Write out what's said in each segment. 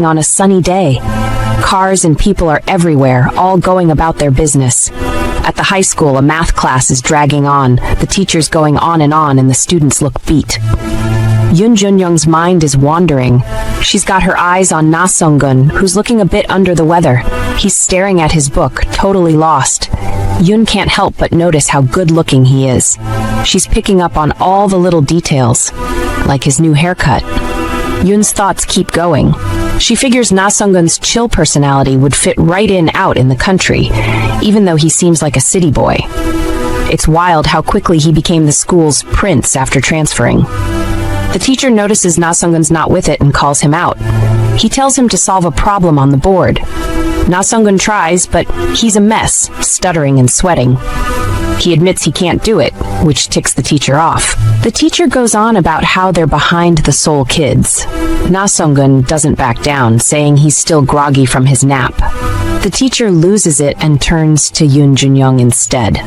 on a sunny day. Cars and people are everywhere, all going about their business. At the high school, a math class is dragging on, the teacher's going on, and the students look beat. Junyoung's mind is wandering. She's got her eyes on Nasongun, who's looking a bit under the weather. He's staring at his book, totally lost. Yun can't help but notice how good-looking he is. She's picking up on all the little details, like his new haircut. Yun's thoughts keep going. She figures Nasongun's chill personality would fit right out in the country, even though he seems like a city boy. It's wild how quickly he became the school's prince after transferring. The teacher notices Nasongun's not with it and calls him out. He tells him to solve a problem on the board. Nasongun tries, but he's a mess, stuttering and sweating. He admits he can't do it, which ticks the teacher off. The teacher goes on about how they're behind the Seoul kids. Nasongun doesn't back down, saying he's still groggy from his nap. The teacher loses it and turns to Junyoung instead.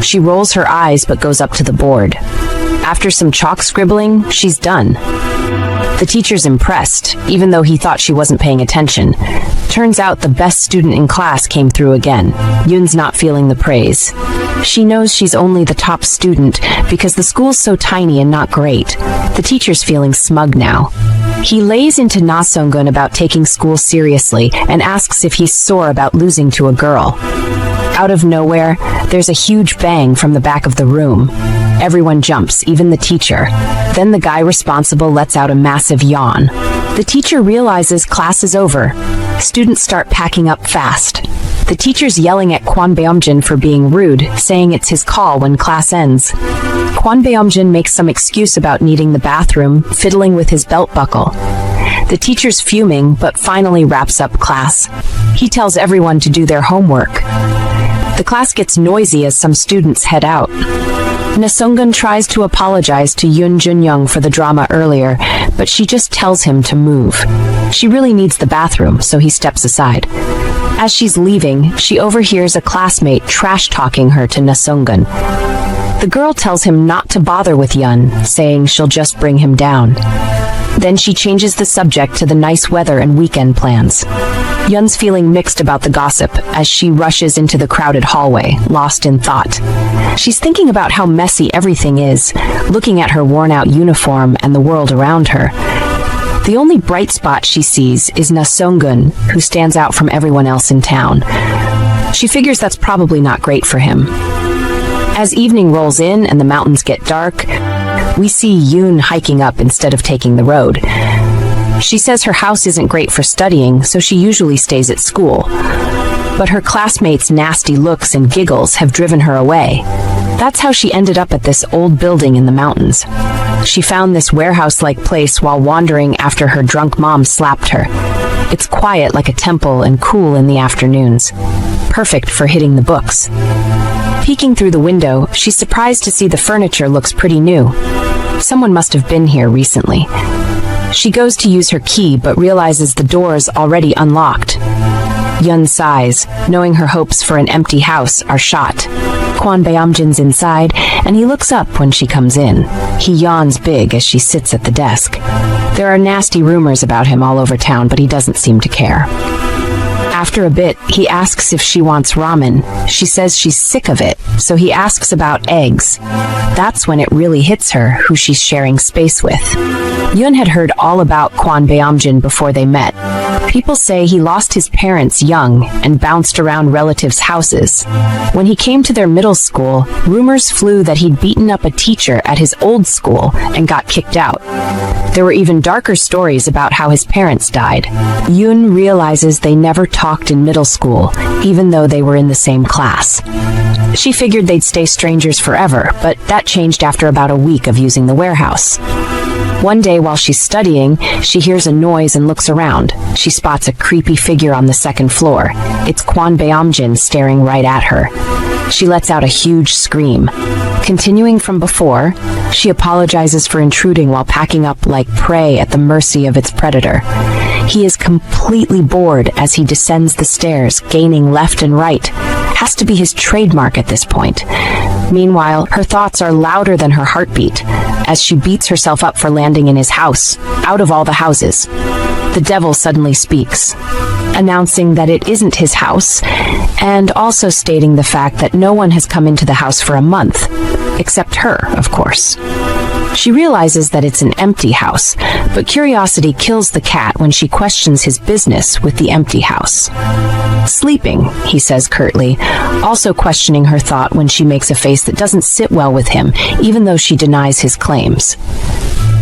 She rolls her eyes but goes up to the board. After some chalk scribbling, she's done. The teacher's impressed, even though he thought she wasn't paying attention. Turns out the best student in class came through again. Yun's not feeling the praise. She knows she's only the top student because the school's so tiny and not great. The teacher's feeling smug now. He lays into Nasongun about taking school seriously and asks if he's sore about losing to a girl. Out of nowhere, there's a huge bang from the back of the room. Everyone jumps, even the teacher. Then the guy responsible lets out a massive yawn. The teacher realizes class is over. Students start packing up fast. The teacher's yelling at Kwon Beom-jin for being rude, saying it's his call when class ends. Kwon Beom-jin makes some excuse about needing the bathroom, fiddling with his belt buckle. The teacher's fuming, but finally wraps up class. He tells everyone to do their homework. The class gets noisy as some students head out. Nasongun tries to apologize to Junyoung for the drama earlier, but she just tells him to move. She really needs the bathroom, so he steps aside. As she's leaving, she overhears a classmate trash-talking her to Nasongun. The girl tells him not to bother with Yun, saying she'll just bring him down. Then she changes the subject to the nice weather and weekend plans. Yun's feeling mixed about the gossip as she rushes into the crowded hallway, lost in thought. She's thinking about how messy everything is, looking at her worn-out uniform and the world around her. The only bright spot she sees is Nasongun, who stands out from everyone else in town. She figures that's probably not great for him. As evening rolls in and the mountains get dark, we see Yun hiking up instead of taking the road. She says her house isn't great for studying, so she usually stays at school. But her classmates' nasty looks and giggles have driven her away. That's how she ended up at this old building in the mountains. She found this warehouse-like place while wandering after her drunk mom slapped her. It's quiet like a temple and cool in the afternoons. Perfect for hitting the books. Peeking through the window, she's surprised to see the furniture looks pretty new. Someone must have been here recently. She goes to use her key but realizes the door's already unlocked. Yun sighs, knowing her hopes for an empty house are shot. Kwon Beom-jin's inside, and he looks up when she comes in. He yawns big as she sits at the desk. There are nasty rumors about him all over town, but he doesn't seem to care. After a bit, he asks if she wants ramen. She says she's sick of it, so he asks about eggs. That's when it really hits her who she's sharing space with. Yun had heard all about Kwon Beom-jin before they met. People say he lost his parents young and bounced around relatives' houses. When he came to their middle school, rumors flew that he'd beaten up a teacher at his old school and got kicked out. There were even darker stories about how his parents died. Yun realizes they never talked in middle school, even though they were in the same class. She figured they'd stay strangers forever, but that changed after about a week of using the warehouse. One day while she's studying, she hears a noise and looks around. She spots a creepy figure on the second floor. It's Kwon Beom-jin staring right at her. She lets out a huge scream. Continuing from before, she apologizes for intruding while packing up like prey at the mercy of its predator. He is completely bored as he descends the stairs, gaining left and right. Has to be his trademark at this point. Meanwhile, her thoughts are louder than her heartbeat as she beats herself up for landing in his house, out of all the houses. the devil suddenly speaks, announcing that it isn't his house, and also stating the fact that no one has come into the house for a month, except her, of course. She realizes that it's an empty house, but curiosity kills the cat when she questions his business with the empty house. Sleeping, he says curtly, also questioning her thought when she makes a face that doesn't sit well with him, even though she denies his claims.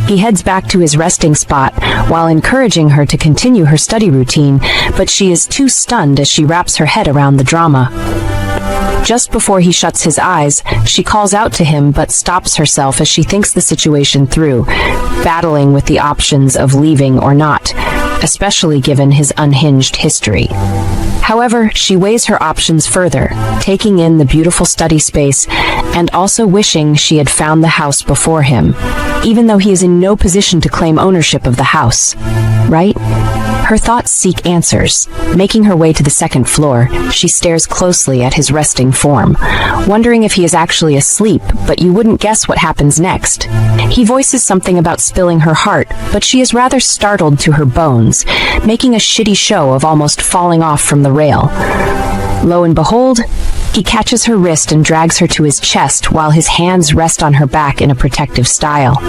He heads back to his resting spot while encouraging her to continue her study routine, but she is too stunned as she wraps her head around the drama. Just before he shuts his eyes, she calls out to him but stops herself as she thinks the situation through, battling with the options of leaving or not, especially given his unhinged history. However, she weighs her options further, taking in the beautiful study space and also wishing she had found the house before him, even though he is in no position to claim ownership of the house. Right? Her thoughts seek answers. Making her way to the second floor, she stares closely at his resting form, wondering if he is actually asleep, but you wouldn't guess what happens next. He voices something about spilling her heart, but she is rather startled to her bones, making a shitty show of almost falling off from the rail. Lo and behold, he catches her wrist and drags her to his chest while his hands rest on her back in a protective style.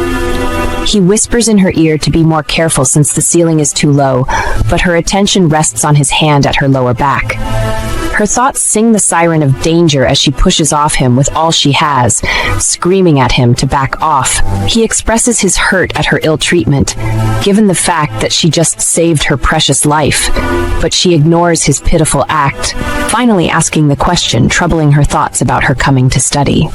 He whispers in her ear to be more careful since the ceiling is too low, but her attention rests on his hand at her lower back. Her thoughts sing the siren of danger as she pushes off him with all she has, screaming at him to back off. He expresses his hurt at her ill treatment, given the fact that she just saved her precious life, but she ignores his pitiful act, finally asking the question troubling her thoughts about her coming to study.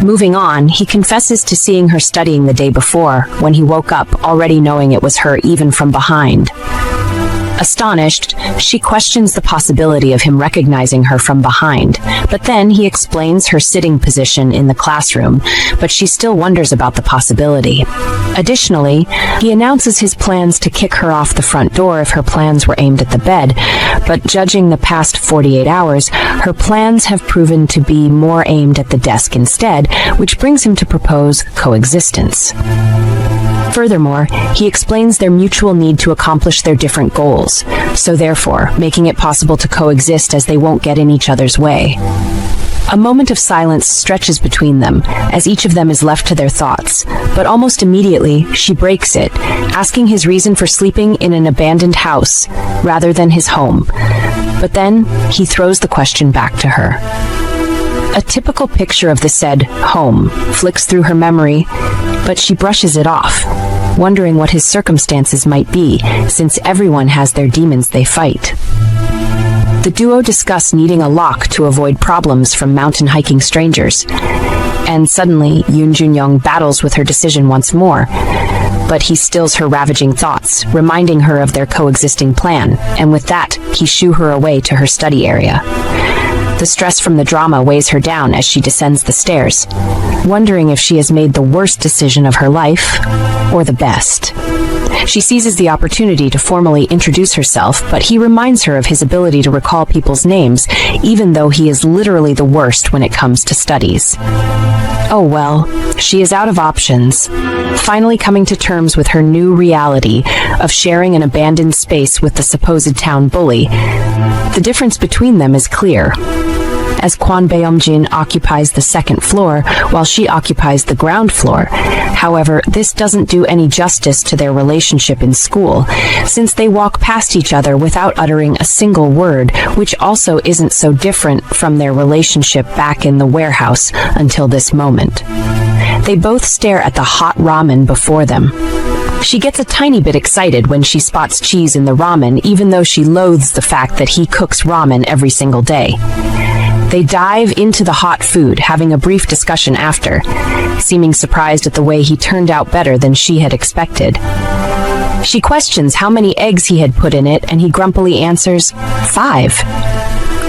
Moving on, he confesses to seeing her studying the day before, when he woke up already knowing it was her even from behind. Astonished, she questions the possibility of him recognizing her from behind, but then he explains her sitting position in the classroom, but she still wonders about the possibility. Additionally, he announces his plans to kick her off the front door if her plans were aimed at the bed, but judging the past 48 hours, her plans have proven to be more aimed at the desk instead, which brings him to propose coexistence. Furthermore, he explains their mutual need to accomplish their different goals, so therefore, making it possible to coexist as they won't get in each other's way. A moment of silence stretches between them, as each of them is left to their thoughts, but almost immediately, she breaks it, asking his reason for sleeping in an abandoned house, rather than his home. But then, he throws the question back to her. A typical picture of the said home flicks through her memory, but she brushes it off, wondering what his circumstances might be, since everyone has their demons they fight. The duo discuss needing a lock to avoid problems from mountain hiking strangers, and suddenly Junyoung battles with her decision once more, but he stills her ravaging thoughts, reminding her of their coexisting plan, and with that, he shoo her away to her study area. The stress from the drama weighs her down as she descends the stairs, wondering if she has made the worst decision of her life, or the best. She seizes the opportunity to formally introduce herself, but he reminds her of his ability to recall people's names, even though he is literally the worst when it comes to studies. Oh well, she is out of options, finally coming to terms with her new reality of sharing an abandoned space with the supposed town bully. The difference between them is clear, as Kwon Beom-jin occupies the second floor while she occupies the ground floor. However, this doesn't do any justice to their relationship in school, since they walk past each other without uttering a single word, which also isn't so different from their relationship back in the warehouse until this moment. They both stare at the hot ramen before them. She gets a tiny bit excited when she spots cheese in the ramen, even though she loathes the fact that he cooks ramen every single day. They dive into the hot food, having a brief discussion after, seeming surprised at the way he turned out better than she had expected. She questions how many eggs he had put in it, and he grumpily answers, 5.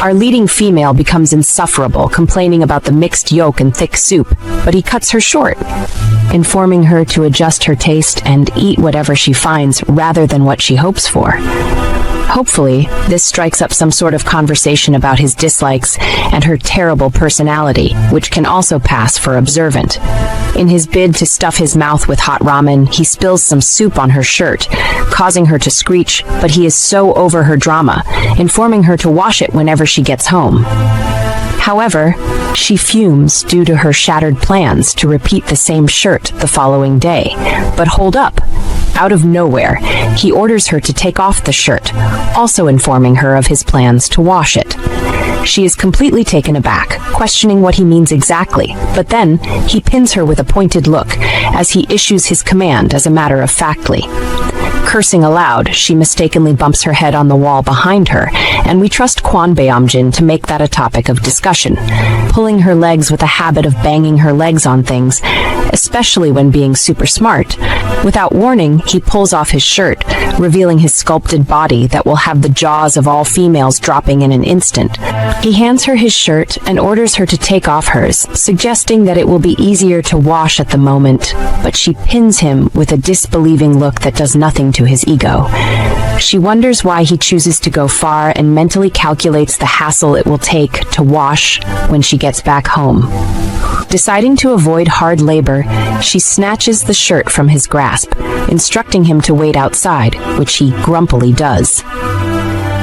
Our leading female becomes insufferable, complaining about the mixed yolk and thick soup, but he cuts her short, informing her to adjust her taste and eat whatever she finds rather than what she hopes for. Hopefully, this strikes up some sort of conversation about his dislikes and her terrible personality, which can also pass for observant. In his bid to stuff his mouth with hot ramen, he spills some soup on her shirt, causing her to screech, but he is so over her drama, informing her to wash it whenever she gets home. However, she fumes due to her shattered plans to repeat the same shirt the following day. But hold up. Out of nowhere, he orders her to take off the shirt, also informing her of his plans to wash it. She is completely taken aback, questioning what he means exactly, but then he pins her with a pointed look as he issues his command as a matter of factly. Cursing aloud, she mistakenly bumps her head on the wall behind her, and we trust Kwon Beom-jin to make that a topic of discussion, pulling her legs with a habit of banging her legs on things, especially when being super smart. Without warning, he pulls off his shirt, revealing his sculpted body that will have the jaws of all females dropping in an instant. He hands her his shirt and orders her to take off hers, suggesting that it will be easier to wash at the moment, but she pins him with a disbelieving look that does nothing to his ego. She wonders why he chooses to go far and mentally calculates the hassle it will take to wash when she gets back home. Deciding to avoid hard labor, she snatches the shirt from his grasp, instructing him to wait outside, which he grumpily does.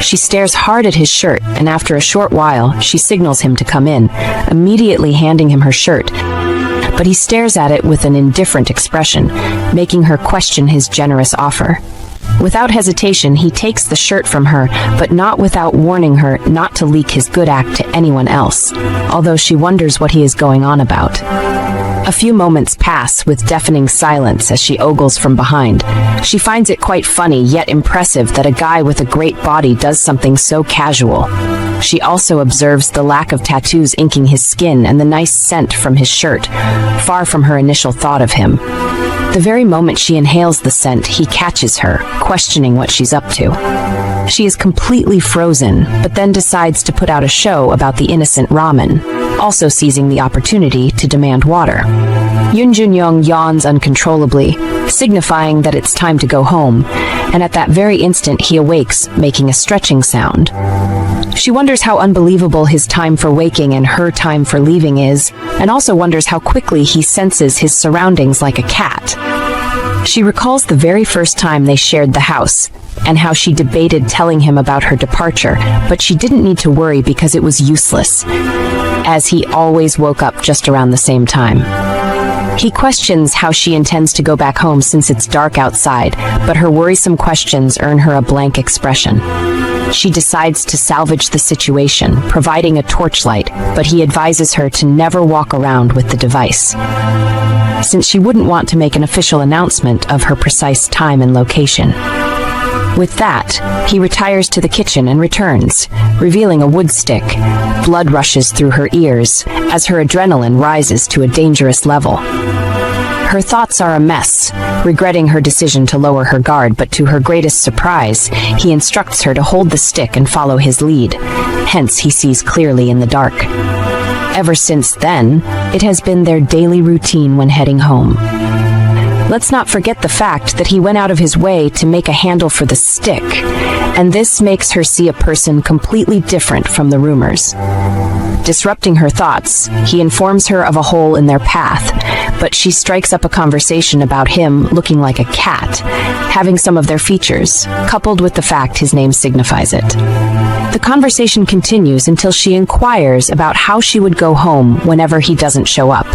She stares hard at his shirt, and after a short while, she signals him to come in, immediately handing him her shirt. But he stares at it with an indifferent expression, making her question his generous offer. Without hesitation, he takes the shirt from her, but not without warning her not to leak his good act to anyone else, although she wonders what he is going on about. A few moments pass with deafening silence as she ogles from behind. She finds it quite funny yet impressive that a guy with a great body does something so casual. She also observes the lack of tattoos inking his skin and the nice scent from his shirt, far from her initial thought of him. The very moment she inhales the scent, he catches her, questioning what she's up to. She is completely frozen, but then decides to put out a show about the innocent ramen, also seizing the opportunity to demand water. Junyoung yawns uncontrollably, signifying that it's time to go home, and at that very instant he awakes, making a stretching sound. She wonders how unbelievable his time for waking and her time for leaving is, and also wonders how quickly he senses his surroundings like a cat. She recalls the very first time they shared the house, and how she debated telling him about her departure, but she didn't need to worry because it was useless, as he always woke up just around the same time. He questions how she intends to go back home since it's dark outside, but her worrisome questions earn her a blank expression. She decides to salvage the situation, providing a torchlight, but he advises her to never walk around with the device, since she wouldn't want to make an official announcement of her precise time and location. With that, he retires to the kitchen and returns, revealing a wood stick. Blood rushes through her ears as her adrenaline rises to a dangerous level. Her thoughts are a mess, regretting her decision to lower her guard, but to her greatest surprise, he instructs her to hold the stick and follow his lead. Hence, he sees clearly in the dark. Ever since then, it has been their daily routine when heading home. Let's not forget the fact that he went out of his way to make a handle for the stick, and this makes her see a person completely different from the rumors. Disrupting her thoughts, he informs her of a hole in their path, but she strikes up a conversation about him looking like a cat, having some of their features, coupled with the fact his name signifies it. The conversation continues until she inquires about how she would go home whenever he doesn't show up,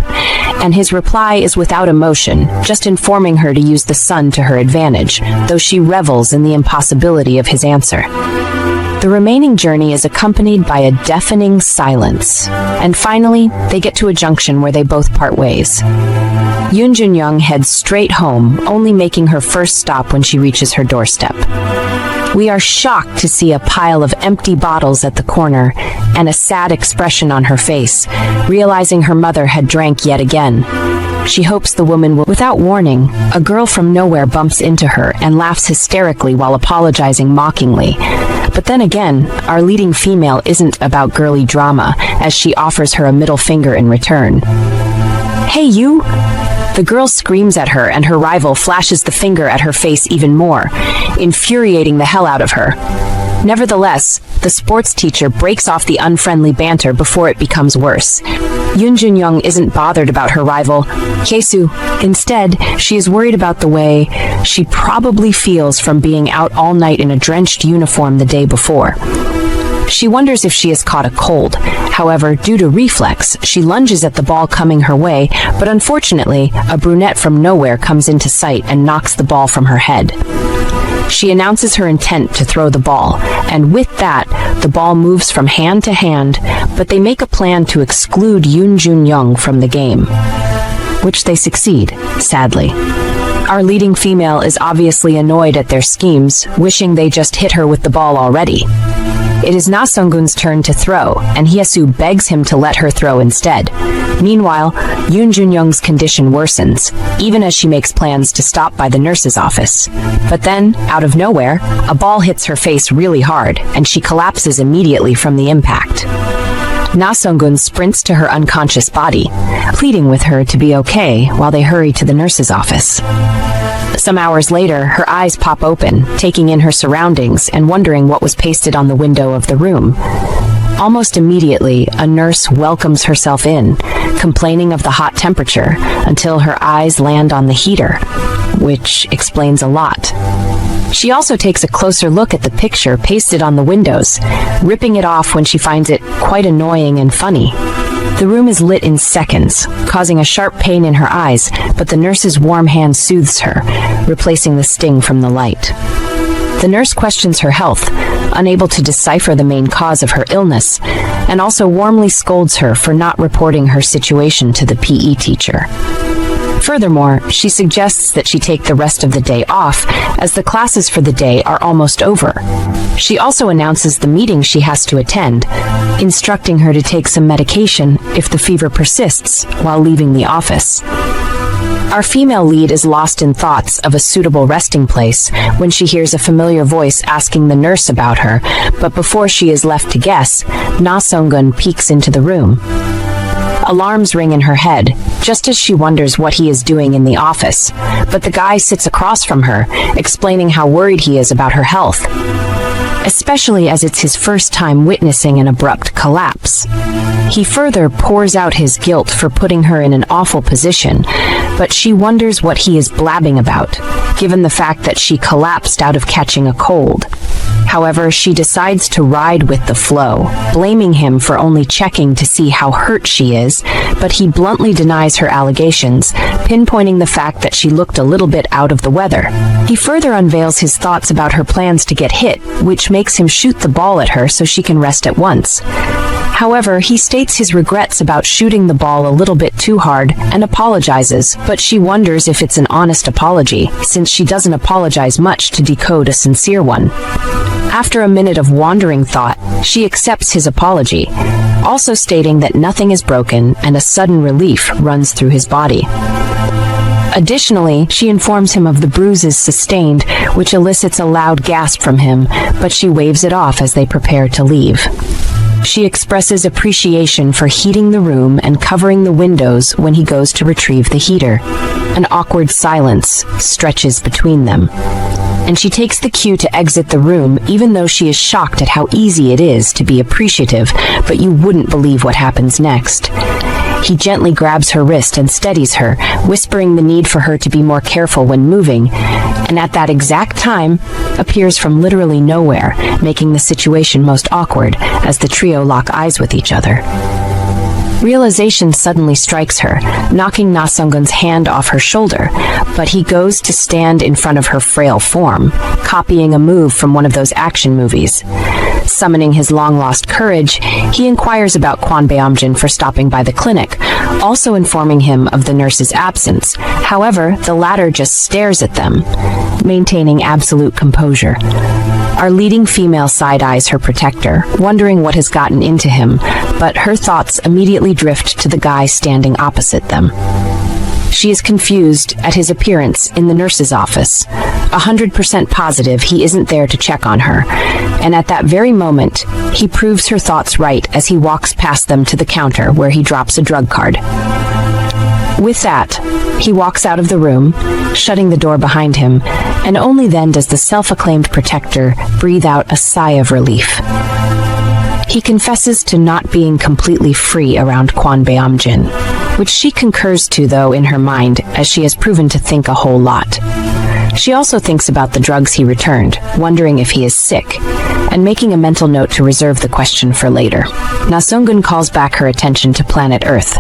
and his reply is without emotion, just informing her to use the sun to her advantage, though she revels in the impossibility of his answer. The remaining journey is accompanied by a deafening silence, and finally, they get to a junction where they both part ways. Junyoung heads straight home, only making her first stop when she reaches her doorstep. We are shocked to see a pile of empty bottles at the corner and a sad expression on her face, realizing her mother had drank yet again. She hopes the woman will. Without warning, a girl from nowhere bumps into her and laughs hysterically while apologizing mockingly, But then again, our leading female isn't about girly drama, as she offers her a middle finger in return. "Hey, you!" The girl screams at her, and her rival flashes the finger at her face even more, infuriating the hell out of her. Nevertheless, the sports teacher breaks off the unfriendly banter before it becomes worse. Junyoung isn't bothered about her rival, Kyesu. Instead, she is worried about the way she probably feels from being out all night in a drenched uniform the day before. She wonders if she has caught a cold. However, due to reflex, she lunges at the ball coming her way, but unfortunately, a brunette from nowhere comes into sight and knocks the ball from her head. She announces her intent to throw the ball, and with that, the ball moves from hand to hand, but they make a plan to exclude Junyoung from the game, which they succeed, sadly. Our leading female is obviously annoyed at their schemes, wishing they just hit her with the ball already. It is Nasongun's turn to throw, and Hyesu begs him to let her throw instead. Meanwhile, Junyoung's condition worsens, even as she makes plans to stop by the nurse's office. But then, out of nowhere, a ball hits her face really hard, and she collapses immediately from the impact. Nasongun sprints to her unconscious body, pleading with her to be okay while they hurry to the nurse's office. Some hours later, her eyes pop open, taking in her surroundings and wondering what was pasted on the window of the room. Almost immediately, a nurse welcomes herself in, complaining of the hot temperature, until her eyes land on the heater, which explains a lot. She also takes a closer look at the picture pasted on the windows, ripping it off when she finds it quite annoying and funny. The room is lit in seconds, causing a sharp pain in her eyes, but the nurse's warm hand soothes her, replacing the sting from the light. The nurse questions her health, unable to decipher the main cause of her illness, and also warmly scolds her for not reporting her situation to the PE teacher. Furthermore, she suggests that she take the rest of the day off, as the classes for the day are almost over. She also announces the meeting she has to attend, instructing her to take some medication if the fever persists while leaving the office. Our female lead is lost in thoughts of a suitable resting place when she hears a familiar voice asking the nurse about her, but before she is left to guess, Nasongun peeks into the room. Alarms ring in her head, just as she wonders what he is doing in the office, but the guy sits across from her, explaining how worried he is about her health, especially as it's his first time witnessing an abrupt collapse. He further pours out his guilt for putting her in an awful position, but she wonders what he is blabbing about, given the fact that she collapsed out of catching a cold. However, she decides to ride with the flow, blaming him for only checking to see how hurt she is, but he bluntly denies her allegations, pinpointing the fact that she looked a little bit out of the weather. He further unveils his thoughts about her plans to get hit, which makes him shoot the ball at her so she can rest at once. However, he states his regrets about shooting the ball a little bit too hard and apologizes, but she wonders if it's an honest apology, since she doesn't apologize much to decode a sincere one. After a minute of wandering thought, she accepts his apology, also stating that nothing is broken and a sudden relief runs through his body. Additionally, she informs him of the bruises sustained, which elicits a loud gasp from him, but she waves it off as they prepare to leave. She expresses appreciation for heating the room and covering the windows when he goes to retrieve the heater. An awkward silence stretches between them, and she takes the cue to exit the room, even though she is shocked at how easy it is to be appreciative, but you wouldn't believe what happens next. He gently grabs her wrist and steadies her, whispering the need for her to be more careful when moving, and at that exact time, appears from literally nowhere, making the situation most awkward as the trio lock eyes with each other. Realization suddenly strikes her, knocking Nasongun's hand off her shoulder, but he goes to stand in front of her frail form, copying a move from one of those action movies. Summoning his long-lost courage, he inquires about Kwon Beom-jin for stopping by the clinic, also informing him of the nurse's absence. However, the latter just stares at them, maintaining absolute composure. Our leading female side-eyes her protector, wondering what has gotten into him, but her thoughts immediately drift to the guy standing opposite them. She is confused at his appearance in the nurse's office, 100% positive he isn't there to check on her, and at that very moment, he proves her thoughts right as he walks past them to the counter where he drops a drug card. With that, he walks out of the room, shutting the door behind him, and only then does the self-acclaimed protector breathe out a sigh of relief. He confesses to not being completely free around Kwon Beom-jin, which she concurs to, though, in her mind, as she has proven to think a whole lot. She also thinks about the drugs he returned, wondering if he is sick, and making a mental note to reserve the question for later. Nasongun calls back her attention to planet Earth,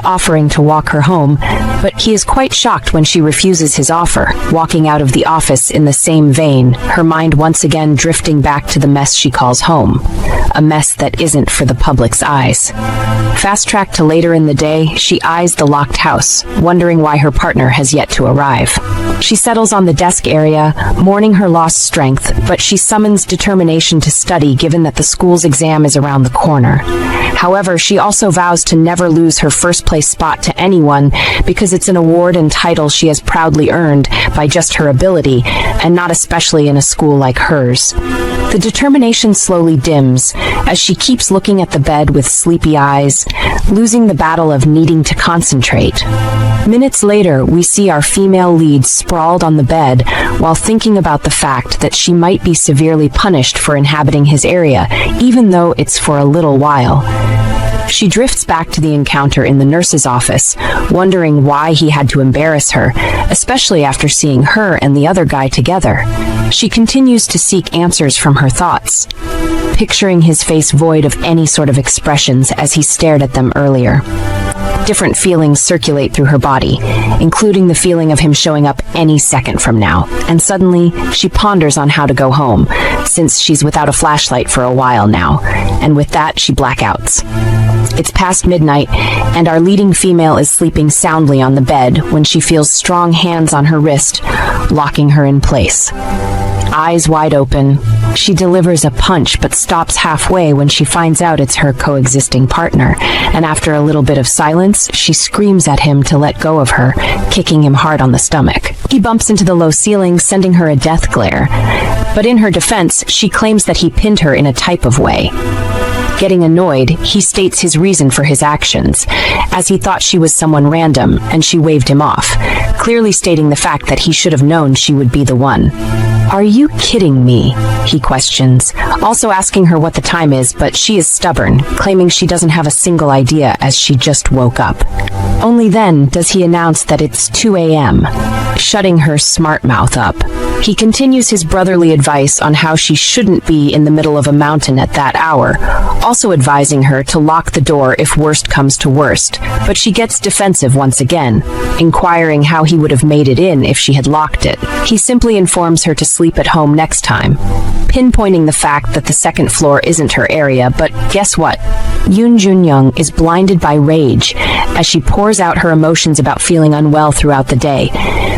offering to walk her home, but he is quite shocked when she refuses his offer, walking out of the office in the same vein, her mind once again drifting back to the mess she calls home, a mess that isn't for the public's eyes. Fast-track to later in the day, she eyes the locked house, wondering why her partner has yet to arrive. She settles on the desk area, mourning her lost strength, but she summons determination to study given that the school's exam is around the corner. However, she also vows to never lose her first-place spot to anyone because it's an award and title she has proudly earned by just her ability, and not especially in a school like hers. The determination slowly dims as she keeps looking at the bed with sleepy eyes, losing the battle of needing to concentrate. Minutes later, we see our female lead sprawled on the bed while thinking about the fact that she might be severely punished for inhabiting his area, even though it's for a little while. She drifts back to the encounter in the nurse's office, wondering why he had to embarrass her, especially after seeing her and the other guy together. She continues to seek answers from her thoughts, picturing his face void of any sort of expressions as he stared at them earlier. Different feelings circulate through her body, including the feeling of him showing up any second from now, and suddenly she ponders on how to go home, since she's without a flashlight for a while now, and with that she blackouts. It's past midnight, and our leading female is sleeping soundly on the bed when she feels strong hands on her wrist, locking her in place. Eyes wide open, she delivers a punch but stops halfway when she finds out it's her coexisting partner, and after a little bit of silence, she screams at him to let go of her, kicking him hard on the stomach. He bumps into the low ceiling, sending her a death glare, but in her defense, she claims that he pinned her in a type of way. Getting annoyed, he states his reason for his actions, as he thought she was someone random, and she waved him off, clearly stating the fact that he should have known she would be the one. "Are you kidding me?" he questions, also asking her what the time is, but she is stubborn, claiming she doesn't have a single idea as she just woke up. Only then does he announce that it's 2 a.m., shutting her smart mouth up. He continues his brotherly advice on how she shouldn't be in the middle of a mountain at that hour, also advising her to lock the door if worst comes to worst, but she gets defensive once again, inquiring how he would have made it in if she had locked it. He simply informs her to sleep at home next time, pinpointing the fact that the second floor isn't her area, but guess what? Junyoung is blinded by rage as she pours out her emotions about feeling unwell throughout the day,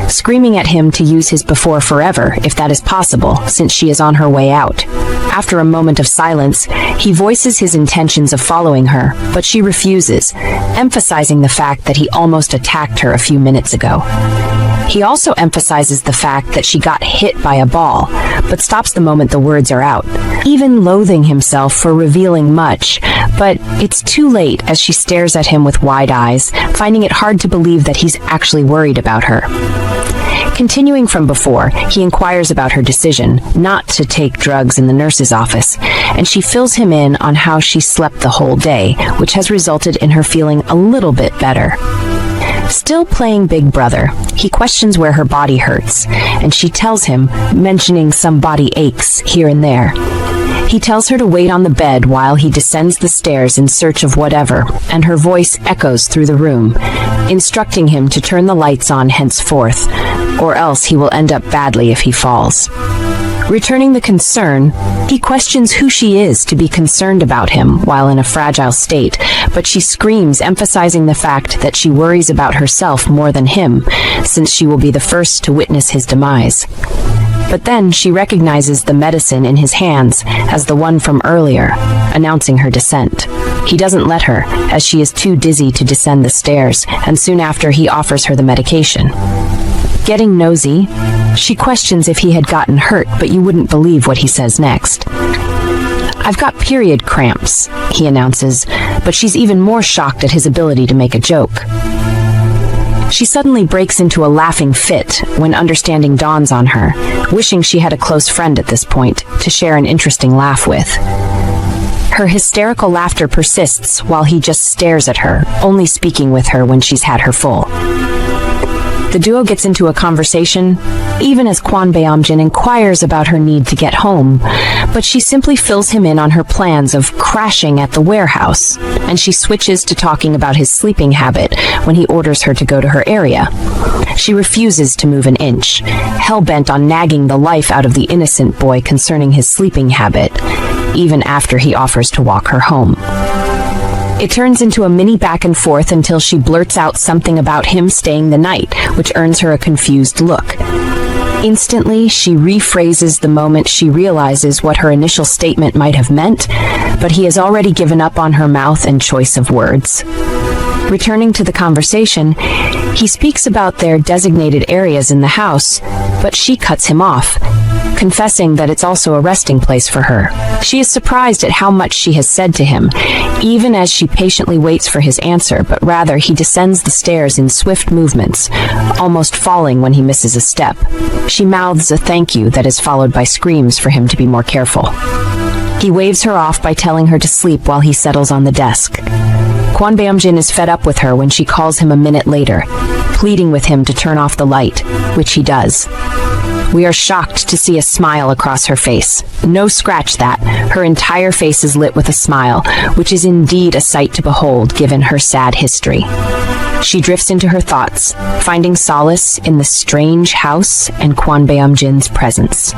screaming at him to use his before forever, if that is possible, since she is on her way out. After a moment of silence, he voices his intentions of following her, but she refuses, emphasizing the fact that he almost attacked her a few minutes ago. He also emphasizes the fact that she got hit by a ball, but stops the moment the words are out, even loathing himself for revealing much, but it's too late as she stares at him with wide eyes, finding it hard to believe that he's actually worried about her. Continuing from before, he inquires about her decision not to take drugs in the nurse's office, and she fills him in on how she slept the whole day, which has resulted in her feeling a little bit better. Still playing Big Brother, he questions where her body hurts, and she tells him, mentioning some body aches here and there. He tells her to wait on the bed while he descends the stairs in search of whatever, and her voice echoes through the room, instructing him to turn the lights on henceforth, or else he will end up badly if he falls. Returning the concern, he questions who she is to be concerned about him while in a fragile state, but she screams, emphasizing the fact that she worries about herself more than him, since she will be the first to witness his demise. But then she recognizes the medicine in his hands as the one from earlier, announcing her descent. He doesn't let her, as she is too dizzy to descend the stairs, and soon after he offers her the medication. Getting nosy, she questions if he had gotten hurt, but you wouldn't believe what he says next. "I've got period cramps," he announces, but she's even more shocked at his ability to make a joke. She suddenly breaks into a laughing fit when understanding dawns on her, wishing she had a close friend at this point to share an interesting laugh with. Her hysterical laughter persists while he just stares at her, only speaking with her when she's had her full. The duo gets into a conversation, even as Kwon Beom-jin inquires about her need to get home, but she simply fills him in on her plans of crashing at the warehouse, and she switches to talking about his sleeping habit when he orders her to go to her area. She refuses to move an inch, hell-bent on nagging the life out of the innocent boy concerning his sleeping habit, even after he offers to walk her home. It turns into a mini back and forth until she blurts out something about him staying the night, which earns her a confused look. Instantly, she rephrases the moment she realizes what her initial statement might have meant, but he has already given up on her mouth and choice of words. Returning to the conversation, he speaks about their designated areas in the house, but she cuts him off, confessing that it's also a resting place for her. She is surprised at how much she has said to him, even as she patiently waits for his answer, but rather he descends the stairs in swift movements, almost falling when he misses a step. She mouths a thank you that is followed by screams for him to be more careful. He waves her off by telling her to sleep while he settles on the desk. Kwon Beom-jin is fed up with her when she calls him a minute later, pleading with him to turn off the light, which he does. We are shocked to see a smile across her face. No scratch that. Her entire face is lit with a smile, which is indeed a sight to behold given her sad history. She drifts into her thoughts, finding solace in the strange house and Kwon Beom-jin's presence.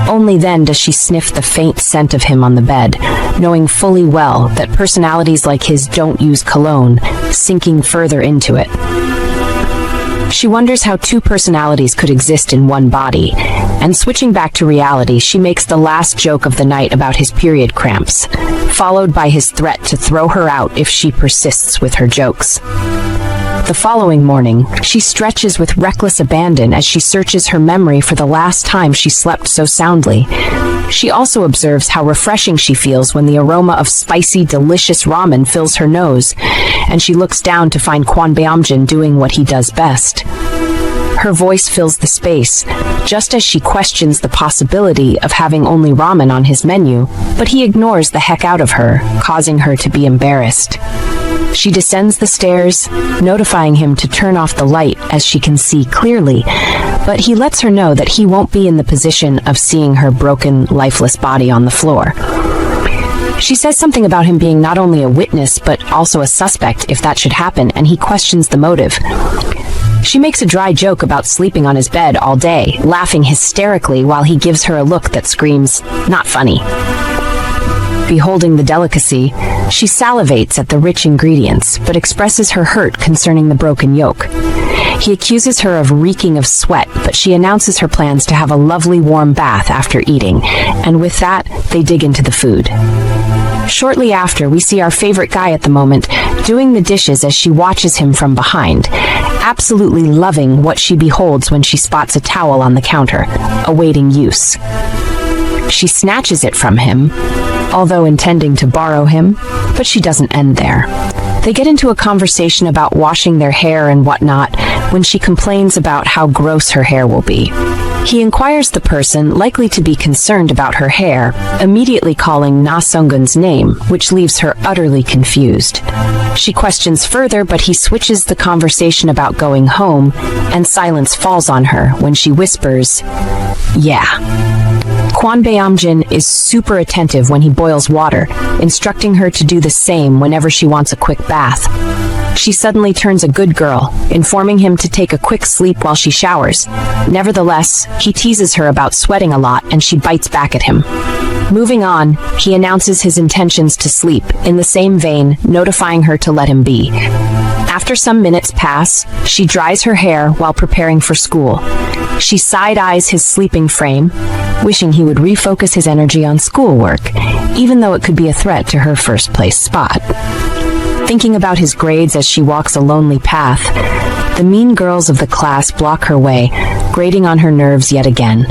Only then does she sniff the faint scent of him on the bed, knowing fully well that personalities like his don't use cologne, sinking further into it. She wonders how two personalities could exist in one body, and switching back to reality, she makes the last joke of the night about his period cramps, followed by his threat to throw her out if she persists with her jokes. The following morning, she stretches with reckless abandon as she searches her memory for the last time she slept so soundly. She also observes how refreshing she feels when the aroma of spicy, delicious ramen fills her nose, and she looks down to find Kwon Beom-jin doing what he does best. Her voice fills the space, just as she questions the possibility of having only ramen on his menu, but he ignores the heck out of her, causing her to be embarrassed. She descends the stairs, notifying him to turn off the light as she can see clearly, but he lets her know that he won't be in the position of seeing her broken, lifeless body on the floor. She says something about him being not only a witness, but also a suspect if that should happen, and he questions the motive. She makes a dry joke about sleeping on his bed all day, laughing hysterically while he gives her a look that screams, "Not funny." Beholding the delicacy, she salivates at the rich ingredients, but expresses her hurt concerning the broken yolk. He accuses her of reeking of sweat, but she announces her plans to have a lovely warm bath after eating, and with that, they dig into the food. Shortly after, we see our favorite guy at the moment doing the dishes as she watches him from behind, absolutely loving what she beholds when she spots a towel on the counter, awaiting use. She snatches it from him, although intending to borrow him, but she doesn't end there. They get into a conversation about washing their hair and whatnot when she complains about how gross her hair will be. He inquires the person likely to be concerned about her hair, immediately calling Nasongun's name, which leaves her utterly confused. She questions further, but he switches the conversation about going home, and silence falls on her when she whispers, "Yeah." Kwon Beom-jin is super attentive when he boils water, instructing her to do the same whenever she wants a quick bath. She suddenly turns a good girl, informing him to take a quick sleep while she showers. Nevertheless, he teases her about sweating a lot, and she bites back at him. Moving on, he announces his intentions to sleep, in the same vein, notifying her to let him be. After some minutes pass, she dries her hair while preparing for school. She side-eyes his sleeping frame, wishing he would refocus his energy on schoolwork, even though it could be a threat to her first-place spot. Thinking about his grades as she walks a lonely path, the mean girls of the class block her way, grating on her nerves yet again.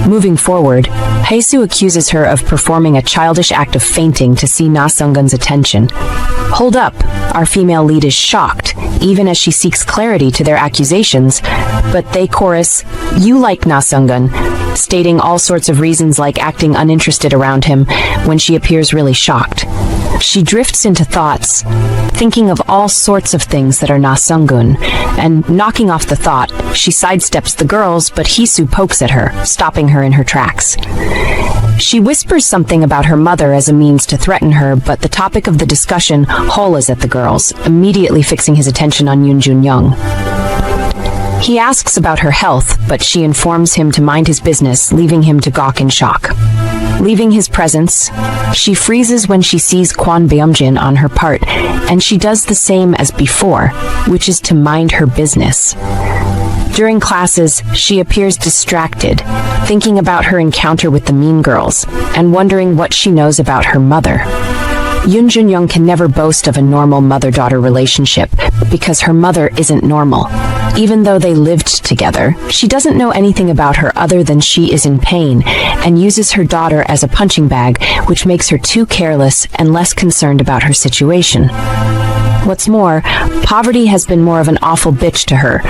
Moving forward, Haesu accuses her of performing a childish act of fainting to see Nasongun's attention. Hold up, our female lead is shocked, even as she seeks clarity to their accusations, but they chorus, "You like Nasongun," stating all sorts of reasons like acting uninterested around him when she appears really shocked. She drifts into thoughts, thinking of all sorts of things that are Nasongun, and knocking off the thought, she sidesteps the girls, but Haesu pokes at her, stopping her in her tracks. She whispers something about her mother as a means to threaten her, but the topic of the discussion holas at the girls, immediately fixing his attention on Junyoung. He asks about her health, but she informs him to mind his business, leaving him to gawk in shock. Leaving his presence, she freezes when she sees Kwon Beom-jin on her part, and she does the same as before, which is to mind her business. During classes, she appears distracted, thinking about her encounter with the mean girls, and wondering what she knows about her mother. Junyoung can never boast of a normal mother-daughter relationship, because her mother isn't normal. Even though they lived together, she doesn't know anything about her other than she is in pain, and uses her daughter as a punching bag, which makes her too careless and less concerned about her situation. What's more, poverty has been more of an awful bitch to her,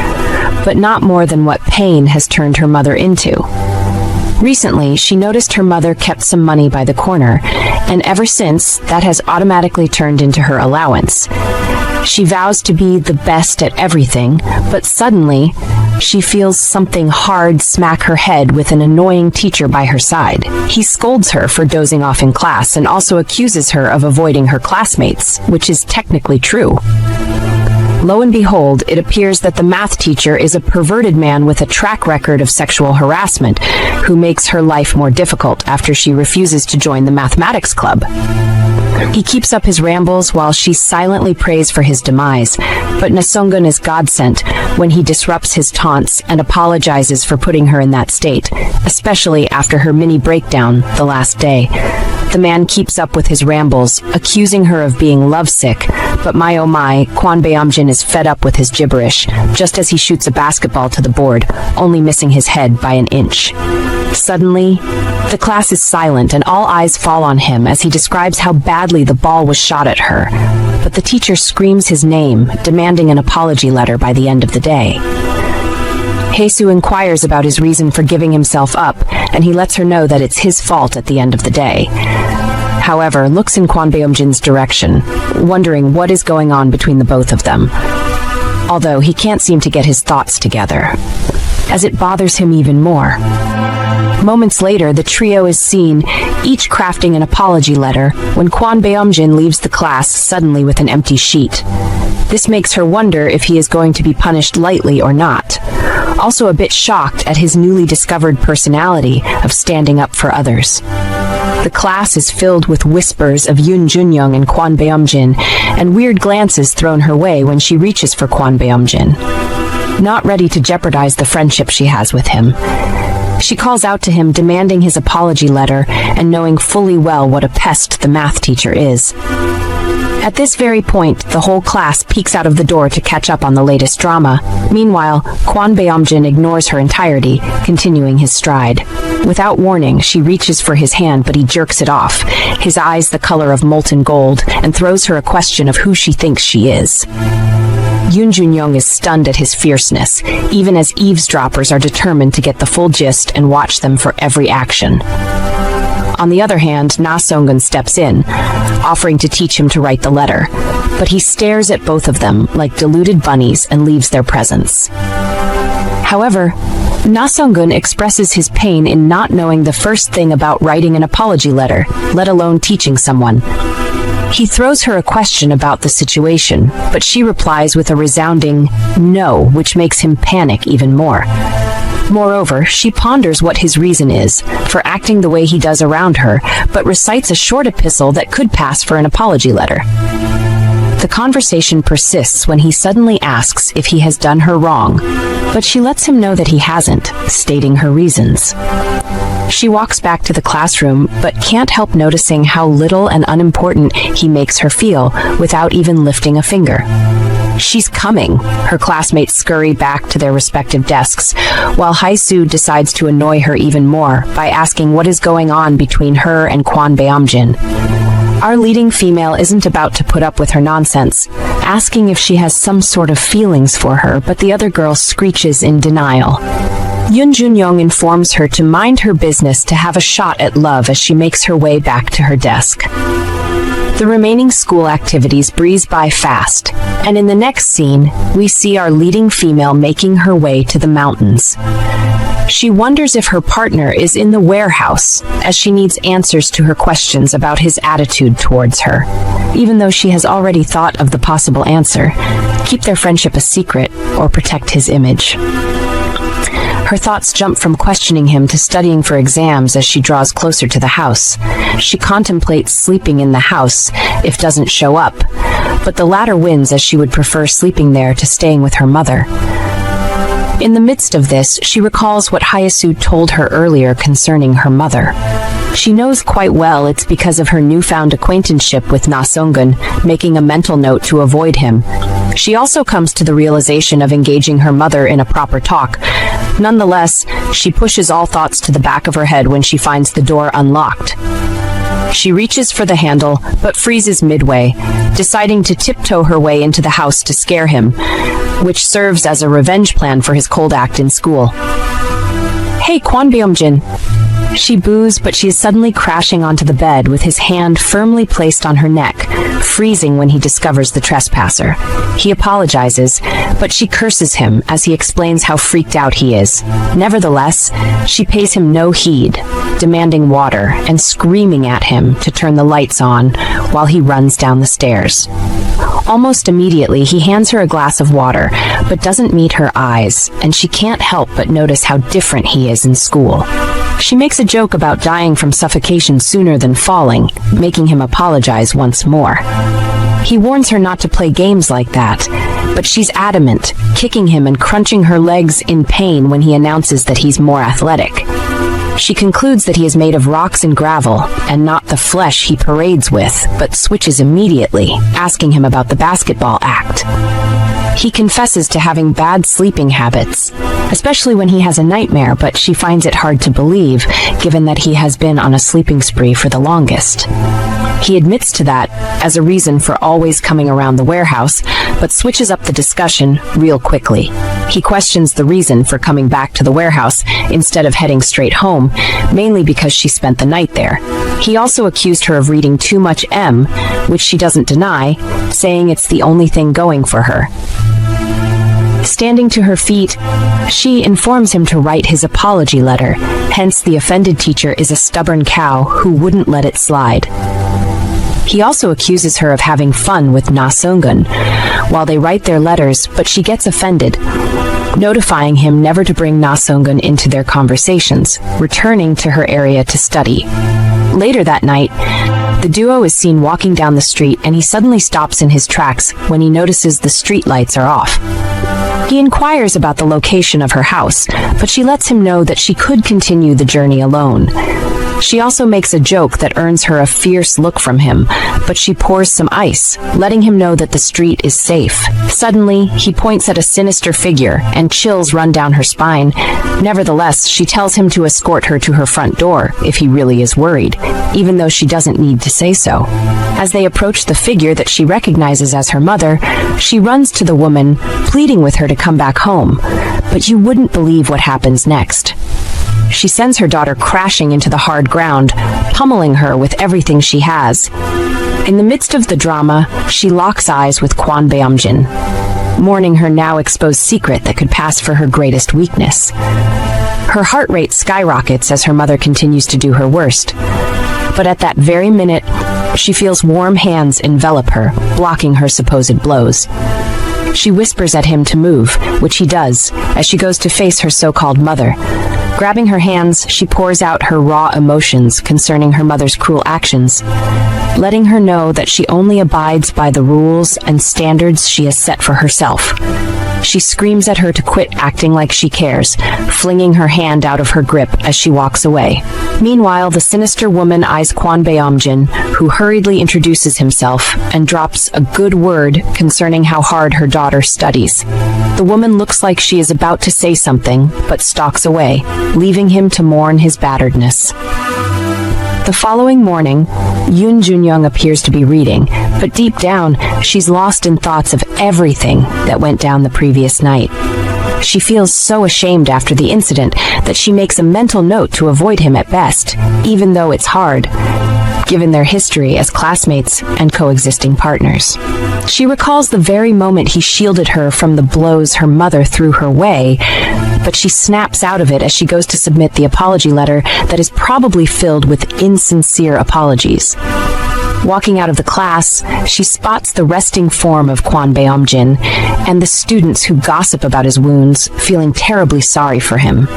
but not more than what pain has turned her mother into. Recently, she noticed her mother kept some money by the corner, and ever since, that has automatically turned into her allowance. She vows to be the best at everything, but suddenly, she feels something hard smack her head with an annoying teacher by her side. He scolds her for dozing off in class and also accuses her of avoiding her classmates, which is technically true. Lo and behold, it appears that the math teacher is a perverted man with a track record of sexual harassment, who makes her life more difficult after she refuses to join the mathematics club. He keeps up his rambles while she silently prays for his demise, but Nasongun is God-sent when he disrupts his taunts and apologizes for putting her in that state, especially after her mini breakdown the last day. The man keeps up with his rambles, accusing her of being lovesick, but my oh my, Kwon Beom-jin is fed up with his gibberish, just as he shoots a basketball to the board, only missing his head by an inch. Suddenly, the class is silent and all eyes fall on him as he describes how badly the ball was shot at her, but the teacher screams his name, demanding an apology letter by the end of the day. Haesu inquires about his reason for giving himself up, and he lets her know that it's his fault at the end of the day. However, looks in Kwon Beom-jin's direction, wondering what is going on between the both of them, although he can't seem to get his thoughts together, as it bothers him even more. Moments later, the trio is seen, each crafting an apology letter, when Kwon Beom-jin leaves the class suddenly with an empty sheet. This makes her wonder if he is going to be punished lightly or not. Also a bit shocked at his newly discovered personality of standing up for others. The class is filled with whispers of Junyoung and Kwon Beom-jin, and weird glances thrown her way when she reaches for Kwon Beom-jin. Not ready to jeopardize the friendship she has with him, she calls out to him, demanding his apology letter and knowing fully well what a pest the math teacher is. At this very point, the whole class peeks out of the door to catch up on the latest drama. Meanwhile, Kwon Beom-jin ignores her entirety, continuing his stride. Without warning, she reaches for his hand, but he jerks it off, his eyes the color of molten gold, and throws her a question of who she thinks she is. Junyoung is stunned at his fierceness, even as eavesdroppers are determined to get the full gist and watch them for every action. On the other hand, Nasongun steps in, offering to teach him to write the letter, but he stares at both of them like deluded bunnies and leaves their presence. However, Nasongun expresses his pain in not knowing the first thing about writing an apology letter, let alone teaching someone. He throws her a question about the situation, but she replies with a resounding no, which makes him panic even more. Moreover, she ponders what his reason is for acting the way he does around her, but recites a short epistle that could pass for an apology letter. The conversation persists when he suddenly asks if he has done her wrong, but she lets him know that he hasn't, stating her reasons. She walks back to the classroom, but can't help noticing how little and unimportant he makes her feel without even lifting a finger. She's coming. Her classmates scurry back to their respective desks, while Hae-soo decides to annoy her even more by asking what is going on between her and Kwon Beom-jin. Our leading female isn't about to put up with her nonsense, asking if she has some sort of feelings for her, but the other girl screeches in denial. Junyoung informs her to mind her business, to have a shot at love, as she makes her way back to her desk. The remaining school activities breeze by fast, and in the next scene, we see our leading female making her way to the mountains. She wonders if her partner is in the warehouse, as she needs answers to her questions about his attitude towards her. Even though she has already thought of the possible answer, keep their friendship a secret or protect his image. Her thoughts jump from questioning him to studying for exams as she draws closer to the house. She contemplates sleeping in the house if doesn't show up, but the latter wins, as she would prefer sleeping there to staying with her mother. In the midst of this, she recalls what Hae-soo told her earlier concerning her mother. She knows quite well it's because of her newfound acquaintanceship with Nasongun, making a mental note to avoid him. She also comes to the realization of engaging her mother in a proper talk. Nonetheless, she pushes all thoughts to the back of her head when she finds the door unlocked. She reaches for the handle, but freezes midway, deciding to tiptoe her way into the house to scare him, which serves as a revenge plan for his cold act in school. "Hey, Kwon Beom-jin." She boos, but she is suddenly crashing onto the bed with his hand firmly placed on her neck, freezing when he discovers the trespasser. He apologizes, but she curses him as he explains how freaked out he is. Nevertheless, she pays him no heed, demanding water and screaming at him to turn the lights on while he runs down the stairs. Almost immediately, he hands her a glass of water, but doesn't meet her eyes, and she can't help but notice how different he is in school. She makes a joke about dying from suffocation sooner than falling, making him apologize once more. He warns her not to play games like that, but she's adamant, kicking him and crunching her legs in pain when he announces that he's more athletic. She concludes that he is made of rocks and gravel, and not the flesh he parades with, but switches immediately, asking him about the basketball act. He confesses to having bad sleeping habits, especially when he has a nightmare, but she finds it hard to believe, given that he has been on a sleeping spree for the longest. He admits to that as a reason for always coming around the warehouse, but switches up the discussion real quickly. He questions the reason for coming back to the warehouse instead of heading straight home, mainly because she spent the night there. He also accused her of reading too much M, which she doesn't deny, saying it's the only thing going for her. Standing to her feet, she informs him to write his apology letter, hence the offended teacher is a stubborn cow who wouldn't let it slide. He also accuses her of having fun with Nasongun while they write their letters, but she gets offended, notifying him never to bring Nasongun into their conversations, returning to her area to study. Later that night, the duo is seen walking down the street, and he suddenly stops in his tracks when he notices the street lights are off. He inquires about the location of her house, but she lets him know that she could continue the journey alone. She also makes a joke that earns her a fierce look from him, but she pours some ice, letting him know that the street is safe. Suddenly, he points at a sinister figure, and chills run down her spine. Nevertheless, she tells him to escort her to her front door if he really is worried, even though she doesn't need to say so. As they approach the figure that she recognizes as her mother, she runs to the woman, pleading with her to come back home. But you wouldn't believe what happens next. She sends her daughter crashing into the hard ground, pummeling her with everything she has. In the midst of the drama, she locks eyes with Kwon Beom-jin, mourning her now exposed secret that could pass for her greatest weakness. Her heart rate skyrockets as her mother continues to do her worst. But at that very minute, she feels warm hands envelop her, blocking her supposed blows. She whispers at him to move, which he does, as she goes to face her so-called mother. Grabbing her hands, she pours out her raw emotions concerning her mother's cruel actions. letting her know that she only abides by the rules and standards she has set for herself. She screams at her to quit acting like she cares, flinging her hand out of her grip as she walks away. Meanwhile, the sinister woman eyes Kwon Beom-jin, who hurriedly introduces himself and drops a good word concerning how hard her daughter studies. The woman looks like she is about to say something, but stalks away, leaving him to mourn his batteredness. The following morning, Junyoung appears to be reading, but deep down, she's lost in thoughts of everything that went down the previous night. She feels so ashamed after the incident that she makes a mental note to avoid him at best, even though it's hard, given their history as classmates and coexisting partners. She recalls the very moment he shielded her from the blows her mother threw her way, but she snaps out of it as she goes to submit the apology letter that is probably filled with insincere apologies. Walking out of the class, she spots the resting form of Kwon Beom-jin and the students who gossip about his wounds, feeling terribly sorry for him.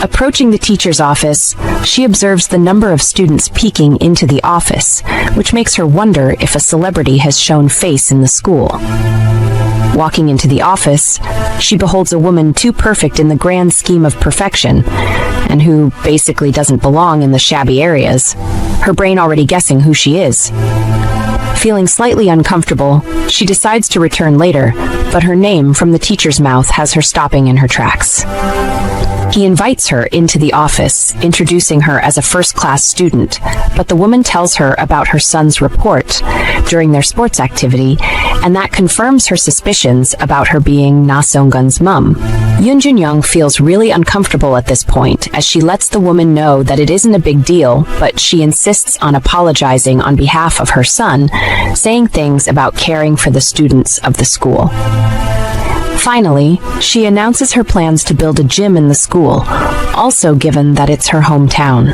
Approaching the teacher's office, she observes the number of students peeking into the office, which makes her wonder if a celebrity has shown face in the school. Walking into the office, she beholds a woman too perfect in the grand scheme of perfection, and who basically doesn't belong in the shabby areas, her brain already guessing who she is. Feeling slightly uncomfortable, she decides to return later, but her name from the teacher's mouth has her stopping in her tracks. He invites her into the office, introducing her as a first-class student, but the woman tells her about her son's report during their sports activity, and that confirms her suspicions about her being Nasongun's mum. Junyoung feels really uncomfortable at this point, as she lets the woman know that it isn't a big deal, but she insists on apologizing on behalf of her son, saying things about caring for the students of the school. Finally, she announces her plans to build a gym in the school, also given that it's her hometown.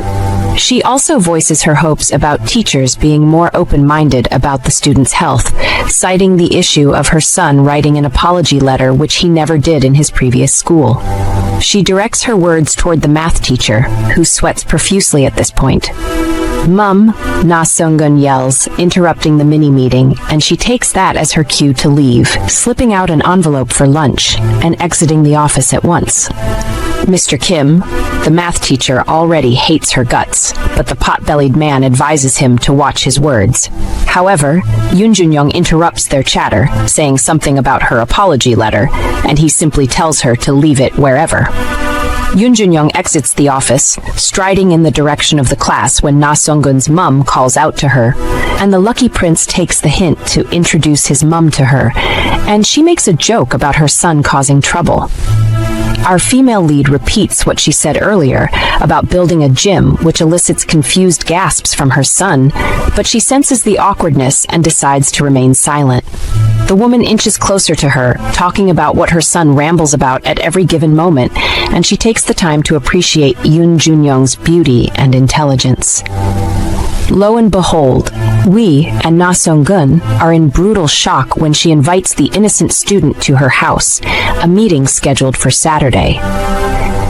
She also voices her hopes about teachers being more open-minded about the students' health, citing the issue of her son writing an apology letter which he never did in his previous school. She directs her words toward the math teacher, who sweats profusely at this point. "Mum," Nasongun yells, interrupting the mini-meeting, and she takes that as her cue to leave, slipping out an envelope for lunch and exiting the office at once. Mr. Kim, the math teacher, already hates her guts, but the pot-bellied man advises him to watch his words. However, Junyoung interrupts their chatter, saying something about her apology letter, and he simply tells her to leave it wherever. Junyoung exits the office, striding in the direction of the class when Nasongun's mum calls out to her, and the lucky prince takes the hint to introduce his mum to her, and she makes a joke about her son causing trouble. Our female lead repeats what she said earlier about building a gym, which elicits confused gasps from her son, but she senses the awkwardness and decides to remain silent. The woman inches closer to her, talking about what her son rambles about at every given moment, and she takes the time to appreciate Junyoung's beauty and intelligence. Lo and behold, we and Nasongun are in brutal shock when she invites the innocent student to her house, a meeting scheduled for Saturday.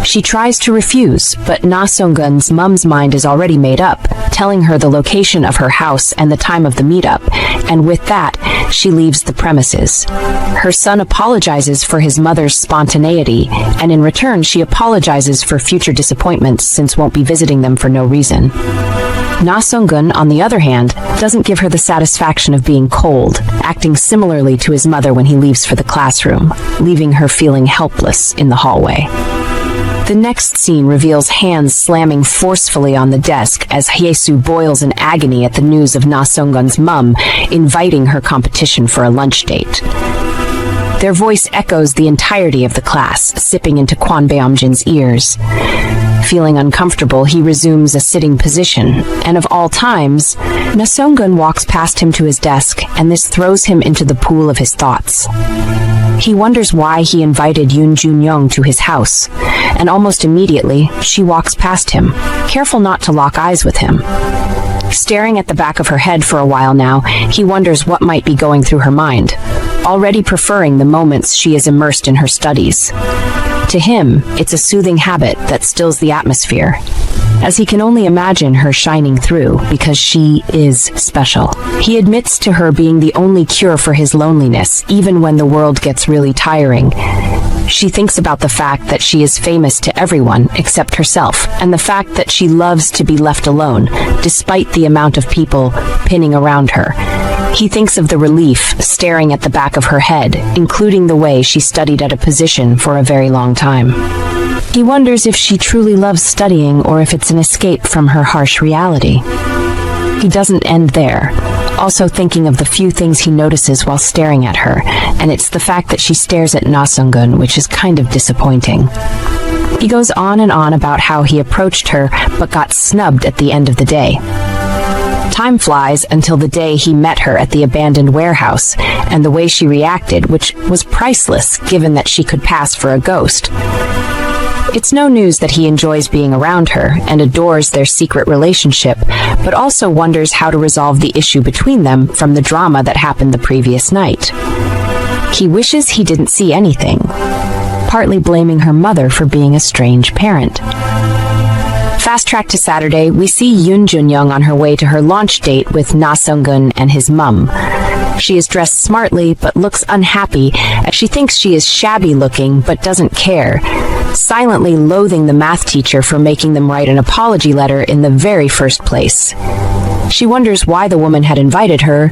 She tries to refuse, but Nasongun's mum's mind is already made up, telling her the location of her house and the time of the meetup, and with that, she leaves the premises. Her son apologizes for his mother's spontaneity, and in return she apologizes for future disappointments since won't be visiting them for no reason. Nasongun, on the other hand, doesn't give her the satisfaction of being cold, acting similarly to his mother when he leaves for the classroom, leaving her feeling helpless in the hallway. The next scene reveals hands slamming forcefully on the desk as Hyesu boils in agony at the news of Nasongun's mum inviting her competition for a lunch date. Their voice echoes the entirety of the class, sipping into Kwon Beom-jin's ears. Feeling uncomfortable, he resumes a sitting position, and of all times, Nasongun walks past him to his desk, and this throws him into the pool of his thoughts. He wonders why he invited Junyoung to his house, and almost immediately, she walks past him, careful not to lock eyes with him. Staring at the back of her head for a while now, he wonders what might be going through her mind, already preferring the moments she is immersed in her studies. To him, it's a soothing habit that stills the atmosphere, as he can only imagine her shining through because she is special. He admits to her being the only cure for his loneliness, even when the world gets really tiring. She thinks about the fact that she is famous to everyone except herself, and the fact that she loves to be left alone, despite the amount of people pinning around her. He thinks of the relief staring at the back of her head, including the way she studied at a position for a very long time. He wonders if she truly loves studying or if it's an escape from her harsh reality. He doesn't end there, also thinking of the few things he notices while staring at her, and it's the fact that she stares at Nasongun, which is kind of disappointing. He goes on and on about how he approached her but got snubbed at the end of the day. Time flies until the day he met her at the abandoned warehouse, and the way she reacted, which was priceless given that she could pass for a ghost. It's no news that he enjoys being around her and adores their secret relationship, but also wonders how to resolve the issue between them from the drama that happened the previous night. He wishes he didn't see anything, partly blaming her mother for being a strange parent. Fast track to Saturday, we see Junyoung on her way to her launch date with Nasongun and his mum. She is dressed smartly but looks unhappy as she thinks she is shabby looking but doesn't care, silently loathing the math teacher for making them write an apology letter in the very first place. She wonders why the woman had invited her,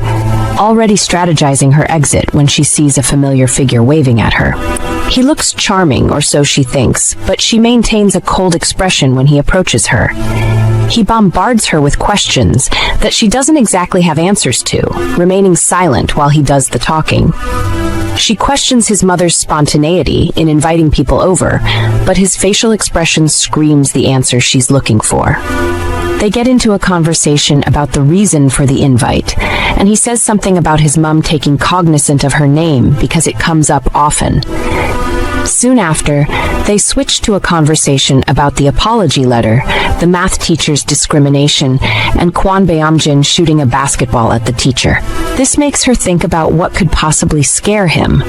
already strategizing her exit when she sees a familiar figure waving at her. He looks charming, or so she thinks, but she maintains a cold expression when he approaches her. He bombards her with questions that she doesn't exactly have answers to, remaining silent while he does the talking. She questions his mother's spontaneity in inviting people over, but his facial expression screams the answer she's looking for. They get into a conversation about the reason for the invite, and he says something about his mum taking cognizance of her name because it comes up often. Soon after, they switch to a conversation about the apology letter, the math teacher's discrimination, and Kwon Beom-jin shooting a basketball at the teacher. This makes her think about what could possibly scare him,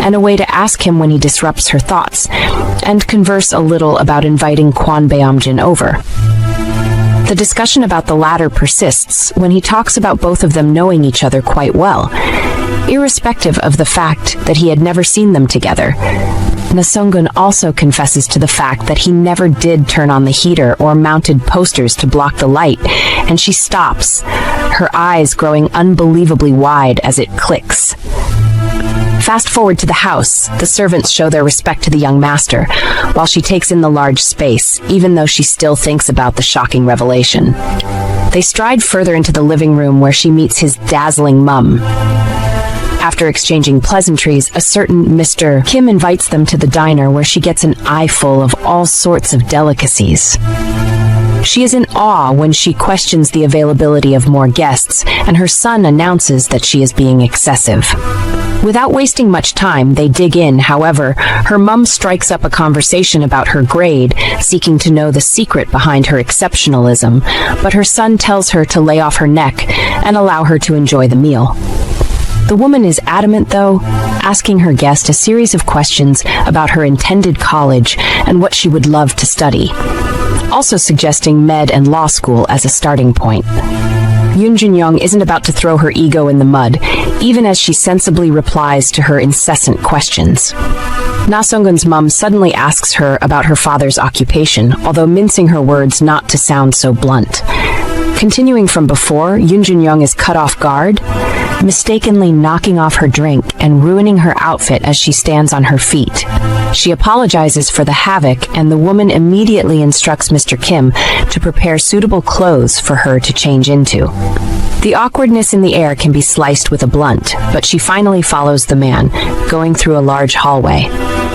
and a way to ask him when he disrupts her thoughts, and converse a little about inviting Kwon Beom-jin over. The discussion about the latter persists when he talks about both of them knowing each other quite well, irrespective of the fact that he had never seen them together. Nasongun also confesses to the fact that he never did turn on the heater or mounted posters to block the light, and she stops, her eyes growing unbelievably wide as it clicks. Fast forward to the house, the servants show their respect to the young master, while she takes in the large space, even though she still thinks about the shocking revelation. They stride further into the living room where she meets his dazzling mum. After exchanging pleasantries, a certain Mr. Kim invites them to the diner where she gets an eyeful of all sorts of delicacies. She is in awe when she questions the availability of more guests, and her son announces that she is being excessive. Without wasting much time, they dig in. However, her mum strikes up a conversation about her grade, seeking to know the secret behind her exceptionalism, but her son tells her to lay off her neck and allow her to enjoy the meal. The woman is adamant, though, asking her guest a series of questions about her intended college and what she would love to study, also suggesting med and law school as a starting point. Junyoung isn't about to throw her ego in the mud, even as she sensibly replies to her incessant questions. Nasongun's mum suddenly asks her about her father's occupation, although mincing her words not to sound so blunt. Continuing from before, Junyoung is cut off guard, mistakenly knocking off her drink and ruining her outfit as she stands on her feet. She apologizes for the havoc, and the woman immediately instructs Mr. Kim to prepare suitable clothes for her to change into. The awkwardness in the air can be sliced with a blunt, but she finally follows the man, going through a large hallway.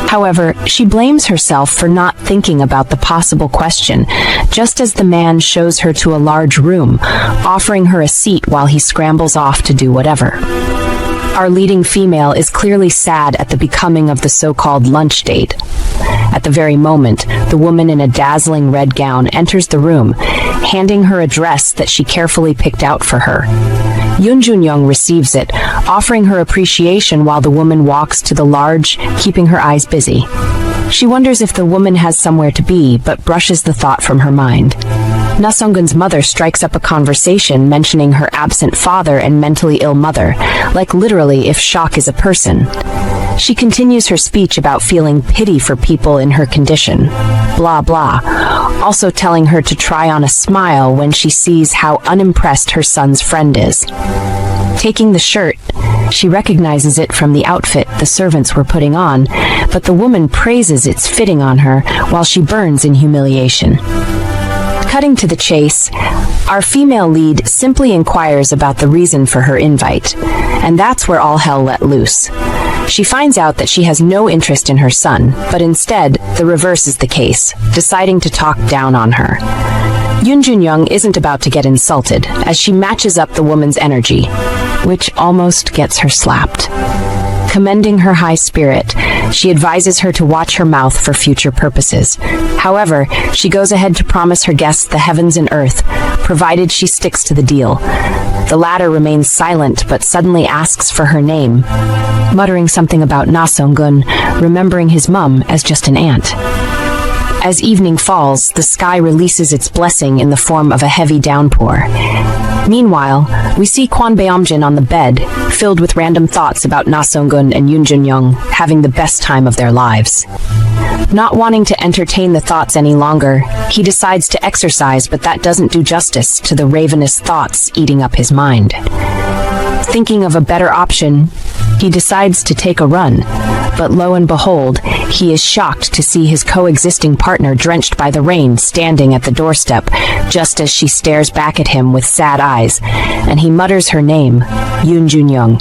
However, she blames herself for not thinking about the possible question, just as the man shows her to a large room, offering her a seat while he scrambles off to do whatever. Our leading female is clearly sad at the becoming of the so-called lunch date. At the very moment, the woman in a dazzling red gown enters the room, handing her a dress that she carefully picked out for her. Junyoung receives it, offering her appreciation while the woman walks to the large, keeping her eyes busy. She wonders if the woman has somewhere to be, but brushes the thought from her mind. Nasongun's mother strikes up a conversation mentioning her absent father and mentally ill mother, like literally if shock is a person. She continues her speech about feeling pity for people in her condition. Blah blah. Also telling her to try on a smile when she sees how unimpressed her son's friend is. Taking the shirt, she recognizes it from the outfit the servants were putting on, but the woman praises its fitting on her while she burns in humiliation. Cutting to the chase, our female lead simply inquires about the reason for her invite, and that's where all hell let loose. She finds out that she has no interest in her son, but instead, the reverse is the case, deciding to talk down on her. Junyoung isn't about to get insulted, as she matches up the woman's energy, which almost gets her slapped. Commending her high spirit, she advises her to watch her mouth for future purposes. However, she goes ahead to promise her guests the heavens and earth, provided she sticks to the deal. The latter remains silent, but suddenly asks for her name, muttering something about Nasongun, remembering his mum as just an aunt. As evening falls, the sky releases its blessing in the form of a heavy downpour. Meanwhile, we see Kwon Beom-jin on the bed, filled with random thoughts about Nasongun and Junyoung having the best time of their lives. Not wanting to entertain the thoughts any longer, he decides to exercise, but that doesn't do justice to the ravenous thoughts eating up his mind. Thinking of a better option, he decides to take a run, but lo and behold, he is shocked to see his coexisting partner drenched by the rain standing at the doorstep, just as she stares back at him with sad eyes, and he mutters her name, Junyoung.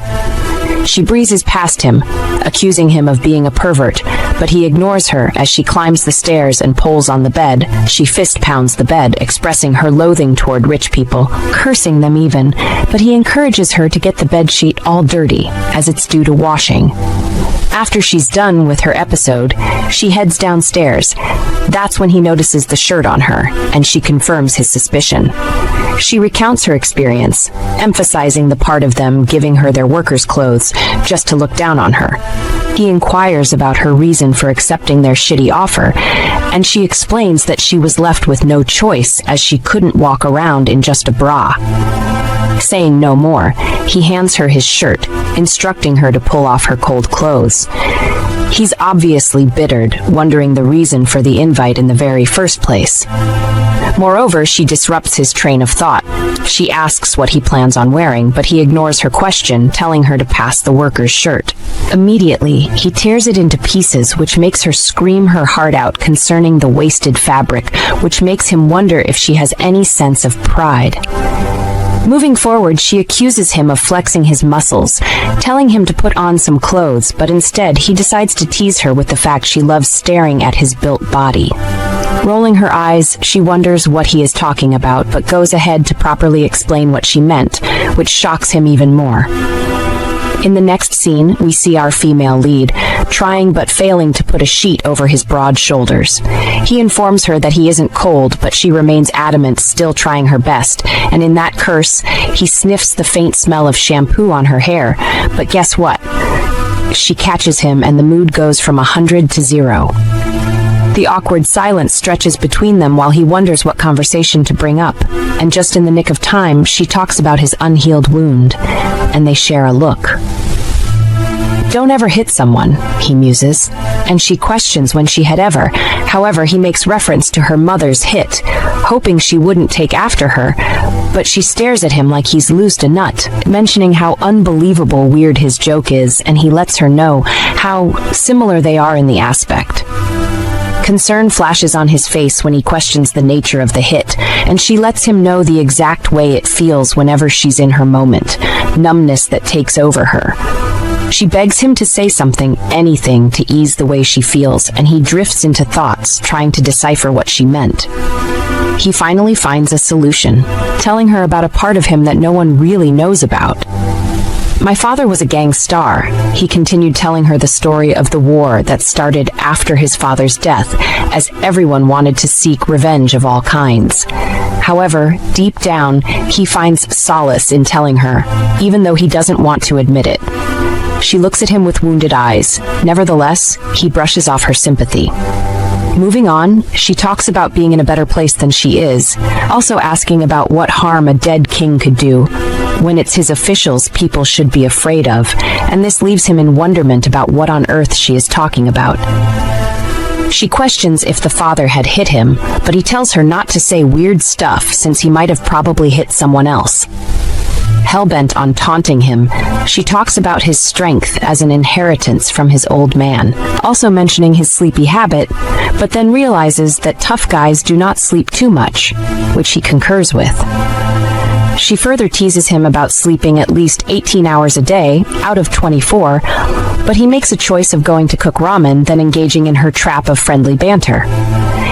She breezes past him, accusing him of being a pervert, but he ignores her as she climbs the stairs and pulls on the bed. She fist pounds the bed, expressing her loathing toward rich people, cursing them even, but he encourages her to get the bedsheet all dirty, as it's due to washing. After she's done with her episode, she heads downstairs. That's when he notices the shirt on her, and she confirms his suspicion. She recounts her experience, emphasizing the part of them giving her their workers' clothes just to look down on her. He inquires about her reason for accepting their shitty offer, and she explains that she was left with no choice as she couldn't walk around in just a bra. Saying no more, he hands her his shirt, instructing her to pull off her cold clothes. He's obviously bittered, wondering the reason for the invite in the very first place. Moreover, she disrupts his train of thought. She asks what he plans on wearing, but he ignores her question, telling her to pass the worker's shirt. Immediately, he tears it into pieces, which makes her scream her heart out concerning the wasted fabric, which makes him wonder if she has any sense of pride. Moving forward, she accuses him of flexing his muscles, telling him to put on some clothes, but instead he decides to tease her with the fact she loves staring at his built body. Rolling her eyes, she wonders what he is talking about, but goes ahead to properly explain what she meant, which shocks him even more. In the next scene, we see our female lead, trying but failing to put a sheet over his broad shoulders. He informs her that he isn't cold, but she remains adamant, still trying her best, and in that curse, he sniffs the faint smell of shampoo on her hair, but guess what? She catches him and the mood goes from 100 to 0. The awkward silence stretches between them while he wonders what conversation to bring up, and just in the nick of time, she talks about his unhealed wound, and they share a look. Don't ever hit someone, he muses, and she questions when she had ever. However, he makes reference to her mother's hit, hoping she wouldn't take after her, but she stares at him like he's loosed a nut, mentioning how unbelievable weird his joke is, and he lets her know how similar they are in the aspect. Concern flashes on his face when he questions the nature of the hit, and she lets him know the exact way it feels whenever she's in her moment, numbness that takes over her. She begs him to say something, anything, to ease the way she feels, and he drifts into thoughts, trying to decipher what she meant. He finally finds a solution, telling her about a part of him that no one really knows about. My father was a gang star. He continued telling her the story of the war that started after his father's death, as everyone wanted to seek revenge of all kinds. However, deep down, he finds solace in telling her, even though he doesn't want to admit it. She looks at him with wounded eyes. Nevertheless, he brushes off her sympathy. Moving on, she talks about being in a better place than she is, also asking about what harm a dead king could do, when it's his officials people should be afraid of, and this leaves him in wonderment about what on earth she is talking about. She questions if the father had hit him, but he tells her not to say weird stuff since he might have probably hit someone else. Hell-bent on taunting him, she talks about his strength as an inheritance from his old man, also mentioning his sleepy habit, but then realizes that tough guys do not sleep too much, which he concurs with. She further teases him about sleeping at least 18 hours a day, out of 24, but he makes a choice of going to cook ramen than engaging in her trap of friendly banter.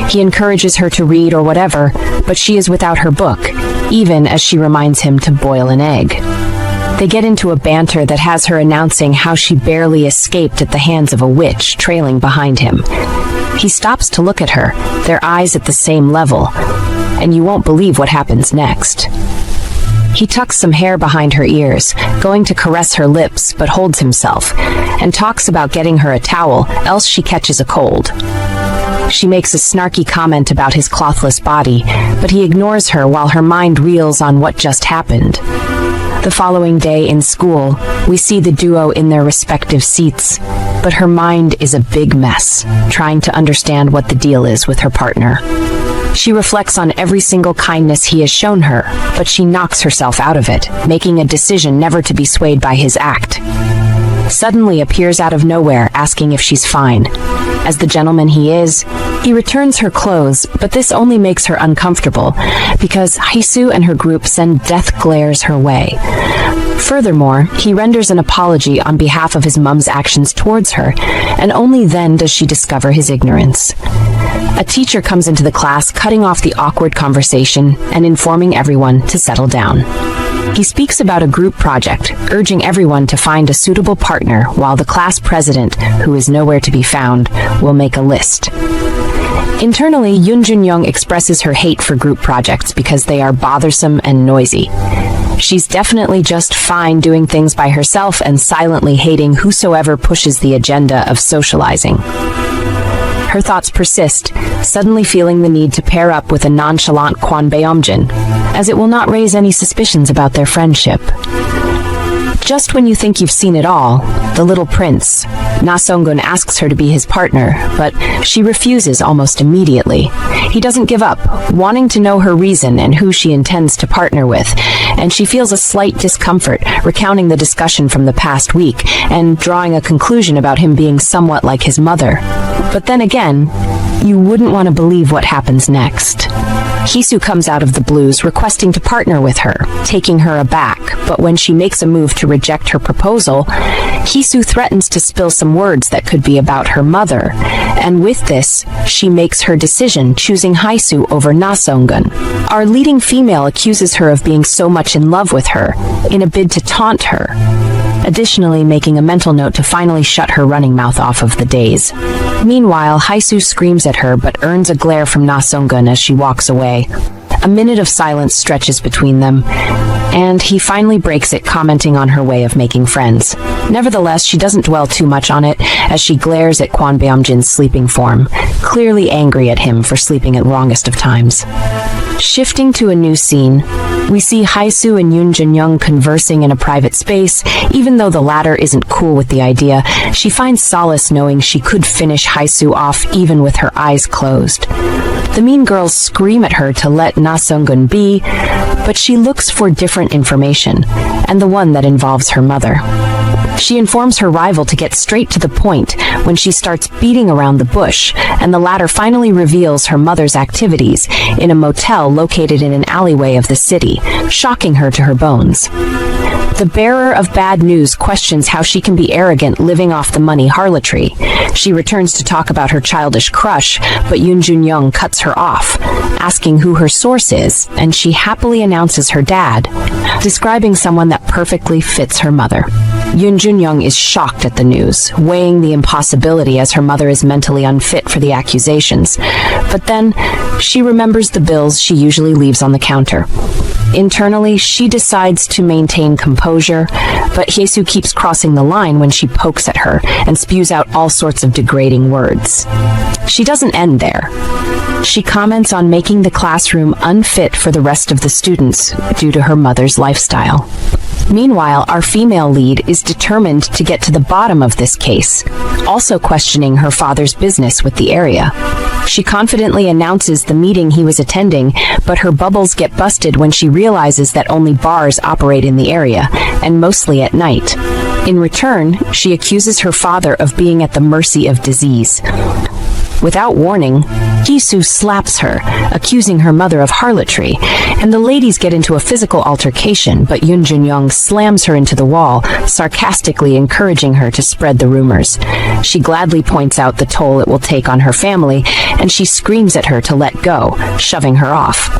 He encourages her to read or whatever, but she is without her book, even as she reminds him to boil an egg. They get into a banter that has her announcing how she barely escaped at the hands of a witch trailing behind him. He stops to look at her, their eyes at the same level, and you won't believe what happens next. He tucks some hair behind her ears, going to caress her lips, but holds himself, and talks about getting her a towel, else she catches a cold. She makes a snarky comment about his clothless body, but he ignores her while her mind reels on what just happened. The following day in school, we see the duo in their respective seats, but her mind is a big mess, trying to understand what the deal is with her partner. She reflects on every single kindness he has shown her, but she knocks herself out of it, making a decision never to be swayed by his act. Suddenly appears out of nowhere, asking if she's fine. As the gentleman he is, he returns her clothes, but this only makes her uncomfortable, because Haisu and her group send death glares her way. Furthermore, he renders an apology on behalf of his mom's actions towards her, and only then does she discover his ignorance. A teacher comes into the class, cutting off the awkward conversation and informing everyone to settle down. He speaks about a group project, urging everyone to find a suitable partner, while the class president, who is nowhere to be found, will make a list. Internally, Junyoung expresses her hate for group projects because they are bothersome and noisy. She's definitely just fine doing things by herself and silently hating whosoever pushes the agenda of socializing. Her thoughts persist, suddenly feeling the need to pair up with a nonchalant Kwon Beom-jin, as it will not raise any suspicions about their friendship. Just when you think you've seen it all, the little prince, Nasongun, asks her to be his partner, but she refuses almost immediately. He doesn't give up, wanting to know her reason and who she intends to partner with, and she feels a slight discomfort, recounting the discussion from the past week and drawing a conclusion about him being somewhat like his mother. But then again, you wouldn't want to believe what happens next. Hisu comes out of the blues, requesting to partner with her, taking her aback, but when she makes a move to reject her proposal, Hisu threatens to spill some words that could be about her mother, and with this, she makes her decision, choosing Hisu over Nasongun. Our leading female accuses her of being so much in love with her, in a bid to taunt her, additionally making a mental note to finally shut her running mouth off of the days. Meanwhile, Hisu screams at her but earns a glare from Nasongun as she walks away. A minute of silence stretches between them, and he finally breaks it, commenting on her way of making friends. Nevertheless, she doesn't dwell too much on it as she glares at Kwon Beom-jin's sleeping form, clearly angry at him for sleeping at wrongest of times. Shifting to a new scene, we see Haisu and Junyoung conversing in a private space. Even though the latter isn't cool with the idea, she finds solace knowing she could finish Haisu off even with her eyes closed. The mean girls scream at her to let Nasongun be, but she looks for different information, and the one that involves her mother. She informs her rival to get straight to the point when she starts beating around the bush, and the latter finally reveals her mother's activities in a motel located in an alleyway of the city, shocking her to her bones. The bearer of bad news questions how she can be arrogant living off the money harlotry. She returns to talk about her childish crush, but Junyoung cuts her off, asking who her source is, and she happily announces her dad, describing someone that perfectly fits her mother. Junyoung is shocked at the news, weighing the impossibility as her mother is mentally unfit for the accusations. But then, she remembers the bills she usually leaves on the counter. Internally, she decides to maintain composure composure, but Hyesu keeps crossing the line when she pokes at her and spews out all sorts of degrading words. She doesn't end there. She comments on making the classroom unfit for the rest of the students due to her mother's lifestyle. Meanwhile, our female lead is determined to get to the bottom of this case, also questioning her father's business with the area. She confidently announces the meeting he was attending, but her bubbles get busted when she realizes that only bars operate in the area, and mostly at night. In return, she accuses her father of being at the mercy of disease. Without warning, Hyesu slaps her, accusing her mother of harlotry, and the ladies get into a physical altercation, but Junyoung slams her into the wall, sarcastically encouraging her to spread the rumors. She gladly points out the toll it will take on her family, and she screams at her to let go, shoving her off.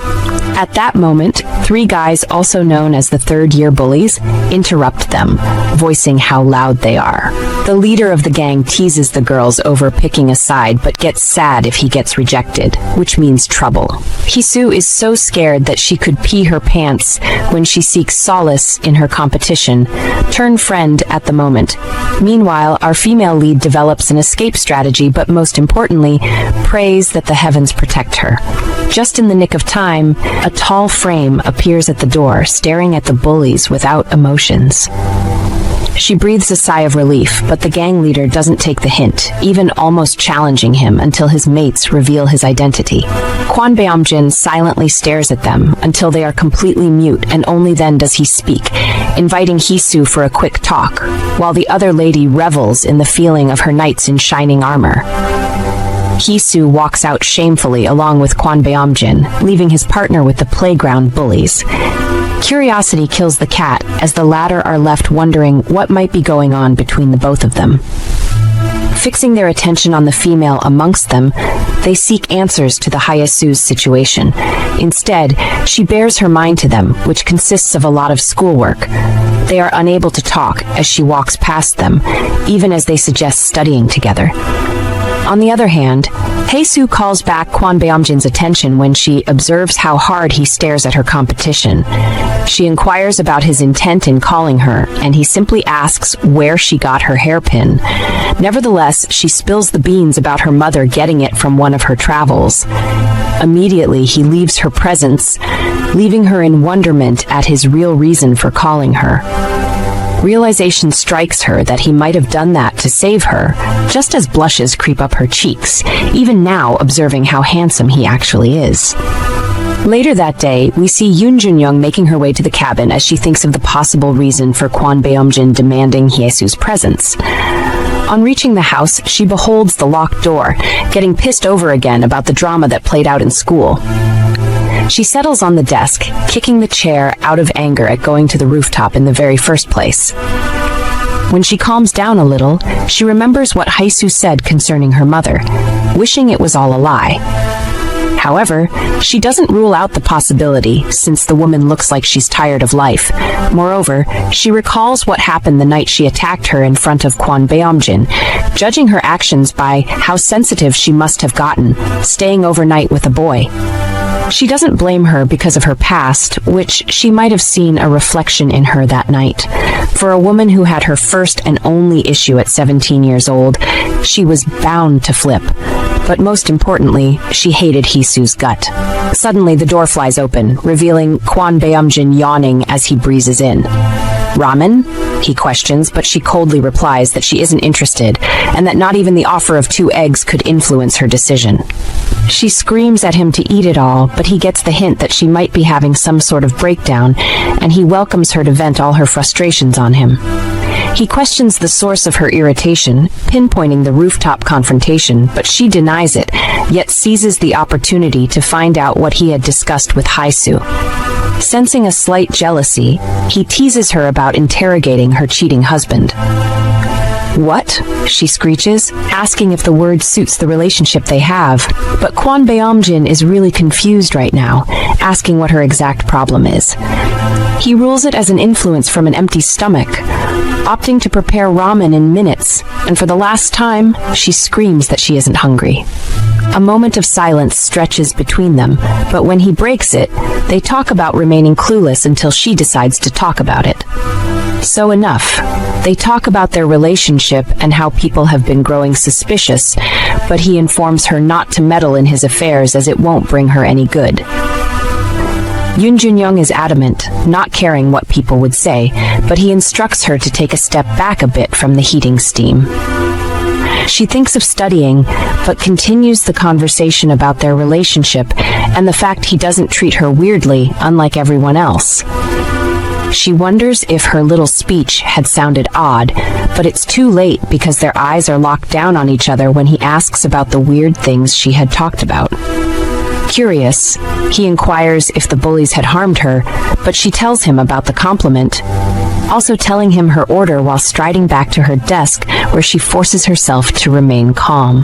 At that moment, three guys, also known as the third-year bullies, interrupt them, voicing how loud they are. The leader of the gang teases the girls over picking a side, but gets sad if he gets rejected, which means trouble. Hyesu is so scared that she could pee her pants when she seeks solace in her competition, turn friend at the moment. Meanwhile, our female lead develops an escape strategy, but most importantly, prays that the heavens protect her. Just in the nick of time, a tall frame appears at the door, staring at the bullies without emotions. She breathes a sigh of relief, but the gang leader doesn't take the hint, even almost challenging him until his mates reveal his identity. Kwon Beom-jin silently stares at them until they are completely mute, and only then does he speak, inviting Hyesu for a quick talk, while the other lady revels in the feeling of her knights in shining armor. Hyesu walks out shamefully along with Kwon Beom-jin, leaving his partner with the playground bullies. Curiosity kills the cat, as the latter are left wondering what might be going on between the both of them. Fixing their attention on the female amongst them, they seek answers to the Hyesu's situation. Instead, she bares her mind to them, which consists of a lot of schoolwork. They are unable to talk as she walks past them, even as they suggest studying together. On the other hand, Hyesu calls back Kwon Beom-jin's attention when she observes how hard he stares at her competition. She inquires about his intent in calling her, and he simply asks where she got her hairpin. Nevertheless, she spills the beans about her mother getting it from one of her travels. Immediately, he leaves her presence, leaving her in wonderment at his real reason for calling her. Realization strikes her that he might have done that to save her, just as blushes creep up her cheeks, even now observing how handsome he actually is. Later that day, we see Junyoung making her way to the cabin as she thinks of the possible reason for Kwon Beom-jin demanding Hyesu's presence. On reaching the house, she beholds the locked door, getting pissed over again about the drama that played out in school. She settles on the desk, kicking the chair out of anger at going to the rooftop in the very first place. When she calms down a little, she remembers what Hyesu said concerning her mother, wishing it was all a lie. However, she doesn't rule out the possibility, since the woman looks like she's tired of life. Moreover, she recalls what happened the night she attacked her in front of Kwon Beom-jin, judging her actions by how sensitive she must have gotten, staying overnight with a boy. She doesn't blame her because of her past, which she might have seen a reflection in her that night. For a woman who had her first and only issue at 17 years old, she was bound to flip. But most importantly, she hated Hyesu's gut. Suddenly, the door flies open, revealing Kwon Beom-jin yawning as he breezes in. "Ramen?" he questions, but she coldly replies that she isn't interested, and that not even the offer of 2 eggs could influence her decision. She screams at him to eat it all, but he gets the hint that she might be having some sort of breakdown, and he welcomes her to vent all her frustrations on him. He questions the source of her irritation, pinpointing the rooftop confrontation, but she denies it, yet seizes the opportunity to find out what he had discussed with Hyesu. Sensing a slight jealousy, he teases her about interrogating her cheating husband. "What?" she screeches, asking if the word suits the relationship they have. But Kwon Beom-jin is really confused right now, asking what her exact problem is. He rules it as an influence from an empty stomach, opting to prepare ramen in minutes, and for the last time, she screams that she isn't hungry. A moment of silence stretches between them, but when he breaks it, they talk about remaining clueless until she decides to talk about it. So enough. They talk about their relationship and how people have been growing suspicious, but he informs her not to meddle in his affairs as it won't bring her any good. Junyoung is adamant, not caring what people would say, but he instructs her to take a step back a bit from the heating steam. She thinks of studying, but continues the conversation about their relationship and the fact he doesn't treat her weirdly, unlike everyone else. She wonders if her little speech had sounded odd, but it's too late because their eyes are locked down on each other when he asks about the weird things she had talked about. Curious, he inquires if the bullies had harmed her, but she tells him about the compliment, also telling him her order while striding back to her desk where she forces herself to remain calm.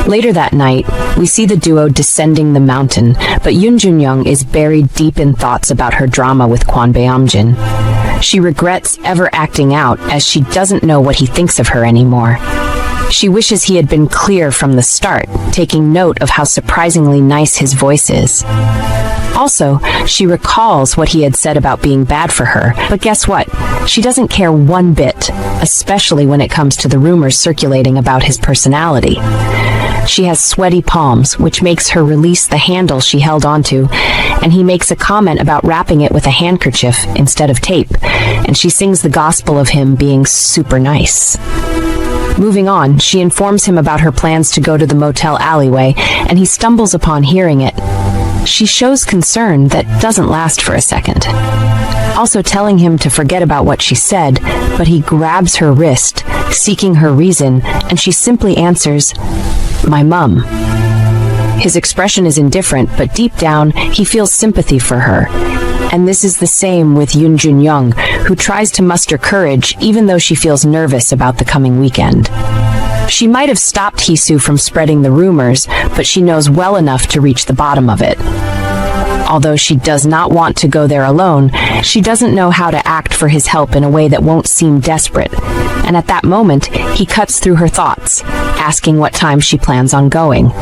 Later that night, we see the duo descending the mountain, but Junyoung is buried deep in thoughts about her drama with Kwon Beom-jin. She regrets ever acting out as she doesn't know what he thinks of her anymore. She wishes he had been clear from the start, taking note of how surprisingly nice his voice is. Also, she recalls what he had said about being bad for her, but guess what? She doesn't care one bit, especially when it comes to the rumors circulating about his personality. She has sweaty palms, which makes her release the handle she held onto, and he makes a comment about wrapping it with a handkerchief instead of tape, and she sings the gospel of him being super nice. Moving on, she informs him about her plans to go to the motel alleyway, and he stumbles upon hearing it. She shows concern that doesn't last for a second, also telling him to forget about what she said, but he grabs her wrist, seeking her reason, and she simply answers, "My mum." His expression is indifferent, but deep down, he feels sympathy for her. And this is the same with Junyoung, who tries to muster courage even though she feels nervous about the coming weekend. She might have stopped Hisu from spreading the rumors, but she knows well enough to reach the bottom of it. Although she does not want to go there alone, she doesn't know how to act for his help in a way that won't seem desperate. And at that moment, he cuts through her thoughts, asking what time she plans on going.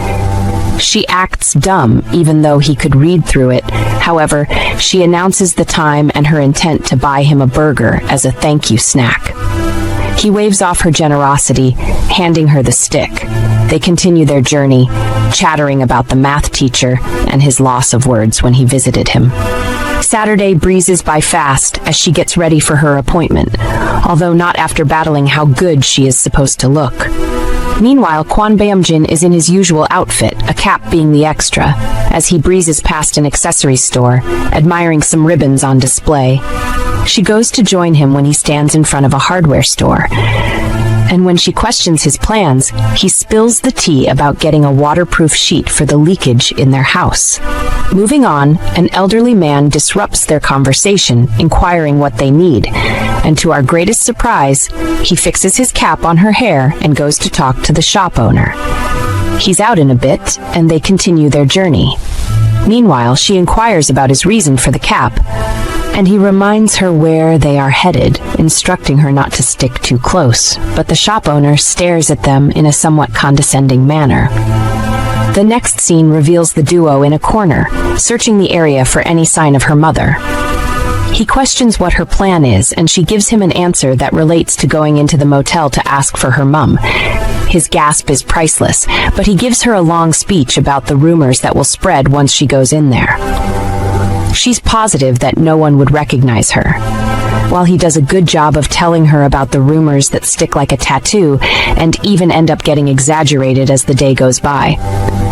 She acts dumb, even though he could read through it. However, she announces the time and her intent to buy him a burger as a thank you snack. He waves off her generosity, handing her the stick. They continue their journey, chattering about the math teacher and his loss of words when he visited him. Saturday breezes by fast as she gets ready for her appointment, although not after battling how good she is supposed to look. Meanwhile, Kwon Beom-jin is in his usual outfit, a cap being the extra, as he breezes past an accessory store, admiring some ribbons on display. She goes to join him when he stands in front of a hardware store. And when she questions his plans, he spills the tea about getting a waterproof sheet for the leakage in their house. Moving on, an elderly man disrupts their conversation, inquiring what they need. And to our greatest surprise, he fixes his cap on her hair and goes to talk to the shop owner. He's out in a bit, and they continue their journey. Meanwhile, she inquires about his reason for the cap, and he reminds her where they are headed, instructing her not to stick too close, but the shop owner stares at them in a somewhat condescending manner. The next scene reveals the duo in a corner, searching the area for any sign of her mother. He questions what her plan is, and she gives him an answer that relates to going into the motel to ask for her mum. His gasp is priceless, but he gives her a long speech about the rumors that will spread once she goes in there. She's positive that no one would recognize her, while he does a good job of telling her about the rumors that stick like a tattoo and even end up getting exaggerated as the day goes by.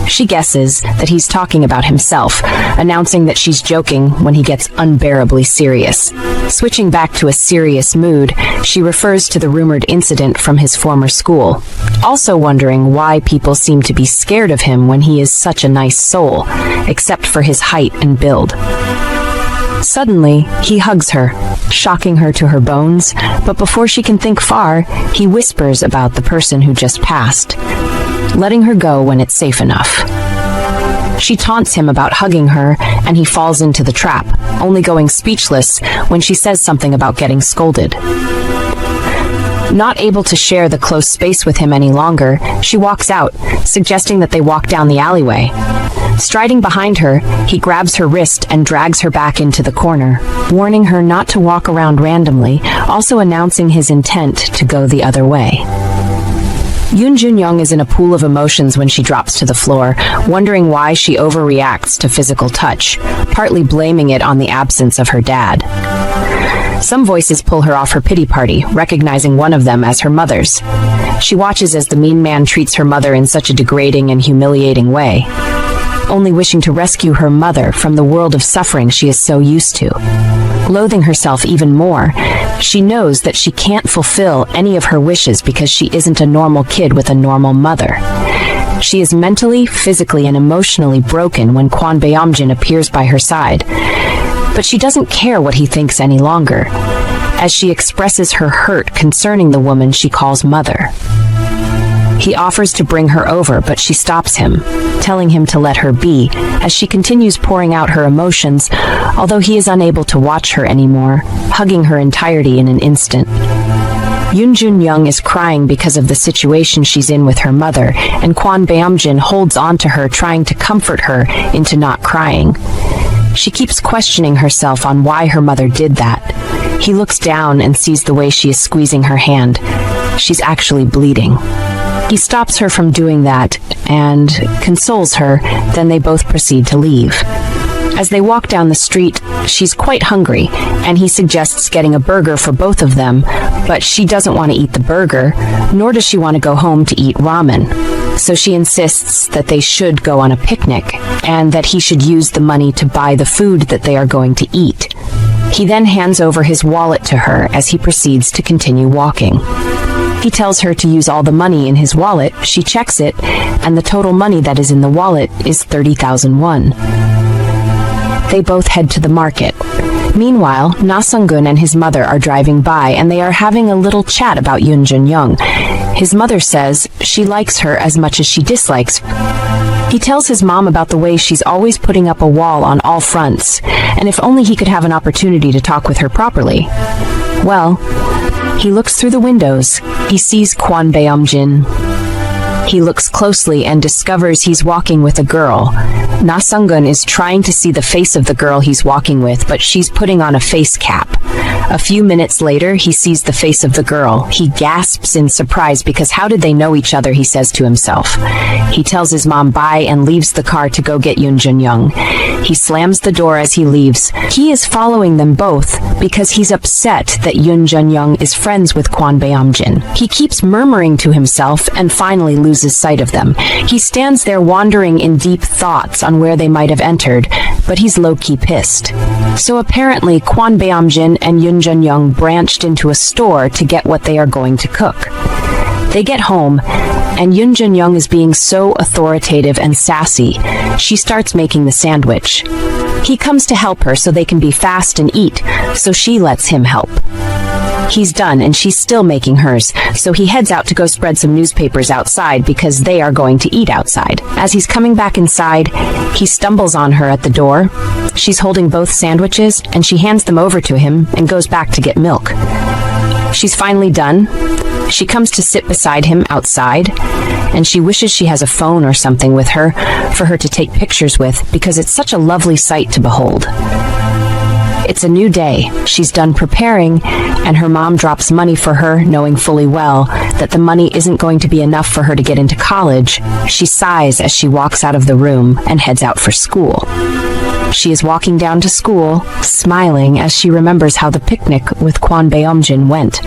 She guesses that he's talking about himself, announcing that she's joking when he gets unbearably serious. Switching back to a serious mood, she refers to the rumored incident from his former school, also wondering why people seem to be scared of him when he is such a nice soul, except for his height and build. Suddenly, he hugs her, shocking her to her bones, but before she can think far, he whispers about the person who just passed, letting her go when it's safe enough. She taunts him about hugging her, and he falls into the trap, only going speechless when she says something about getting scolded. Not able to share the close space with him any longer, she walks out, suggesting that they walk down the alleyway. Striding behind her, he grabs her wrist and drags her back into the corner, warning her not to walk around randomly, also announcing his intent to go the other way. Junyoung is in a pool of emotions when she drops to the floor, wondering why she overreacts to physical touch, partly blaming it on the absence of her dad. Some voices pull her off her pity party, recognizing one of them as her mother's. She watches as the mean man treats her mother in such a degrading and humiliating way, only wishing to rescue her mother from the world of suffering she is so used to. Loathing herself even more, she knows that she can't fulfill any of her wishes because she isn't a normal kid with a normal mother. She is mentally, physically, and emotionally broken when Kwon Beom-jin appears by her side, but she doesn't care what he thinks any longer, as she expresses her hurt concerning the woman she calls mother. He offers to bring her over, but she stops him, telling him to let her be, as she continues pouring out her emotions, although he is unable to watch her anymore, hugging her entirety in an instant. Junyoung is crying because of the situation she's in with her mother, and Kwon Beom-jin holds on to her, trying to comfort her into not crying. She keeps questioning herself on why her mother did that. He looks down and sees the way she is squeezing her hand. She's actually bleeding. He stops her from doing that and consoles her, then they both proceed to leave. As they walk down the street, she's quite hungry, and he suggests getting a burger for both of them, but she doesn't want to eat the burger, nor does she want to go home to eat ramen. So she insists that they should go on a picnic, and that he should use the money to buy the food that they are going to eat. He then hands over his wallet to her as he proceeds to continue walking. He tells her to use all the money in his wallet. She checks it, and the total money that is in the wallet is 30,000 won. They both head to the market. Meanwhile, Nasongun and his mother are driving by, and they are having a little chat about Junyoung. His mother says she likes her as much as she dislikes her. He tells his mom about the way she's always putting up a wall on all fronts, and if only he could have an opportunity to talk with her properly. Well, he looks through the windows. He sees Kwon Beom-jin. He looks closely and discovers he's walking with a girl. Nasongun is trying to see the face of the girl he's walking with, but she's putting on a face cap. A few minutes later, he sees the face of the girl. He gasps in surprise because how did they know each other, he says to himself. He tells his mom bye and leaves the car to go get Junyoung. He slams the door as he leaves. He is following them both because he's upset that Junyoung is friends with Kwon Beom-jin. He keeps murmuring to himself and finally loses sight of them. He stands there wandering in deep thoughts on where they might have entered, but he's low-key pissed. So apparently Kwon Beom-jin and Junyoung branched into a store to get what they are going to cook. They get home, and Junyoung is being so authoritative and sassy, she starts making the sandwich. He comes to help her so they can be fast and eat, so she lets him help. He's done, and she's still making hers, so he heads out to go spread some newspapers outside because they are going to eat outside. As he's coming back inside, he stumbles on her at the door. She's holding both sandwiches, and she hands them over to him and goes back to get milk. She's finally done. She comes to sit beside him outside, and she wishes she has a phone or something with her for her to take pictures with because it's such a lovely sight to behold. It's a new day. She's done preparing, and her mom drops money for her, knowing fully well that the money isn't going to be enough for her to get into college. She sighs as she walks out of the room and heads out for school. She is walking down to school, smiling as she remembers how the picnic with Kwon Beom-jin went.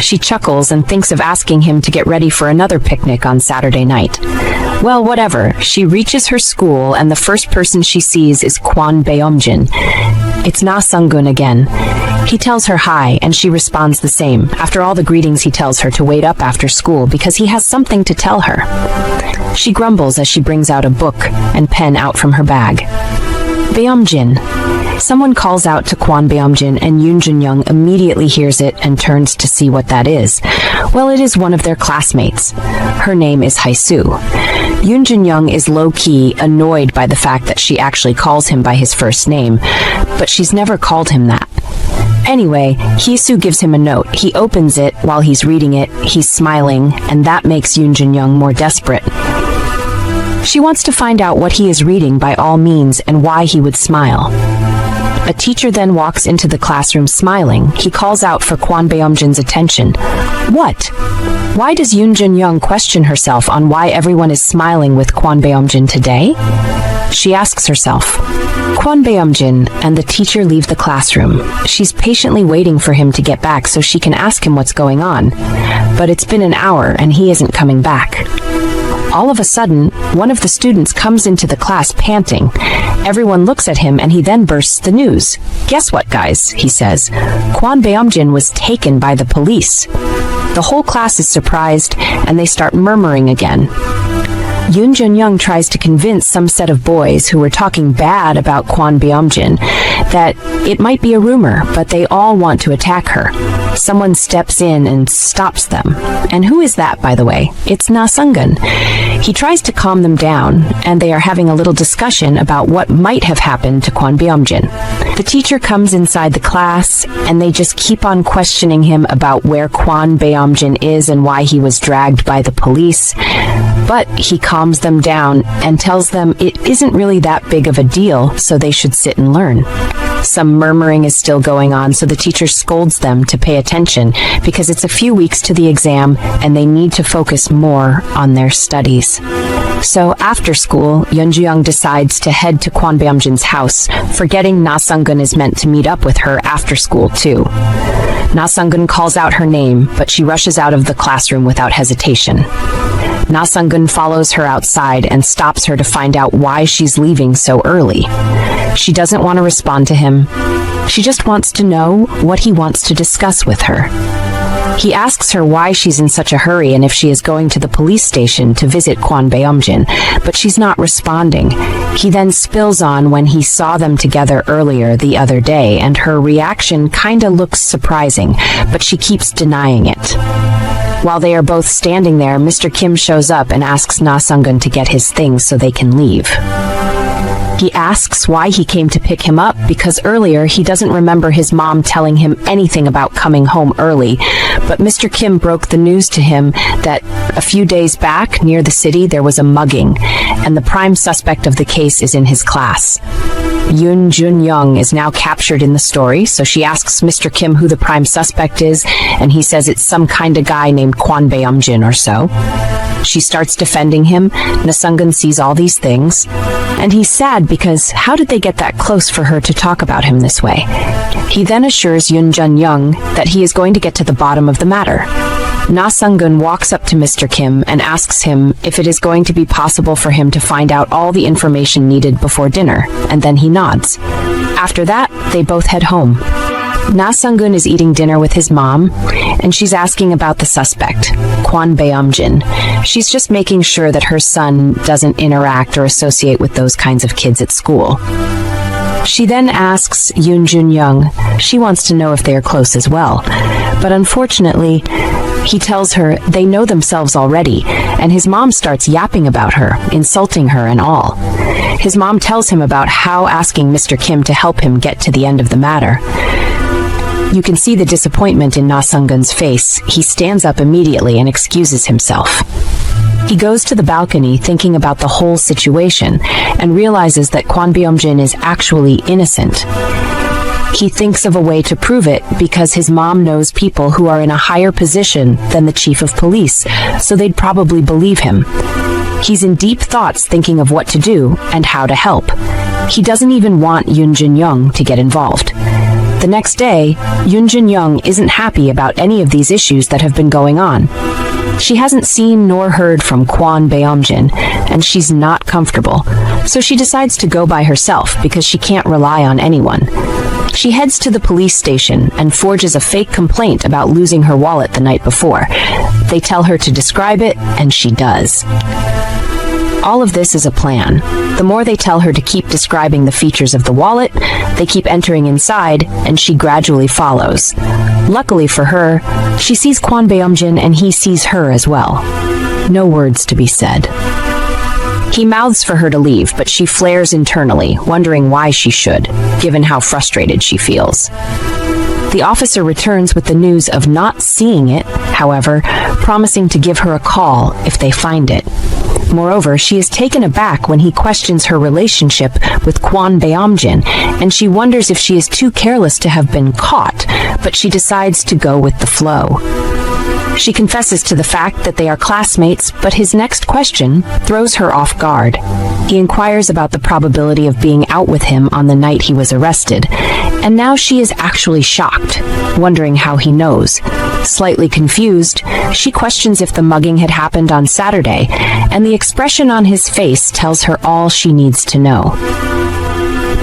She chuckles and thinks of asking him to get ready for another picnic on Saturday night. Well, whatever. She reaches her school, and the first person she sees is Kwon Beom-jin. It's Nasongun again. He tells her hi, and she responds the same. After all the greetings, he tells her to wait up after school because he has something to tell her. She grumbles as she brings out a book and pen out from her bag. Beom-jin. Someone calls out to Kwon Beom-jin, and Junyoung immediately hears it and turns to see what that is. Well, it is one of their classmates. Her name is Haisu. Junyoung is low-key annoyed by the fact that she actually calls him by his first name, but she's never called him that. Anyway, Hee-soo gives him a note. He opens it. While he's reading it, he's smiling, and that makes Junyoung more desperate. She wants to find out what he is reading by all means and why he would smile. A teacher then walks into the classroom smiling. He calls out for Kwon Beom-jin's attention. What? Why does Junyoung question herself on why everyone is smiling with Kwon Beom-jin today? She asks herself. Kwon Beom-jin and the teacher leave the classroom. She's patiently waiting for him to get back so she can ask him what's going on. But it's been an hour and he isn't coming back. All of a sudden, one of the students comes into the class panting. Everyone looks at him and he then bursts the news. Guess what, guys, he says. Kwon Beom-jin was taken by the police. The whole class is surprised and they start murmuring again. Junyoung tries to convince some set of boys who were talking bad about Kwon Beom-jin that it might be a rumor, but they all want to attack her. Someone steps in and stops them. And who is that, by the way? It's Nasongun. He tries to calm them down, and they are having a little discussion about what might have happened to Kwon Beom-jin. The teacher comes inside the class, and they just keep on questioning him about where Kwon Beom-jin is and why he was dragged by the police. But he calms them down and tells them it isn't really that big of a deal, so they should sit and learn. Some murmuring is still going on, so the teacher scolds them to pay attention because it's a few weeks to the exam and they need to focus more on their studies. So after school, Junyoung decides to head to Kwon Beom-jin's house, forgetting Nasongun is meant to meet up with her after school too. Nasongun calls out her name, but she rushes out of the classroom without hesitation. Nasongun follows her outside and stops her to find out why she's leaving so early. She doesn't want to respond to him. She just wants to know what he wants to discuss with her. He asks her why she's in such a hurry and if she is going to the police station to visit Kwon Beom-jin, but she's not responding. He then spills on when he saw them together earlier the other day, and her reaction kinda looks surprising, but she keeps denying it. While they are both standing there, Mr. Kim shows up and asks Nasongun to get his things so they can leave. He asks why he came to pick him up because earlier he doesn't remember his mom telling him anything about coming home early, but Mr. Kim broke the news to him that a few days back near the city there was a mugging, and the prime suspect of the case is in his class. Junyoung is now captured in the story, so she asks Mr. Kim who the prime suspect is, and he says it's some kind of guy named Kwon Beom-jin or so. She starts defending him. Nasongun sees all these things, and he's sad because how did they get that close for her to talk about him this way? He then assures Junyoung that he is going to get to the bottom of the matter. Nasongun walks up to Mr. Kim and asks him if it is going to be possible for him to find out all the information needed before dinner, and then he nods. After that, they both head home. Nasongun is eating dinner with his mom, and she's asking about the suspect, Kwon Beom-jin. She's just making sure that her son doesn't interact or associate with those kinds of kids at school. She then asks Junyoung. She wants to know if they are close as well, but unfortunately, he tells her they know themselves already, and his mom starts yapping about her, insulting her and all. His mom tells him about how asking Mr. Kim to help him get to the end of the matter. You can see the disappointment in Nasongun's face. He stands up immediately and excuses himself. He goes to the balcony thinking about the whole situation and realizes that Kwon Beom-jin is actually innocent. He thinks of a way to prove it because his mom knows people who are in a higher position than the chief of police, so they'd probably believe him. He's in deep thoughts thinking of what to do and how to help. He doesn't even want Junyoung to get involved. The next day, Junyoung isn't happy about any of these issues that have been going on. She hasn't seen nor heard from Kwon Beom-jin, and she's not comfortable, so she decides to go by herself because she can't rely on anyone. She heads to the police station and forges a fake complaint about losing her wallet the night before. They tell her to describe it, and she does. All of this is a plan. The more they tell her to keep describing the features of the wallet, they keep entering inside, and she gradually follows. Luckily for her, she sees Kwon Beom-jin and he sees her as well. No words to be said. He mouths for her to leave, but she flares internally, wondering why she should, given how frustrated she feels. The officer returns with the news of not seeing it, however, promising to give her a call if they find it. Moreover, she is taken aback when he questions her relationship with Kwon Beom-jin, and she wonders if she is too careless to have been caught, but she decides to go with the flow. She confesses to the fact that they are classmates, but his next question throws her off guard. He inquires about the probability of being out with him on the night he was arrested, and now she is actually shocked, wondering how he knows. Slightly confused, she questions if the mugging had happened on Saturday, and the expression on his face tells her all she needs to know.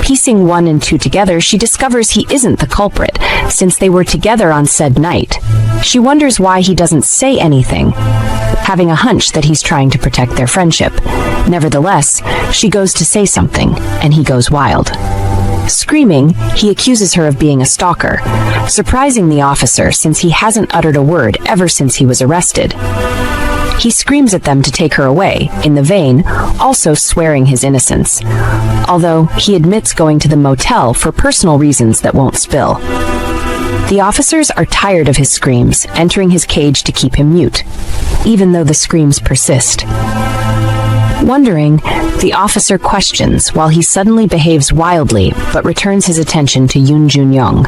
Piecing 1 and 2 together, she discovers he isn't the culprit, since they were together on said night. She wonders why he doesn't say anything, having a hunch that he's trying to protect their friendship. Nevertheless, she goes to say something, and he goes wild. Screaming, he accuses her of being a stalker, surprising the officer since he hasn't uttered a word ever since he was arrested. He screams at them to take her away, in the vein, also swearing his innocence, although he admits going to the motel for personal reasons that won't spill. The officers are tired of his screams, entering his cage to keep him mute, even though the screams persist. Wondering, the officer questions while he suddenly behaves wildly but returns his attention to Junyoung.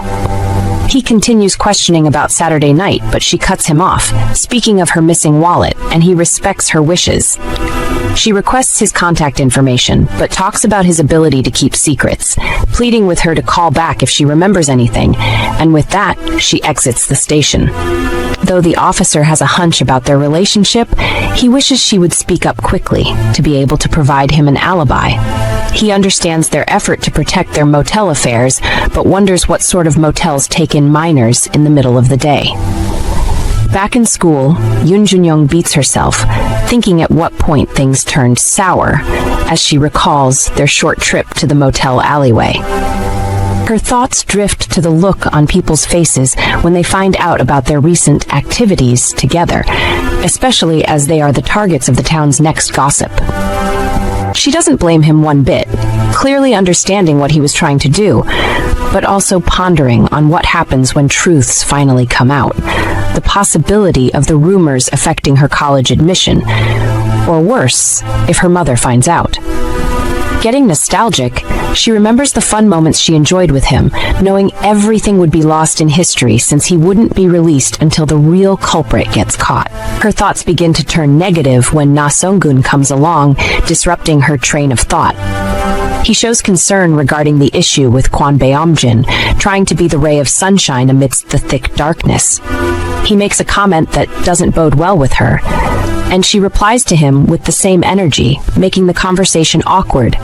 He continues questioning about Saturday night, but she cuts him off, speaking of her missing wallet, and he respects her wishes. She requests his contact information, but talks about his ability to keep secrets, pleading with her to call back if she remembers anything, and with that, she exits the station. Though the officer has a hunch about their relationship, he wishes she would speak up quickly to be able to provide him an alibi. He understands their effort to protect their motel affairs, but wonders what sort of motels take in minors in the middle of the day. Back in school, Junyoung beats herself, thinking at what point things turned sour, as she recalls their short trip to the motel alleyway. Her thoughts drift to the look on people's faces when they find out about their recent activities together, especially as they are the targets of the town's next gossip. She doesn't blame him one bit, clearly understanding what he was trying to do, but also pondering on what happens when truths finally come out, the possibility of the rumors affecting her college admission, or worse, if her mother finds out. Getting nostalgic, she remembers the fun moments she enjoyed with him, knowing everything would be lost in history since he wouldn't be released until the real culprit gets caught. Her thoughts begin to turn negative when Nasongun comes along, disrupting her train of thought. He shows concern regarding the issue with Kwon Beom-jin, trying to be the ray of sunshine amidst the thick darkness. He makes a comment that doesn't bode well with her, and she replies to him with the same energy, making the conversation awkward.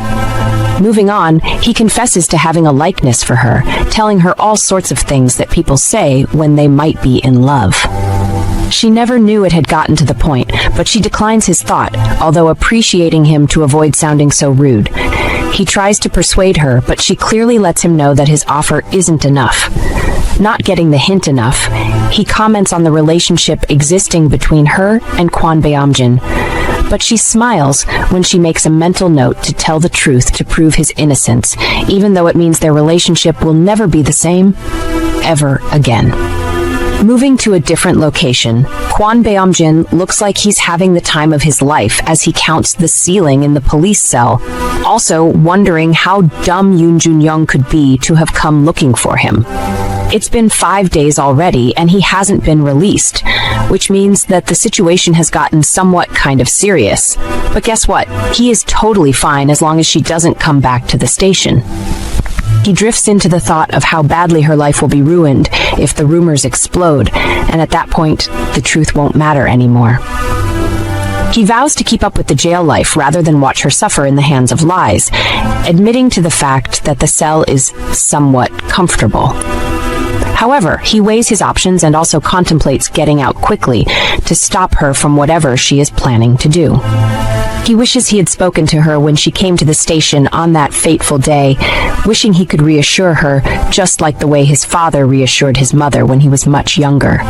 Moving on, he confesses to having a likeness for her, telling her all sorts of things that people say when they might be in love. She never knew it had gotten to the point, but she declines his thought, although appreciating him to avoid sounding so rude. He tries to persuade her, but she clearly lets him know that his offer isn't enough. Not getting the hint enough, he comments on the relationship existing between her and Kwon Beom-jin, but she smiles when she makes a mental note to tell the truth to prove his innocence, even though it means their relationship will never be the same ever again. Moving to a different location, Kwon Beom-jin looks like he's having the time of his life as he counts the ceiling in the police cell, also wondering how dumb Junyoung could be to have come looking for him. It's been 5 days already and he hasn't been released, which means that the situation has gotten somewhat kind of serious. But guess what? He is totally fine as long as she doesn't come back to the station. He drifts into the thought of how badly her life will be ruined if the rumors explode, and at that point, the truth won't matter anymore. He vows to keep up with the jail life rather than watch her suffer in the hands of lies, admitting to the fact that the cell is somewhat comfortable. However, he weighs his options and also contemplates getting out quickly to stop her from whatever she is planning to do. He wishes he had spoken to her when she came to the station on that fateful day, wishing he could reassure her, just like the way his father reassured his mother when he was much younger.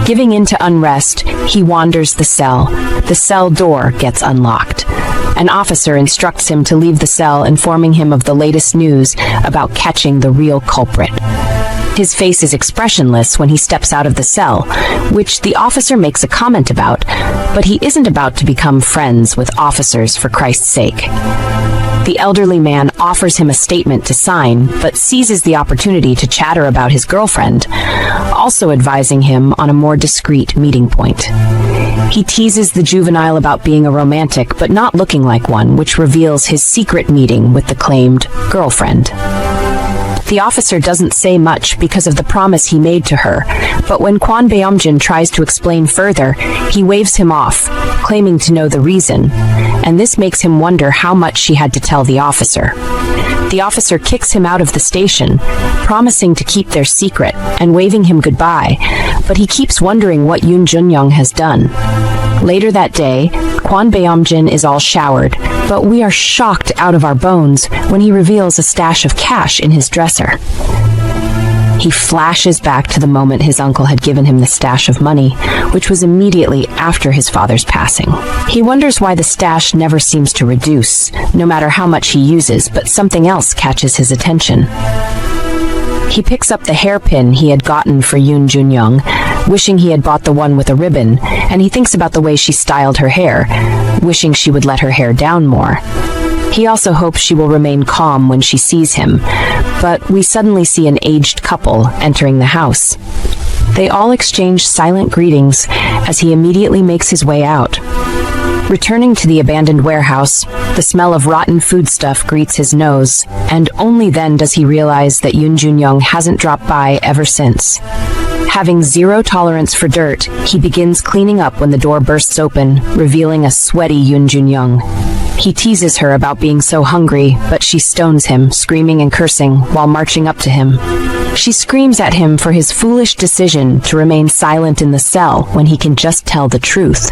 Giving in to unrest, he wanders the cell. The cell door gets unlocked. An officer instructs him to leave the cell, informing him of the latest news about catching the real culprit. His face is expressionless when he steps out of the cell, which the officer makes a comment about, but he isn't about to become friends with officers for Christ's sake. The elderly man offers him a statement to sign, but seizes the opportunity to chatter about his girlfriend, also advising him on a more discreet meeting point. He teases the juvenile about being a romantic but not looking like one, which reveals his secret meeting with the claimed girlfriend. The officer doesn't say much because of the promise he made to her, but when Kwon Beom-jin tries to explain further, he waves him off, claiming to know the reason, and this makes him wonder how much she had to tell the officer. The officer kicks him out of the station, promising to keep their secret and waving him goodbye, but he keeps wondering what Junyoung has done. Later that day, Kwon Beom-jin is all showered, but we are shocked out of our bones when he reveals a stash of cash in his dresser. He flashes back to the moment his uncle had given him the stash of money, which was immediately after his father's passing. He wonders why the stash never seems to reduce, no matter how much he uses, but something else catches his attention. He picks up the hairpin he had gotten for Junyoung, wishing he had bought the one with a ribbon, and he thinks about the way she styled her hair, wishing she would let her hair down more. He also hopes she will remain calm when she sees him, but we suddenly see an aged couple entering the house. They all exchange silent greetings as he immediately makes his way out. Returning to the abandoned warehouse, the smell of rotten foodstuff greets his nose, and only then does he realize that Junyoung hasn't dropped by ever since. Having zero tolerance for dirt, he begins cleaning up when the door bursts open, revealing a sweaty Junyoung. He teases her about being so hungry, but she stones him, screaming and cursing, while marching up to him. She screams at him for his foolish decision to remain silent in the cell when he can just tell the truth.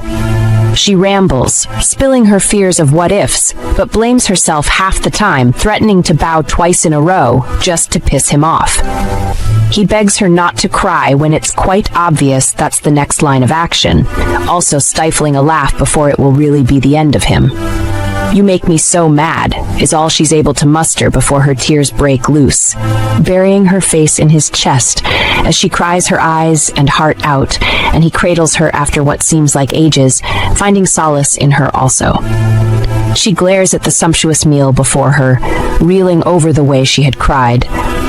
She rambles, spilling her fears of what-ifs, but blames herself half the time, threatening to bow twice in a row just to piss him off. He begs her not to cry when it's quite obvious that's the next line of action, also stifling a laugh before it will really be the end of him. "You make me so mad," is all she's able to muster before her tears break loose, burying her face in his chest as she cries her eyes and heart out, and he cradles her after what seems like ages, finding solace in her also. She glares at the sumptuous meal before her, reeling over the way she had cried,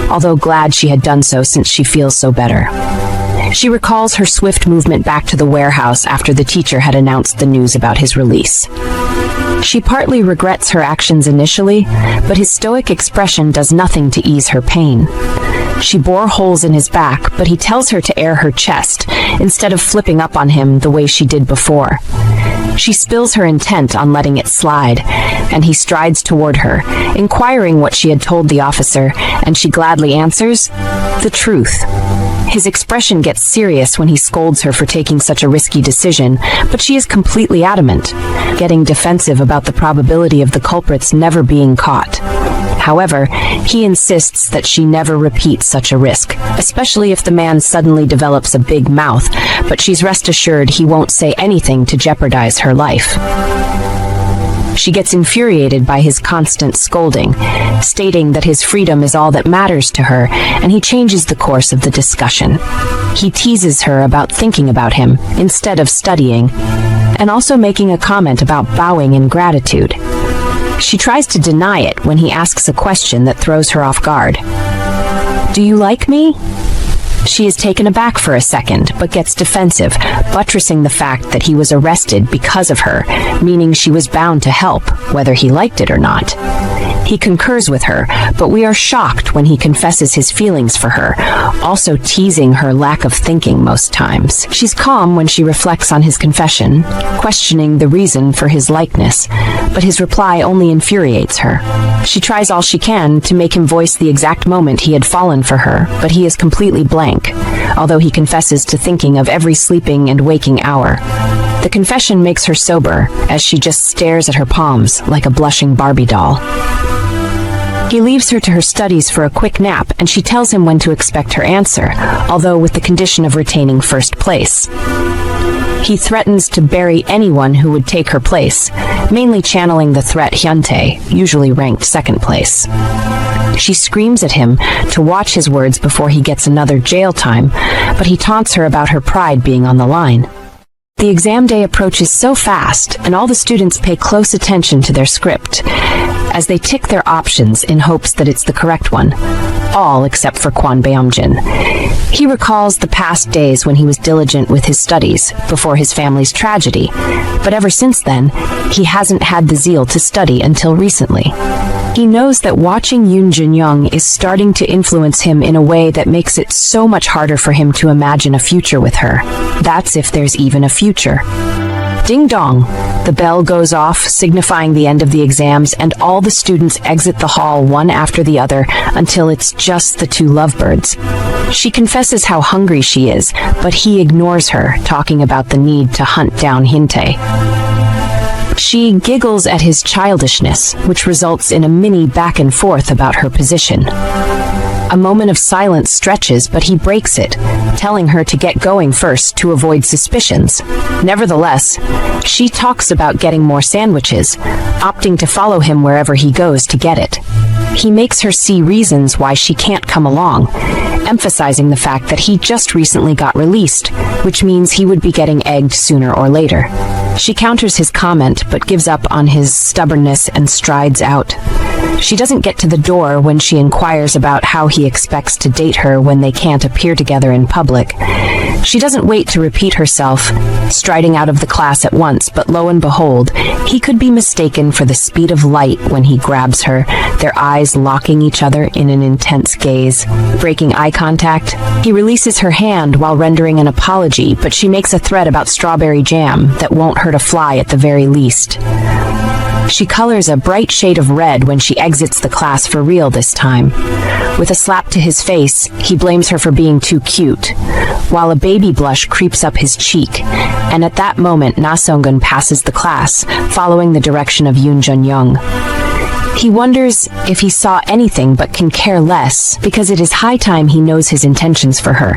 although glad she had done so since she feels so better. She recalls her swift movement back to the warehouse after the teacher had announced the news about his release. She partly regrets her actions initially, but his stoic expression does nothing to ease her pain. She bore holes in his back, but he tells her to air her chest, instead of flipping up on him the way she did before. She spills her intent on letting it slide, and he strides toward her, inquiring what she had told the officer, and she gladly answers, "The truth." His expression gets serious when he scolds her for taking such a risky decision, but she is completely adamant, getting defensive about the probability of the culprits never being caught. However, he insists that she never repeats such a risk, especially if the man suddenly develops a big mouth, but she's rest assured he won't say anything to jeopardize her life. She gets infuriated by his constant scolding, stating that his freedom is all that matters to her, and he changes the course of the discussion. He teases her about thinking about him instead of studying, and also making a comment about bowing in gratitude. She tries to deny it when he asks a question that throws her off guard. "Do you like me?" She is taken aback for a second, but gets defensive, buttressing the fact that he was arrested because of her, meaning she was bound to help, whether he liked it or not. He concurs with her, but we are shocked when he confesses his feelings for her, also teasing her lack of thinking most times. She's calm when she reflects on his confession, questioning the reason for his likeness, but his reply only infuriates her. She tries all she can to make him voice the exact moment he had fallen for her, but he is completely blank, although he confesses to thinking of every sleeping and waking hour. The confession makes her sober, as she just stares at her palms like a blushing Barbie doll. He leaves her to her studies for a quick nap, and she tells him when to expect her answer, although with the condition of retaining first place. He threatens to bury anyone who would take her place, mainly channeling the threat Hyuntae, usually ranked second place. She screams at him to watch his words before he gets another jail time, but he taunts her about her pride being on the line. The exam day approaches so fast, and all the students pay close attention to their script as they tick their options in hopes that it's the correct one. All except for Kwon Beom-jin. He recalls the past days when he was diligent with his studies before his family's tragedy, but ever since then, he hasn't had the zeal to study until recently. He knows that watching Junyoung is starting to influence him in a way that makes it so much harder for him to imagine a future with her. That's if there's even a future. Ding dong! The bell goes off, signifying the end of the exams, and all the students exit the hall one after the other until it's just the two lovebirds. She confesses how hungry she is, but he ignores her, talking about the need to hunt down Hinte. She giggles at his childishness, which results in a mini back and forth about her position. A moment of silence stretches, but he breaks it, telling her to get going first to avoid suspicions. Nevertheless, she talks about getting more sandwiches, opting to follow him wherever he goes to get it. He makes her see reasons why she can't come along, emphasizing the fact that he just recently got released, which means he would be getting egged sooner or later. She counters his comment, but gives up on his stubbornness and strides out. She doesn't get to the door when she inquires about how he expects to date her when they can't appear together in public. She doesn't wait to repeat herself, striding out of the class at once, but lo and behold, he could be mistaken for the speed of light when he grabs her, their eyes locking each other in an intense gaze. Breaking eye contact, he releases her hand while rendering an apology, but she makes a threat about strawberry jam that won't hurt a fly at the very least. She colors a bright shade of red when she exits the class for real this time. With a slap to his face, he blames her for being too cute, while a baby blush creeps up his cheek, and at that moment Nasongun passes the class, following the direction of Junyoung. He wonders if he saw anything but can care less, because it is high time he knows his intentions for her,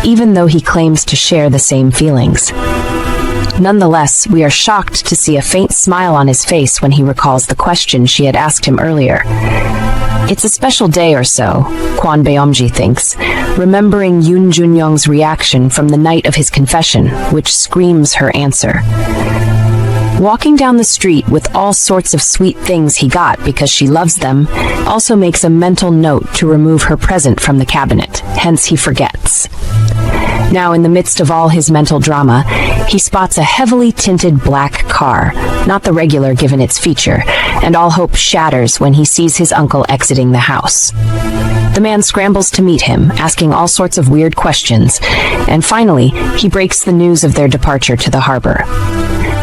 even though he claims to share the same feelings. Nonetheless, we are shocked to see a faint smile on his face when he recalls the question she had asked him earlier. It's a special day or so, Kwon Beom-jin thinks, remembering Junyoung's reaction from the night of his confession, which screams her answer. Walking down the street with all sorts of sweet things he got because she loves them, also makes a mental note to remove her present from the cabinet, hence he forgets. Now, in the midst of all his mental drama, he spots a heavily tinted black car, not the regular given its feature, and all hope shatters when he sees his uncle exiting the house. The man scrambles to meet him, asking all sorts of weird questions, and finally, he breaks the news of their departure to the harbor.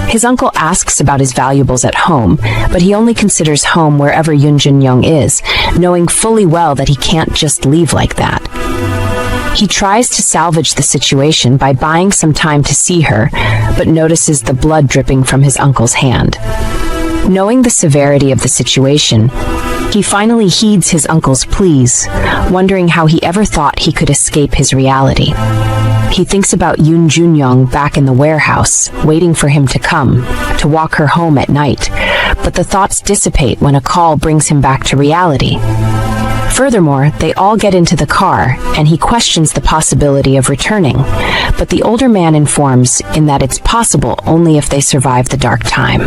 His uncle asks about his valuables at home, but he only considers home wherever Junyoung is, knowing fully well that he can't just leave like that. He tries to salvage the situation by buying some time to see her, but notices the blood dripping from his uncle's hand. Knowing the severity of the situation, he finally heeds his uncle's pleas, wondering how he ever thought he could escape his reality. He thinks about Junyoung back in the warehouse, waiting for him to come, to walk her home at night, but the thoughts dissipate when a call brings him back to reality. Furthermore, they all get into the car, and he questions the possibility of returning, but the older man informs in that it's possible only if they survive the dark time.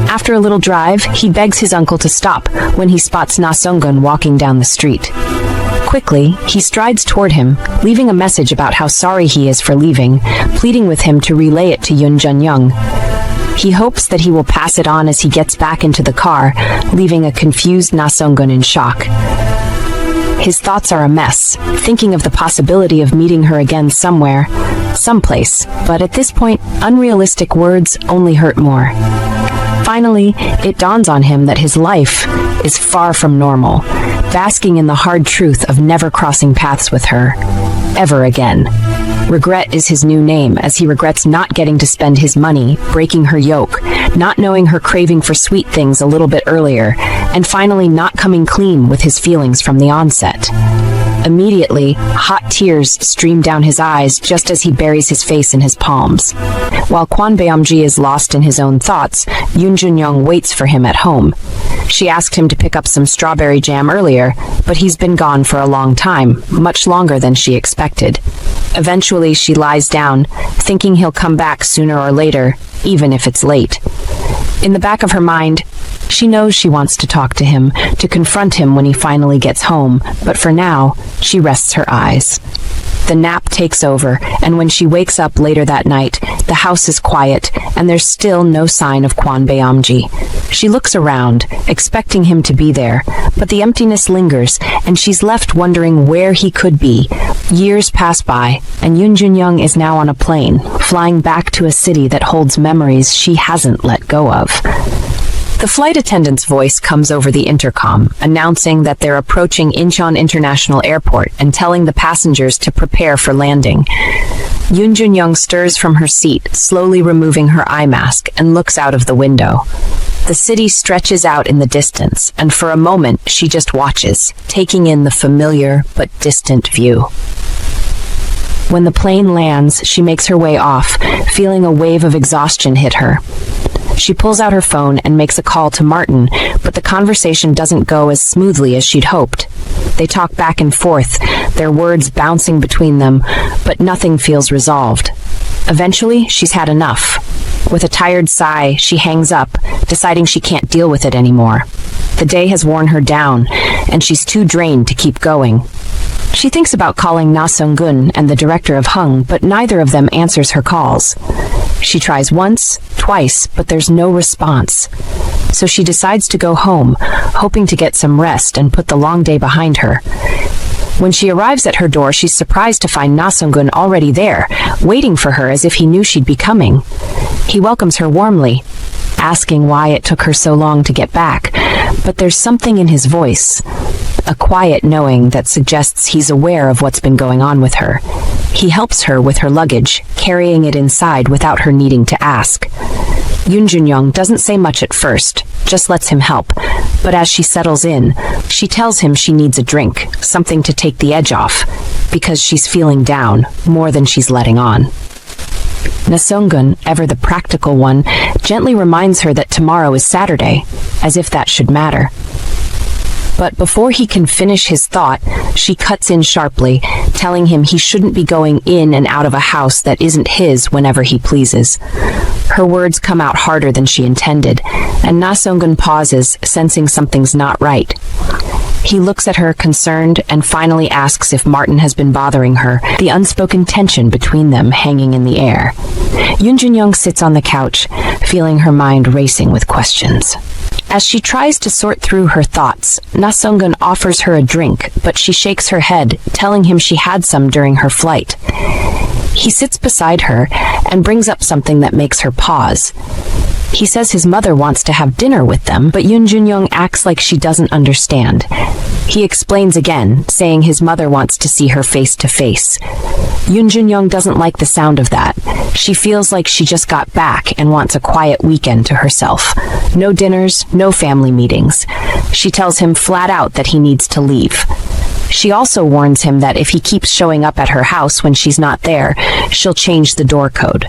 After a little drive, he begs his uncle to stop when he spots Nasongun walking down the street. Quickly, he strides toward him, leaving a message about how sorry he is for leaving, pleading with him to relay it to Junyoung. He hopes that he will pass it on as he gets back into the car, leaving a confused Nasongun in shock. His thoughts are a mess, thinking of the possibility of meeting her again somewhere, someplace, but at this point, unrealistic words only hurt more. Finally, it dawns on him that his life is far from normal, basking in the hard truth of never crossing paths with her, ever again. Regret is his new name, as he regrets not getting to spend his money, breaking her yoke, not knowing her craving for sweet things a little bit earlier, and finally not coming clean with his feelings from the onset. Immediately, hot tears stream down his eyes just as he buries his face in his palms. While Kwon Beom-jin is lost in his own thoughts, Junyoung waits for him at home. She asked him to pick up some strawberry jam earlier, but he's been gone for a long time, much longer than she expected. Eventually, she lies down, thinking he'll come back sooner or later, even if it's late. In the back of her mind, she knows she wants to talk to him, to confront him when he finally gets home, but for now, she rests her eyes. The nap takes over, and when she wakes up later that night, the house is quiet, and there's still no sign of Kwon Beom-jin. She looks around, expecting him to be there, but the emptiness lingers, and she's left wondering where he could be. Years pass by, and Junyoung is now on a plane, flying back to a city that holds memories she hasn't let go of. The flight attendant's voice comes over the intercom, announcing that they're approaching Incheon International Airport and telling the passengers to prepare for landing. Junyoung stirs from her seat, slowly removing her eye mask, and looks out of the window. The city stretches out in the distance, and for a moment she just watches, taking in the familiar but distant view. When the plane lands, she makes her way off, feeling a wave of exhaustion hit her. She pulls out her phone and makes a call to Martin, but the conversation doesn't go as smoothly as she'd hoped. They talk back and forth, their words bouncing between them, but nothing feels resolved. Eventually, she's had enough. With a tired sigh, she hangs up, deciding she can't deal with it anymore. The day has worn her down, and she's too drained to keep going. She thinks about calling Nasongun and the director of Hung, but neither of them answers her calls. She tries once, twice, but there's no response. So she decides to go home, hoping to get some rest and put the long day behind her. When she arrives at her door, she's surprised to find Nasongun already there, waiting for her as if he knew she'd be coming. He welcomes her warmly, asking why it took her so long to get back, but there's something in his voice, a quiet knowing that suggests he's aware of what's been going on with her. He helps her with her luggage, carrying it inside without her needing to ask. Junyoung doesn't say much at first, just lets him help, but as she settles in, she tells him she needs a drink, something to take the edge off, because she's feeling down, more than she's letting on. Nasongun, ever the practical one, gently reminds her that tomorrow is Saturday, as if that should matter. But before he can finish his thought, she cuts in sharply, telling him he shouldn't be going in and out of a house that isn't his whenever he pleases. Her words come out harder than she intended, and Nasongun pauses, sensing something's not right. He looks at her, concerned, and finally asks if Martin has been bothering her, the unspoken tension between them hanging in the air. Junyoung sits on the couch, feeling her mind racing with questions. As she tries to sort through her thoughts, Nasongun offers her a drink, but she shakes her head, telling him she had some during her flight. He sits beside her and brings up something that makes her pause. He says his mother wants to have dinner with them, but Junyoung acts like she doesn't understand. He explains again, saying his mother wants to see her face to face. Junyoung doesn't like the sound of that. She feels like she just got back and wants a quiet weekend to herself. No dinners, no family meetings. She tells him flat out that he needs to leave. She also warns him that if he keeps showing up at her house when she's not there, she'll change the door code.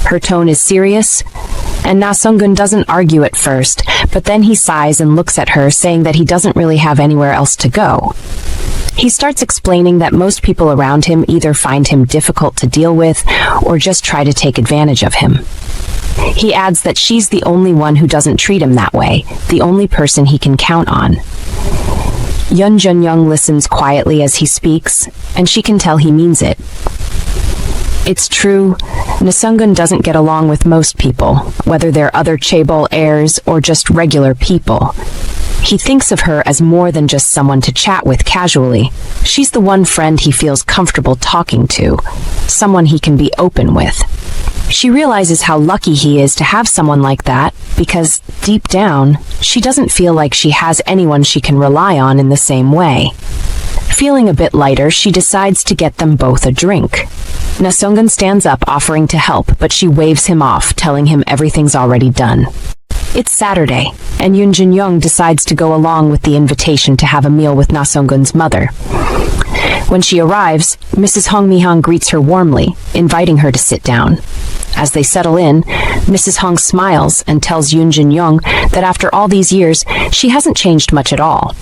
Her tone is serious, and Nasongun doesn't argue at first, but then he sighs and looks at her, saying that he doesn't really have anywhere else to go. He starts explaining that most people around him either find him difficult to deal with or just try to take advantage of him. He adds that she's the only one who doesn't treat him that way, the only person he can count on. Junyoung listens quietly as he speaks, and she can tell he means it. It's true, Nasongun doesn't get along with most people, whether they're other chaebol heirs or just regular people. He thinks of her as more than just someone to chat with casually. She's the one friend he feels comfortable talking to, someone he can be open with. She realizes how lucky he is to have someone like that, because, deep down, she doesn't feel like she has anyone she can rely on in the same way. Feeling a bit lighter, she decides to get them both a drink. Nasongun stands up, offering to help, but she waves him off, telling him everything's already done. It's Saturday, and Junyoung decides to go along with the invitation to have a meal with Nasongun's mother. When she arrives, Mrs. Hong Mi-hang greets her warmly, inviting her to sit down. As they settle in, Mrs. Hong smiles and tells Junyoung that after all these years, she hasn't changed much at all.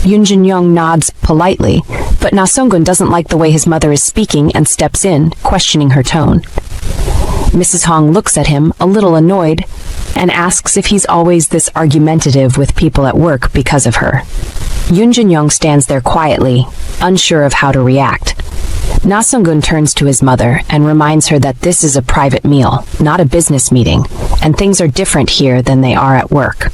Junyoung nods politely, but Nasongun doesn't like the way his mother is speaking and steps in, questioning her tone. Mrs. Hong looks at him, a little annoyed, and asks if he's always this argumentative with people at work because of her. Junyoung stands there quietly, unsure of how to react. Nasongun turns to his mother and reminds her that this is a private meal, not a business meeting, and things are different here than they are at work.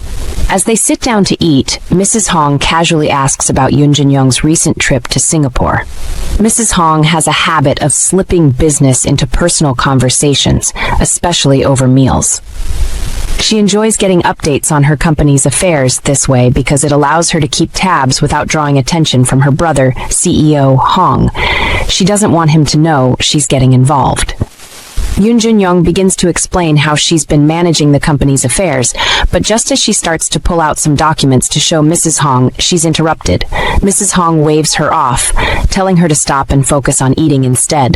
As they sit down to eat, Mrs. Hong casually asks about Junyoung's recent trip to Singapore. Mrs. Hong has a habit of slipping business into personal conversations, especially over meals. She enjoys getting updates on her company's affairs this way because it allows her to keep tabs without drawing attention from her brother, CEO Hong. She doesn't want him to know she's getting involved. Junyoung begins to explain how she's been managing the company's affairs, but just as she starts to pull out some documents to show Mrs. Hong, she's interrupted. Mrs. Hong waves her off, telling her to stop and focus on eating instead.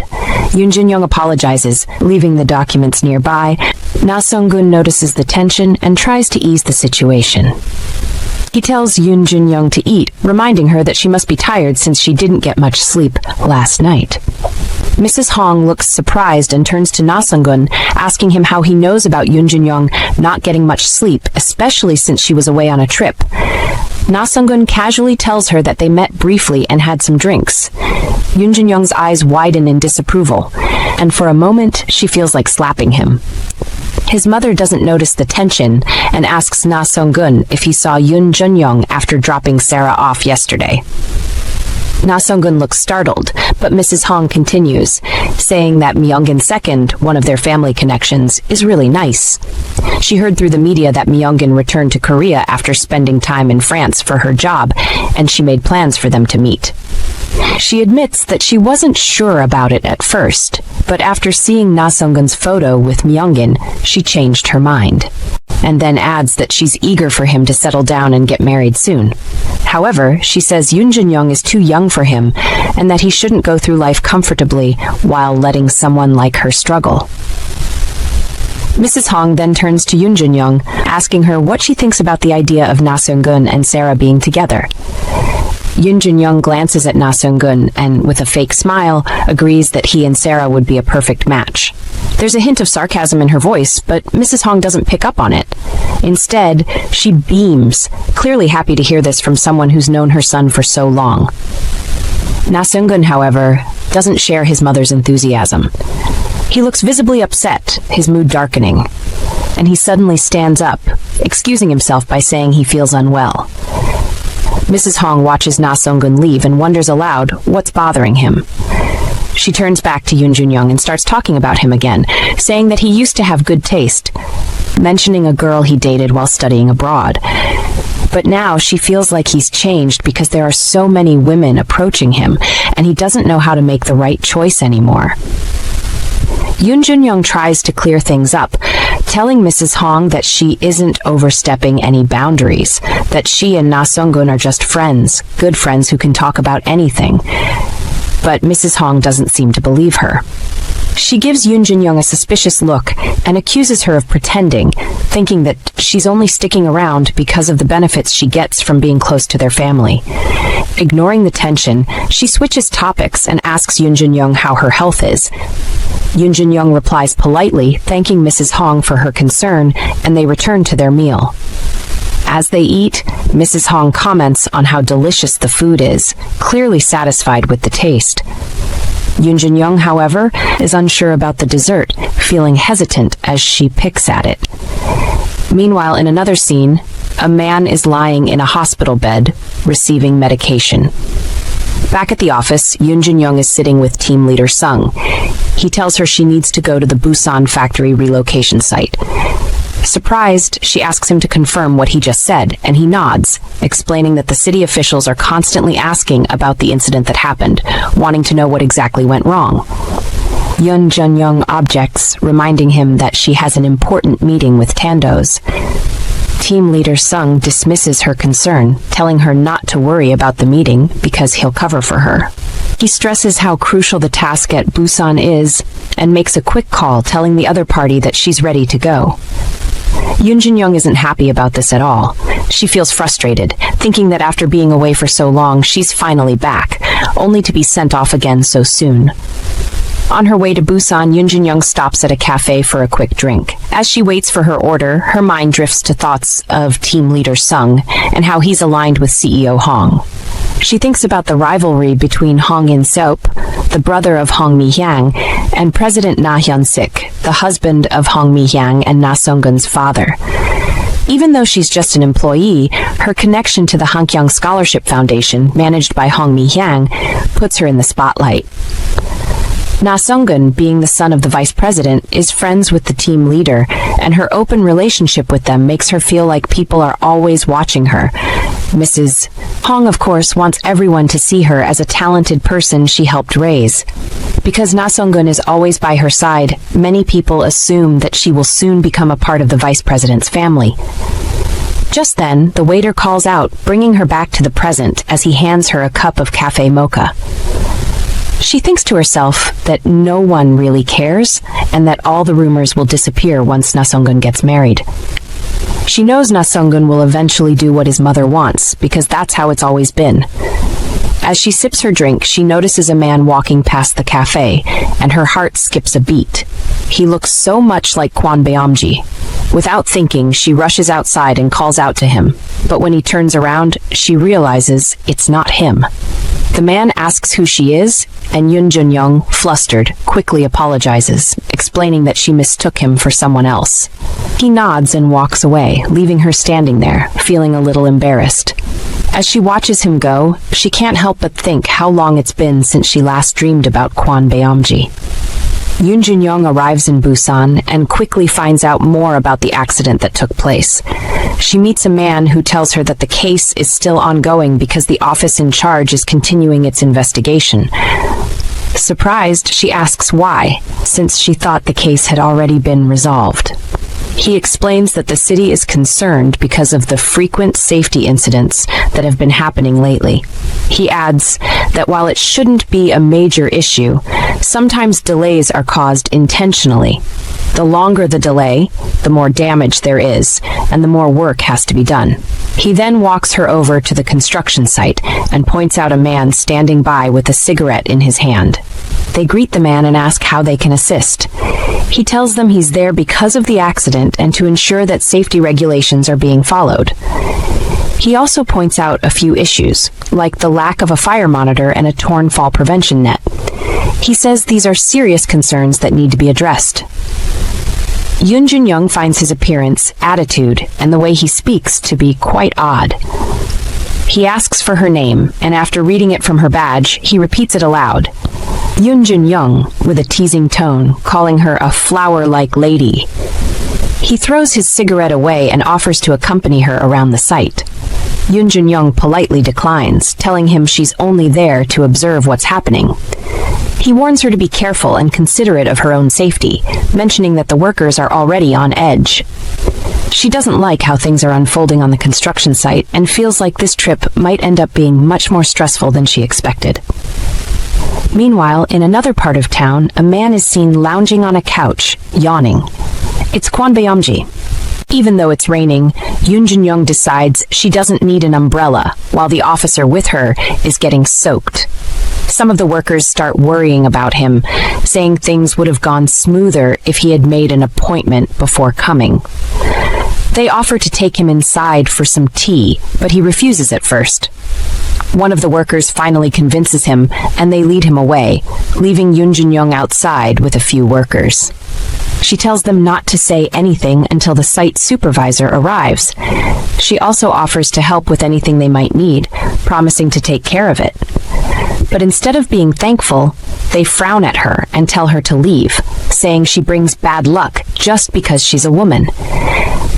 Junyoung apologizes, leaving the documents nearby. Nasongun notices the tension and tries to ease the situation. He tells Junyoung to eat, reminding her that she must be tired since she didn't get much sleep last night. Mrs. Hong looks surprised and turns to Nasongun, asking him how he knows about Junyoung not getting much sleep, especially since she was away on a trip. Nasongun casually tells her that they met briefly and had some drinks. Junyoung's eyes widen in disapproval, and for a moment she feels like slapping him. His mother doesn't notice the tension and asks Nasongun if he saw Junyoung after dropping Sarah off yesterday. Nasongun looks startled, but Mrs. Hong continues, saying that Myeongin II, one of their family connections, is really nice. She heard through the media that Myeongin returned to Korea after spending time in France for her job, and she made plans for them to meet. She admits that she wasn't sure about it at first, but after seeing Nasongun's photo with Myeongin, she changed her mind, and then adds that she's eager for him to settle down and get married soon. However, she says Junyoung is too young for him, and that he shouldn't go through life comfortably while letting someone like her struggle. Mrs. Hong then turns to Junyoung, asking her what she thinks about the idea of Nasongun and Sarah being together. Junyoung glances at Nasongun and, with a fake smile, agrees that he and Sarah would be a perfect match. There's a hint of sarcasm in her voice, but Mrs. Hong doesn't pick up on it. Instead, she beams, clearly happy to hear this from someone who's known her son for so long. Nasongun, however, doesn't share his mother's enthusiasm. He looks visibly upset, his mood darkening, and he suddenly stands up, excusing himself by saying he feels unwell. Mrs. Hong watches Nasongun leave and wonders aloud what's bothering him. She turns back to Junyoung and starts talking about him again, saying that he used to have good taste, mentioning a girl he dated while studying abroad. But now she feels like he's changed because there are so many women approaching him, and he doesn't know how to make the right choice anymore. Junyoung tries to clear things up, telling Mrs. Hong that she isn't overstepping any boundaries, that she and Nasongun are just friends, good friends who can talk about anything. But Mrs. Hong doesn't seem to believe her. She gives Junyoung a suspicious look and accuses her of pretending, thinking that she's only sticking around because of the benefits she gets from being close to their family. Ignoring the tension, she switches topics and asks Junyoung how her health is. Junyoung replies politely, thanking Mrs. Hong for her concern, and they return to their meal. As they eat, Mrs. Hong comments on how delicious the food is, clearly satisfied with the taste. Junyoung, however, is unsure about the dessert, feeling hesitant as she picks at it. Meanwhile, in another scene, a man is lying in a hospital bed, receiving medication. Back at the office, Junyoung is sitting with team leader Sung. He tells her she needs to go to the Busousan factory relocation site. Surprised, she asks him to confirm what he just said, and he nods, explaining that the city officials are constantly asking about the incident that happened, wanting to know what exactly went wrong. Junyoung objects, reminding him that she has an important meeting with Tandos. Team leader Sung dismisses her concern, telling her not to worry about the meeting because he'll cover for her. He stresses how crucial the task at Busousan is and makes a quick call telling the other party that she's ready to go. Junyoung isn't happy about this at all. She feels frustrated, thinking that after being away for so long, she's finally back, only to be sent off again so soon. On her way to Busan, Junyoung stops at a cafe for a quick drink. As she waits for her order, her mind drifts to thoughts of team leader Sung and how he's aligned with CEO Hong. She thinks about the rivalry between Hong In-seop, the brother of Hong Mi-hyang, and President Na Hyun-sik, the husband of Hong Mi-hyang and Nasongun's father. Even though she's just an employee, her connection to the Hankyang Scholarship Foundation, managed by Hong Mi-hyang, puts her in the spotlight. Nasongun, being the son of the vice president, is friends with the team leader, and her open relationship with them makes her feel like people are always watching her. Mrs. Hong, of course, wants everyone to see her as a talented person she helped raise. Because Nasongun is always by her side, many people assume that she will soon become a part of the vice president's family. Just then, the waiter calls out, bringing her back to the present as he hands her a cup of cafe mocha. She thinks to herself that no one really cares and that all the rumors will disappear once Nasongun gets married. She knows Nasongun will eventually do what his mother wants because that's how it's always been. As she sips her drink, she notices a man walking past the cafe, and her heart skips a beat. He looks so much like Kwon Beom-jin. Without thinking, she rushes outside and calls out to him, but when he turns around, she realizes it's not him. The man asks who she is, and Junyoung, flustered, quickly apologizes, explaining that she mistook him for someone else. He nods and walks away, leaving her standing there, feeling a little embarrassed. As she watches him go, she can't help but think how long it's been since she last dreamed about Kwon Beom-jin. Junyoung arrives in Busan and quickly finds out more about the accident that took place. She meets a man who tells her that the case is still ongoing because the office in charge is continuing its investigation. Surprised, she asks why, since she thought the case had already been resolved. He explains that the city is concerned because of the frequent safety incidents that have been happening lately. He adds that while it shouldn't be a major issue, sometimes delays are caused intentionally. The longer the delay, the more damage there is, and the more work has to be done. He then walks her over to the construction site and points out a man standing by with a cigarette in his hand. They greet the man and ask how they can assist. He tells them he's there because of the accident and to ensure that safety regulations are being followed. He also points out a few issues, like the lack of a fire monitor and a torn fall prevention net. He says these are serious concerns that need to be addressed. Junyoung finds his appearance, attitude, and the way he speaks to be quite odd. He asks for her name, and after reading it from her badge, he repeats it aloud. Junyoung, with a teasing tone, calling her a flower-like lady. He throws his cigarette away and offers to accompany her around the site. Junyoung politely declines, telling him she's only there to observe what's happening. He warns her to be careful and considerate of her own safety, mentioning that the workers are already on edge. She doesn't like how things are unfolding on the construction site and feels like this trip might end up being much more stressful than she expected. Meanwhile, in another part of town, a man is seen lounging on a couch, yawning. It's Kwon Beom-jin. Even though it's raining, Junyoung decides she doesn't need an umbrella, while the officer with her is getting soaked. Some of the workers start worrying about him, saying things would have gone smoother if he had made an appointment before coming. They offer to take him inside for some tea, but he refuses at first. One of the workers finally convinces him, and they lead him away, leaving Junyoung outside with a few workers. She tells them not to say anything until the site supervisor arrives. She also offers to help with anything they might need, promising to take care of it. But instead of being thankful, they frown at her and tell her to leave, saying she brings bad luck just because she's a woman.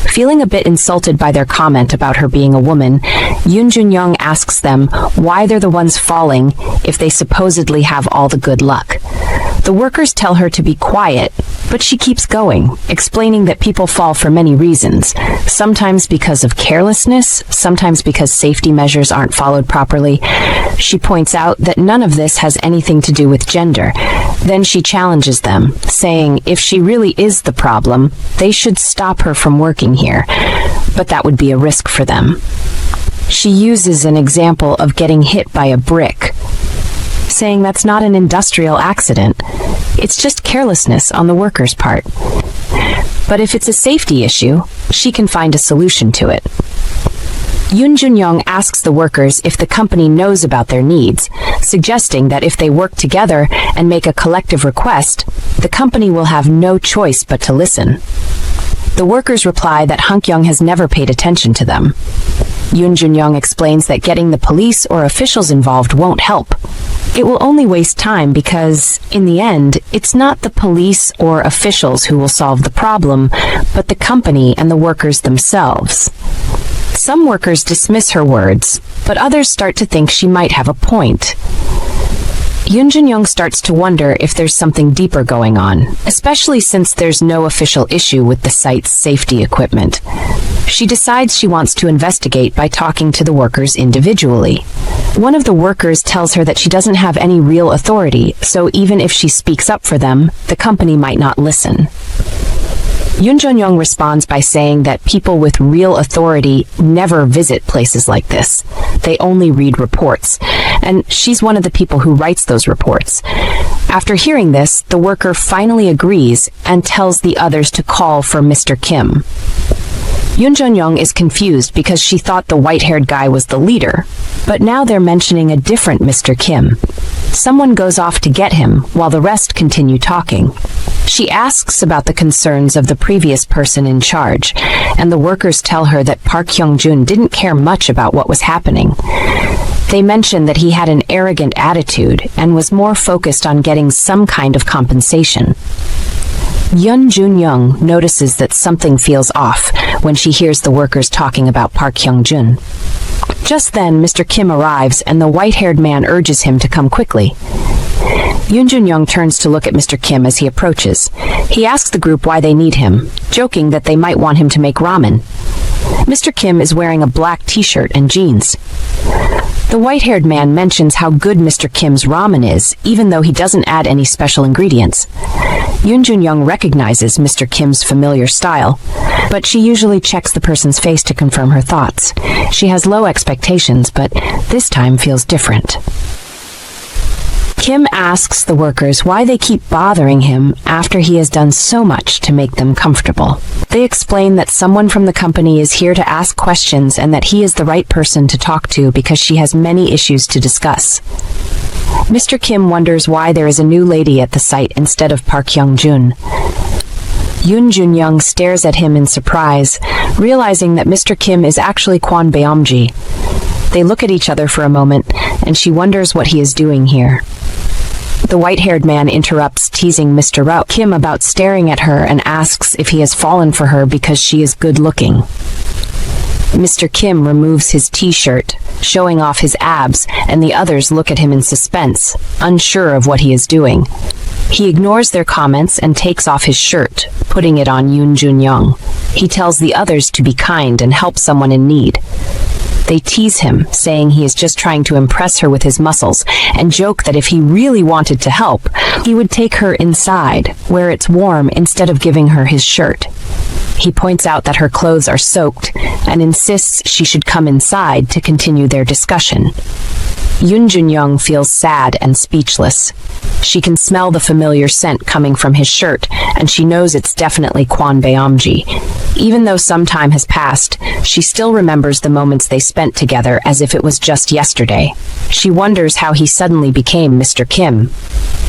Feeling a bit insulted by their comment about her being a woman, Junyoung asks them why they're the ones falling if they supposedly have all the good luck. The workers tell her to be quiet, But she keeps going, explaining that people fall for many reasons, sometimes because of carelessness, sometimes because safety measures aren't followed properly. She points out that none of this has anything to do with gender. Then she challenges them, saying if she really is the problem, they should stop her from working here, but that would be a risk for them. She uses an example of getting hit by a brick, saying that's not an industrial accident. It's just carelessness on the worker's part. But if it's a safety issue, she can find a solution to it. Junyoung asks the workers if the company knows about their needs, suggesting that if they work together and make a collective request, the company will have no choice but to listen. The workers reply that Junyoung has never paid attention to them. Junyoung explains that getting the police or officials involved won't help. It will only waste time because, in the end, it's not the police or officials who will solve the problem, but the company and the workers themselves. Some workers dismiss her words, but others start to think she might have a point. Junyoung starts to wonder if there's something deeper going on, especially since there's no official issue with the site's safety equipment. She decides she wants to investigate by talking to the workers individually. One of the workers tells her that she doesn't have any real authority, so even if she speaks up for them, the company might not listen. Junyoung responds by saying that people with real authority never visit places like this. They only read reports, and she's one of the people who writes those reports. After hearing this, the worker finally agrees and tells the others to call for Mr. Kim. Junyoung is confused because she thought the white-haired guy was the leader, but now they're mentioning a different Mr. Kim. Someone goes off to get him while the rest continue talking. She asks about the concerns of the previous person in charge, and the workers tell her that Park Hyung-jun didn't care much about what was happening. They mention that he had an arrogant attitude and was more focused on getting some kind of compensation. Junyoung notices that something feels off when she hears the workers talking about Park Hyung-jun. Just then, Mr. Kim arrives and the white-haired man urges him to come quickly. Junyoung turns to look at Mr. Kim as he approaches. He asks the group why they need him, joking that they might want him to make ramen. Mr. Kim is wearing a black t-shirt and jeans. The white-haired man mentions how good Mr. Kim's ramen is, even though he doesn't add any special ingredients. Junyoung recognizes Mr. Kim's familiar style, but she usually checks the person's face to confirm her thoughts. She has low expectations, but this time feels different. Kim asks the workers why they keep bothering him after he has done so much to make them comfortable. They explain that someone from the company is here to ask questions and that he is the right person to talk to because she has many issues to discuss. Mr. Kim wonders why there is a new lady at the site instead of Park Hyung-jun. Junyoung stares at him in surprise, realizing that Mr. Kim is actually Kwon Beom-jin. They look at each other for a moment, and she wonders what he is doing here. The white-haired man interrupts, teasing Mr. Kim about staring at her and asks if he has fallen for her because she is good-looking. Mr. Kim removes his t-shirt, showing off his abs, and the others look at him in suspense, unsure of what he is doing. He ignores their comments and takes off his shirt, putting it on Junyoung. He tells the others to be kind and help someone in need. They tease him, saying he is just trying to impress her with his muscles, and joke that if he really wanted to help, he would take her inside, where it's warm, instead of giving her his shirt. He points out that her clothes are soaked, and insists she should come inside to continue their discussion. Junyoung feels sad and speechless. She can smell the familiar scent coming from his shirt, and she knows it's definitely Kwon Beom-jin. Even though some time has passed, she still remembers the moments they spent together as if it was just yesterday. She wonders how he suddenly became Mr. Kim.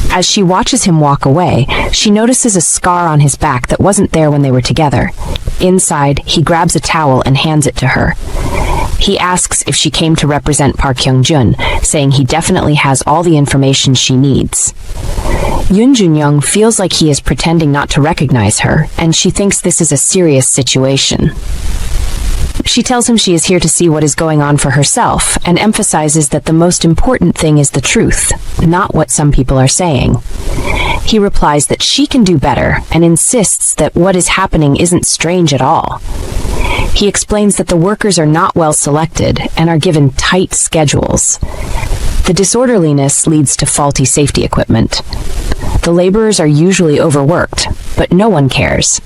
As she watches him walk away, she notices a scar on his back that wasn't there when they were together. Inside, he grabs a towel and hands it to her. He asks if she came to represent Park Hyung-jun, saying he definitely has all the information she needs. Junyoung feels like he is pretending not to recognize her, and she thinks this is a serious situation. She tells him she is here to see what is going on for herself, and emphasizes that the most important thing is the truth, not what some people are saying. He replies that she can do better, and insists that what is happening isn't strange at all. He explains that the workers are not well selected and are given tight schedules. The disorderliness leads to faulty safety equipment. The laborers are usually overworked, but no one cares.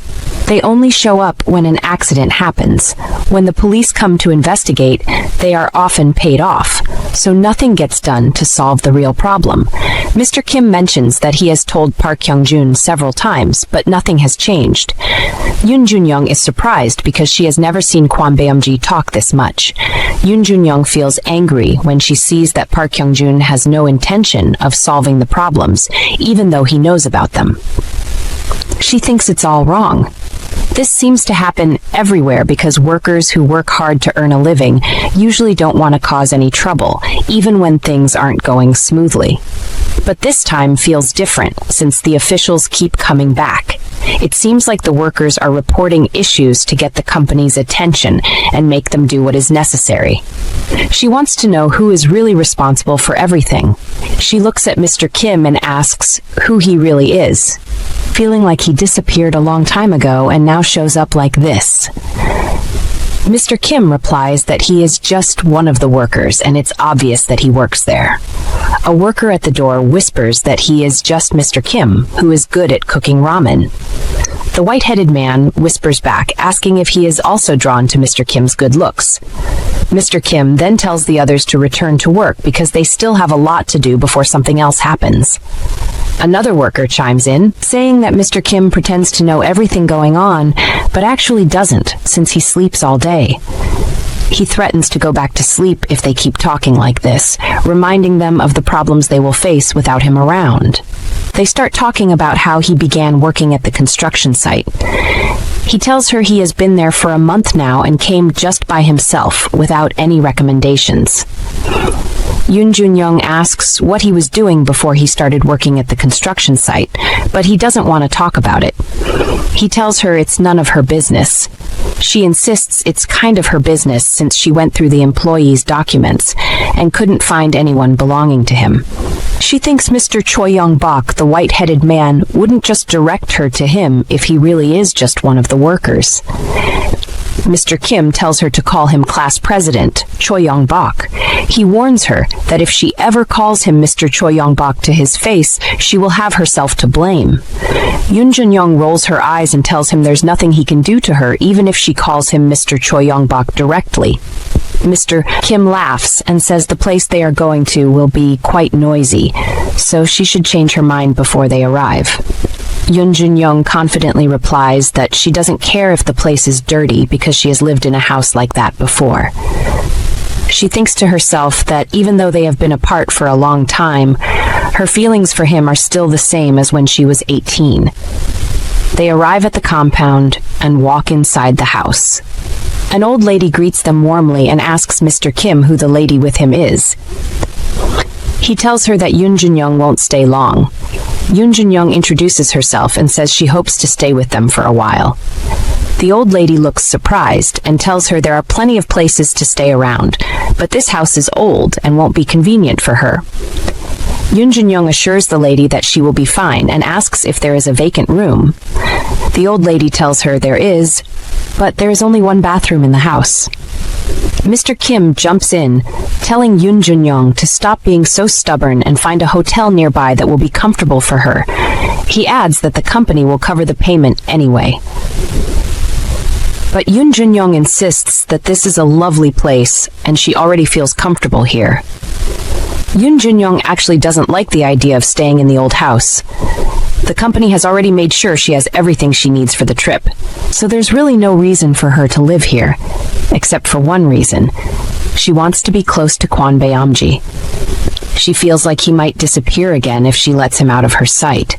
They only show up when an accident happens. When the police come to investigate, they are often paid off, so nothing gets done to solve the real problem. Mr. Kim mentions that he has told Park Hyung-jun several times, but nothing has changed. Junyoung is surprised because she has never seen Kwon Beom-jin talk this much. Junyoung feels angry when she sees that Park Hyung-jun has no intention of solving the problems, even though he knows about them. She thinks it's all wrong. This seems to happen everywhere because workers who work hard to earn a living usually don't want to cause any trouble, even when things aren't going smoothly. But this time feels different since the officials keep coming back. It seems like the workers are reporting issues to get the company's attention and make them do what is necessary. She wants to know who is really responsible for everything. She looks at Mr. Kim and asks who he really is, feeling like he disappeared a long time ago and now shows up like this. Mr. Kim replies that he is just one of the workers and it's obvious that he works there. A worker at the door whispers that he is just Mr. Kim, who is good at cooking ramen. The white-headed man whispers back, asking if he is also drawn to Mr. Kim's good looks. Mr. Kim then tells the others to return to work because they still have a lot to do before something else happens. Another worker chimes in, saying that Mr. Kim pretends to know everything going on, but actually doesn't, since he sleeps all day. He threatens to go back to sleep if they keep talking like this, reminding them of the problems they will face without him around. They start talking about how he began working at the construction site. He tells her he has been there for a month now and came just by himself, without any recommendations. Junyoung asks what he was doing before he started working at the construction site, but he doesn't want to talk about it. He tells her it's none of her business. She insists it's kind of her business since she went through the employee's documents and couldn't find anyone belonging to him. She thinks Mr. Choi Young-bok, the white-headed man, wouldn't just direct her to him if he really is just one of the workers. Mr. Kim tells her to call him class president, Choi Young-bok. He warns her that if she ever calls him Mr. Choi Young-bok to his face, she will have herself to blame. Junyoung rolls her eyes and tells him there's nothing he can do to her even if she calls him Mr. Choi Young-bok directly. Mr. Kim laughs and says the place they are going to will be quite noisy, so she should change her mind before they arrive. Junyoung confidently replies that she doesn't care if the place is dirty because she has lived in a house like that before. She thinks to herself that even though they have been apart for a long time, her feelings for him are still the same as when she was 18. They arrive at the compound and walk inside the house. An old lady greets them warmly and asks Mr. Kim who the lady with him is. He tells her that Junyoung won't stay long. Junyoung introduces herself and says she hopes to stay with them for a while. The old lady looks surprised and tells her there are plenty of places to stay around, but this house is old and won't be convenient for her. Junyoung assures the lady that she will be fine and asks if there is a vacant room. The old lady tells her there is, but there is only one bathroom in the house. Mr. Kim jumps in, telling Junyoung to stop being so stubborn and find a hotel nearby that will be comfortable for her. He adds that the company will cover the payment anyway. But Junyoung insists that this is a lovely place and she already feels comfortable here. Junyoung actually doesn't like the idea of staying in the old house. The company has already made sure she has everything she needs for the trip, so there's really no reason for her to live here, except for one reason. She wants to be close to Kwon Beom-jin. She feels like he might disappear again if she lets him out of her sight.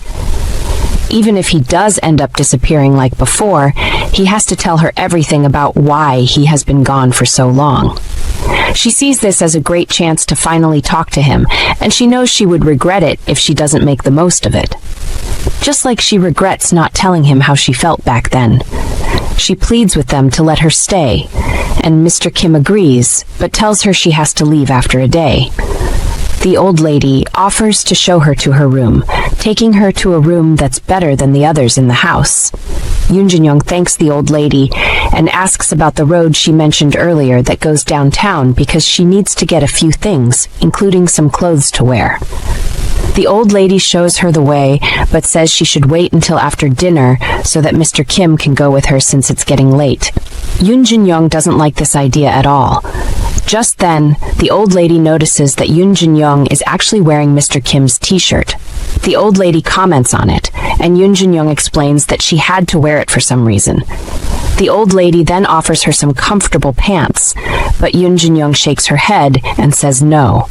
Even if he does end up disappearing like before, he has to tell her everything about why he has been gone for so long. She sees this as a great chance to finally talk to him, and she knows she would regret it if she doesn't make the most of it. Just like she regrets not telling him how she felt back then. She pleads with them to let her stay, and Mr. Kim agrees, but tells her she has to leave after a day. The old lady offers to show her to her room, taking her to a room that's better than the others in the house. Junyoung thanks the old lady and asks about the road she mentioned earlier that goes downtown because she needs to get a few things, including some clothes to wear. The old lady shows her the way, but says she should wait until after dinner so that Mr. Kim can go with her since it's getting late. Junyoung doesn't like this idea at all. Just then, the old lady notices that Junyoung is actually wearing Mr. Kim's t-shirt. The old lady comments on it, and Junyoung explains that she had to wear it for some reason. The old lady then offers her some comfortable pants, but Junyoung shakes her head and says no.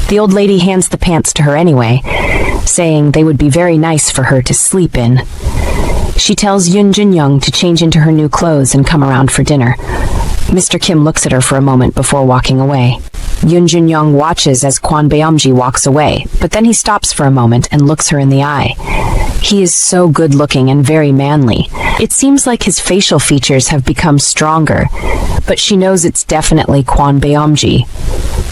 The old lady hands the pants to her anyway, saying they would be very nice for her to sleep in. She tells Junyoung to change into her new clothes and come around for dinner. Mr. Kim looks at her for a moment before walking away. Junyoung watches as Kwon Beom-jin walks away, but then he stops for a moment and looks her in the eye. He is so good-looking and very manly. It seems like his facial features have become stronger, but she knows it's definitely Kwon Beom-jin.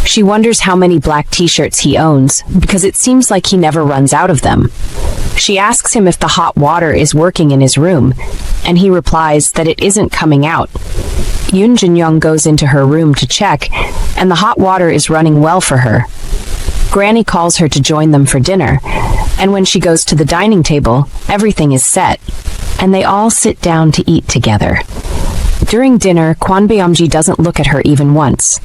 She wonders how many black t-shirts he owns, because it seems like he never runs out of them. She asks him if the hot water is working in his room, and he replies that it isn't coming out. Junyoung goes into her room to check, and the hot water is running well for her. Granny calls her to join them for dinner, and when she goes to the dining table, everything is set, and they all sit down to eat together. During dinner, Kwon Beom-jin doesn't look at her even once.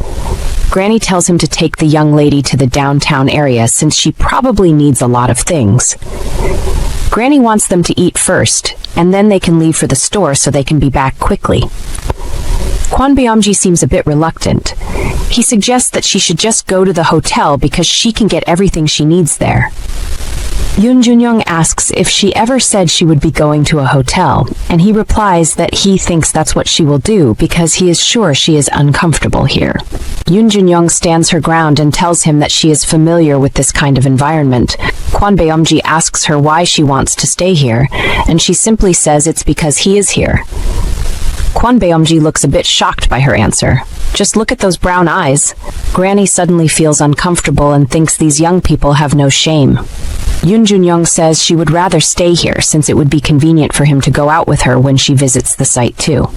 Granny tells him to take the young lady to the downtown area since she probably needs a lot of things. Granny wants them to eat first, and then they can leave for the store so they can be back quickly. Kwon Beom-jin seems a bit reluctant. He suggests that she should just go to the hotel because she can get everything she needs there. Junyoung asks if she ever said she would be going to a hotel, and he replies that he thinks that's what she will do because he is sure she is uncomfortable here. Junyoung stands her ground and tells him that she is familiar with this kind of environment. Kwon Beom-jin asks her why she wants to stay here, and she simply says it's because he is here. Kwon Beom-jin looks a bit shocked by her answer. Just look at those brown eyes. Granny suddenly feels uncomfortable and thinks these young people have no shame. Junyoung says she would rather stay here since it would be convenient for him to go out with her when she visits the site too.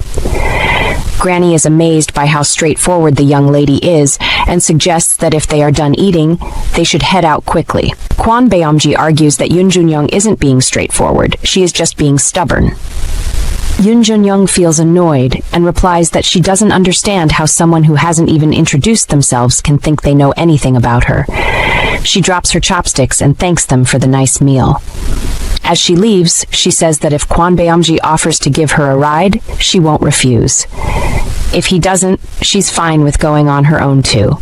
Granny is amazed by how straightforward the young lady is and suggests that if they are done eating, they should head out quickly. Kwon Beom-jin argues that Junyoung isn't being straightforward, she is just being stubborn. Junyoung feels annoyed and replies that she doesn't understand how someone who hasn't even introduced themselves can think they know anything about her. She drops her chopsticks and thanks them for the nice meal. As she leaves, she says that if Kwon Beom-jin offers to give her a ride, she won't refuse. If he doesn't, she's fine with going on her own too.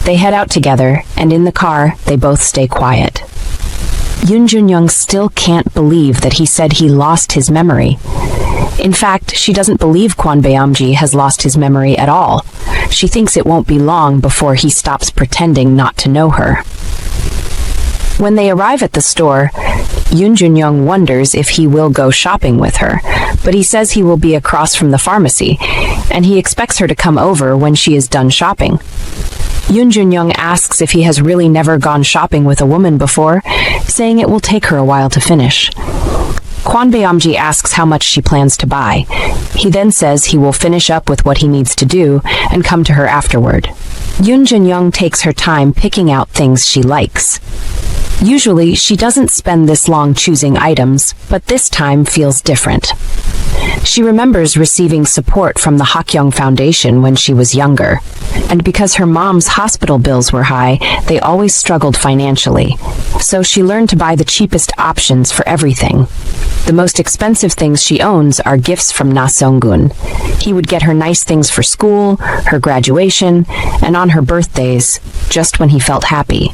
They head out together, and in the car, they both stay quiet. Junyoung still can't believe that he said he lost his memory. In fact, she doesn't believe Kwon Beom-jin has lost his memory at all. She thinks it won't be long before he stops pretending not to know her. When they arrive at the store, Junyoung wonders if he will go shopping with her, but he says he will be across from the pharmacy, and he expects her to come over when she is done shopping. Junyoung asks if he has really never gone shopping with a woman before, saying it will take her a while to finish. Kwon Beom-jin asks how much she plans to buy. He then says he will finish up with what he needs to do and come to her afterward. Junyoung takes her time picking out things she likes. Usually, she doesn't spend this long choosing items, but this time feels different. She remembers receiving support from the Hakyung Foundation when she was younger, and because her mom's hospital bills were high, they always struggled financially, so she learned to buy the cheapest options for everything. The most expensive things she owns are gifts from Nasongun. He would get her nice things for school, her graduation, and on her birthdays, just when he felt happy.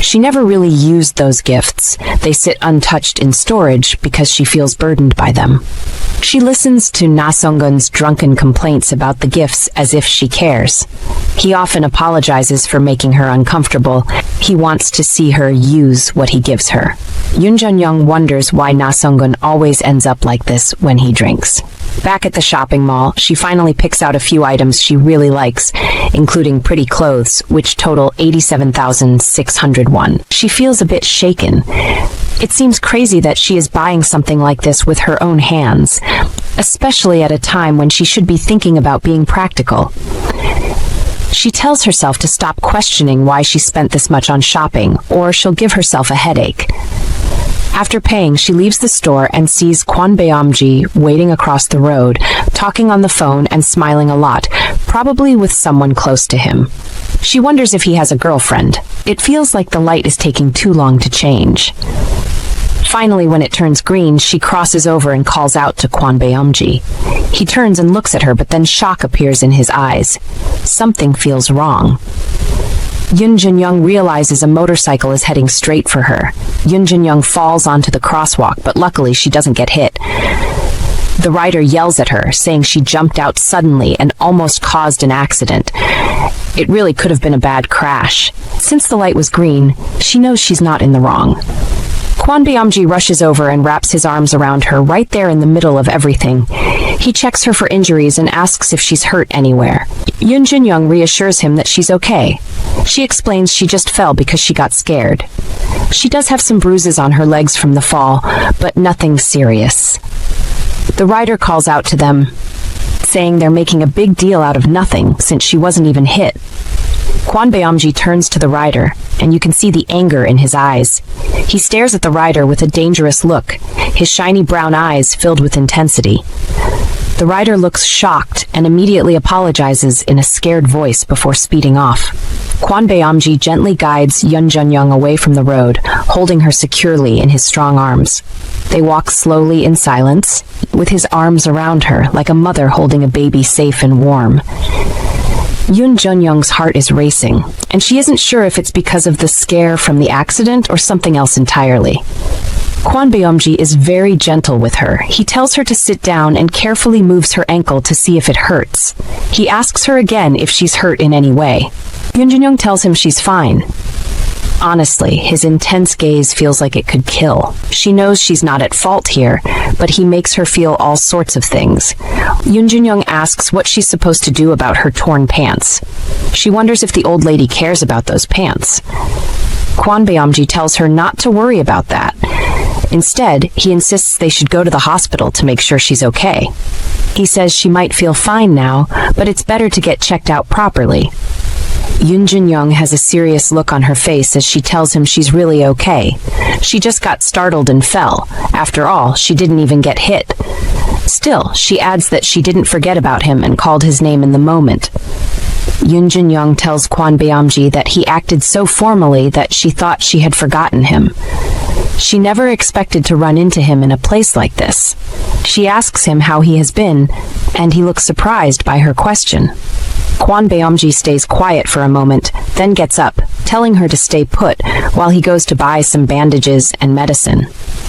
She never really used those gifts. They sit untouched in storage because she feels burdened by them. She listens to Nasongun's drunken complaints about the gifts as if she cares. He often apologizes for making her uncomfortable. He wants to see her use what he gives her. Junyoung wonders why Nasongun always ends up like this when he drinks. Back at the shopping mall, she finally picks out a few items she really likes, including pretty clothes, which total 87,601. She feels a bit shaken. It seems crazy that she is buying something like this with her own hands, especially at a time when she should be thinking about being practical. She tells herself to stop questioning why she spent this much on shopping, or she'll give herself a headache. After paying, she leaves the store and sees Kwon Beom-jin waiting across the road, talking on the phone and smiling a lot, probably with someone close to him. She wonders if he has a girlfriend. It feels like the light is taking too long to change. Finally, when it turns green, she crosses over and calls out to Kwon Beom-jin. He turns and looks at her, but then shock appears in his eyes. Something feels wrong. Junyoung realizes a motorcycle is heading straight for her. Junyoung falls onto the crosswalk, but luckily she doesn't get hit. The rider yells at her, saying she jumped out suddenly and almost caused an accident. It really could have been a bad crash. Since the light was green, she knows she's not in the wrong. Kwon Beom-jin rushes over and wraps his arms around her right there in the middle of everything. He checks her for injuries and asks if she's hurt anywhere. Junyoung reassures him that she's okay. She explains she just fell because she got scared. She does have some bruises on her legs from the fall, but nothing serious. The rider calls out to them, saying they're making a big deal out of nothing since she wasn't even hit. Kwon Beom-jin turns to the rider, and you can see the anger in his eyes. He stares at the rider with a dangerous look, his shiny brown eyes filled with intensity. The rider looks shocked and immediately apologizes in a scared voice before speeding off. Kwon Beom-jin gently guides Junyoung away from the road, holding her securely in his strong arms. They walk slowly in silence, with his arms around her like a mother holding a baby safe and warm. Junyoung's heart is racing, and she isn't sure if it's because of the scare from the accident or something else entirely. Kwon Beom-jin is very gentle with her. He tells her to sit down and carefully moves her ankle to see if it hurts. He asks her again if she's hurt in any way. Junyoung tells him she's fine. Honestly, his intense gaze feels like it could kill. She knows she's not at fault here, but he makes her feel all sorts of things. Junyoung asks what she's supposed to do about her torn pants. She wonders if the old lady cares about those pants. Kwon Beom-jin tells her not to worry about that. Instead, he insists they should go to the hospital to make sure she's okay. He says she might feel fine now, but it's better to get checked out properly. Junyoung has a serious look on her face as she tells him she's really okay. She just got startled and fell. After all, she didn't even get hit. Still, she adds that she didn't forget about him and called his name in the moment. Junyoung tells Kwon Beom-jin that he acted so formally that she thought she had forgotten him. She never expected to run into him in a place like this. She asks him how he has been, and he looks surprised by her question. Kwon Beom-jin stays quiet for a moment, then gets up, telling her to stay put while he goes to buy some bandages and medicine.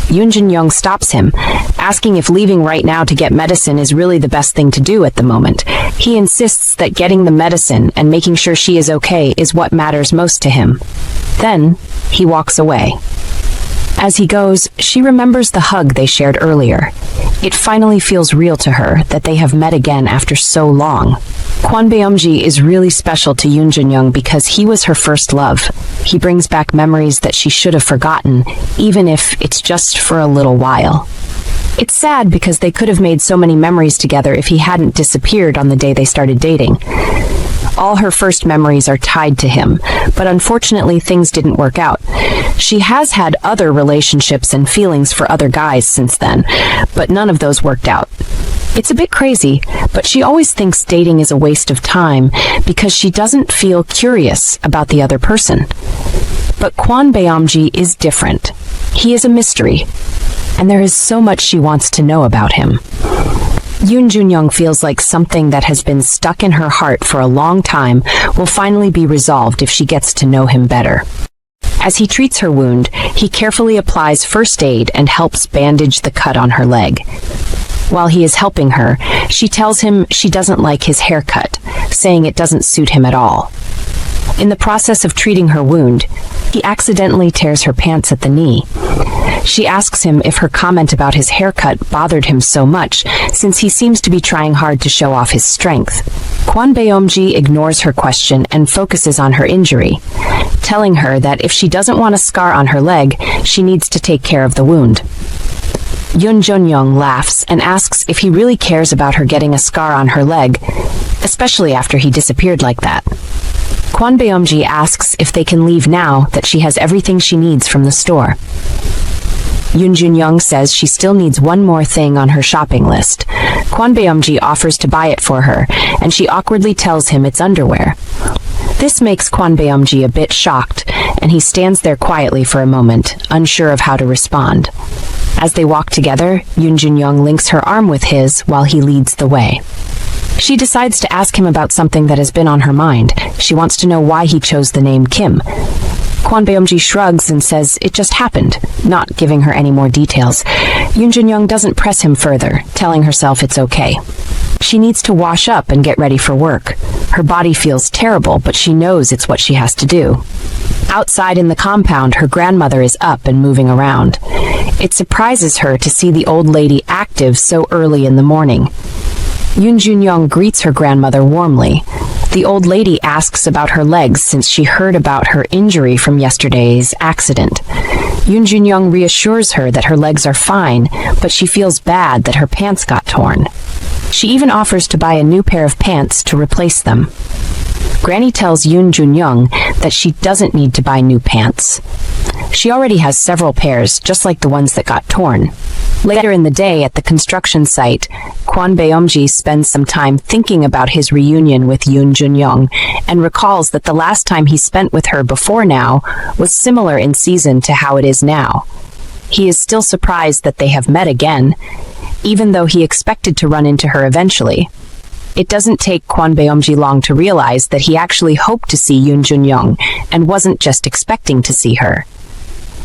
Junyoung stops him, asking if leaving right now to get medicine is really the best thing to do at the moment. He insists that getting the medicine and making sure she is okay is what matters most to him. Then, he walks away. As he goes, she remembers the hug they shared earlier. It finally feels real to her that they have met again after so long. Kwon Beom-jin is really special to Junyoung because he was her first love. He brings back memories that she should have forgotten, even if it's just for a little while. It's sad because they could have made so many memories together if he hadn't disappeared on the day they started dating. All her first memories are tied to him, but unfortunately things didn't work out. She has had other relationships and feelings for other guys since then, but none of those worked out. It's a bit crazy, but she always thinks dating is a waste of time because she doesn't feel curious about the other person. But Kwon Beom-jin is different. He is a mystery, and there is so much she wants to know about him. Junyoung feels like something that has been stuck in her heart for a long time will finally be resolved if she gets to know him better. As he treats her wound, he carefully applies first aid and helps bandage the cut on her leg. While he is helping her, she tells him she doesn't like his haircut, saying it doesn't suit him at all. In the process of treating her wound, he accidentally tears her pants at the knee. She asks him if her comment about his haircut bothered him so much, since he seems to be trying hard to show off his strength. Kwon Beom-jin ignores her question and focuses on her injury, telling her that if she doesn't want a scar on her leg, she needs to take care of the wound. Junyoung laughs and asks if he really cares about her getting a scar on her leg, especially after he disappeared like that. Kwon Beom-jin asks if they can leave now that she has everything she needs from the store. Junyoung says she still needs one more thing on her shopping list. Kwon Beom-jin offers to buy it for her, and she awkwardly tells him it's underwear. This makes Kwon Beom-jin a bit shocked, and he stands there quietly for a moment, unsure of how to respond. As they walk together, Junyoung links her arm with his while he leads the way. She decides to ask him about something that has been on her mind. She wants to know why he chose the name Kim. Kwon Beom-jin shrugs and says it just happened, not giving her any more details. Junyoung doesn't press him further, telling herself it's okay. She needs to wash up and get ready for work. Her body feels terrible, but she knows it's what she has to do. Outside in the compound, her grandmother is up and moving around. It surprises her to see the old lady active so early in the morning. Junyoung greets her grandmother warmly. The old lady asks about her legs since she heard about her injury from yesterday's accident. Junyoung reassures her that her legs are fine, but she feels bad that her pants got torn. She even offers to buy a new pair of pants to replace them. Granny tells Junyoung that she doesn't need to buy new pants. She already has several pairs, just like the ones that got torn. Later in the day at the construction site, Kwon Beom-jin spends some time thinking about his reunion with Junyoung and recalls that the last time he spent with her before now was similar in season to how it is now. He is still surprised that they have met again, even though he expected to run into her eventually. It doesn't take Kwon Beom-jin long to realize that he actually hoped to see Junyoung and wasn't just expecting to see her.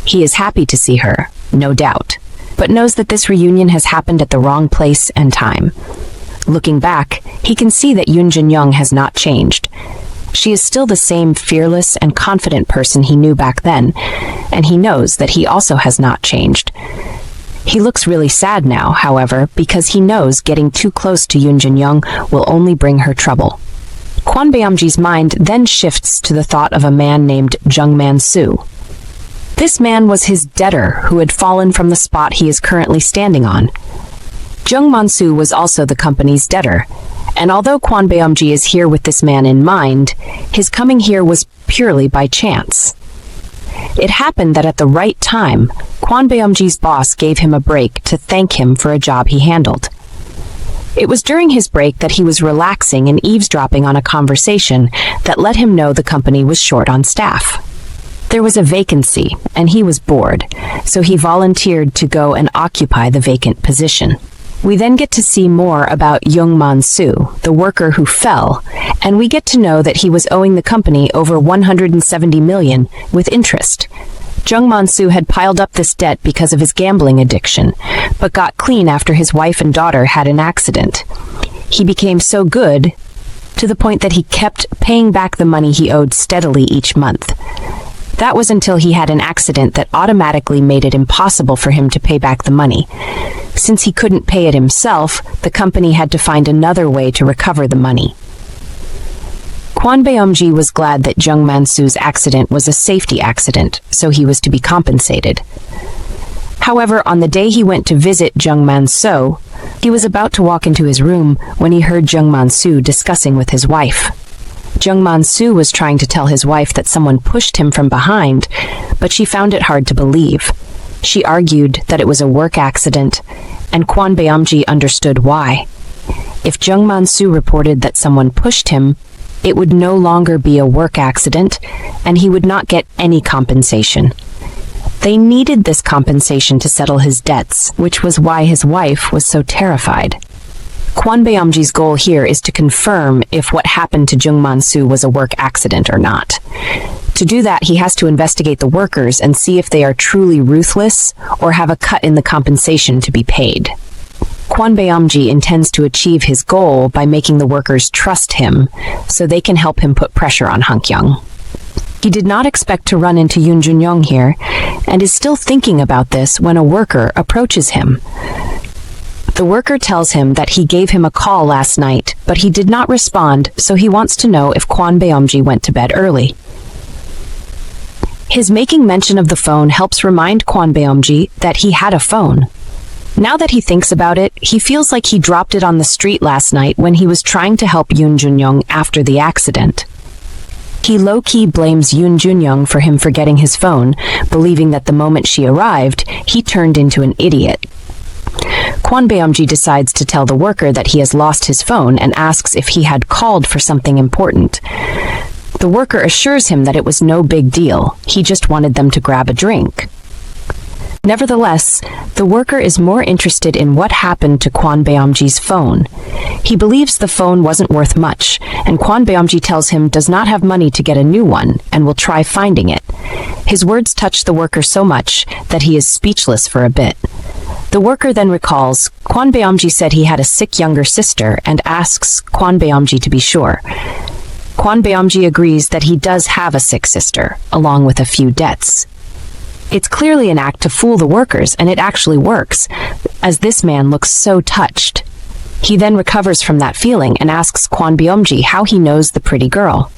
He is happy to see her, no doubt, but knows that this reunion has happened at the wrong place and time. Looking back, he can see that Junyoung has not changed. She is still the same fearless and confident person he knew back then, and he knows that he also has not changed. He looks really sad now, however, because he knows getting too close to Junyoung will only bring her trouble. Kwon Beom-jin's mind then shifts to the thought of a man named Jung Man-soo. This man was his debtor who had fallen from the spot he is currently standing on. Jung Man-soo was also the company's debtor, and although Kwon Beom-jin is here with this man in mind, his coming here was purely by chance. It happened that at the right time, Kwon Beom-jin's boss gave him a break to thank him for a job he handled. It was during his break that he was relaxing and eavesdropping on a conversation that let him know the company was short on staff. There was a vacancy, and he was bored, so he volunteered to go and occupy the vacant position. We then get to see more about Jung Man-soo, the worker who fell, and we get to know that he was owing the company over 170 million with interest. Jung Man-soo had piled up this debt because of his gambling addiction, but got clean after his wife and daughter had an accident. He became so good to the point that he kept paying back the money he owed steadily each month. That was until he had an accident that automatically made it impossible for him to pay back the money. Since he couldn't pay it himself, the company had to find another way to recover the money. Kwon Beom-jin was glad that Jung Man-soo's accident was a safety accident, so he was to be compensated. However, on the day he went to visit Jung Man-soo, he was about to walk into his room when he heard Jung Man-soo discussing with his wife. Jung Man-soo was trying to tell his wife that someone pushed him from behind, but she found it hard to believe. She argued that it was a work accident, and Kwon Beom-jin understood why. If Jung Man-soo reported that someone pushed him, it would no longer be a work accident, and he would not get any compensation. They needed this compensation to settle his debts, which was why his wife was so terrified. Kwon Beom-jin's goal here is to confirm if what happened to Jung Man-soo was a work accident or not. To do that, he has to investigate the workers and see if they are truly ruthless or have a cut in the compensation to be paid. Kwon Beom-jin intends to achieve his goal by making the workers trust him so they can help him put pressure on Hunkyung. He did not expect to run into Junyoung here, and is still thinking about this when a worker approaches him. The worker tells him that he gave him a call last night, but he did not respond, so he wants to know if Kwon Beom-jin went to bed early. His making mention of the phone helps remind Kwon Beom-jin that he had a phone. Now that he thinks about it, he feels like he dropped it on the street last night when he was trying to help Junyoung after the accident. He low-key blames Junyoung for him forgetting his phone, believing that the moment she arrived, he turned into an idiot. Kwon Beom-jin decides to tell the worker that he has lost his phone and asks if he had called for something important. The worker assures him that it was no big deal, he just wanted them to grab a drink. Nevertheless, the worker is more interested in what happened to Kwon Beom-jin's phone. He believes the phone wasn't worth much, and Kwon Beom-jin tells him does not have money to get a new one and will try finding it. His words touch the worker so much that he is speechless for a bit. The worker then recalls Kwon Beom-jin said he had a sick younger sister and asks Kwon Beom-jin to be sure. Kwon Beom-jin agrees that he does have a sick sister, along with a few debts. It's clearly an act to fool the workers, and it actually works, as this man looks so touched. He then recovers from that feeling and asks Kwon Beom-jin how he knows the pretty girl.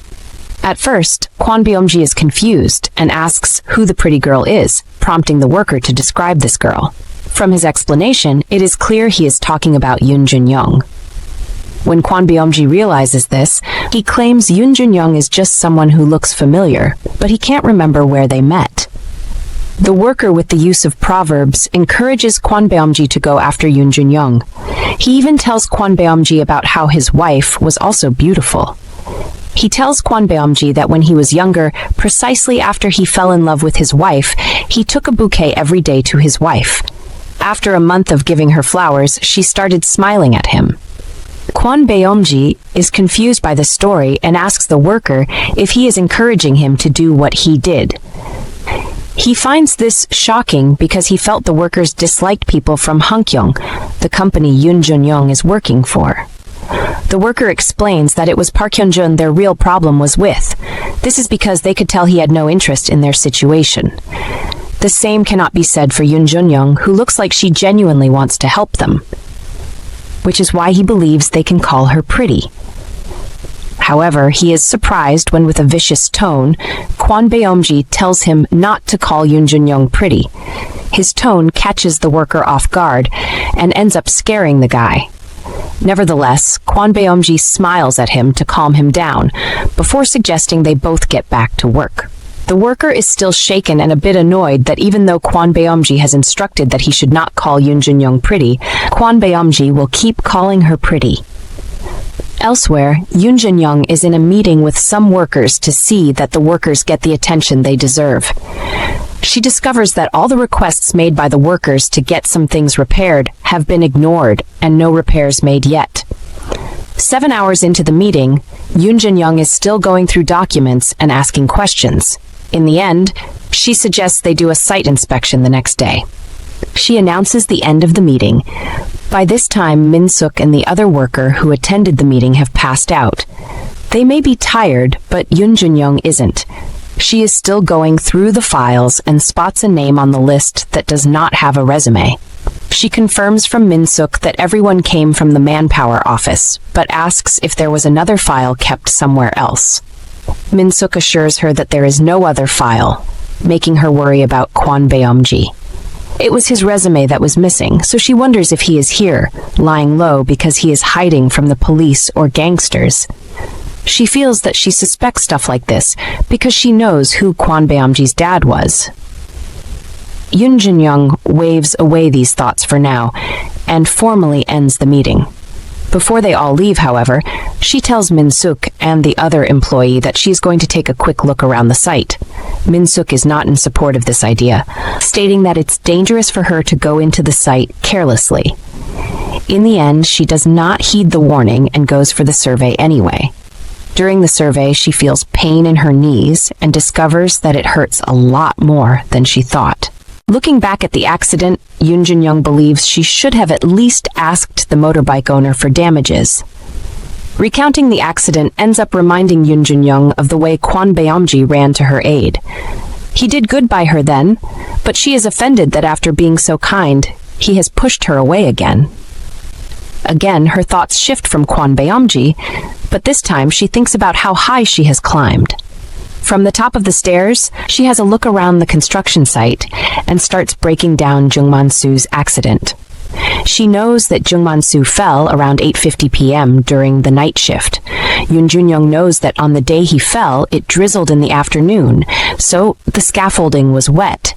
At first, Kwon Beom-jin is confused and asks who the pretty girl is, prompting the worker to describe this girl. From his explanation, it is clear he is talking about Junyoung. When Kwon Beom-jin realizes this, he claims Junyoung is just someone who looks familiar, but he can't remember where they met. The worker, with the use of proverbs, encourages Kwon Beom-jin to go after Junyoung. He even tells Kwon Beom-jin about how his wife was also beautiful. He tells Kwon Beom-jin that when he was younger, precisely after he fell in love with his wife, he took a bouquet every day to his wife. After a month of giving her flowers, she started smiling at him. Kwon Beom-jin is confused by the story and asks the worker if he is encouraging him to do what he did. He finds this shocking because he felt the workers disliked people from Hunkyung, the company Junyoung is working for. The worker explains that it was Park Hyun-jun their real problem was with. This is because they could tell he had no interest in their situation. The same cannot be said for Junyoung, who looks like she genuinely wants to help them, which is why he believes they can call her pretty. However, he is surprised when, with a vicious tone, Kwon Beom-jin tells him not to call Junyoung pretty. His tone catches the worker off guard and ends up scaring the guy. Nevertheless, Kwon Beom-jin smiles at him to calm him down, before suggesting they both get back to work. The worker is still shaken and a bit annoyed that even though Kwon Beom-jin has instructed that he should not call Junyoung pretty, Kwon Beom-jin will keep calling her pretty. Elsewhere, Junyoung is in a meeting with some workers to see that the workers get the attention they deserve. She discovers that all the requests made by the workers to get some things repaired have been ignored and no repairs made yet. 7 hours into the meeting, Junyoung is still going through documents and asking questions. In the end, she suggests they do a site inspection the next day. She announces the end of the meeting. By this time, Min-suk and the other worker who attended the meeting have passed out. They may be tired, but Junyoung isn't. She is still going through the files and spots a name on the list that does not have a resume. She confirms from Min-suk that everyone came from the manpower office, but asks if there was another file kept somewhere else. Min-suk assures her that there is no other file, making her worry about Kwon Beom-jin. It was his resume that was missing, so she wonders if he is here, lying low because he is hiding from the police or gangsters. She feels that she suspects stuff like this because she knows who Kwon Beom-jin's dad was. Junyoung waves away these thoughts for now and formally ends the meeting. Before they all leave, however, she tells Min-suk and the other employee that she is going to take a quick look around the site. Min-suk is not in support of this idea, stating that it's dangerous for her to go into the site carelessly. In the end, she does not heed the warning and goes for the survey anyway. During the survey, she feels pain in her knees and discovers that it hurts a lot more than she thought. Looking back at the accident, Junyoung believes she should have at least asked the motorbike owner for damages. Recounting the accident ends up reminding Junyoung of the way Kwon Beom-jin ran to her aid. He did good by her then, but she is offended that after being so kind, he has pushed her away again. Again, her thoughts shift from Kwon Beom-jin, but this time she thinks about how high she has climbed. From the top of the stairs, she has a look around the construction site and starts breaking down Jungman-soo's accident. She knows that Jungman-soo fell around 8:50 p.m. during the night shift. Junyoung knows that on the day he fell, it drizzled in the afternoon, so the scaffolding was wet.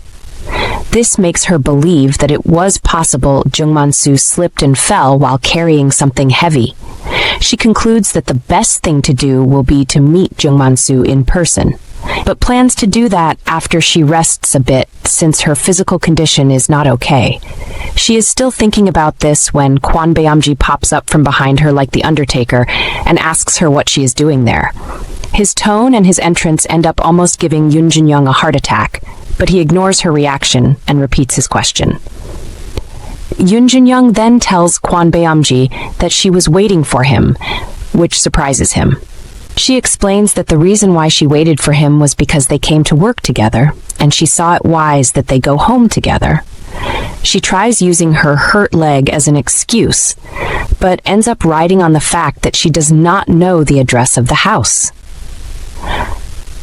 This makes her believe that it was possible Jungman-soo slipped and fell while carrying something heavy. She concludes that the best thing to do will be to meet Jungman-soo in person, but plans to do that after she rests a bit since her physical condition is not okay. She is still thinking about this when Kwon Beom-jin pops up from behind her like the Undertaker and asks her what she is doing there. His tone and his entrance end up almost giving Junyoung a heart attack, but he ignores her reaction and repeats his question. Junyoung then tells Kwon Beom-jin that she was waiting for him, which surprises him. She explains that the reason why she waited for him was because they came to work together, and she saw it wise that they go home together. She tries using her hurt leg as an excuse, but ends up riding on the fact that she does not know the address of the house.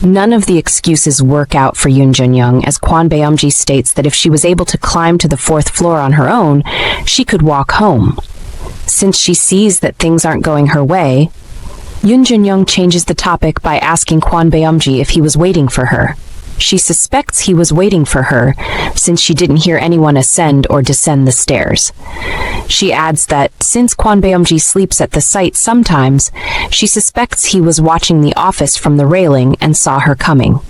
None of the excuses work out for Junyoung, as Kwon Beom-jin states that if she was able to climb to the 4th floor on her own, she could walk home. Since she sees that things aren't going her way, Junyoung changes the topic by asking Kwon Beom-jin if he was waiting for her. She suspects he was waiting for her, since she didn't hear anyone ascend or descend the stairs. She adds that since Kwon Beom-jin sleeps at the site sometimes, she suspects he was watching the office from the railing and saw her coming.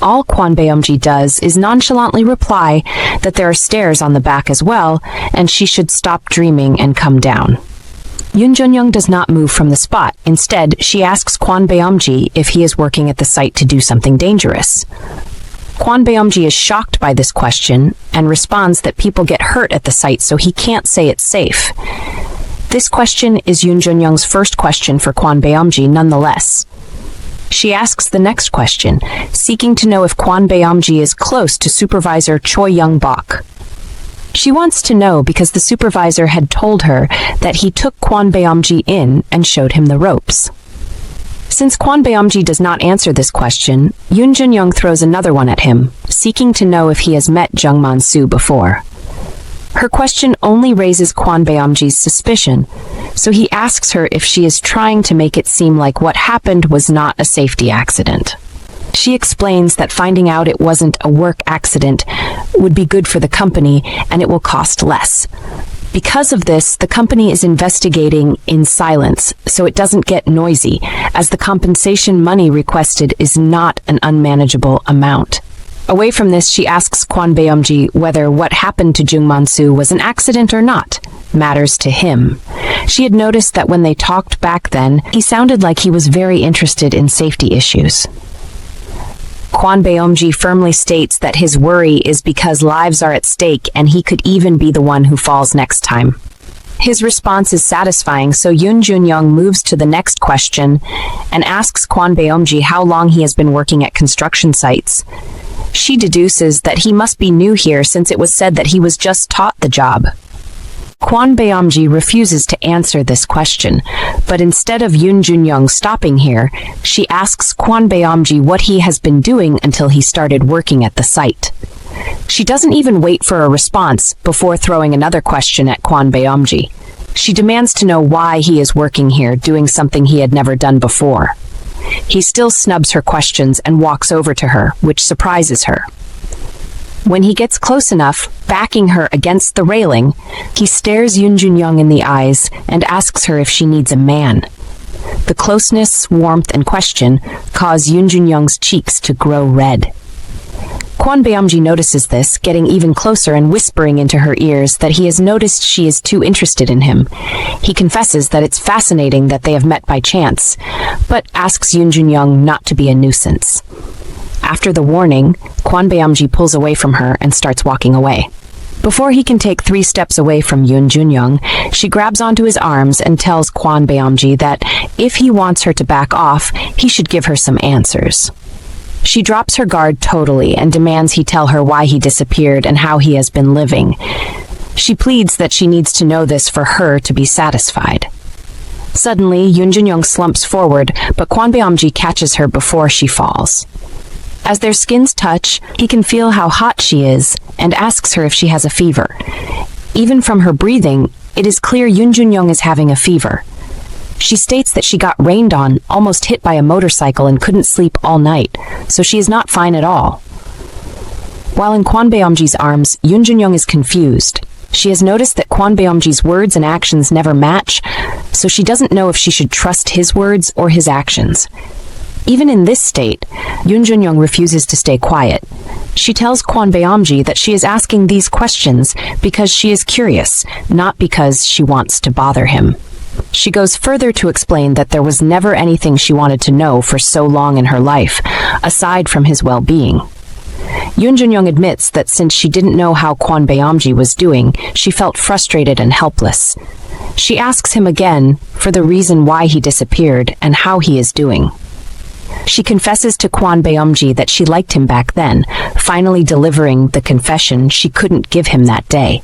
All Kwon Beom-jin does is nonchalantly reply that there are stairs on the back as well, and she should stop dreaming and come down. Junyoung does not move from the spot. Instead, she asks Kwon Beom-jin if he is working at the site to do something dangerous. Kwon Beom-jin is shocked by this question and responds that people get hurt at the site, so he can't say it's safe. This question is Junyoung's first question for Kwon Beom-jin nonetheless. She asks the next question, seeking to know if Kwon Beom-jin is close to Supervisor Choi Young-bok. She wants to know because the supervisor had told her that he took Kwon Beom-jin in and showed him the ropes. Since Kwon Beom-jin does not answer this question, Junyoung throws another one at him, seeking to know if he has met Jungman-soo before. Her question only raises Kwon Beom-jin's suspicion, so he asks her if she is trying to make it seem like what happened was not a safety accident. She explains that finding out it wasn't a work accident would be good for the company and it will cost less. Because of this, the company is investigating in silence, so it doesn't get noisy, as the compensation money requested is not an unmanageable amount. Away from this, she asks Kwon Beom-jin whether what happened to Jungman-soo was an accident or not matters to him. She had noticed that when they talked back then, he sounded like he was very interested in safety issues. Kwon Beom-jin firmly states that his worry is because lives are at stake and he could even be the one who falls next time. His response is satisfying, so Junyoung moves to the next question and asks Kwon Beom-jin how long he has been working at construction sites. She deduces that he must be new here since it was said that he was just taught the job. Kwon Beom-jin refuses to answer this question, but instead of Junyoung stopping here, she asks Kwon Beom-jin what he has been doing until he started working at the site. She doesn't even wait for a response before throwing another question at Kwon Beom-jin. She demands to know why he is working here, doing something he had never done before. He still snubs her questions and walks over to her, which surprises her. When he gets close enough, backing her against the railing, he stares Junyoung in the eyes and asks her if she needs a man. The closeness, warmth, and question cause Junyoung's cheeks to grow red. Kwon Beom-jin notices this, getting even closer and whispering into her ears that he has noticed she is too interested in him. He confesses that it's fascinating that they have met by chance, but asks Junyoung not to be a nuisance. After the warning, Kwon Beom-jin pulls away from her and starts walking away. Before he can take 3 steps away from Junyoung, she grabs onto his arms and tells Kwon Beom-jin that if he wants her to back off, he should give her some answers. She drops her guard totally and demands he tell her why he disappeared and how he has been living. She pleads that she needs to know this for her to be satisfied. Suddenly, Junyoung slumps forward, but Kwon Beom-jin catches her before she falls. As their skins touch, he can feel how hot she is and asks her if she has a fever. Even from her breathing, it is clear Junyoung is having a fever. She states that she got rained on, almost hit by a motorcycle, and couldn't sleep all night, so she is not fine at all. While in Kwon Beom-jin's arms, Junyoung is confused. She has noticed that Kwon Beom-jin's words and actions never match, so she doesn't know if she should trust his words or his actions. Even in this state, Junyoung refuses to stay quiet. She tells Kwon Beom-jin that she is asking these questions because she is curious, not because she wants to bother him. She goes further to explain that there was never anything she wanted to know for so long in her life, aside from his well-being. Junyoung admits that since she didn't know how Kwon Beom-jin was doing, she felt frustrated and helpless. She asks him again for the reason why he disappeared and how he is doing. She confesses to Kwon Beom-jin that she liked him back then, finally delivering the confession she couldn't give him that day.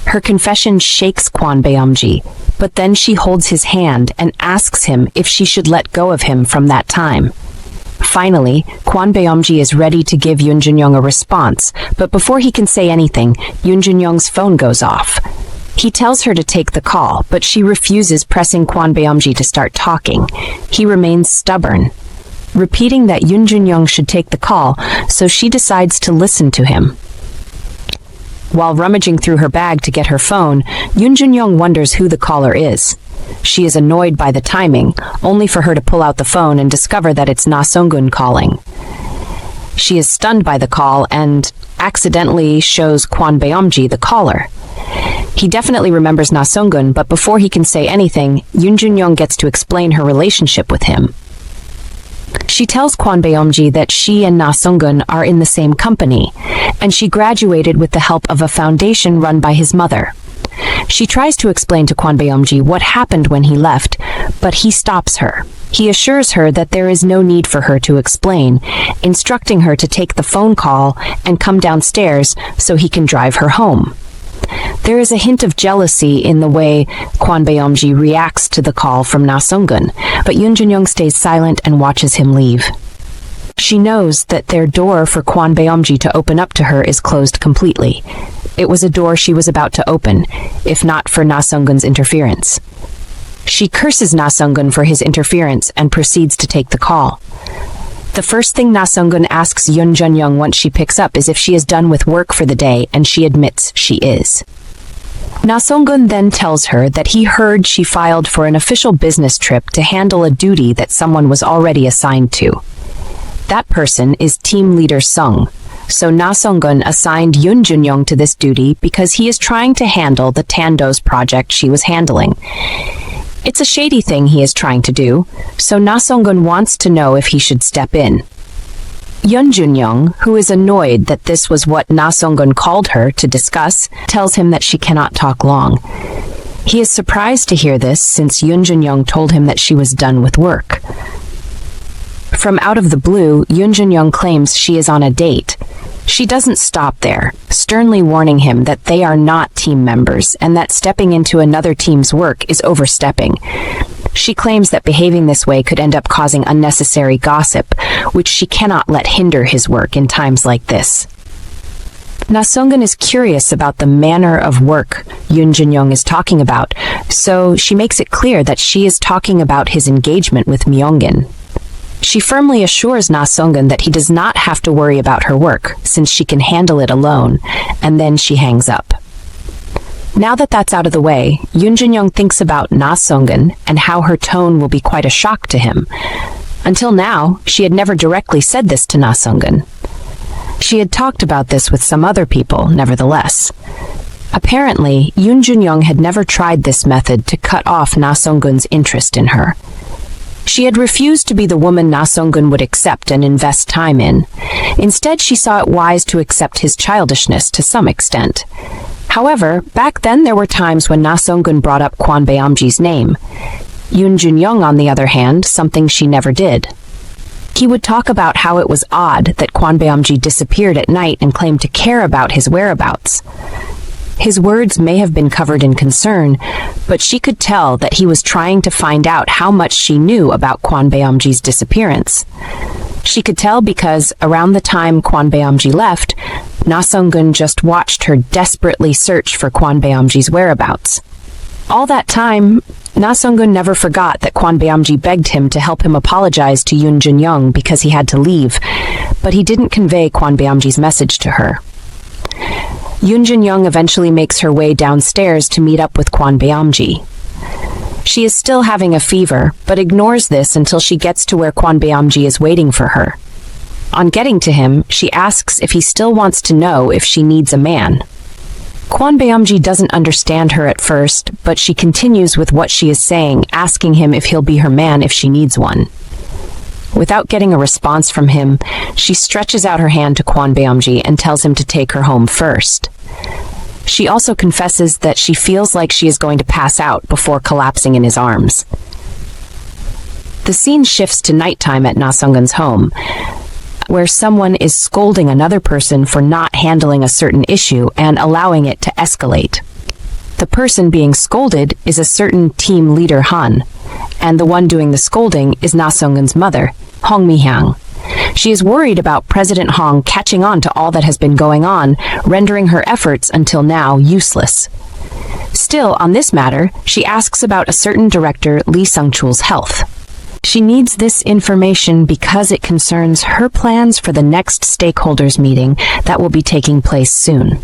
Her confession shakes Kwon Beom-jin, but then she holds his hand and asks him if she should let go of him from that time. Finally, Kwon Beom-jin is ready to give Junyoung a response, but before he can say anything, Junyoung's phone goes off. He tells her to take the call, but she refuses, pressing Kwon Beom-jin to start talking. He remains stubborn, repeating that Junyoung should take the call, so she decides to listen to him. While rummaging through her bag to get her phone, Junyoung wonders who the caller is. She is annoyed by the timing, only for her to pull out the phone and discover that it's Nasongun calling. She is stunned by the call and accidentally shows Kwon Beom-jin the caller. He definitely remembers Nasongun, but before he can say anything, Junyoung gets to explain her relationship with him. She tells Kwon Beom-jin that she and Nasongun are in the same company, and she graduated with the help of a foundation run by his mother. She tries to explain to Kwon Beom-jin what happened when he left, but he stops her. He assures her that there is no need for her to explain, instructing her to take the phone call and come downstairs so he can drive her home. There is a hint of jealousy in the way Kwon Beom-jin reacts to the call from Nasongun, but Junyoung stays silent and watches him leave. She knows that their door for Kwon Beom-jin to open up to her is closed completely. It was a door she was about to open, if not for Nasongun's interference. She curses Nasongun for his interference and proceeds to take the call. The first thing Nasongun asks Junyoung once she picks up is if she is done with work for the day, and she admits she is. Nasongun then tells her that he heard she filed for an official business trip to handle a duty that someone was already assigned to. That person is team leader Sung, so Nasongun assigned Junyoung to this duty because he is trying to handle the Tando's project she was handling. It's a shady thing he is trying to do, so Nasongun wants to know if he should step in. Junyoung, who is annoyed that this was what Nasongun called her to discuss, tells him that she cannot talk long. He is surprised to hear this since Junyoung told him that she was done with work. From out of the blue, Junyoung claims she is on a date. She doesn't stop there, sternly warning him that they are not team members and that stepping into another team's work is overstepping. She claims that behaving this way could end up causing unnecessary gossip, which she cannot let hinder his work in times like this. Nasongun is curious about the manner of work Junyoung is talking about, so she makes it clear that she is talking about his engagement with Myeonggin. She firmly assures Nasongun that he does not have to worry about her work, since she can handle it alone, and then she hangs up. Now that that's out of the way, Junyoung thinks about Nasongun and how her tone will be quite a shock to him. Until now, she had never directly said this to Nasongun. She had talked about this with some other people, nevertheless. Apparently, Junyoung had never tried this method to cut off Nasongun's interest in her. She had refused to be the woman Nasongun would accept and invest time in. Instead, she saw it wise to accept his childishness to some extent. However, back then there were times when Nasongun brought up Kwon Beom-jin's name. Junyoung, on the other hand, something she never did. He would talk about how it was odd that Kwon Beom-jin disappeared at night and claimed to care about his whereabouts. His words may have been covered in concern, but she could tell that he was trying to find out how much she knew about Kwon Beom-jin's disappearance. She could tell because, around the time Kwon Beom-jin left, Nasongun just watched her desperately search for Kwon Beom-jin's whereabouts. All that time, Nasongun never forgot that Kwon Beom-jin begged him to help him apologize to Junyoung because he had to leave, but he didn't convey Kwon Beom-jin's message to her. Junyoung eventually makes her way downstairs to meet up with Kwon Beom-jin. She is still having a fever, but ignores this until she gets to where Kwon Beom-jin is waiting for her. On getting to him, she asks if he still wants to know if she needs a man. Kwon Beom-jin doesn't understand her at first, but she continues with what she is saying, asking him if he'll be her man if she needs one. Without getting a response from him, she stretches out her hand to Kwon Beom-jin and tells him to take her home first. She also confesses that she feels like she is going to pass out before collapsing in his arms. The scene shifts to nighttime at Nasongun's home, where someone is scolding another person for not handling a certain issue and allowing it to escalate. The person being scolded is a certain team leader Han, and the one doing the scolding is Nasongun's mother, Hong Mi-hyang. She is worried about President Hong catching on to all that has been going on, rendering her efforts until now useless. Still, on this matter, she asks about a certain director Lee Sung-chul's health. She needs this information because it concerns her plans for the next stakeholders meeting that will be taking place soon.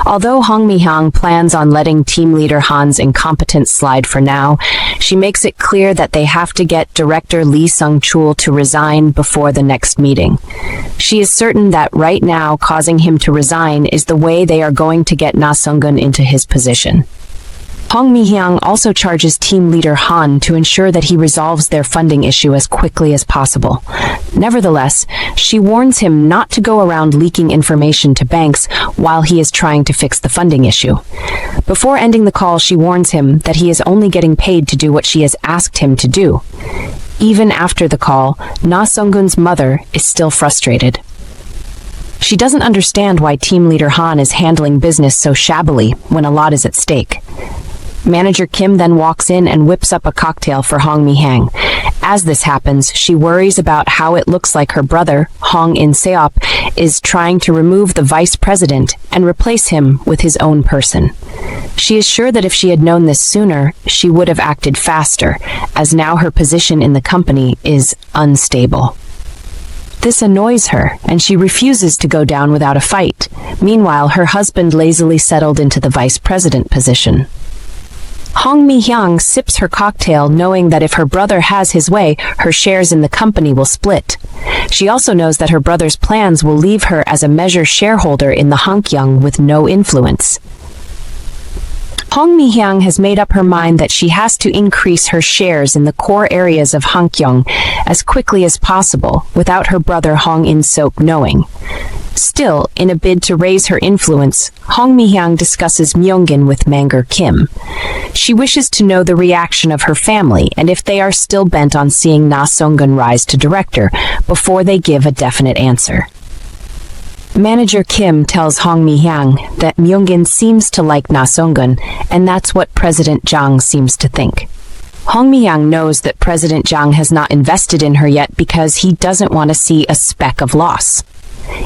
Although Hong Mi-hyang plans on letting team leader Han's incompetence slide for now, she makes it clear that they have to get director Lee Sung-chul to resign before the next meeting. She is certain that right now causing him to resign is the way they are going to get Nasongun into his position. Hong Mi-hyang also charges team leader Han to ensure that he resolves their funding issue as quickly as possible. Nevertheless, she warns him not to go around leaking information to banks while he is trying to fix the funding issue. Before ending the call, she warns him that he is only getting paid to do what she has asked him to do. Even after the call, Nasongun's mother is still frustrated. She doesn't understand why team leader Han is handling business so shabbily when a lot is at stake. Manager Kim then walks in and whips up a cocktail for Hong Mi-hyang. As this happens, she worries about how it looks like her brother, Hong In-seop, is trying to remove the vice president and replace him with his own person. She is sure that if she had known this sooner, she would have acted faster, as now her position in the company is unstable. This annoys her, and she refuses to go down without a fight. Meanwhile, her husband lazily settled into the vice president position. Hong Mi-hyang sips her cocktail knowing that if her brother has his way, her shares in the company will split. She also knows that her brother's plans will leave her as a measure shareholder in the Hankyung with no influence. Hong Mi-hyang has made up her mind that she has to increase her shares in the core areas of Hankyung as quickly as possible without her brother Hong In-seop knowing. Still, in a bid to raise her influence, Hong Mi-hyang discusses Myeonggin with Manga Kim. She wishes to know the reaction of her family and if they are still bent on seeing Nasongun rise to director before they give a definite answer. Manager Kim tells Hong Mi-hyang that Myeonggin seems to like Nasongun, and that's what President Jang seems to think. Hong Mi-hyang knows that President Jang has not invested in her yet because he doesn't want to see a speck of loss.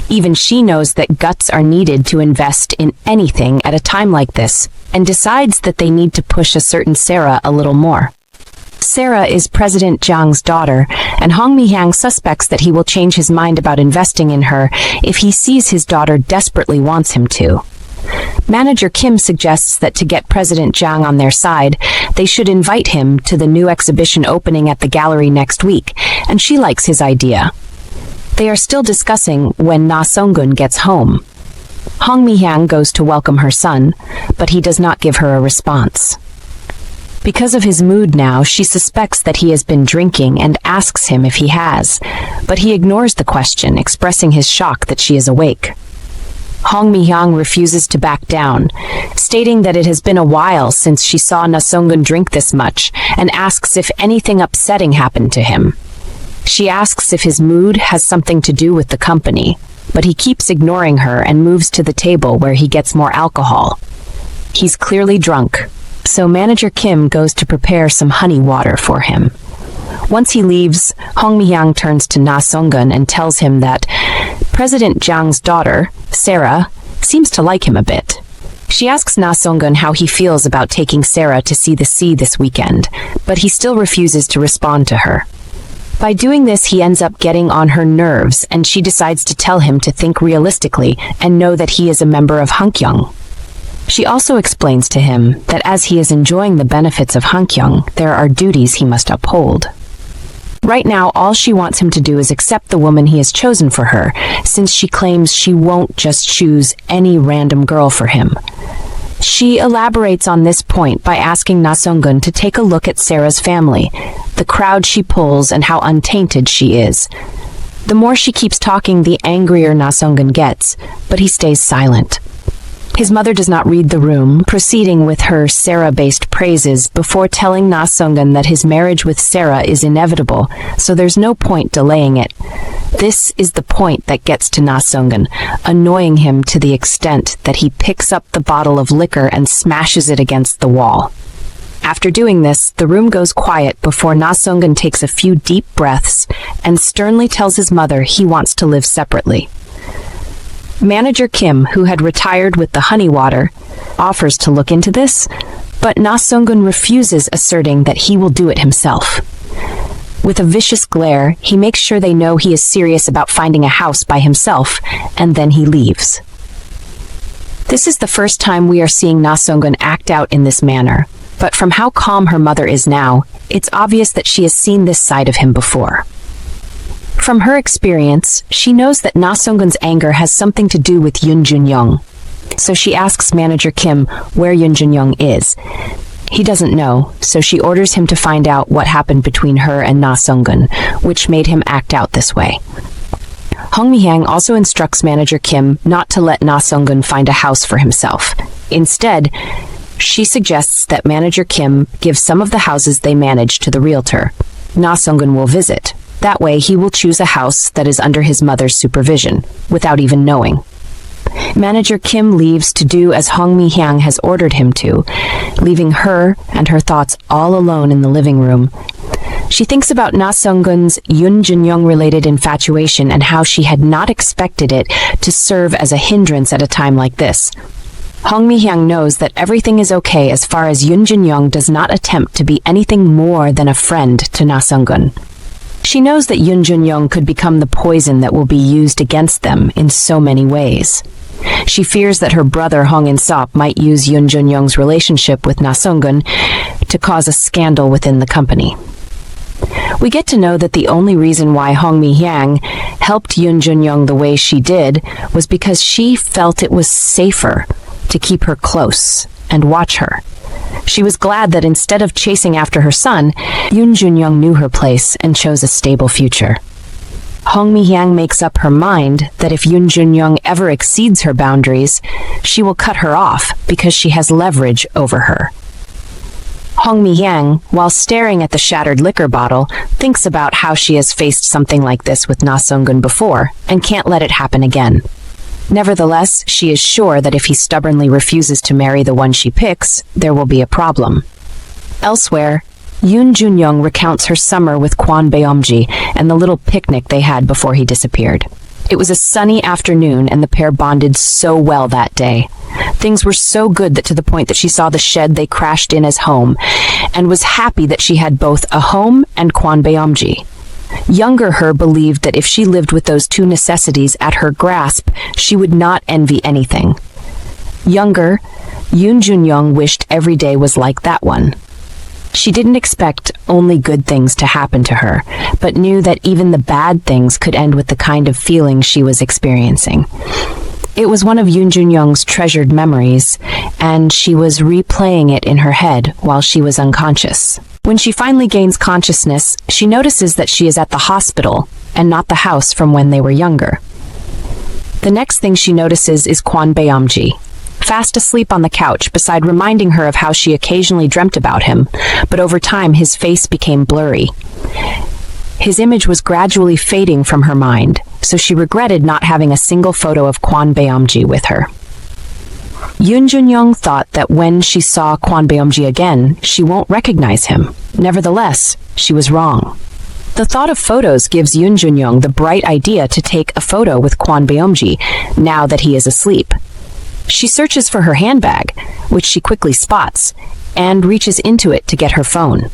Even she knows that guts are needed to invest in anything at a time like this, and decides that they need to push a certain Sarah a little more. Sarah is President Jang's daughter, and Hong Mi-hyang suspects that he will change his mind about investing in her if he sees his daughter desperately wants him to. Manager Kim suggests that to get President Jang on their side, they should invite him to the new exhibition opening at the gallery next week, and she likes his idea. They are still discussing when Nasongun gets home. Hong Mi-hyang goes to welcome her son, but he does not give her a response. Because of his mood now, she suspects that he has been drinking and asks him if he has, but he ignores the question, expressing his shock that she is awake. Hong Mi-hyang refuses to back down, stating that it has been a while since she saw Nasongun drink this much, and asks if anything upsetting happened to him. She asks if his mood has something to do with the company, but he keeps ignoring her and moves to the table where he gets more alcohol. He's clearly drunk, so Manager Kim goes to prepare some honey water for him. Once he leaves, Hong Mi-hyang turns to Nasongun and tells him that President Jiang's daughter, Sarah, seems to like him a bit. She asks Nasongun how he feels about taking Sarah to see the sea this weekend, but he still refuses to respond to her. By doing this, he ends up getting on her nerves, and she decides to tell him to think realistically and know that he is a member of Hunkyung. She also explains to him that as he is enjoying the benefits of Hunkyung, there are duties he must uphold. Right now, all she wants him to do is accept the woman he has chosen for her, since she claims she won't just choose any random girl for him. She elaborates on this point by asking Nasongun to take a look at Sarah's family, the crowd she pulls, and how untainted she is. The more she keeps talking, the angrier Nasongun gets, but he stays silent. His mother does not read the room, proceeding with her Sarah-based praises before telling Nasongun that his marriage with Sarah is inevitable, so there's no point delaying it. This is the point that gets to Nasongun, annoying him to the extent that he picks up the bottle of liquor and smashes it against the wall. After doing this, the room goes quiet before Nasongun takes a few deep breaths and sternly tells his mother he wants to live separately. Manager Kim, who had retired with the honey water, offers to look into this, but Nasongun refuses, asserting that he will do it himself. With a vicious glare, he makes sure they know he is serious about finding a house by himself, and then he leaves. This is the first time we are seeing Nasongun act out in this manner, but from how calm her mother is now, it's obvious that she has seen this side of him before. From her experience, she knows that Nasongun's anger has something to do with Junyoung, so she asks Manager Kim where Junyoung is. He doesn't know, so she orders him to find out what happened between her and Nasongun, which made him act out this way. Hong Mi-hyang also instructs Manager Kim not to let Nasongun find a house for himself. Instead, she suggests that Manager Kim give some of the houses they manage to the realtor. Nasongun will visit. That way, he will choose a house that is under his mother's supervision, without even knowing. Manager Kim leaves to do as Hong Mi-hyang has ordered him to, leaving her and her thoughts all alone in the living room. She thinks about Nasongun's Junyoung-related infatuation and how she had not expected it to serve as a hindrance at a time like this. Hong Mi-hyang knows that everything is okay as far as Junyoung does not attempt to be anything more than a friend to Nasongun. She knows that Junyoung could become the poison that will be used against them in so many ways. She fears that her brother Hong In-sop might use Junyoung's relationship with Nasongun to cause a scandal within the company. We get to know that the only reason why Hong Mi-hyang helped Junyoung the way she did was because she felt it was safer to keep her close and watch her. She was glad that instead of chasing after her son, Junyoung knew her place and chose a stable future. Hong Mi-hyang makes up her mind that if Junyoung ever exceeds her boundaries, she will cut her off because she has leverage over her. Hong Mi-hyang, while staring at the shattered liquor bottle, thinks about how she has faced something like this with Nasongun before and can't let it happen again. Nevertheless, she is sure that if he stubbornly refuses to marry the one she picks, there will be a problem. Elsewhere, Junyoung recounts her summer with Kwon Beom-jin and the little picnic they had before he disappeared. It was a sunny afternoon and the pair bonded so well that day. Things were so good that to the point that she saw the shed they crashed in as home and was happy that she had both a home and Kwon Beom-jin. Younger her believed that if she lived with those two necessities at her grasp, she would not envy anything. Younger, Junyoung wished every day was like that one. She didn't expect only good things to happen to her, but knew that even the bad things could end with the kind of feeling she was experiencing. It was one of Junyoung's treasured memories, and she was replaying it in her head while she was unconscious. When she finally gains consciousness, she notices that she is at the hospital and not the house from when they were younger. The next thing she notices is Kwon Beom-jin, fast asleep on the couch beside reminding her of how she occasionally dreamt about him, but over time his face became blurry. His image was gradually fading from her mind, so she regretted not having a single photo of Kwon Beom-jin with her. Junyoung thought that when she saw Kwon Beom-jin again, she won't recognize him. Nevertheless, she was wrong. The thought of photos gives Junyoung the bright idea to take a photo with Kwon Beom-jin now that he is asleep. She searches for her handbag, which she quickly spots, and reaches into it to get her phone.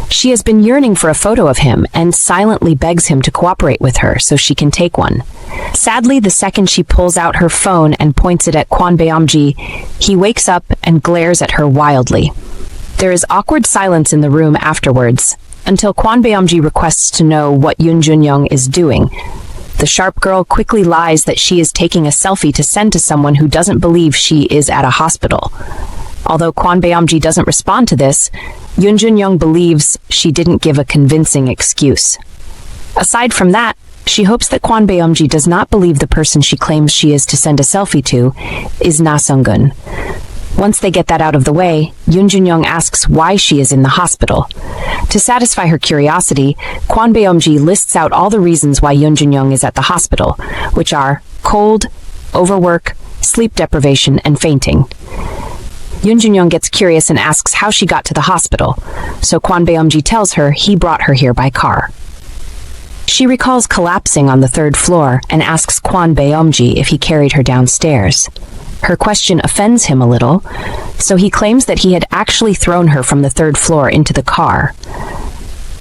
She has been yearning for a photo of him and silently begs him to cooperate with her so she can take one. Sadly, the second she pulls out her phone and points it at Kwon Beom-jin, he wakes up and glares at her wildly. There is awkward silence in the room afterwards, until Kwon Beom-jin requests to know what Junyoung is doing. The sharp girl quickly lies that she is taking a selfie to send to someone who doesn't believe she is at a hospital. Although Kwon Beom-jin doesn't respond to this, Junyoung believes she didn't give a convincing excuse. Aside from that, she hopes that Kwon Beom-jin does not believe the person she claims she is to send a selfie to is Nasongun. Once they get that out of the way, Junyoung asks why she is in the hospital. To satisfy her curiosity, Kwon Beom-jin lists out all the reasons why Junyoung is at the hospital, which are cold, overwork, sleep deprivation, and fainting. Junyoung gets curious and asks how she got to the hospital, so Kwon Beom-jin tells her he brought her here by car. She recalls collapsing on the 3rd floor and asks Kwon Beom-jin if he carried her downstairs. Her question offends him a little, so he claims that he had actually thrown her from the 3rd floor into the car.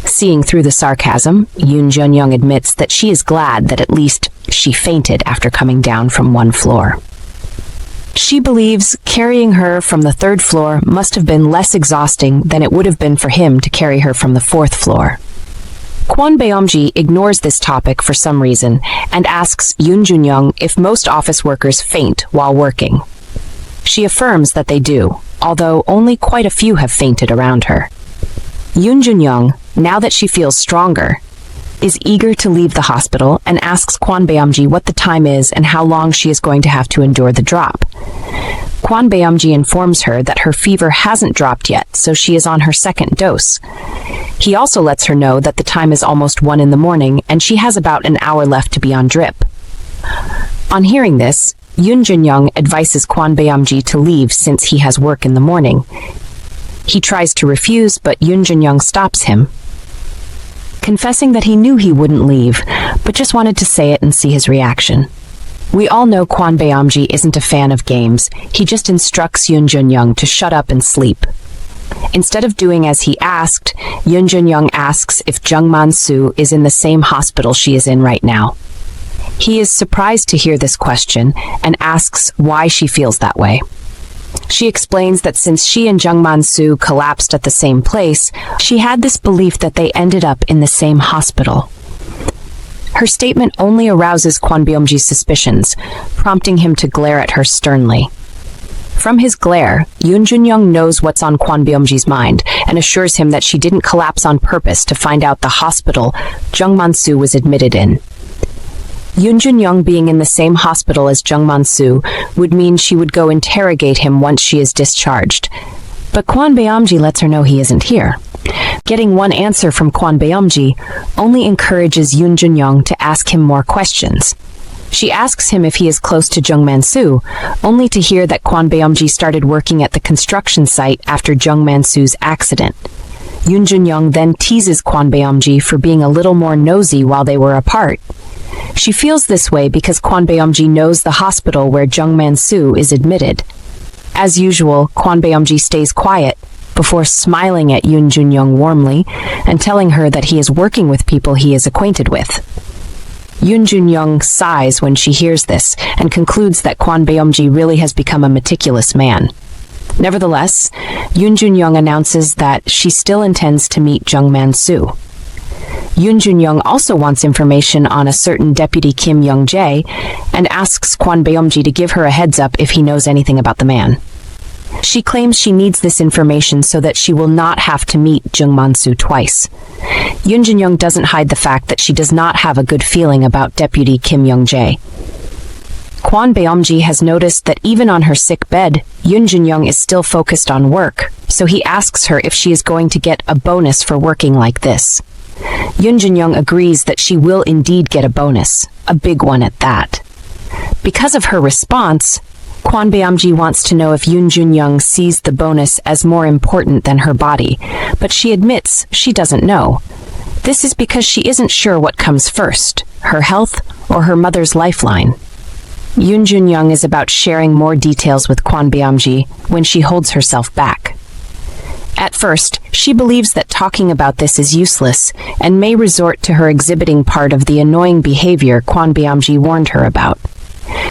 Seeing through the sarcasm, Junyoung admits that she is glad that at least she fainted after coming down from 1 floor. She believes carrying her from the 3rd floor must have been less exhausting than it would have been for him to carry her from the 4th floor. Kwon Beom-jin ignores this topic for some reason and asks Junyoung if most office workers faint while working. She affirms that they do, although only quite a few have fainted around her. Junyoung, now that she feels stronger, is eager to leave the hospital and asks Kwon Beom-jin what the time is and how long she is going to have to endure the drop. Kwon Beom-jin informs her that her fever hasn't dropped yet, so she is on her 2nd dose. He also lets her know that the time is almost 1 in the morning and she has about an hour left to be on drip. On hearing this, Junyoung advises Kwon Beom-jin to leave since he has work in the morning. He tries to refuse, but Junyoung stops him, confessing that he knew he wouldn't leave, but just wanted to say it and see his reaction. We all know Kwon Beom-jin isn't a fan of games. He just instructs Junyoung to shut up and sleep. Instead of doing as he asked, Junyoung asks if Jung-man-soo is in the same hospital she is in right now. He is surprised to hear this question and asks why she feels that way. She explains that since she and Jung-man-soo collapsed at the same place, she had this belief that they ended up in the same hospital. Her statement only arouses Kwon Beom-jin's suspicions, prompting him to glare at her sternly. From his glare, Junyoung knows what's on Kwon Beom-jin's mind and assures him that she didn't collapse on purpose to find out the hospital Jung-man-soo was admitted in. Junyoung being in the same hospital as Jung-man-soo would mean she would go interrogate him once she is discharged. But Kwon Beom-jin lets her know he isn't here. Getting one answer from Kwon Beom-jin only encourages Junyoung to ask him more questions. She asks him if he is close to Jung-man-soo, only to hear that Kwon Beom-jin started working at the construction site after Jung-man-soo's accident. Junyoung then teases Kwon Beom-jin for being a little more nosy while they were apart. She feels this way because Kwon Beom-jin knows the hospital where Jung-man-soo is admitted. As usual, Kwon Beom-jin stays quiet before smiling at Junyoung warmly and telling her that he is working with people he is acquainted with. Junyoung sighs when she hears this and concludes that Kwon Beom-jin really has become a meticulous man. Nevertheless, Junyoung announces that she still intends to meet Jung-man-soo. Junyoung also wants information on a certain Deputy Kim Young-jae and asks Kwon Beom-jin to give her a heads up if he knows anything about the man. She claims she needs this information so that she will not have to meet Jung Man-soo twice. Junyoung doesn't hide the fact that she does not have a good feeling about Deputy Kim Young-jae. Kwon Beom-jin has noticed that even on her sick bed, Junyoung is still focused on work, so he asks her if she is going to get a bonus for working like this. Junyoung agrees that she will indeed get a bonus, a big one at that. Because of her response, Kwon Beom-jin wants to know if Junyoung sees the bonus as more important than her body, but she admits she doesn't know. This is because she isn't sure what comes first, her health or her mother's lifeline. Junyoung is about sharing more details with Kwon Beom-jin when she holds herself back. At first, she believes that talking about this is useless and may resort to her exhibiting part of the annoying behavior Kwon Beom-jin warned her about.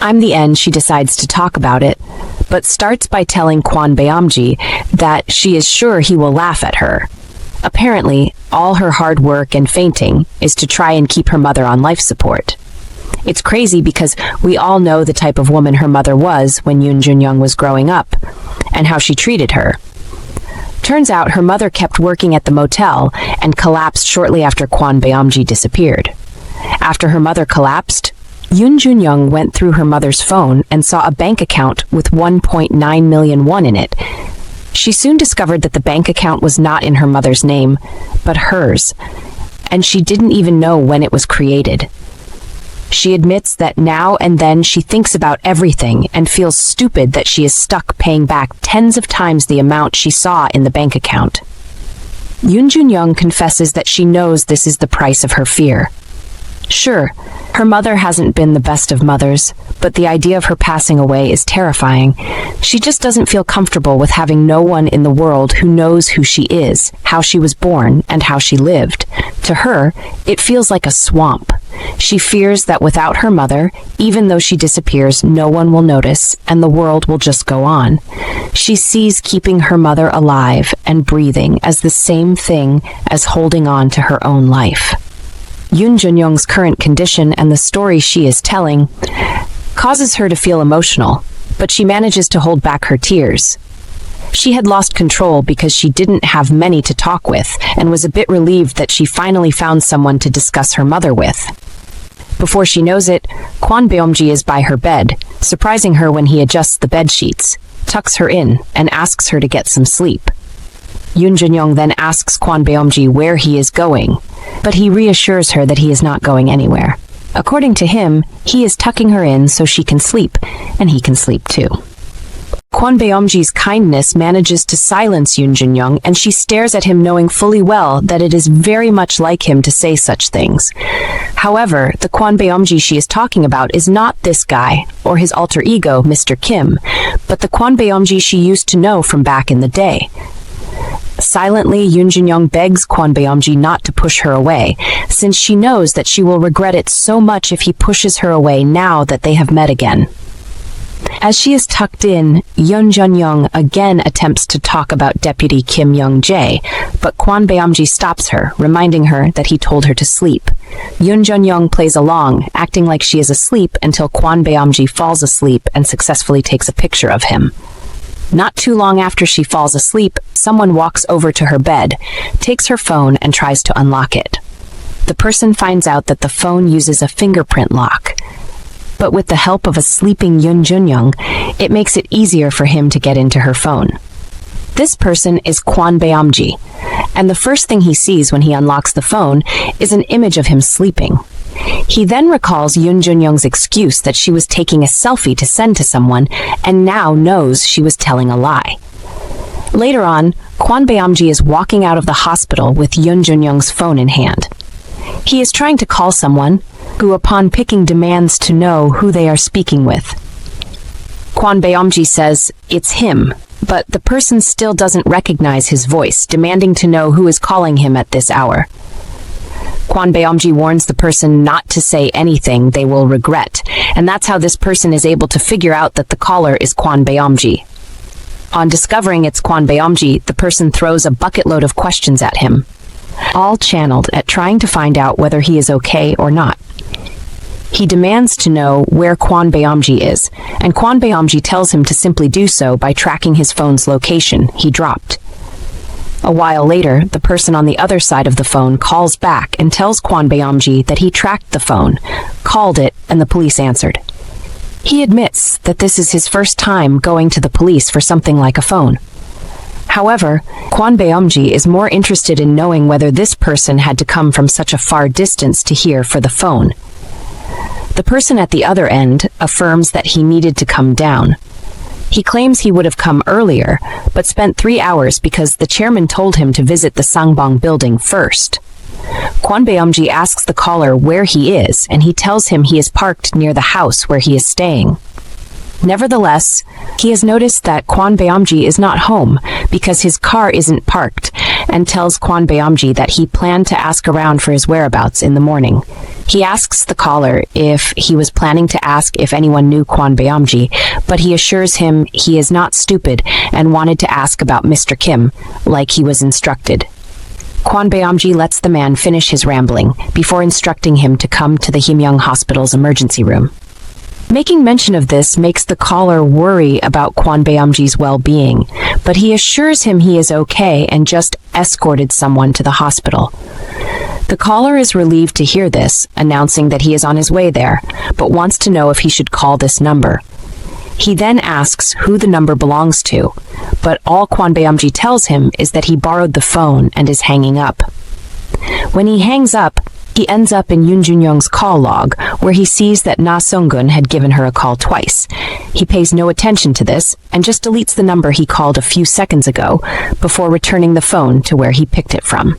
In the end, she decides to talk about it, but starts by telling Kwon Beom-jin that she is sure he will laugh at her. Apparently, all her hard work and fainting is to try and keep her mother on life support. It's crazy because we all know the type of woman her mother was when Junyoung was growing up, and how she treated her. Turns out her mother kept working at the motel and collapsed shortly after Kwon Beom-jin disappeared. After her mother collapsed, Junyoung went through her mother's phone and saw a bank account with 1.9 million won in it. She soon discovered that the bank account was not in her mother's name, but hers, and she didn't even know when it was created. She admits that now and then she thinks about everything and feels stupid that she is stuck paying back tens of times the amount she saw in the bank account. Junyoung confesses that she knows this is the price of her fear. Sure, her mother hasn't been the best of mothers, but the idea of her passing away is terrifying. She just doesn't feel comfortable with having no one in the world who knows who she is, how she was born, and how she lived. To her, it feels like a swamp. She fears that without her mother, even though she disappears, no one will notice, and the world will just go on. She sees keeping her mother alive and breathing as the same thing as holding on to her own life. Junyoung's current condition and the story she is telling causes her to feel emotional, but she manages to hold back her tears. She had lost control because she didn't have many to talk with and was a bit relieved that she finally found someone to discuss her mother with. Before she knows it, Kwon Beom-jin is by her bed, surprising her when he adjusts the bed sheets, tucks her in, and asks her to get some sleep. Junyoung then asks Kwon Beom-jin where he is going, but he reassures her that he is not going anywhere. According to him, he is tucking her in so she can sleep, and he can sleep too. Kwon Beom-jin's kindness manages to silence Junyoung, and she stares at him knowing fully well that it is very much like him to say such things. However, the Kwon Beom-jin she is talking about is not this guy, or his alter ego, Mr. Kim, but the Kwon Beom-jin she used to know from back in the day. Silently, Junyoung begs Kwon Beom-jin not to push her away, since she knows that she will regret it so much if he pushes her away now that they have met again. As she is tucked in, Junyoung again attempts to talk about Deputy Kim Young-jae, but Kwon Beom-jin stops her, reminding her that he told her to sleep. Junyoung plays along, acting like she is asleep until Kwon Beom-jin falls asleep and successfully takes a picture of him. Not too long after she falls asleep, someone walks over to her bed, takes her phone, and tries to unlock it. The person finds out that the phone uses a fingerprint lock, but with the help of a sleeping Junyoung, it makes it easier for him to get into her phone. This person is Kwon Beom-jin, and the first thing he sees when he unlocks the phone is an image of him sleeping. He then recalls Junyoung's excuse that she was taking a selfie to send to someone, and now knows she was telling a lie. Later on, Kwon Beom-jin is walking out of the hospital with Junyoung's phone in hand. He is trying to call someone, who upon picking demands to know who they are speaking with. Kwon Beom-jin says it's him, but the person still doesn't recognize his voice, demanding to know who is calling him at this hour. Kwon Beom-jin warns the person not to say anything they will regret, and that's how this person is able to figure out that the caller is Kwon Beom-jin. On discovering it's Kwon Beom-jin, the person throws a bucket load of questions at him. all channeled at trying to find out whether he is okay or not. He demands to know where Kwon Beom-jin is, and Kwon Beom-jin tells him to simply do so by tracking his phone's location he dropped. A while later, the person on the other side of the phone calls back and tells Kwon Beom-jin that he tracked the phone, called it, and the police answered. He admits that this is his first time going to the police for something like a phone. However, Kwon Beom-jin is more interested in knowing whether this person had to come from such a far distance to here for the phone. The person at the other end affirms that he needed to come down. He claims he would have come earlier, but spent 3 hours because the chairman told him to visit the Sangbong building first. Kwon Beom-jin asks the caller where he is, and he tells him he is parked near the house where he is staying. Nevertheless, he has noticed that Kwon Beom-jin is not home because his car isn't parked, and tells Kwon Beom-jin that he planned to ask around for his whereabouts in the morning. He asks the caller if he was planning to ask if anyone knew Kwon Beom-jin, but he assures him he is not stupid and wanted to ask about Mr. Kim, like he was instructed. Kwon Beom-jin lets the man finish his rambling before instructing him to come to the Junyoung Hospital's emergency room. Making mention of this makes the caller worry about Kwon Beom-jin's well-being, but he assures him he is okay and just escorted someone to the hospital. The caller is relieved to hear this, announcing that he is on his way there, but wants to know if he should call this number. He then asks who the number belongs to, but all Kwon Beom-jin tells him is that he borrowed the phone and is hanging up. When he hangs up, he ends up in Junyoung's call log, where he sees that Nasongun had given her a call twice. He pays no attention to this and just deletes the number he called a few seconds ago before returning the phone to where he picked it from.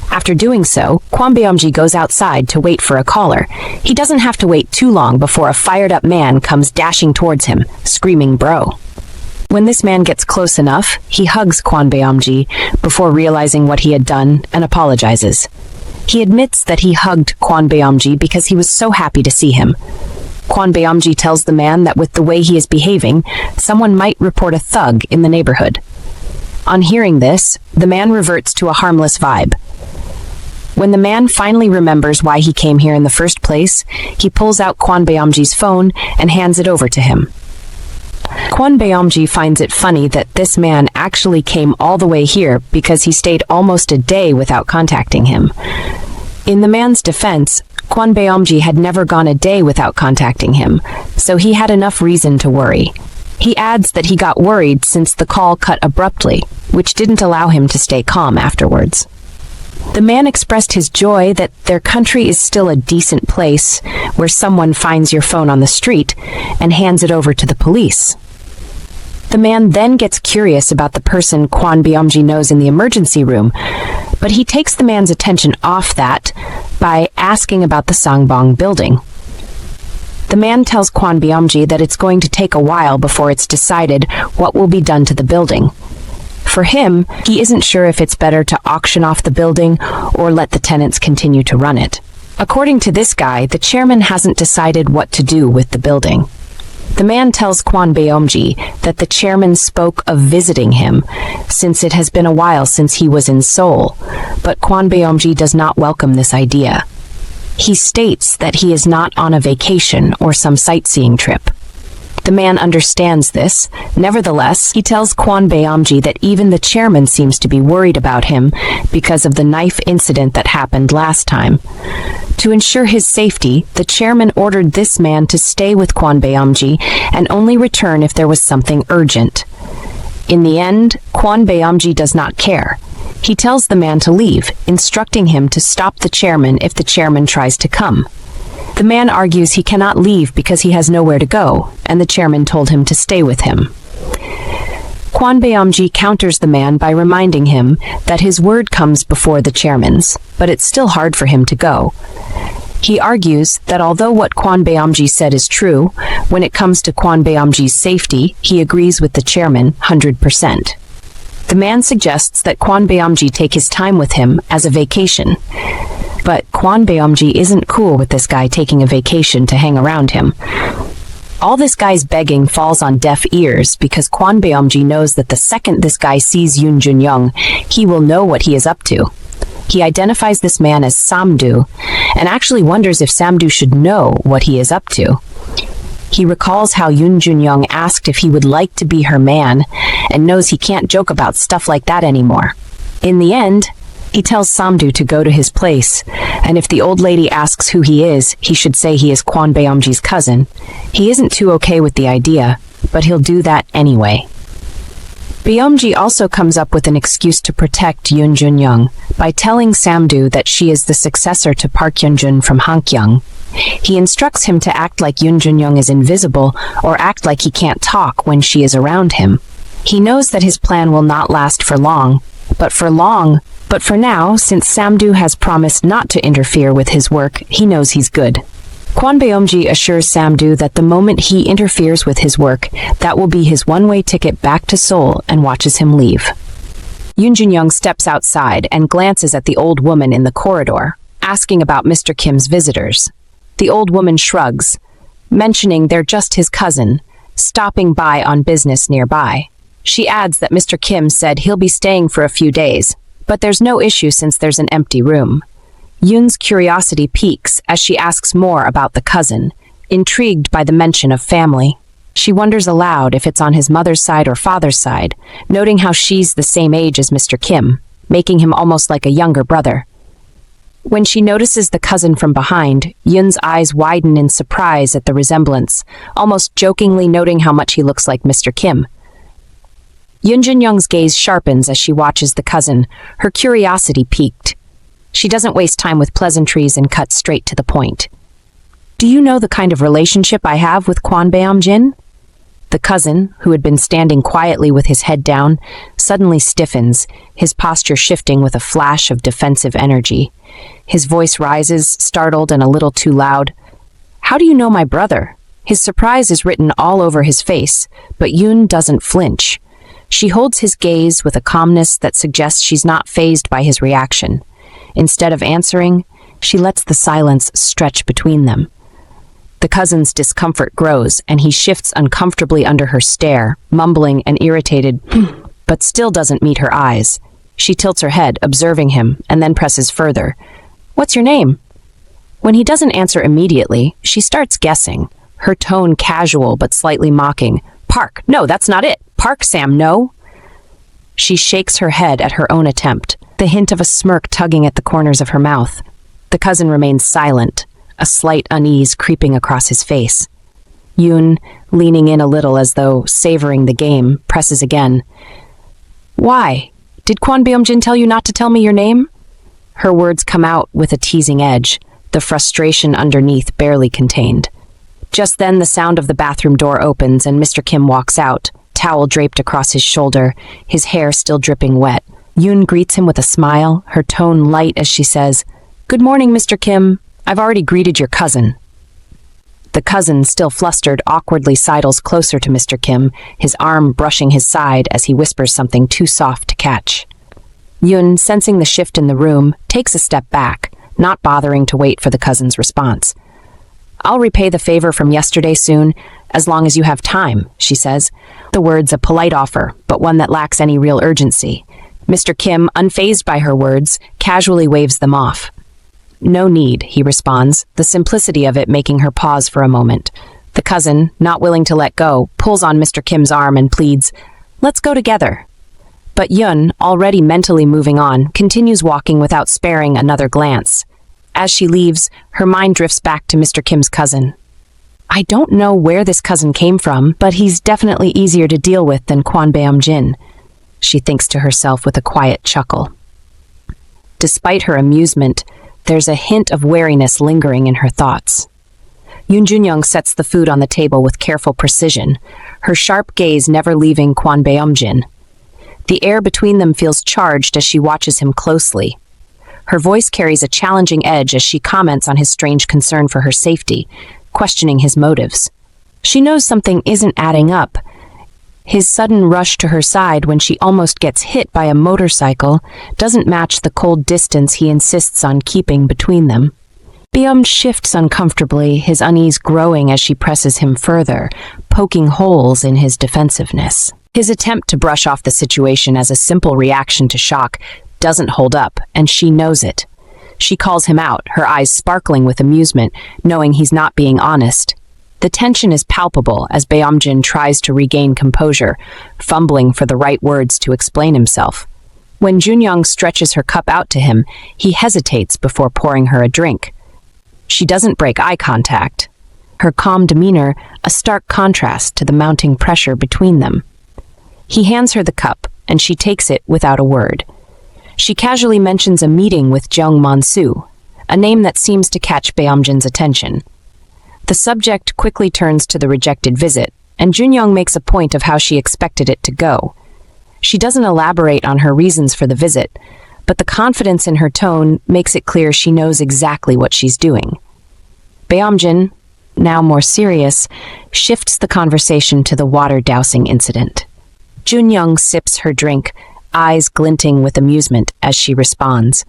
After doing so, Kwon Beom-jin goes outside to wait for a caller. He doesn't have to wait too long before a fired-up man comes dashing towards him, screaming "bro." When this man gets close enough, he hugs Kwon Beom-jin before realizing what he had done and apologizes. He admits that he hugged Kwon Beom-jin because he was so happy to see him. Kwon Beom-jin tells the man that with the way he is behaving, someone might report a thug in the neighborhood. On hearing this, the man reverts to a harmless vibe. When the man finally remembers why he came here in the first place, he pulls out Kwon Beom-jin's phone and hands it over to him. Kwon Beom-jin finds it funny that this man actually came all the way here because he stayed almost a day without contacting him. In the man's defense, Kwon Beom-jin had never gone a day without contacting him, so he had enough reason to worry. He adds that he got worried since the call cut abruptly, which didn't allow him to stay calm afterwards. The man expressed his joy that their country is still a decent place where someone finds your phone on the street and hands it over to the police. The man then gets curious about the person Kwon Beom-jin knows in the emergency room, but he takes the man's attention off that by asking about the Sangbong building. The man tells Kwon Beom-jin that it's going to take a while before it's decided what will be done to the building. For him, he isn't sure if it's better to auction off the building or let the tenants continue to run it. According to this guy, the chairman hasn't decided what to do with the building. The man tells Kwon Beom-jin that the chairman spoke of visiting him, since it has been a while since he was in Seoul, but Kwon Beom-jin does not welcome this idea. He states that he is not on a vacation or some sightseeing trip. The man understands this. Nevertheless, he tells Kwon Beom-jin that even the chairman seems to be worried about him because of the knife incident that happened last time. To ensure his safety, the chairman ordered this man to stay with Kwon Beom-jin and only return if there was something urgent. In the end, Kwon Beom-jin does not care. He tells the man to leave, instructing him to stop the chairman if the chairman tries to come. The man argues he cannot leave because he has nowhere to go, and the chairman told him to stay with him. Kwon Beom-jin counters the man by reminding him that his word comes before the chairman's, but it's still hard for him to go. He argues that although what Kwon Beom-jin said is true, when it comes to Kwon Beom-jin's safety, he agrees with the chairman 100%. The man suggests that Kwon Beom-jin take his time with him as a vacation. But Kwon Beom-jin isn't cool with this guy taking a vacation to hang around him. All this guy's begging falls on deaf ears because Kwon Beom-jin knows that the second this guy sees Junyoung, he will know what he is up to. He identifies this man as Samdu and actually wonders if Samdu should know what he is up to. He recalls how Junyoung asked if he would like to be her man and knows he can't joke about stuff like that anymore. In the end, he tells Samdu to go to his place, and if the old lady asks who he is, he should say he is Kwon Beom-jin's cousin. He isn't too okay with the idea, but he'll do that anyway. Beom-jin also comes up with an excuse to protect Junyoung by telling Samdu that she is the successor to Park Hyunjun from Hankyung. He instructs him to act like Junyoung is invisible or act like he can't talk when she is around him. He knows that his plan will not last for long, but for now, since Samdu has promised not to interfere with his work, he knows he's good. Kwon Beom-jin assures Samdu that the moment he interferes with his work, that will be his one-way ticket back to Seoul, and watches him leave. Junyoung steps outside and glances at the old woman in the corridor, asking about Mr. Kim's visitors. The old woman shrugs, mentioning they're just his cousin, stopping by on business nearby. She adds that Mr. Kim said he'll be staying for a few days, but there's no issue since there's an empty room. Yoon's curiosity piques as she asks more about the cousin, intrigued by the mention of family. She wonders aloud if it's on his mother's side or father's side, noting how she's the same age as Mr. Kim, making him almost like a younger brother. When she notices the cousin from behind, Yoon's eyes widen in surprise at the resemblance, almost jokingly noting how much he looks like Mr. Kim. Junyoung's gaze sharpens as she watches the cousin, her curiosity piqued. She doesn't waste time with pleasantries and cuts straight to the point. Do you know the kind of relationship I have with Kwon Beom-jin? The cousin, who had been standing quietly with his head down, suddenly stiffens, his posture shifting with a flash of defensive energy. His voice rises, startled and a little too loud. How do you know my brother? His surprise is written all over his face, but Yoon doesn't flinch. She holds his gaze with a calmness that suggests she's not fazed by his reaction. Instead of answering, she lets the silence stretch between them. The cousin's discomfort grows, and he shifts uncomfortably under her stare, mumbling an irritated, but still doesn't meet her eyes. She tilts her head, observing him, and then presses further. What's your name? When he doesn't answer immediately, she starts guessing, her tone casual but slightly mocking. Park, no, that's not it. Park, Sam, no. She shakes her head at her own attempt, the hint of a smirk tugging at the corners of her mouth. The cousin remains silent, a slight unease creeping across his face. Yoon, leaning in a little as though savoring the game, presses again. Why? Did Kwon Beom-jin tell you not to tell me your name? Her words come out with a teasing edge, the frustration underneath barely contained. Just then the sound of the bathroom door opens and Mr. Kim walks out, towel draped across his shoulder, his hair still dripping wet. Yoon greets him with a smile, her tone light as she says, Good morning, Mr. Kim. I've already greeted your cousin. The cousin, still flustered, awkwardly sidles closer to Mr. Kim, his arm brushing his side as he whispers something too soft to catch. Yoon, sensing the shift in the room, takes a step back, not bothering to wait for the cousin's response. I'll repay the favor from yesterday soon, as long as you have time, she says. The word's a polite offer, but one that lacks any real urgency. Mr. Kim, unfazed by her words, casually waves them off. No need, he responds, the simplicity of it making her pause for a moment. The cousin, not willing to let go, pulls on Mr. Kim's arm and pleads, Let's go together. But Yoon, already mentally moving on, continues walking without sparing another glance. As she leaves, her mind drifts back to Mr. Kim's cousin. I don't know where this cousin came from, but he's definitely easier to deal with than Kwon Beom-jin, she thinks to herself with a quiet chuckle. Despite her amusement, there's a hint of wariness lingering in her thoughts. Junyoung sets the food on the table with careful precision, her sharp gaze never leaving Kwon Beom-jin. The air between them feels charged as she watches him closely. Her voice carries a challenging edge as she comments on his strange concern for her safety, questioning his motives. She knows something isn't adding up. His sudden rush to her side when she almost gets hit by a motorcycle doesn't match the cold distance he insists on keeping between them. Beom shifts uncomfortably, his unease growing as she presses him further, poking holes in his defensiveness. His attempt to brush off the situation as a simple reaction to shock doesn't hold up, and she knows it. She calls him out, her eyes sparkling with amusement, knowing he's not being honest. The tension is palpable as Beom-jin tries to regain composure, fumbling for the right words to explain himself. When Junyoung stretches her cup out to him, he hesitates before pouring her a drink. She doesn't break eye contact, her calm demeanor a stark contrast to the mounting pressure between them. He hands her the cup, and she takes it without a word. She casually mentions a meeting with Jung Man-soo, a name that seems to catch Beom-jin's attention. The subject quickly turns to the rejected visit, and Junyoung makes a point of how she expected it to go. She doesn't elaborate on her reasons for the visit, but the confidence in her tone makes it clear she knows exactly what she's doing. Beom-jin, now more serious, shifts the conversation to the water dousing incident. Junyoung sips her drink, eyes glinting with amusement as she responds.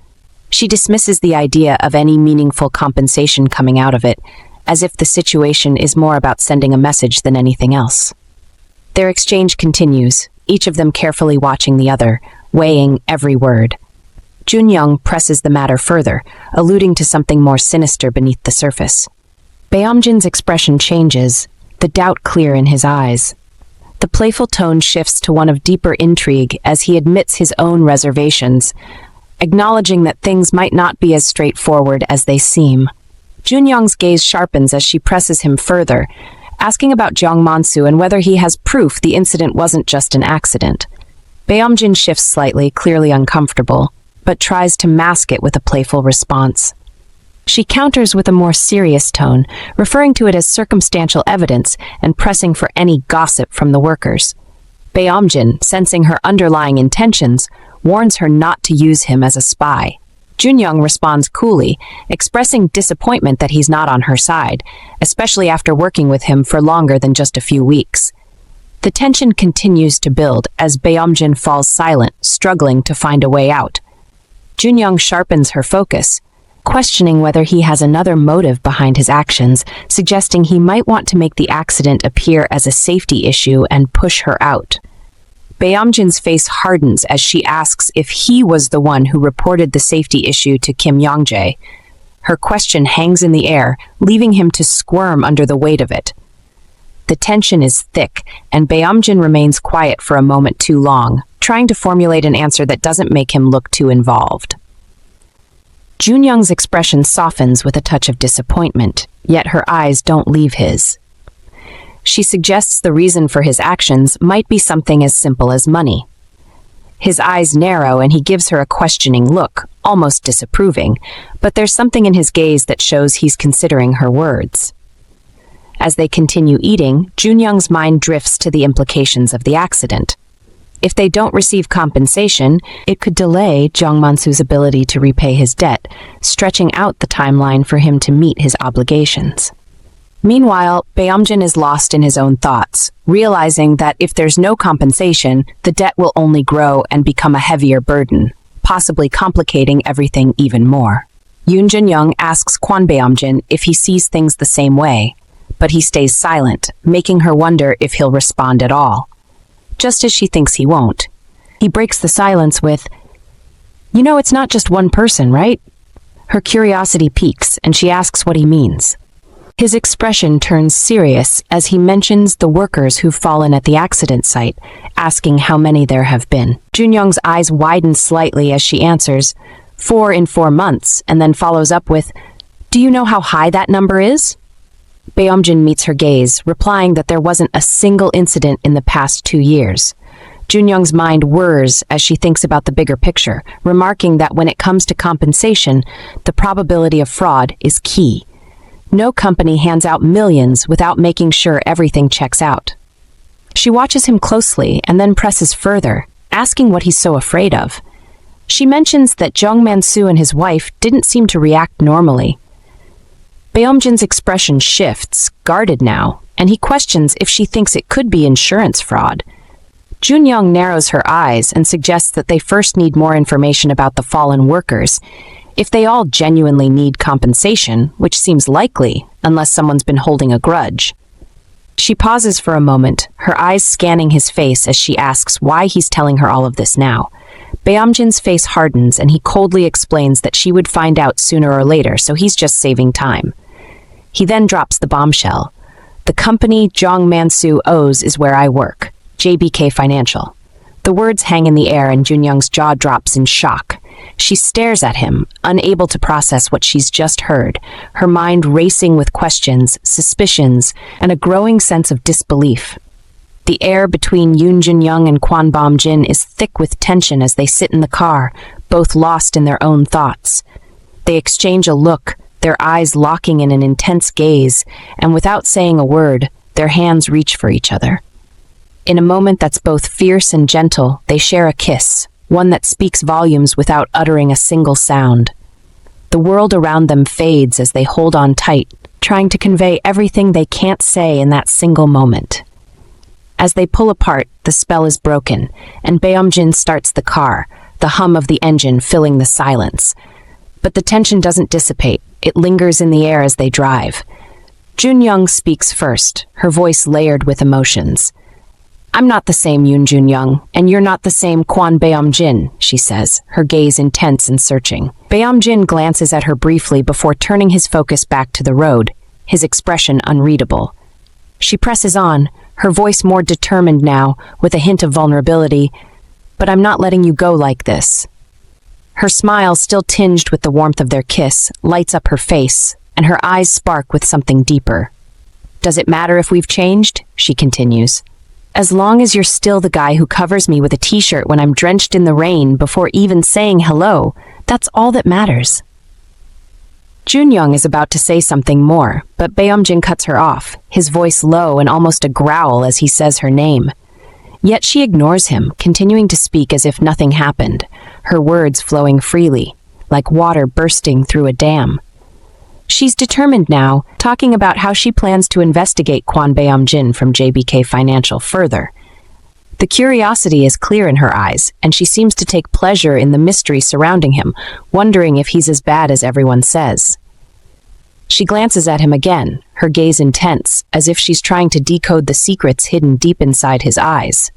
She dismisses the idea of any meaningful compensation coming out of it, as if the situation is more about sending a message than anything else. Their exchange continues, each of them carefully watching the other, weighing every word. Junyoung presses the matter further, alluding to something more sinister beneath the surface. Beom-jin's expression changes, the doubt clear in his eyes. The playful tone shifts to one of deeper intrigue as he admits his own reservations, acknowledging that things might not be as straightforward as they seem. Junyoung's gaze sharpens as she presses him further, asking about Jung Man-soo and whether he has proof the incident wasn't just an accident. Beom-jin shifts slightly, clearly uncomfortable, but tries to mask it with a playful response. She counters with a more serious tone, referring to it as circumstantial evidence and pressing for any gossip from the workers. Beom-jin, sensing her underlying intentions, warns her not to use him as a spy. Junyoung responds coolly, expressing disappointment that he's not on her side, especially after working with him for longer than just a few weeks. The tension continues to build as Beom-jin falls silent, struggling to find a way out. Junyoung sharpens her focus, questioning whether he has another motive behind his actions, suggesting he might want to make the accident appear as a safety issue and push her out. Beom-jin's face hardens as she asks if he was the one who reported the safety issue to Kim Yong-jae. Her question hangs in the air, leaving him to squirm under the weight of it. The tension is thick, and Beom-jin remains quiet for a moment too long, trying to formulate an answer that doesn't make him look too involved. Junyoung's expression softens with a touch of disappointment, yet her eyes don't leave his. She suggests the reason for his actions might be something as simple as money. His eyes narrow and he gives her a questioning look, almost disapproving, but there's something in his gaze that shows he's considering her words. As they continue eating, Junyoung's mind drifts to the implications of the accident. If they don't receive compensation, it could delay Jung Man-soo's ability to repay his debt, stretching out the timeline for him to meet his obligations. Meanwhile, Beom-jin is lost in his own thoughts, realizing that if there's no compensation, the debt will only grow and become a heavier burden, possibly complicating everything even more. Junyoung asks Kwon Beom-jin if he sees things the same way, but he stays silent, making her wonder if he'll respond at all. Just as she thinks he won't. He breaks the silence with, "You know, it's not just one person, right?" Her curiosity piques, and she asks what he means. His expression turns serious as he mentions the workers who've fallen at the accident site, asking how many there have been. Junyoung's eyes widen slightly as she answers, 4 in 4 months, and then follows up with, "Do you know how high that number is?" Beom-jin meets her gaze, replying that there wasn't a single incident in the past 2 years. Junyoung's mind whirs as she thinks about the bigger picture, remarking that when it comes to compensation, the probability of fraud is key. No company hands out millions without making sure everything checks out. She watches him closely and then presses further, asking what he's so afraid of. She mentions that Jung Man-soo and his wife didn't seem to react normally. Beom-jin's expression shifts, guarded now, and he questions if she thinks it could be insurance fraud. Junyoung narrows her eyes and suggests that they first need more information about the fallen workers, If they all genuinely need compensation, which seems likely, unless someone's been holding a grudge. She pauses for a moment, her eyes scanning his face as she asks why he's telling her all of this now. Beom-jin's face hardens and he coldly explains that she would find out sooner or later, so he's just saving time. He then drops the bombshell. The company Jong Man-soo owes is where I work, JBK Financial. The words hang in the air and Junyoung's jaw drops in shock. She stares at him, unable to process what she's just heard, her mind racing with questions, suspicions, and a growing sense of disbelief. The air between Junyoung and Kwon Beom-jin is thick with tension as they sit in the car, both lost in their own thoughts. They exchange a look, their eyes locking in an intense gaze, and without saying a word, their hands reach for each other. In a moment that's both fierce and gentle, they share a kiss, one that speaks volumes without uttering a single sound. The world around them fades as they hold on tight, trying to convey everything they can't say in that single moment. As they pull apart, the spell is broken, and Beom-jin starts the car, the hum of the engine filling the silence. But the tension doesn't dissipate, it lingers in the air as they drive. Junyoung speaks first, her voice layered with emotions. I'm not the same Junyoung, and you're not the same Kwon Beom-jin, she says, her gaze intense and searching. Beom-jin glances at her briefly before turning his focus back to the road, his expression unreadable. She presses on, her voice more determined now, with a hint of vulnerability. But I'm not letting you go like this. Her smile, still tinged with the warmth of their kiss, lights up her face, and her eyes spark with something deeper. Does it matter if we've changed? She continues. As long as you're still the guy who covers me with a t-shirt when I'm drenched in the rain before even saying hello, that's all that matters. Junyoung is about to say something more, but Beom-jin cuts her off, his voice low and almost a growl as he says her name. Yet she ignores him, continuing to speak as if nothing happened, her words flowing freely, like water bursting through a dam. She's determined now, talking about how she plans to investigate Kwon Beom-jin from JBK Financial further. The curiosity is clear in her eyes, and she seems to take pleasure in the mystery surrounding him, wondering if he's as bad as everyone says. She glances at him again, her gaze intense, as if she's trying to decode the secrets hidden deep inside his eyes.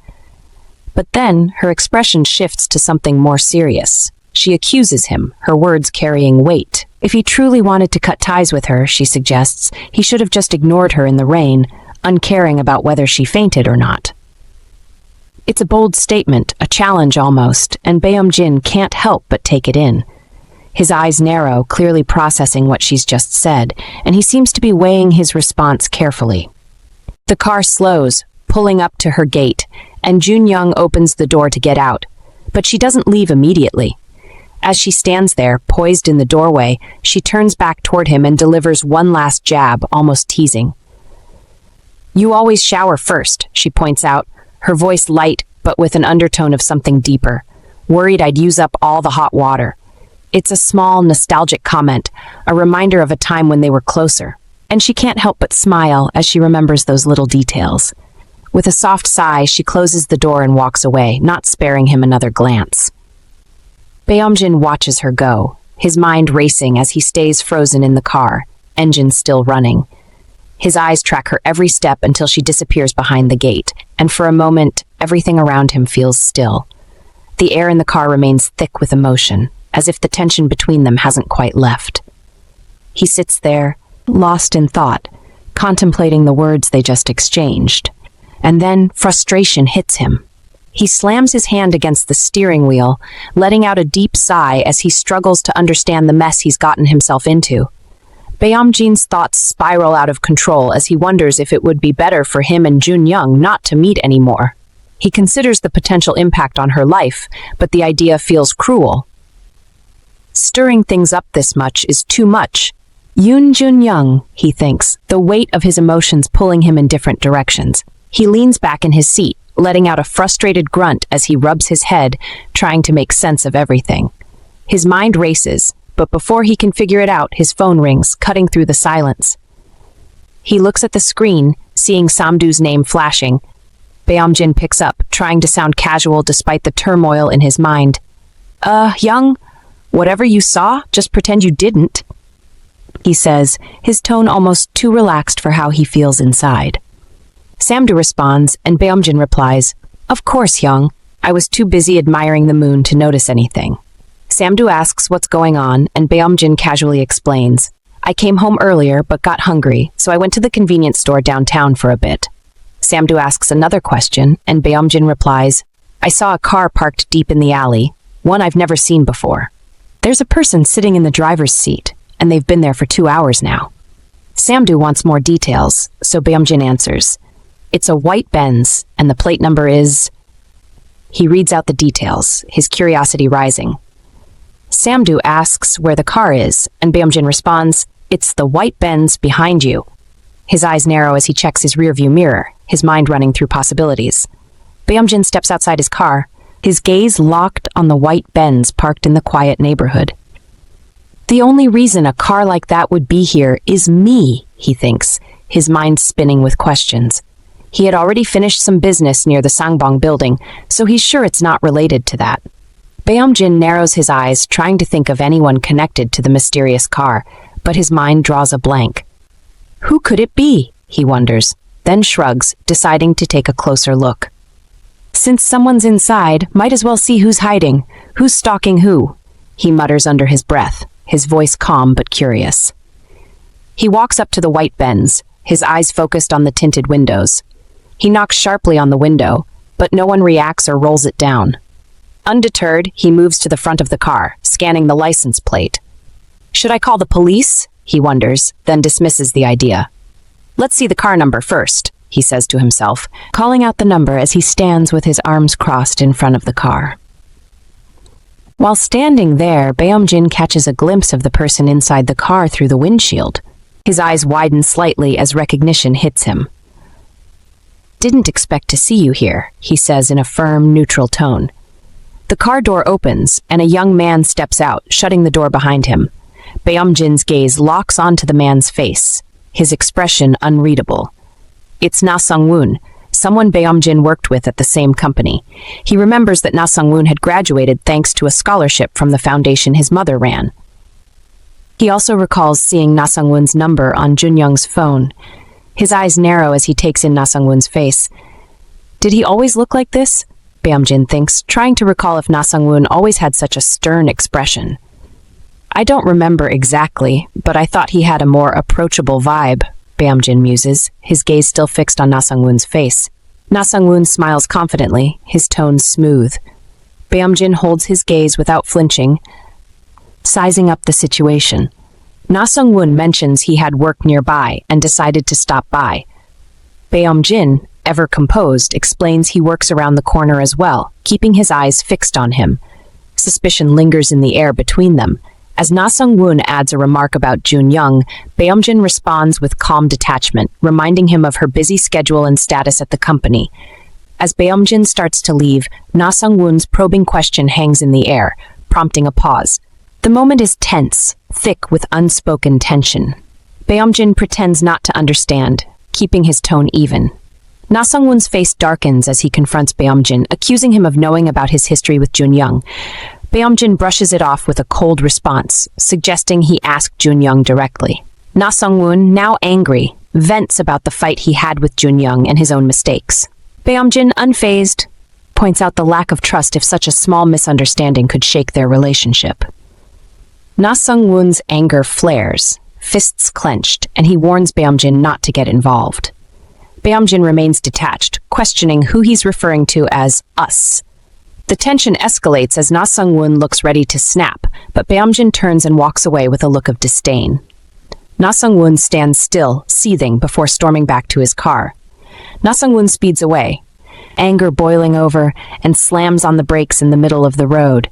But then, her expression shifts to something more serious. She accuses him, her words carrying weight. If he truly wanted to cut ties with her, she suggests, he should have just ignored her in the rain, uncaring about whether she fainted or not. It's a bold statement, a challenge almost, and Beom-jin can't help but take it in. His eyes narrow, clearly processing what she's just said, and he seems to be weighing his response carefully. The car slows, pulling up to her gate, and Junyoung opens the door to get out, but she doesn't leave immediately. As she stands there, poised in the doorway, she turns back toward him and delivers one last jab, almost teasing. You always shower first, she points out, her voice light but with an undertone of something deeper, worried I'd use up all the hot water. It's a small, nostalgic comment, a reminder of a time when they were closer, and she can't help but smile as she remembers those little details. With a soft sigh, she closes the door and walks away, not sparing him another glance. Beom-jin watches her go, his mind racing as he stays frozen in the car, engine still running. His eyes track her every step until she disappears behind the gate, and for a moment, everything around him feels still. The air in the car remains thick with emotion, as if the tension between them hasn't quite left. He sits there, lost in thought, contemplating the words they just exchanged. And then frustration hits him. He slams his hand against the steering wheel, letting out a deep sigh as he struggles to understand the mess he's gotten himself into. Beom-jin's thoughts spiral out of control as he wonders if it would be better for him and Junyoung not to meet anymore. He considers the potential impact on her life, but the idea feels cruel. Stirring things up this much is too much. Junyoung, he thinks, the weight of his emotions pulling him in different directions. He leans back in his seat, letting out a frustrated grunt as he rubs his head, trying to make sense of everything. His mind races, but before he can figure it out, his phone rings, cutting through the silence. He looks at the screen, seeing Samdu's name flashing. Beom-jin picks up, trying to sound casual despite the turmoil in his mind. Young? Whatever you saw, just pretend you didn't, he says, his tone almost too relaxed for how he feels inside. Samdu responds, and Beom-jin replies, "Of course, Hyung. I was too busy admiring the moon to notice anything." Samdu asks what's going on, and Beom-jin casually explains, "I came home earlier but got hungry, so I went to the convenience store downtown for a bit." Samdu asks another question, and Beom-jin replies, "I saw a car parked deep in the alley, one I've never seen before. There's a person sitting in the driver's seat, and they've been there for 2 hours now." Samdu wants more details, so Beom-jin answers, "It's a white Benz, and the plate number is..." He reads out the details, his curiosity rising. Samdu asks where the car is, and Beom-jin responds, "It's the white Benz behind you." His eyes narrow as he checks his rearview mirror, his mind running through possibilities. Beom-jin steps outside his car, his gaze locked on the white Benz parked in the quiet neighborhood. The only reason a car like that would be here is me, he thinks, his mind spinning with questions. He had already finished some business near the Sangbong building, so he's sure it's not related to that. Beom-jin narrows his eyes, trying to think of anyone connected to the mysterious car, but his mind draws a blank. Who could it be? He wonders, then shrugs, deciding to take a closer look. Since someone's inside, might as well see who's hiding, who's stalking who, he mutters under his breath, his voice calm but curious. He walks up to the white Benz, his eyes focused on the tinted windows. He knocks sharply on the window, but no one reacts or rolls it down. Undeterred, he moves to the front of the car, scanning the license plate. Should I call the police? He wonders, then dismisses the idea. Let's see the car number first, he says to himself, calling out the number as he stands with his arms crossed in front of the car. While standing there, Beom-jin catches a glimpse of the person inside the car through the windshield. His eyes widen slightly as recognition hits him. "Didn't expect to see you here," he says in a firm, neutral tone. The car door opens, and a young man steps out, shutting the door behind him. Beom-jin's gaze locks onto the man's face, his expression unreadable. It's Nasongun, someone Beom-jin worked with at the same company. He remembers that Nasongun had graduated thanks to a scholarship from the foundation his mother ran. He also recalls seeing Nasongun's number on Junyoung's phone. His eyes narrow as he takes in Nasongun's face. Did he always look like this? Beom-jin thinks, trying to recall if Nasongun always had such a stern expression. I don't remember exactly, but I thought he had a more approachable vibe, Beom-jin muses, his gaze still fixed on Nasongun's face. Nasongun smiles confidently, his tone smooth. Beom-jin holds his gaze without flinching, sizing up the situation. Nasongun mentions he had work nearby and decided to stop by. Beom-jin, ever composed, explains he works around the corner as well, keeping his eyes fixed on him. Suspicion lingers in the air between them. As Nasongun adds a remark about Junyoung, Beom-jin responds with calm detachment, reminding him of her busy schedule and status at the company. As Beom-jin starts to leave, Nasongun's probing question hangs in the air, prompting a pause. The moment is tense, thick with unspoken tension. Beom-jin pretends not to understand, keeping his tone even. Nasongun's face darkens as he confronts Beom-jin, accusing him of knowing about his history with Junyoung. Beom-jin brushes it off with a cold response, suggesting he ask Junyoung directly. Nasongun, now angry, vents about the fight he had with Junyoung and his own mistakes. Beom-jin, unfazed, points out the lack of trust if such a small misunderstanding could shake their relationship. Nasongun's anger flares, fists clenched, and he warns Beom-jin not to get involved. Beom-jin remains detached, questioning who he's referring to as us. The tension escalates as Nasongun looks ready to snap, but Beom-jin turns and walks away with a look of disdain. Nasongun stands still, seething, before storming back to his car. Nasongun speeds away, anger boiling over, and slams on the brakes in the middle of the road.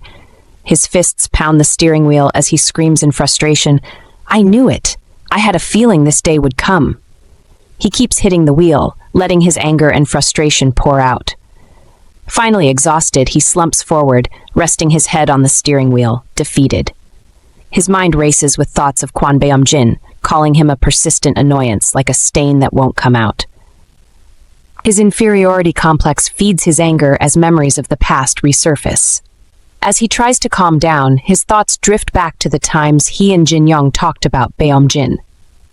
His fists pound the steering wheel as he screams in frustration, "I knew it! I had a feeling this day would come." He keeps hitting the wheel, letting his anger and frustration pour out. Finally exhausted, he slumps forward, resting his head on the steering wheel, defeated. His mind races with thoughts of Kwon Beom-jin, calling him a persistent annoyance, like a stain that won't come out. His inferiority complex feeds his anger as memories of the past resurface. As he tries to calm down, his thoughts drift back to the times he and Junyoung talked about Beom-jin.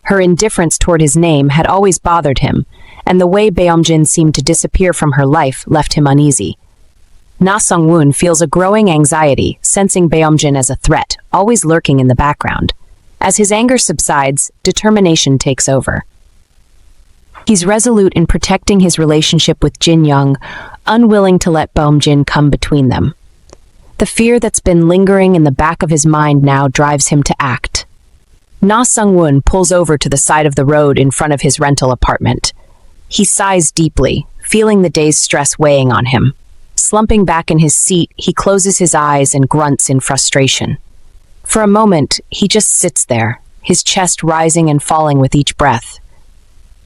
Her indifference toward his name had always bothered him, and the way Beom-jin seemed to disappear from her life left him uneasy. Nasongun feels a growing anxiety, sensing Beom-jin as a threat, always lurking in the background. As his anger subsides, determination takes over. He's resolute in protecting his relationship with Junyoung, unwilling to let Beom-jin come between them. The fear that's been lingering in the back of his mind now drives him to act. Nasongun pulls over to the side of the road in front of his rental apartment. He sighs deeply, feeling the day's stress weighing on him. Slumping back in his seat, he closes his eyes and grunts in frustration. For a moment, he just sits there, his chest rising and falling with each breath.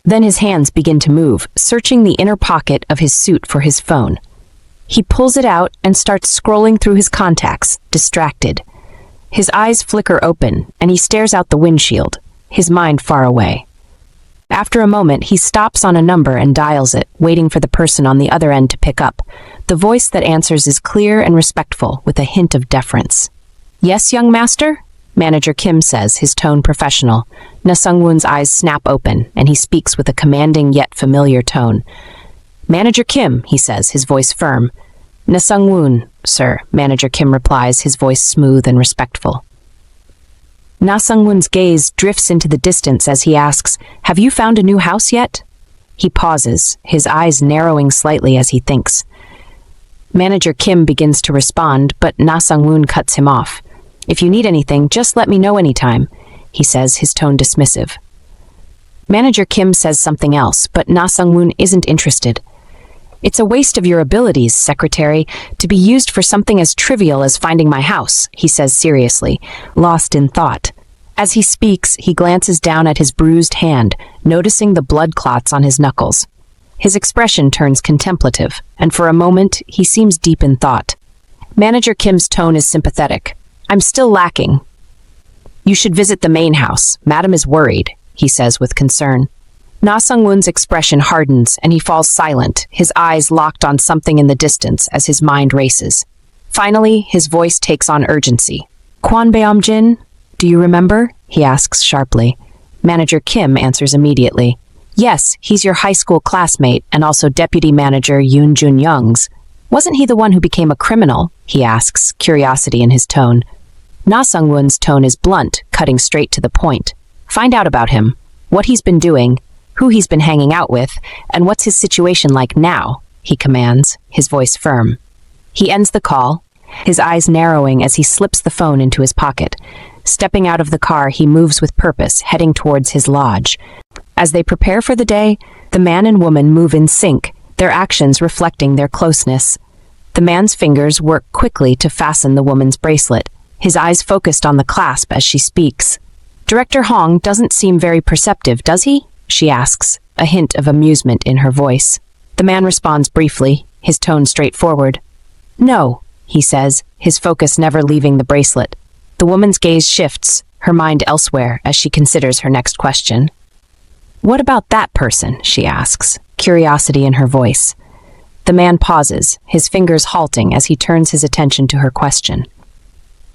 Then his hands begin to move, searching the inner pocket of his suit for his phone. He pulls it out and starts scrolling through his contacts, distracted. His eyes flicker open, and he stares out the windshield, his mind far away. After a moment, he stops on a number and dials it, waiting for the person on the other end to pick up. The voice that answers is clear and respectful, with a hint of deference. "Yes, young master?" Manager Kim says, his tone professional. Nasongun's eyes snap open, and he speaks with a commanding yet familiar tone. "Manager Kim," he says, his voice firm. "Nasongun, sir," Manager Kim replies, his voice smooth and respectful. Nasongun's gaze drifts into the distance as he asks, "Have you found a new house yet?" He pauses, his eyes narrowing slightly as he thinks. Manager Kim begins to respond, but Nasongun cuts him off. "If you need anything, just let me know anytime," he says, his tone dismissive. Manager Kim says something else, but Nasongun isn't interested. "It's a waste of your abilities, secretary, to be used for something as trivial as finding my house," he says seriously, lost in thought. As he speaks, he glances down at his bruised hand, noticing the blood clots on his knuckles. His expression turns contemplative, and for a moment, he seems deep in thought. Manager Kim's tone is sympathetic. "I'm still lacking." "You should visit the main house. Madam is worried," he says with concern. Nasongun's expression hardens, and he falls silent, his eyes locked on something in the distance as his mind races. Finally, his voice takes on urgency. "Kwon Beom-jin, do you remember?" he asks sharply. Manager Kim answers immediately. "Yes, he's your high school classmate and also deputy manager Junyoung's. Wasn't he the one who became a criminal?" he asks, curiosity in his tone. Nasongun's tone is blunt, cutting straight to the point. "Find out about him, what he's been doing, who he's been hanging out with, and what's his situation like now," he commands, his voice firm. He ends the call, his eyes narrowing as he slips the phone into his pocket. Stepping out of the car, he moves with purpose, heading towards his lodge. As they prepare for the day, the man and woman move in sync, their actions reflecting their closeness. The man's fingers work quickly to fasten the woman's bracelet, his eyes focused on the clasp as she speaks. "Director Hong doesn't seem very perceptive, does he?" she asks, a hint of amusement in her voice. The man responds briefly, his tone straightforward. "No," he says, his focus never leaving the bracelet. The woman's gaze shifts, her mind elsewhere as she considers her next question. "What about that person?" she asks, curiosity in her voice. The man pauses, his fingers halting as he turns his attention to her question.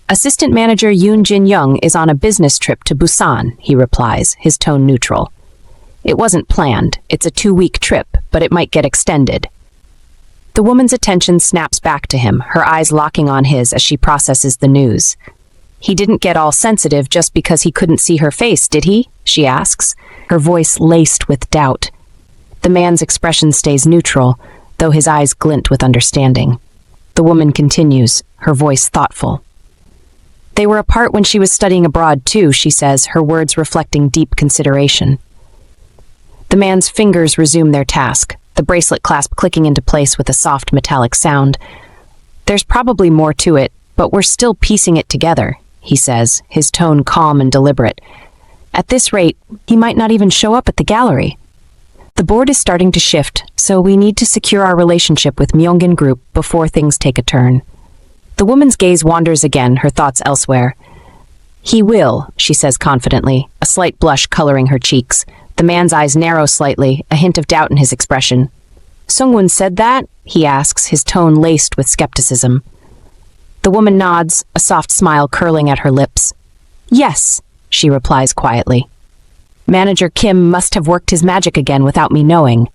"Assistant manager Junyoung is on a business trip to Busousan," he replies, his tone neutral. "It wasn't planned. It's a 2-week trip, but it might get extended." The woman's attention snaps back to him, her eyes locking on his as she processes the news. "He didn't get all sensitive just because he couldn't see her face, did he?" she asks, her voice laced with doubt. The man's expression stays neutral, though his eyes glint with understanding. The woman continues, her voice thoughtful. "They were apart when she was studying abroad too," she says, her words reflecting deep consideration. The man's fingers resume their task, the bracelet clasp clicking into place with a soft metallic sound. "There's probably more to it, but we're still piecing it together," he says, his tone calm and deliberate. "At this rate, he might not even show up at the gallery. The board is starting to shift, so we need to secure our relationship with Myeongin Group before things take a turn." The woman's gaze wanders again, her thoughts elsewhere. "He will," she says confidently, a slight blush coloring her cheeks. The man's eyes narrow slightly, a hint of doubt in his expression. "Sungwon said that?" he asks, his tone laced with skepticism. The The woman nods, a soft smile curling at her lips. Yes, she replies quietly. Manager Kim must have worked his magic again without me knowing.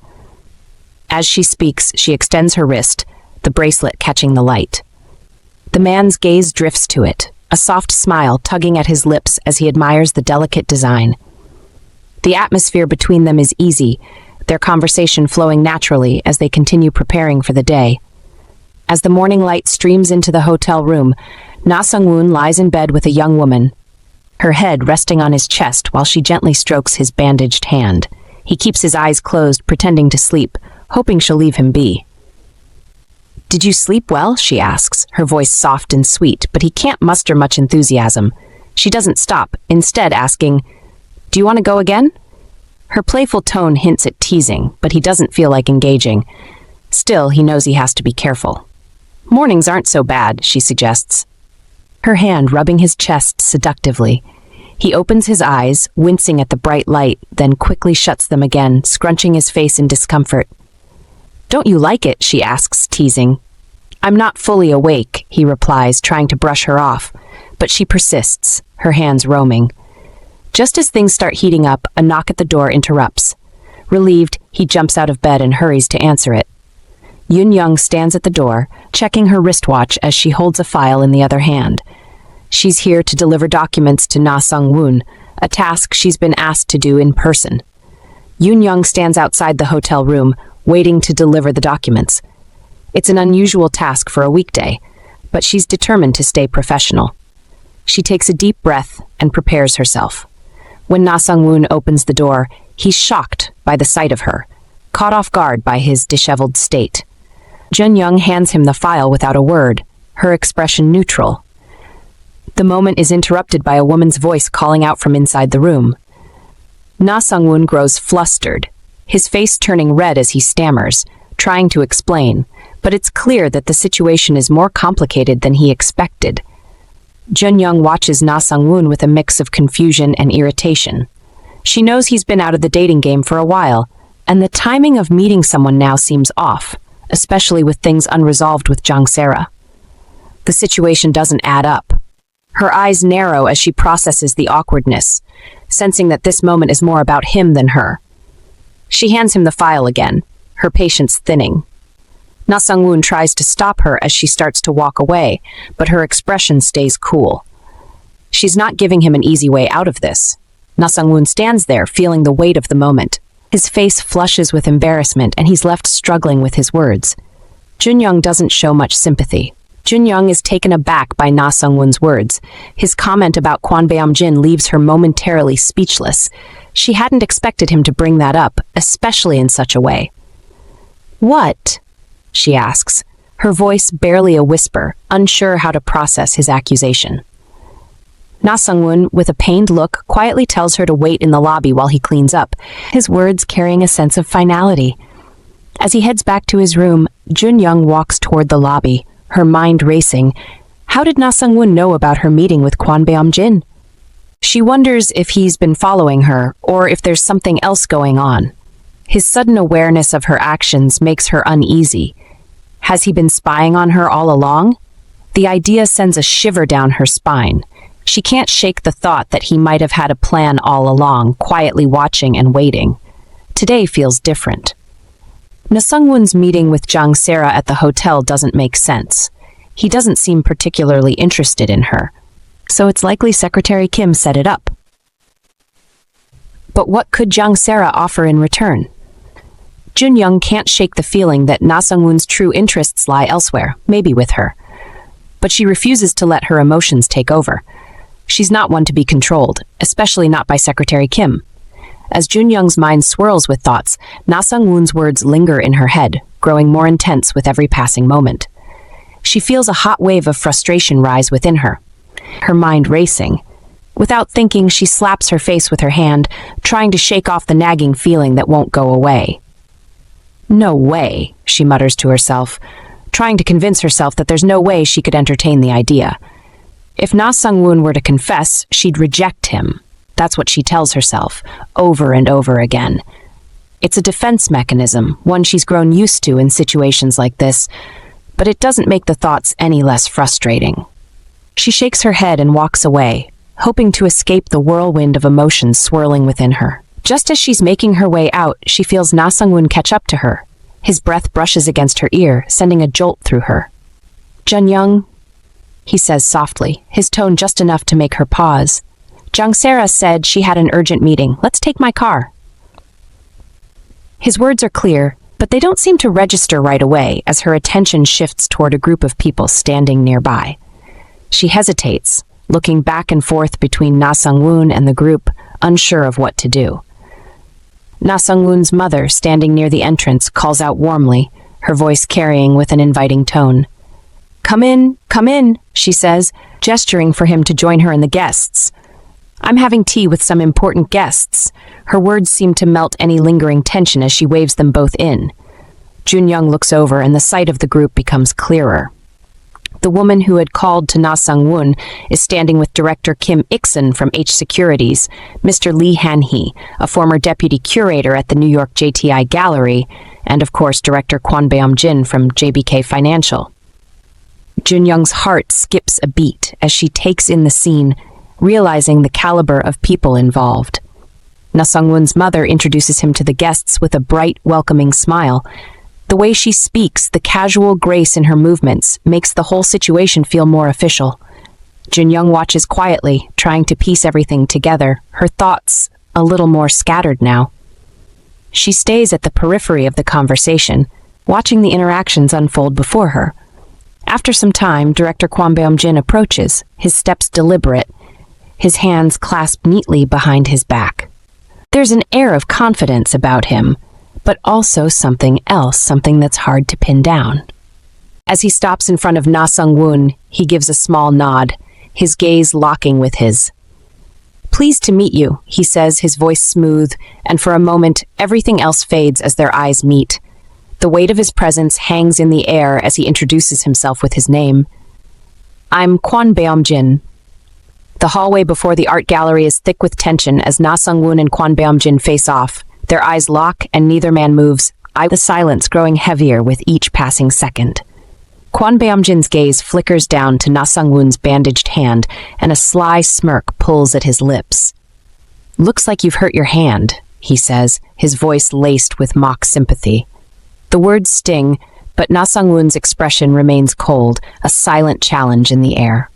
As she speaks, she extends her wrist, the bracelet catching the light. The man's gaze drifts to it, a soft smile tugging at his lips as he admires the delicate design. The atmosphere between them is easy, their conversation flowing naturally as they continue preparing for the day. As the morning light streams into the hotel room, Nasongun lies in bed with a young woman, her head resting on his chest while she gently strokes his bandaged hand. He keeps his eyes closed, pretending to sleep, hoping she'll leave him be. Did you sleep well? She asks, her voice soft and sweet, but he can't muster much enthusiasm. She doesn't stop, instead asking, Do you want to go again? Her playful tone hints at teasing, but he doesn't feel like engaging. Still, he knows he has to be careful. Mornings aren't so bad, she suggests, her hand rubbing his chest seductively. He opens his eyes, wincing at the bright light, then quickly shuts them again, scrunching his face in discomfort. Don't you like it? She asks, teasing. I'm not fully awake, he replies, trying to brush her off, but she persists, her hands roaming. Just as things start heating up, a knock at the door interrupts. Relieved, he jumps out of bed and hurries to answer it. Junyoung stands at the door, checking her wristwatch as she holds a file in the other hand. She's here to deliver documents to Nasongun, a task she's been asked to do in person. Junyoung stands outside the hotel room, waiting to deliver the documents. It's an unusual task for a weekday, but she's determined to stay professional. She takes a deep breath and prepares herself. When Nasongun opens the door, he's shocked by the sight of her, caught off guard by his disheveled state. Junyoung hands him the file without a word, her expression neutral. The moment is interrupted by a woman's voice calling out from inside the room. Nasongun grows flustered, his face turning red as he stammers, trying to explain, but it's clear that the situation is more complicated than he expected. Junyoung watches Nasongun with a mix of confusion and irritation. She knows he's been out of the dating game for a while, and the timing of meeting someone now seems off, especially with things unresolved with Jang-sera. The situation doesn't add up. Her eyes narrow as she processes the awkwardness, sensing that this moment is more about him than her. She hands him the file again, her patience thinning. Nasongun tries to stop her as she starts to walk away, but her expression stays cool. She's not giving him an easy way out of this. Nasongun stands there, feeling the weight of the moment. His face flushes with embarrassment, and he's left struggling with his words. Junyoung doesn't show much sympathy. Junyoung is taken aback by Nasongun's words. His comment about Kwon Beom-jin leaves her momentarily speechless. She hadn't expected him to bring that up, especially in such a way. What? She asks, her voice barely a whisper, unsure how to process his accusation. Nasongun, with a pained look, quietly tells her to wait in the lobby while he cleans up, his words carrying a sense of finality. As he heads back to his room, Junyoung walks toward the lobby, her mind racing. How did Nasongun know about her meeting with Kwon Beom-jin? She wonders if he's been following her, or if there's something else going on. His sudden awareness of her actions makes her uneasy. Has he been spying on her all along? The idea sends a shiver down her spine. She can't shake the thought that he might have had a plan all along, quietly watching and waiting. Today feels different. Nasongun's meeting with Jang-sera at the hotel doesn't make sense. He doesn't seem particularly interested in her, so it's likely Secretary Kim set it up. But what could Jang-sera offer in return? Junyoung can't shake the feeling that Nasongun's true interests lie elsewhere, maybe with her. But she refuses to let her emotions take over. She's not one to be controlled, especially not by Secretary Kim. As Junyoung's mind swirls with thoughts, Nasongun's words linger in her head, growing more intense with every passing moment. She feels a hot wave of frustration rise within her, her mind racing. Without thinking, she slaps her face with her hand, trying to shake off the nagging feeling that won't go away. No way, she mutters to herself, trying to convince herself that there's no way she could entertain the idea. If Nasongun were to confess, she'd reject him. That's what she tells herself, over and over again. It's a defense mechanism, one she's grown used to in situations like this. but it doesn't make the thoughts any less frustrating. She shakes her head and walks away, hoping to escape the whirlwind of emotions swirling within her. Just as she's making her way out, she feels Nasongun catch up to her. His breath brushes against her ear, sending a jolt through her. "Junyoung," he says softly, his tone just enough to make her pause. "Jung-sera said she had an urgent meeting. Let's take my car." His words are clear, but they don't seem to register right away as her attention shifts toward a group of people standing nearby. She hesitates, looking back and forth between Nasongun and the group, unsure of what to do. Nasongun's mother, standing near the entrance, calls out warmly, her voice carrying with an inviting tone. Come in," she says, gesturing for him to join her and the guests. "I'm having tea with some important guests." Her words seem to melt any lingering tension as she waves them both in. Junyoung looks over and the sight of the group becomes clearer. The woman who had called to Nasongun is standing with Director Kim Iksun from H Securities, Mr. Lee Han-hee, a former deputy curator at the New York JTI Gallery, and of course Director Kwon Beom-jin from JBK Financial. Junyoung's heart skips a beat as she takes in the scene, realizing the caliber of people involved. Nasongun's mother introduces him to the guests with a bright, welcoming smile. The way she speaks, the casual grace in her movements, makes the whole situation feel more official. Junyoung watches quietly, trying to piece everything together, her thoughts a little more scattered now. She stays at the periphery of the conversation, watching the interactions unfold before her. After some time, Director Kwon Beom-jin approaches, his steps deliberate, his hands clasped neatly behind his back. There's an air of confidence about him, but also something else, something that's hard to pin down. As he stops in front of Nasongun, he gives a small nod, his gaze locking with his. "Pleased to meet you," he says, his voice smooth, and for a moment, everything else fades as their eyes meet. The weight of his presence hangs in the air as he introduces himself with his name. "I'm Kwon Beom-jin." The hallway before the art gallery is thick with tension as Nasongun and Kwon Beom-jin face off. Their eyes lock and neither man moves, the silence growing heavier with each passing second. Kwon Beom-jin's gaze flickers down to Nasongun's bandaged hand, and a sly smirk pulls at his lips. "Looks like you've hurt your hand," he says, his voice laced with mock sympathy. The words sting, but Nasongun's expression remains cold, a silent challenge in the air.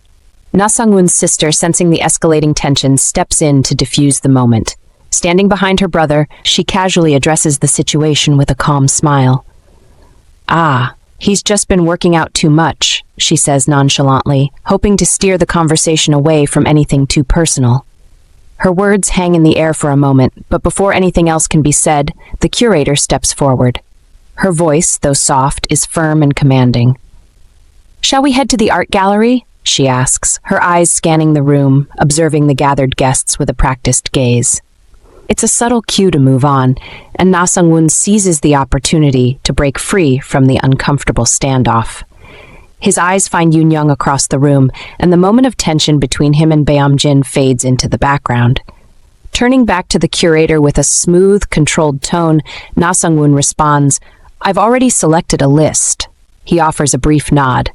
Nasongun's sister, sensing the escalating tension, steps in to diffuse the moment. Standing behind her brother, she casually addresses the situation with a calm smile. "Ah, he's just been working out too much," she says nonchalantly, hoping to steer the conversation away from anything too personal. Her words hang in the air for a moment, but before anything else can be said, the curator steps forward. Her voice, though soft, is firm and commanding. "Shall we head to the art gallery?" she asks, her eyes scanning the room, observing the gathered guests with a practiced gaze. It's a subtle cue to move on, and Nasongun seizes the opportunity to break free from the uncomfortable standoff. His eyes find Junyoung across the room, and the moment of tension between him and Beom-jin fades into the background. Turning back to the curator with a smooth, controlled tone, Nasongun responds, "I've already selected a list." He offers a brief nod.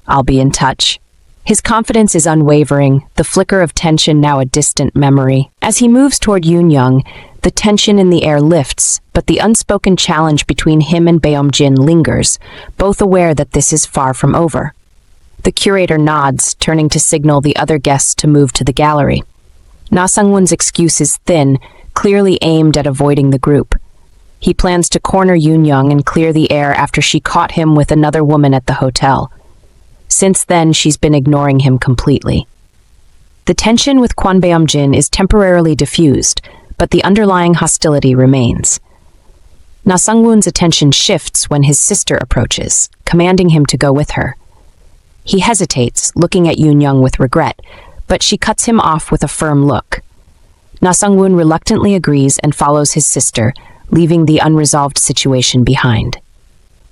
"I'll be in touch." His confidence is unwavering, the flicker of tension now a distant memory. As he moves toward Junyoung, the tension in the air lifts, but the unspoken challenge between him and Beom-jin lingers, both aware that this is far from over. The curator nods, turning to signal the other guests to move to the gallery. Nasongun's excuse is thin, clearly aimed at avoiding the group. He plans to corner Junyoung and clear the air after she caught him with another woman at the hotel. Since then, she's been ignoring him completely. The tension with Kwon Beom-jin is temporarily diffused, but the underlying hostility remains. Nasongun's attention shifts when his sister approaches, commanding him to go with her. He hesitates, looking at Junyoung with regret, but she cuts him off with a firm look. Nasongun reluctantly agrees and follows his sister, leaving the unresolved situation behind.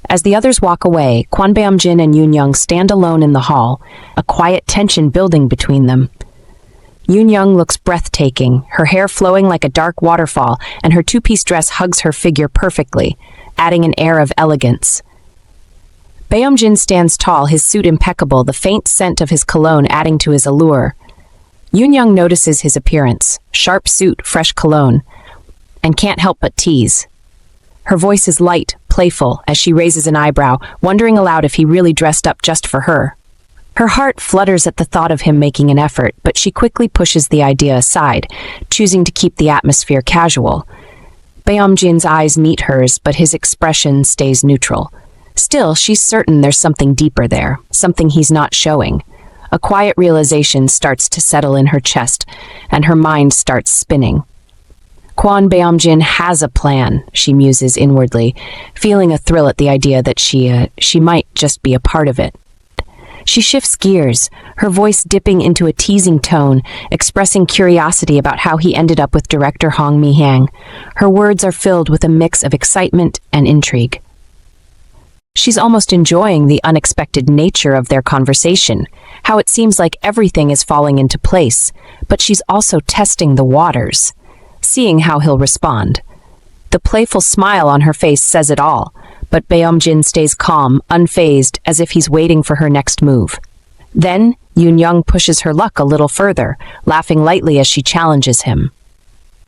As the others walk away, Kwon Beom-jin and Junyoung stand alone in the hall, a quiet tension building between them. Junyoung looks breathtaking, her hair flowing like a dark waterfall, and her two-piece dress hugs her figure perfectly, adding an air of elegance. Beom-jin stands tall, his suit impeccable, the faint scent of his cologne adding to his allure. Junyoung notices his appearance, sharp suit, fresh cologne, and can't help but tease. Her voice is light, playful, as she raises an eyebrow, wondering aloud if he really dressed up just for her. Her heart flutters at the thought of him making an effort, but she quickly pushes the idea aside, choosing to keep the atmosphere casual. Beom-jin's eyes meet hers, but his expression stays neutral. Still, she's certain there's something deeper there, something he's not showing. A quiet realization starts to settle in her chest, and her mind starts spinning. Kwon Beom-jin has a plan, she muses inwardly, feeling a thrill at the idea that she might just be a part of it. She shifts gears, her voice dipping into a teasing tone, expressing curiosity about how he ended up with director Hong Mi-hyang. Her words are filled with a mix of excitement and intrigue. She's almost enjoying the unexpected nature of their conversation, how it seems like everything is falling into place, but she's also testing the waters, seeing how he'll respond. The playful smile on her face says it all, but Beom-jin stays calm, unfazed, as if he's waiting for her next move. Then, Junyoung pushes her luck a little further, laughing lightly as she challenges him.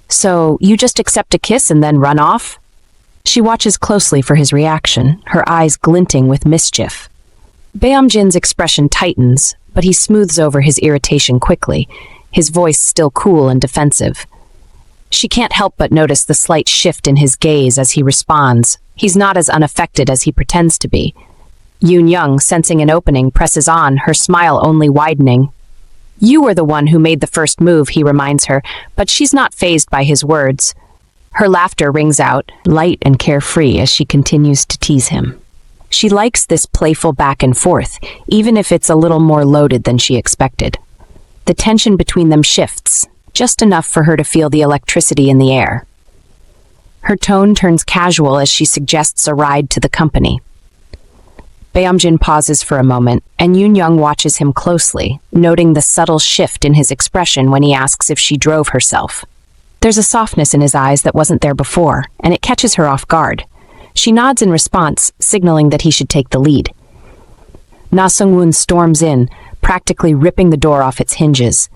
"So, you just accept a kiss and then run off?" She watches closely for his reaction, her eyes glinting with mischief. Beom-jin's expression tightens, but he smooths over his irritation quickly, his voice still cool and defensive. She can't help but notice the slight shift in his gaze as he responds. He's not as unaffected as he pretends to be. Junyoung, sensing an opening, presses on, her smile only widening. "You were the one who made the first move," he reminds her, but she's not fazed by his words. Her laughter rings out, light and carefree, as she continues to tease him. She likes this playful back and forth, even if it's a little more loaded than she expected. The tension between them shifts, just enough for her to feel the electricity in the air. Her tone turns casual as she suggests a ride to the company. Beom-jin pauses for a moment, and Junyoung watches him closely, noting the subtle shift in his expression when he asks if she drove herself. There's a softness in his eyes that wasn't there before, and it catches her off guard. She nods in response, signaling that he should take the lead. Nasongun storms in, practically ripping the door off its hinges.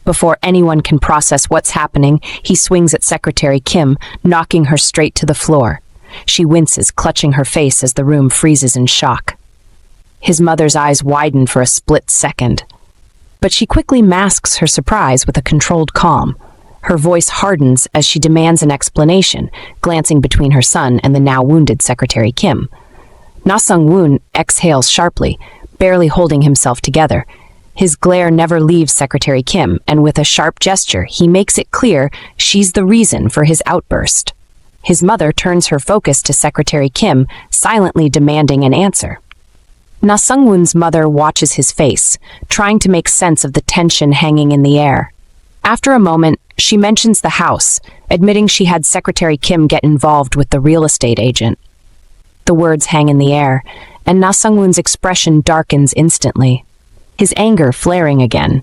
Before anyone can process what's happening, he swings at Secretary Kim, knocking her straight to the floor. She winces, clutching her face as the room freezes in shock. His mother's eyes widen for a split second, but she quickly masks her surprise with a controlled calm. Her voice hardens as she demands an explanation, glancing between her son and the now wounded Secretary Kim. Nasongun exhales sharply, barely holding himself together. His glare never leaves Secretary Kim, and with a sharp gesture, he makes it clear she's the reason for his outburst. His mother turns her focus to Secretary Kim, silently demanding an answer. Nasongun's mother watches his face, trying to make sense of the tension hanging in the air. After a moment, she mentions the house, admitting she had Secretary Kim get involved with the real estate agent. The words hang in the air, and Nasongun's expression darkens instantly, his anger flaring again.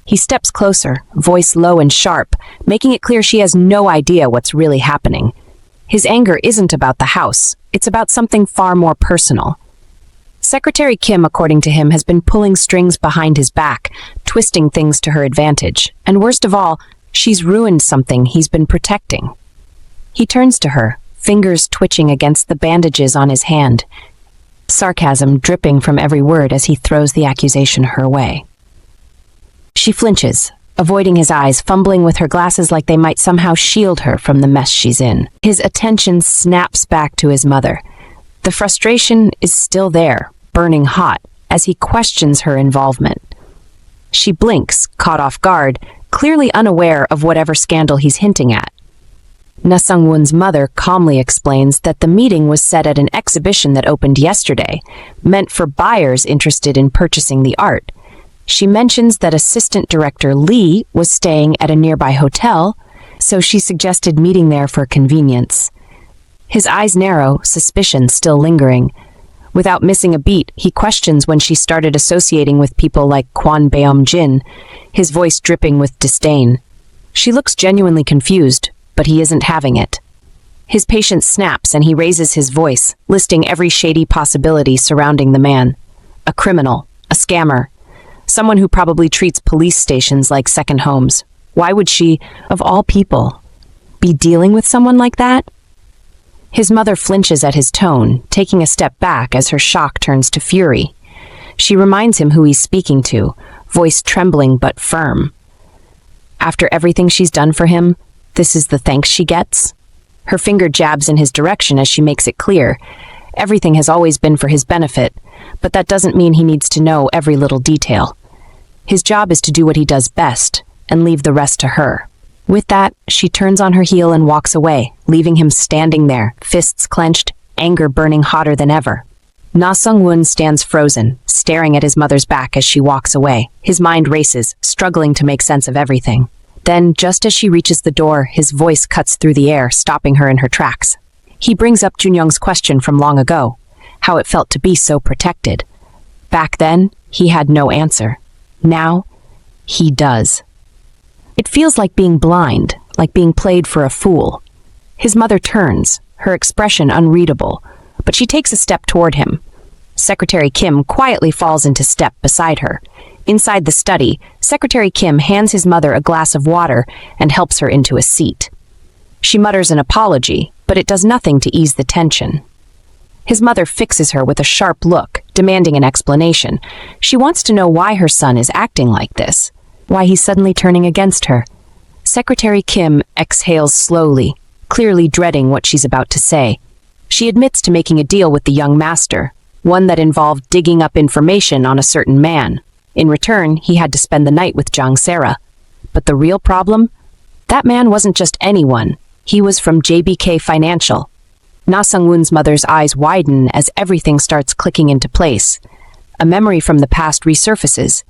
He steps closer, voice low and sharp, making it clear she has no idea what's really happening. His anger isn't about the house, it's about something far more personal. Secretary Kim, according to him, has been pulling strings behind his back, twisting things to her advantage, and worst of all, she's ruined something he's been protecting. He turns to her, fingers twitching against the bandages on his hand, sarcasm dripping from every word as he throws the accusation her way. She flinches, avoiding his eyes, fumbling with her glasses like they might somehow shield her from the mess she's in. His attention snaps back to his mother. The frustration is still there, burning hot, as he questions her involvement. She blinks, caught off guard, clearly unaware of whatever scandal he's hinting at. Nasongun's mother calmly explains that the meeting was set at an exhibition that opened yesterday, meant for buyers interested in purchasing the art. She mentions that Assistant Director Lee was staying at a nearby hotel, so she suggested meeting there for convenience. His eyes narrow, suspicion still lingering. Without missing a beat, he questions when she started associating with people like Kwon Beom-jin, his voice dripping with disdain. She looks genuinely confused, but he isn't having it. His patience snaps and he raises his voice, listing every shady possibility surrounding the man. A criminal, a scammer, someone who probably treats police stations like second homes. Why would she, of all people, be dealing with someone like that? His mother flinches at his tone, taking a step back as her shock turns to fury. She reminds him who he's speaking to, voice trembling but firm. After everything she's done for him, this is the thanks she gets? Her finger jabs in his direction as she makes it clear. Everything has always been for his benefit, but that doesn't mean he needs to know every little detail. His job is to do what he does best, and leave the rest to her. With that, she turns on her heel and walks away, leaving him standing there, fists clenched, anger burning hotter than ever. Nasongun stands frozen, staring at his mother's back as she walks away. His mind races, struggling to make sense of everything. Then, just as she reaches the door, his voice cuts through the air, stopping her in her tracks. He brings up Junyoung's question from long ago, how it felt to be so protected. Back then, he had no answer. Now, he does. It feels like being blind, like being played for a fool. His mother turns, her expression unreadable, but she takes a step toward him. Secretary Kim quietly falls into step beside her. Inside the study, Secretary Kim hands his mother a glass of water and helps her into a seat. She mutters an apology, but it does nothing to ease the tension. His mother fixes her with a sharp look, demanding an explanation. She wants to know why her son is acting like this, why he's suddenly turning against her. Secretary Kim exhales slowly, clearly dreading what she's about to say. She admits to making a deal with the young master, one that involved digging up information on a certain man. In return, he had to spend the night with Jang Sera. But the real problem? That man wasn't just anyone. He was from JBK Financial. Na-Sung-woon's mother's eyes widen as everything starts clicking into place. A memory from the past resurfaces,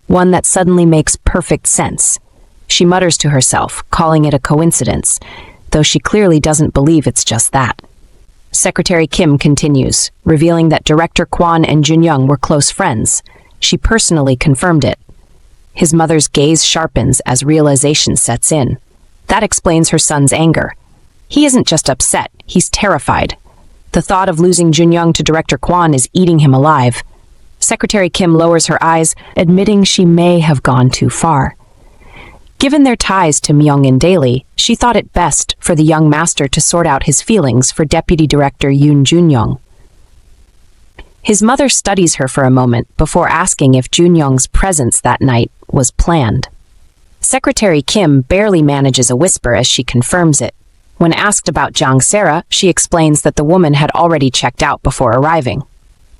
one that suddenly makes perfect sense. She mutters to herself, calling it a coincidence, though she clearly doesn't believe it's just that. Secretary Kim continues, revealing that Director Kwon and Junyoung were close friends. She personally confirmed it. His mother's gaze sharpens as realization sets in. That explains her son's anger. He isn't just upset, he's terrified. The thought of losing Junyoung to Director Kwon is eating him alive. Secretary Kim lowers her eyes, admitting she may have gone too far. Given their ties to Myung-in daily, she thought it best for the young master to sort out his feelings for Deputy Director Yoon Junyoung. His mother studies her for a moment before asking if Junyoung's presence that night was planned. Secretary Kim barely manages a whisper as she confirms it. When asked about Jang Sera, she explains that the woman had already checked out before arriving.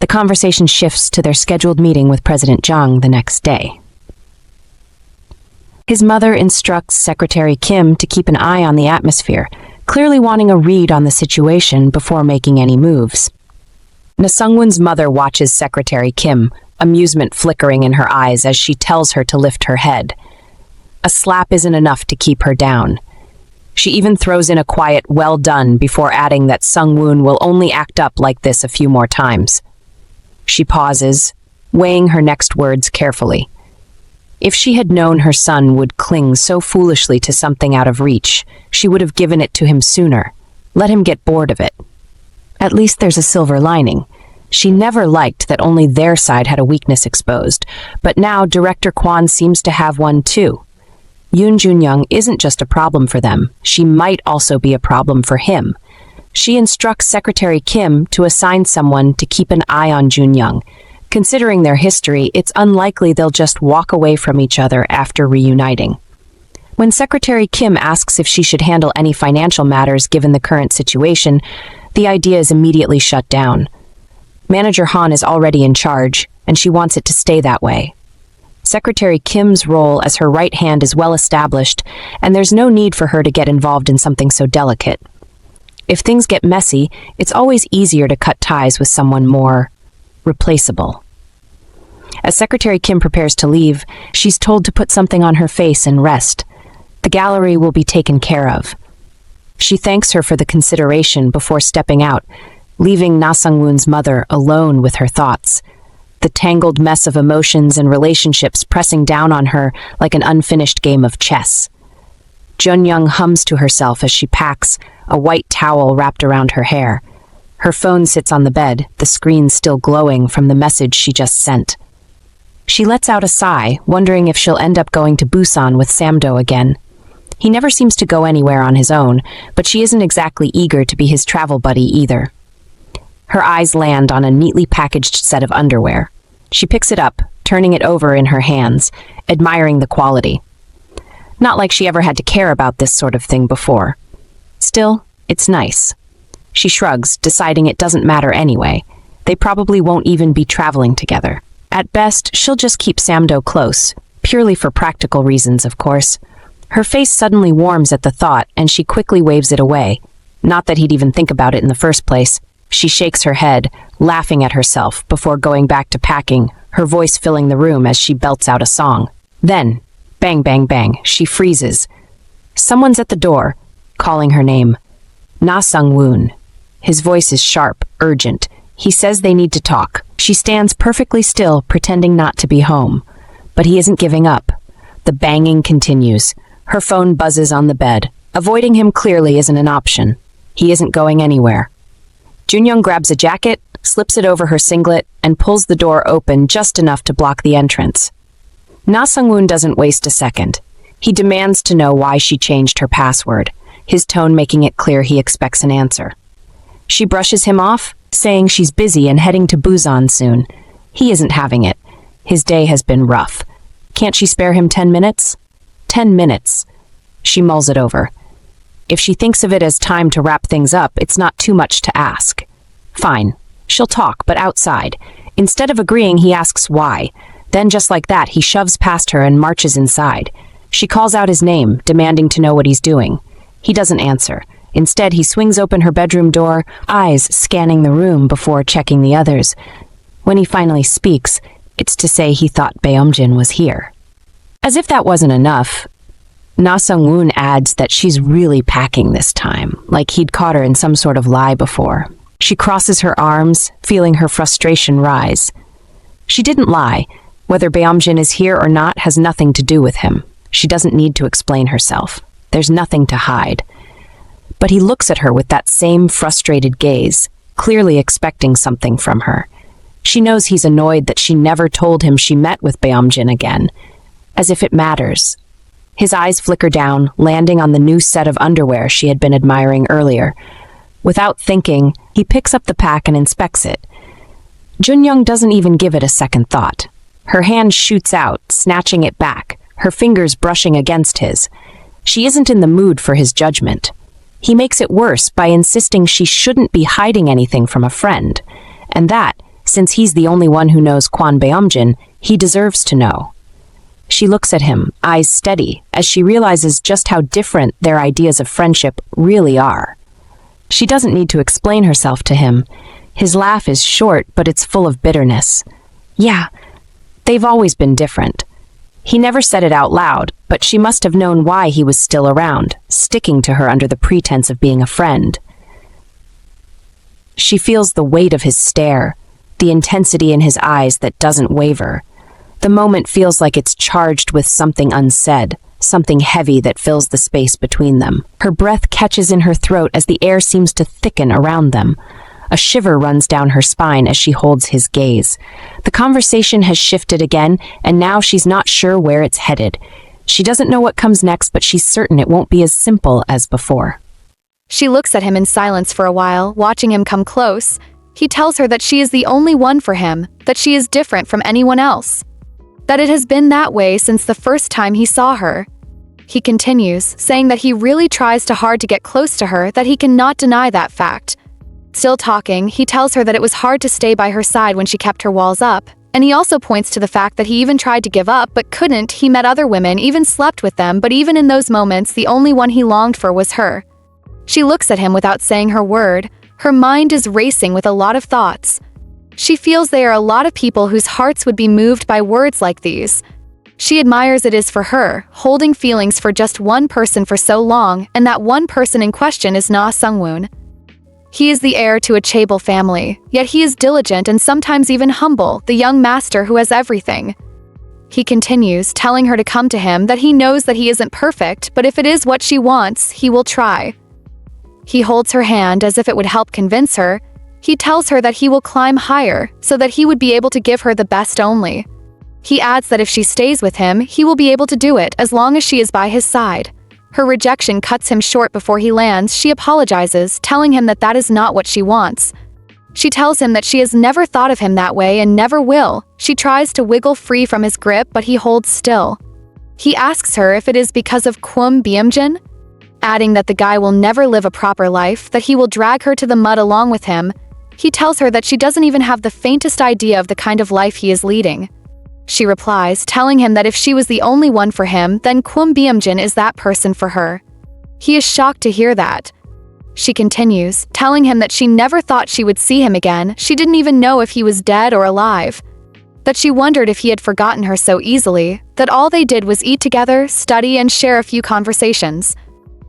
The conversation shifts to their scheduled meeting with President Jang the next day. His mother instructs Secretary Kim to keep an eye on the atmosphere, clearly wanting a read on the situation before making any moves. Na-Sung-woon's mother watches Secretary Kim, amusement flickering in her eyes as she tells her to lift her head. A slap isn't enough to keep her down. She even throws in a quiet "well done" before adding that Sung-woon will only act up like this a few more times. She pauses, weighing her next words carefully. If she had known her son would cling so foolishly to something out of reach, she would have given it to him sooner. Let him get bored of it. At least there's a silver lining. She never liked that only their side had a weakness exposed, but now Director Kwon seems to have one too. Yoon Junyoung isn't just a problem for them, she might also be a problem for him. She instructs Secretary Kim to assign someone to keep an eye on Junyoung. Considering their history, it's unlikely they'll just walk away from each other after reuniting. When Secretary Kim asks if she should handle any financial matters given the current situation, the idea is immediately shut down. Manager Han is already in charge, and she wants it to stay that way. Secretary Kim's role as her right hand is well established, and there's no need for her to get involved in something so delicate. If things get messy, it's always easier to cut ties with someone more replaceable. As Secretary Kim prepares to leave, she's told to put something on her face and rest. The gallery will be taken care of. She thanks her for the consideration before stepping out, leaving Na-Sung-woon's mother alone with her thoughts, the tangled mess of emotions and relationships pressing down on her like an unfinished game of chess. Junyoung hums to herself as she packs, a white towel wrapped around her hair. Her phone sits on the bed, the screen still glowing from the message she just sent. She lets out a sigh, wondering if she'll end up going to Busousan with Samdo again. He never seems to go anywhere on his own, but she isn't exactly eager to be his travel buddy either. Her eyes land on a neatly packaged set of underwear. She picks it up, turning it over in her hands, admiring the quality. Not like she ever had to care about this sort of thing before. Still, it's nice. She shrugs, deciding it doesn't matter anyway. They probably won't even be traveling together. At best, she'll just keep Samdo close, purely for practical reasons, of course. Her face suddenly warms at the thought, and she quickly waves it away. Not that he'd even think about it in the first place. She shakes her head, laughing at herself, before going back to packing, her voice filling the room as she belts out a song. Then, bang, bang, bang, she freezes. Someone's at the door, calling her name. Nasongun. His voice is sharp, urgent. He says they need to talk. She stands perfectly still, pretending not to be home. But he isn't giving up. The banging continues. Her phone buzzes on the bed. Avoiding him clearly isn't an option. He isn't going anywhere. Junyoung grabs a jacket, slips it over her singlet, and pulls the door open just enough to block the entrance. Nasongun doesn't waste a second. He demands to know why she changed her password, his tone making it clear he expects an answer. She brushes him off, saying she's busy and heading to Busousan soon. He isn't having it. His day has been rough. Can't she spare him 10 minutes? 10 minutes. She mulls it over. If she thinks of it as time to wrap things up, it's not too much to ask. Fine. She'll talk, but outside. Instead of agreeing, he asks why. Then, just like that, he shoves past her and marches inside. She calls out his name, demanding to know what he's doing. He doesn't answer. Instead, he swings open her bedroom door, eyes scanning the room before checking the others. When he finally speaks, it's to say he thought Beom-jin was here. As if that wasn't enough, Nasongun adds that she's really packing this time, like he'd caught her in some sort of lie before. She crosses her arms, feeling her frustration rise. She didn't lie. Whether Beom-jin is here or not has nothing to do with him. She doesn't need to explain herself. There's nothing to hide. But he looks at her with that same frustrated gaze, clearly expecting something from her. She knows he's annoyed that she never told him she met with Beom-jin again, as if it matters. His eyes flicker down, landing on the new set of underwear she had been admiring earlier. Without thinking, he picks up the pack and inspects it. Junyoung doesn't even give it a second thought. Her hand shoots out, snatching it back, her fingers brushing against his. She isn't in the mood for his judgment. He makes it worse by insisting she shouldn't be hiding anything from a friend, and that, since he's the only one who knows Kwon Beom-jin, he deserves to know. She looks at him, eyes steady, as she realizes just how different their ideas of friendship really are. She doesn't need to explain herself to him. His laugh is short, but it's full of bitterness. Yeah, they've always been different. He never said it out loud, but she must have known why he was still around, sticking to her under the pretense of being a friend. She feels the weight of his stare, the intensity in his eyes that doesn't waver. The moment feels like it's charged with something unsaid, something heavy that fills the space between them. Her breath catches in her throat as the air seems to thicken around them. A shiver runs down her spine as she holds his gaze. The conversation has shifted again, and now she's not sure where it's headed. She doesn't know what comes next, but she's certain it won't be as simple as before. She looks at him in silence for a while, watching him come close. He tells her that she is the only one for him, that she is different from anyone else. That it has been that way since the first time he saw her. He continues, saying that he really tries too hard to get close to her, that he cannot deny that fact. Still talking, he tells her that it was hard to stay by her side when she kept her walls up, and he also points to the fact that he even tried to give up but couldn't. He met other women, even slept with them, but even in those moments, the only one he longed for was her. She looks at him without saying her word. Her mind is racing with a lot of thoughts. She feels there are a lot of people whose hearts would be moved by words like these. She admires it is for her, holding feelings for just one person for so long, and that one person in question is Nasongun. He is the heir to a chaebol family, yet he is diligent and sometimes even humble, the young master who has everything. He continues, telling her to come to him, that he knows that he isn't perfect, but if it is what she wants, he will try. He holds her hand as if it would help convince her. He tells her that he will climb higher so that he would be able to give her the best only. He adds that if she stays with him, he will be able to do it as long as she is by his side. Her rejection cuts him short before he lands. She apologizes, telling him that that is not what she wants. She tells him that she has never thought of him that way and never will. She tries to wiggle free from his grip, but he holds still. He asks her if it is because of Kwon Beom-jin, adding that the guy will never live a proper life, that he will drag her to the mud along with him. He tells her that she doesn't even have the faintest idea of the kind of life he is leading. She replies, telling him that if she was the only one for him, then Kwon Beom-jin is that person for her. He is shocked to hear that. She continues, telling him that she never thought she would see him again. She didn't even know if he was dead or alive. That she wondered if he had forgotten her so easily, that all they did was eat together, study, and share a few conversations.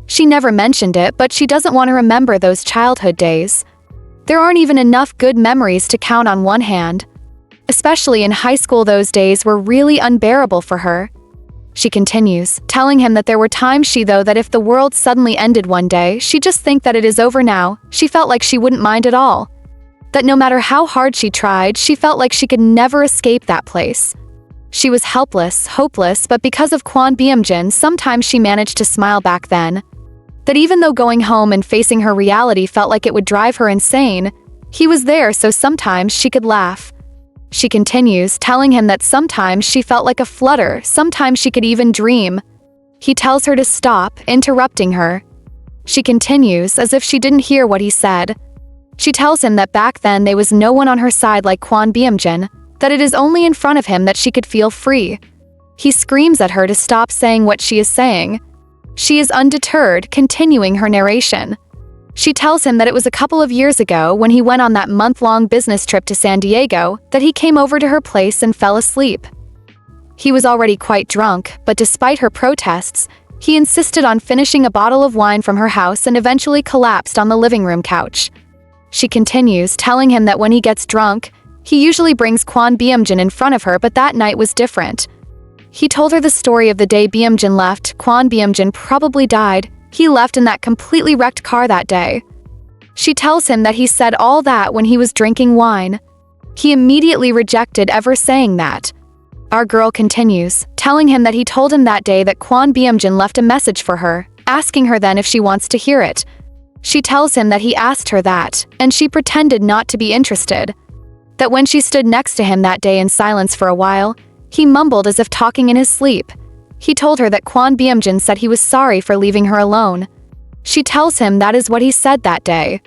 She never mentioned it, but she doesn't want to remember those childhood days. There aren't even enough good memories to count on one hand. Especially in high school, those days were really unbearable for her. She continues, telling him that there were times that if the world suddenly ended one day, she'd just think that it is over now. She felt like she wouldn't mind at all. That no matter how hard she tried, she felt like she could never escape that place. She was helpless, hopeless, but because of Kwon Beom-jin, sometimes she managed to smile back then. That even though going home and facing her reality felt like it would drive her insane, he was there so sometimes she could laugh. She continues, telling him that sometimes she felt like a flutter, sometimes she could even dream. He tells her to stop, interrupting her. She continues, as if she didn't hear what he said. She tells him that back then there was no one on her side like Kwon Beom-jin, that it is only in front of him that she could feel free. He screams at her to stop saying what she is saying. She is undeterred, continuing her narration. She tells him that it was a couple of years ago, when he went on that month-long business trip to San Diego, that he came over to her place and fell asleep. He was already quite drunk, but despite her protests, he insisted on finishing a bottle of wine from her house and eventually collapsed on the living room couch. She continues, telling him that when he gets drunk, he usually brings Kwon Beom-jin in front of her, but that night was different. He told her the story of the day Beom-jin left. Kwon Beom-jin probably died. He left in that completely wrecked car that day. She tells him that he said all that when he was drinking wine. He immediately rejected ever saying that. Our girl continues, telling him that he told him that day that Kwon Beom-jin left a message for her, asking her then if she wants to hear it. She tells him that he asked her that, and she pretended not to be interested. That when she stood next to him that day in silence for a while, he mumbled as if talking in his sleep. He told her that Kwon Beom-jin said he was sorry for leaving her alone. She tells him that is what he said that day.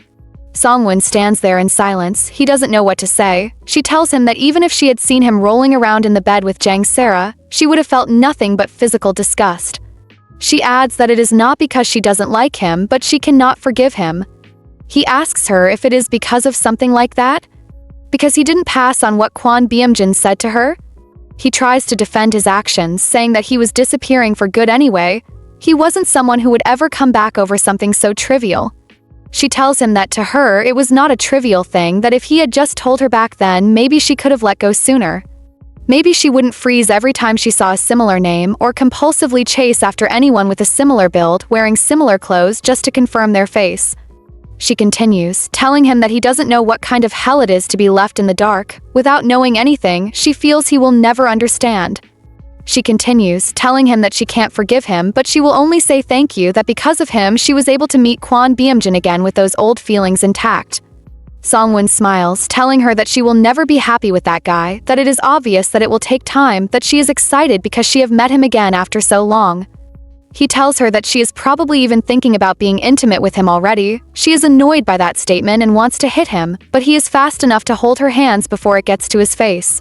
Songwon stands there in silence. He doesn't know what to say. She tells him that even if she had seen him rolling around in the bed with Jang Sara, she would have felt nothing but physical disgust. She adds that it is not because she doesn't like him, but she cannot forgive him. He asks her if it is because of something like that? Because he didn't pass on what Kwon Beom-jin said to her? He tries to defend his actions, saying that he was disappearing for good anyway. He wasn't someone who would ever come back over something so trivial. She tells him that to her, it was not a trivial thing, that if he had just told her back then, maybe she could have let go sooner. Maybe she wouldn't freeze every time she saw a similar name, or compulsively chase after anyone with a similar build, wearing similar clothes just to confirm their face. She continues, telling him that he doesn't know what kind of hell it is to be left in the dark. Without knowing anything, she feels he will never understand. She continues, telling him that she can't forgive him, but she will only say thank you, that because of him she was able to meet Kwon Beom-jin again with those old feelings intact. Songwon smiles, telling her that she will never be happy with that guy, that it is obvious that it will take time, that she is excited because she have met him again after so long. He tells her that she is probably even thinking about being intimate with him already. She is annoyed by that statement and wants to hit him, but he is fast enough to hold her hands before it gets to his face.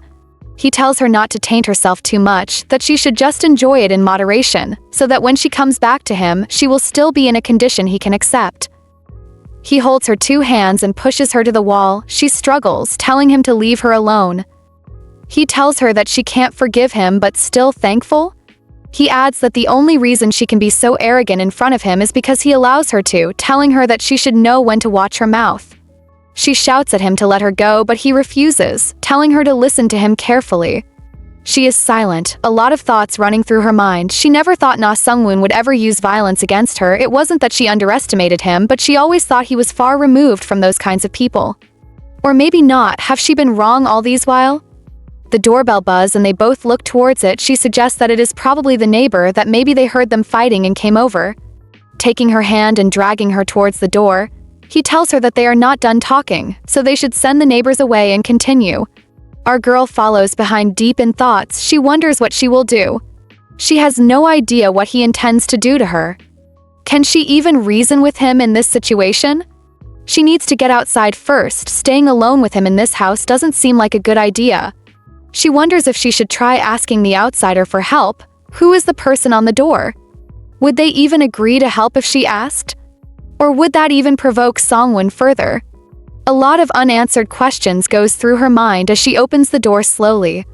He tells her not to taint herself too much, that she should just enjoy it in moderation, so that when she comes back to him, she will still be in a condition he can accept. He holds her two hands and pushes her to the wall. She struggles, telling him to leave her alone. He tells her that she can't forgive him but still thankful. He adds that the only reason she can be so arrogant in front of him is because he allows her to, telling her that she should know when to watch her mouth. She shouts at him to let her go, but he refuses, telling her to listen to him carefully. She is silent, a lot of thoughts running through her mind. She never thought Nasongun would ever use violence against her. It wasn't that she underestimated him, but she always thought he was far removed from those kinds of people. Or maybe not. Have she been wrong all these while? The doorbell buzzes and they both look towards it. She suggests that it is probably the neighbor, that maybe they heard them fighting and came over. Taking her hand and dragging her towards the door, he tells her that they are not done talking, so they should send the neighbors away and continue. Our girl follows behind deep in thoughts. She wonders what she will do. She has no idea what he intends to do to her. Can she even reason with him in this situation? She needs to get outside first. Staying alone with him in this house doesn't seem like a good idea. She wonders if she should try asking the outsider for help. Who is the person on the door? Would they even agree to help if she asked? Or would that even provoke Songwon further? A lot of unanswered questions goes through her mind as she opens the door slowly.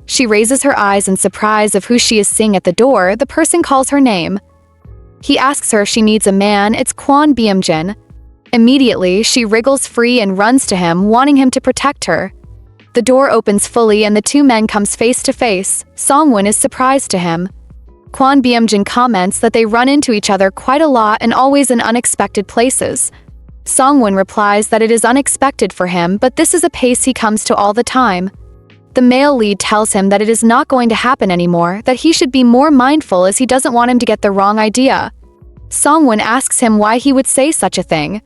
She raises her eyes in surprise of who she is seeing at the door. The person calls her name. He asks her if she needs a man. It's Kwon Beom-jin. Immediately, she wriggles free and runs to him, wanting him to protect her. The door opens fully and the two men comes face to face. Songwon is surprised to him. Kwon Beom-jin comments that they run into each other quite a lot and always in unexpected places. Songwon replies that it is unexpected for him, but this is a pace he comes to all the time. The male lead tells him that it is not going to happen anymore, that he should be more mindful as he doesn't want him to get the wrong idea. Songwon asks him why he would say such a thing.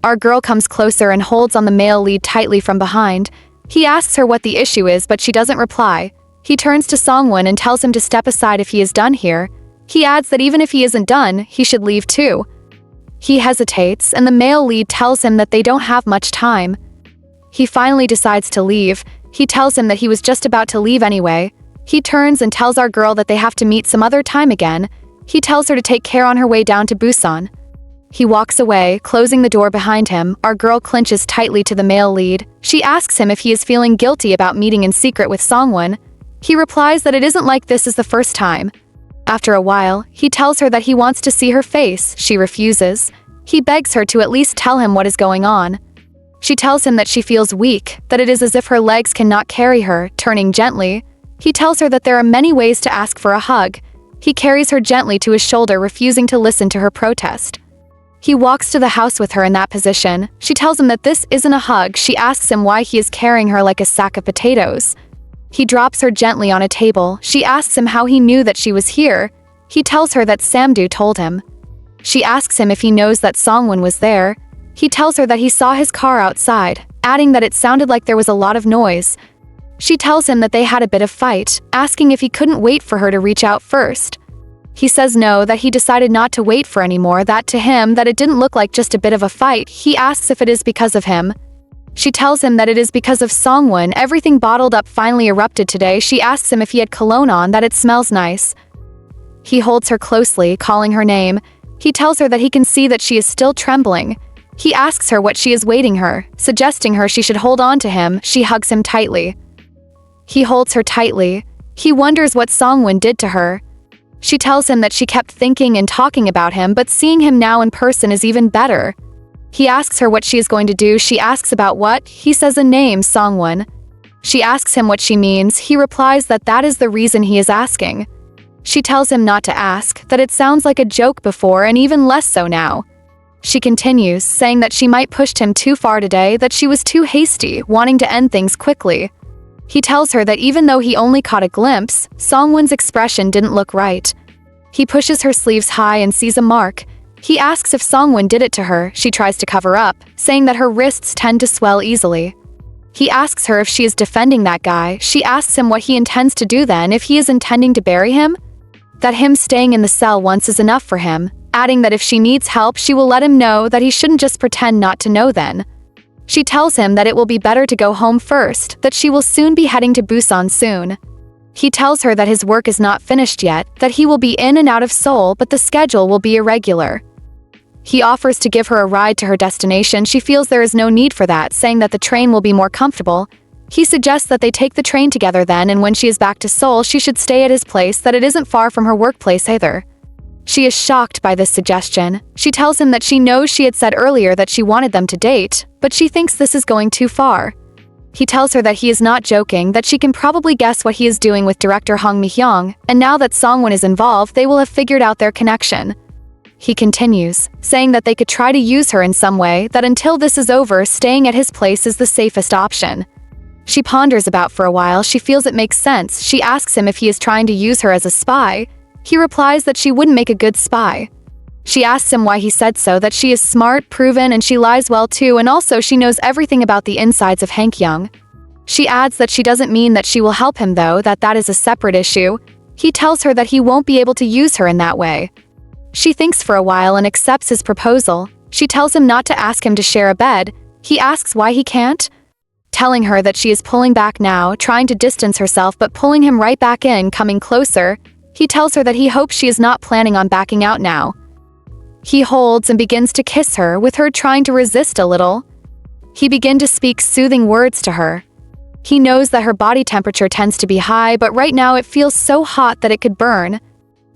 Our girl comes closer and holds on the male lead tightly from behind. He asks her what the issue is, but she doesn't reply. He turns to Songwon and tells him to step aside if he is done here. He adds that even if he isn't done, he should leave too. He hesitates, and the male lead tells him that they don't have much time. He finally decides to leave. He tells him that he was just about to leave anyway. He turns and tells our girl that they have to meet some other time again. He tells her to take care on her way down to Busousan. He walks away, closing the door behind him. Our girl clinches tightly to the male lead. She asks him if he is feeling guilty about meeting in secret with Songwon. He replies that it isn't like this is the first time. After a while, he tells her that he wants to see her face. She refuses. He begs her to at least tell him what is going on. She tells him that she feels weak, that it is as if her legs cannot carry her. Turning gently, he tells her that there are many ways to ask for a hug. He carries her gently to his shoulder, refusing to listen to her protest. He walks to the house with her in that position. She tells him that this isn't a hug. She asks him why he is carrying her like a sack of potatoes. He drops her gently on a table. She asks him how he knew that she was here. He tells her that Samdu told him. She asks him if he knows that Songwon was there. He tells her that he saw his car outside, adding that it sounded like there was a lot of noise. She tells him that they had a bit of fight, asking if he couldn't wait for her to reach out first. He says no, that he decided not to wait for anymore, that to him that it didn't look like just a bit of a fight. He asks if it is because of him. She tells him that it is because of Songwon. Everything bottled up finally erupted today. She asks him if he had cologne on, that it smells nice. He holds her closely, calling her name. He tells her that he can see that she is still trembling. He asks her what she is waiting her, suggesting her she should hold on to him. She hugs him tightly. He holds her tightly. He wonders what Songwon did to her. She tells him that she kept thinking and talking about him, but seeing him now in person is even better. He asks her what she is going to do. She asks about what. He says a name, Songwon. She asks him what she means. He replies that that is the reason he is asking. She tells him not to ask, that it sounds like a joke before and even less so now. She continues, saying that she might pushed him too far today, that she was too hasty, wanting to end things quickly. He tells her that even though he only caught a glimpse, Songwon's expression didn't look right. He pushes her sleeves high and sees a mark. He asks if Songwon did it to her. She tries to cover up, saying that her wrists tend to swell easily. He asks her if she is defending that guy. She asks him what he intends to do then, if he is intending to bury him. That him staying in the cell once is enough for him, adding that if she needs help, she will let him know, that he shouldn't just pretend not to know then. She tells him that it will be better to go home first, that she will soon be heading to Busousan soon. He tells her that his work is not finished yet, that he will be in and out of Seoul, but the schedule will be irregular. He offers to give her a ride to her destination. She feels there is no need for that, saying that the train will be more comfortable. He suggests that they take the train together then, and when she is back to Seoul, she should stay at his place, that it isn't far from her workplace either. She is shocked by this suggestion. She tells him that she knows she had said earlier that she wanted them to date, but she thinks this is going too far. He tells her that he is not joking, that she can probably guess what he is doing with director Hong Mi-hyung, and now that Songwon is involved, they will have figured out their connection. He continues, saying that they could try to use her in some way, that until this is over, staying at his place is the safest option. She ponders about for a while, she feels it makes sense. She asks him if he is trying to use her as a spy. He replies that she wouldn't make a good spy. She asks him why he said so, that she is smart, proven, and she lies well too, and also she knows everything about the insides of Hank-young. She adds that she doesn't mean that she will help him though, that is a separate issue. He tells her that he won't be able to use her in that way. She thinks for a while and accepts his proposal. She tells him not to ask him to share a bed. He asks why he can't, telling her that she is pulling back now, trying to distance herself but pulling him right back in, coming closer. He tells her that he hopes she is not planning on backing out now. He holds and begins to kiss her, with her trying to resist a little. He begins to speak soothing words to her. He knows that her body temperature tends to be high, but right now it feels so hot that it could burn.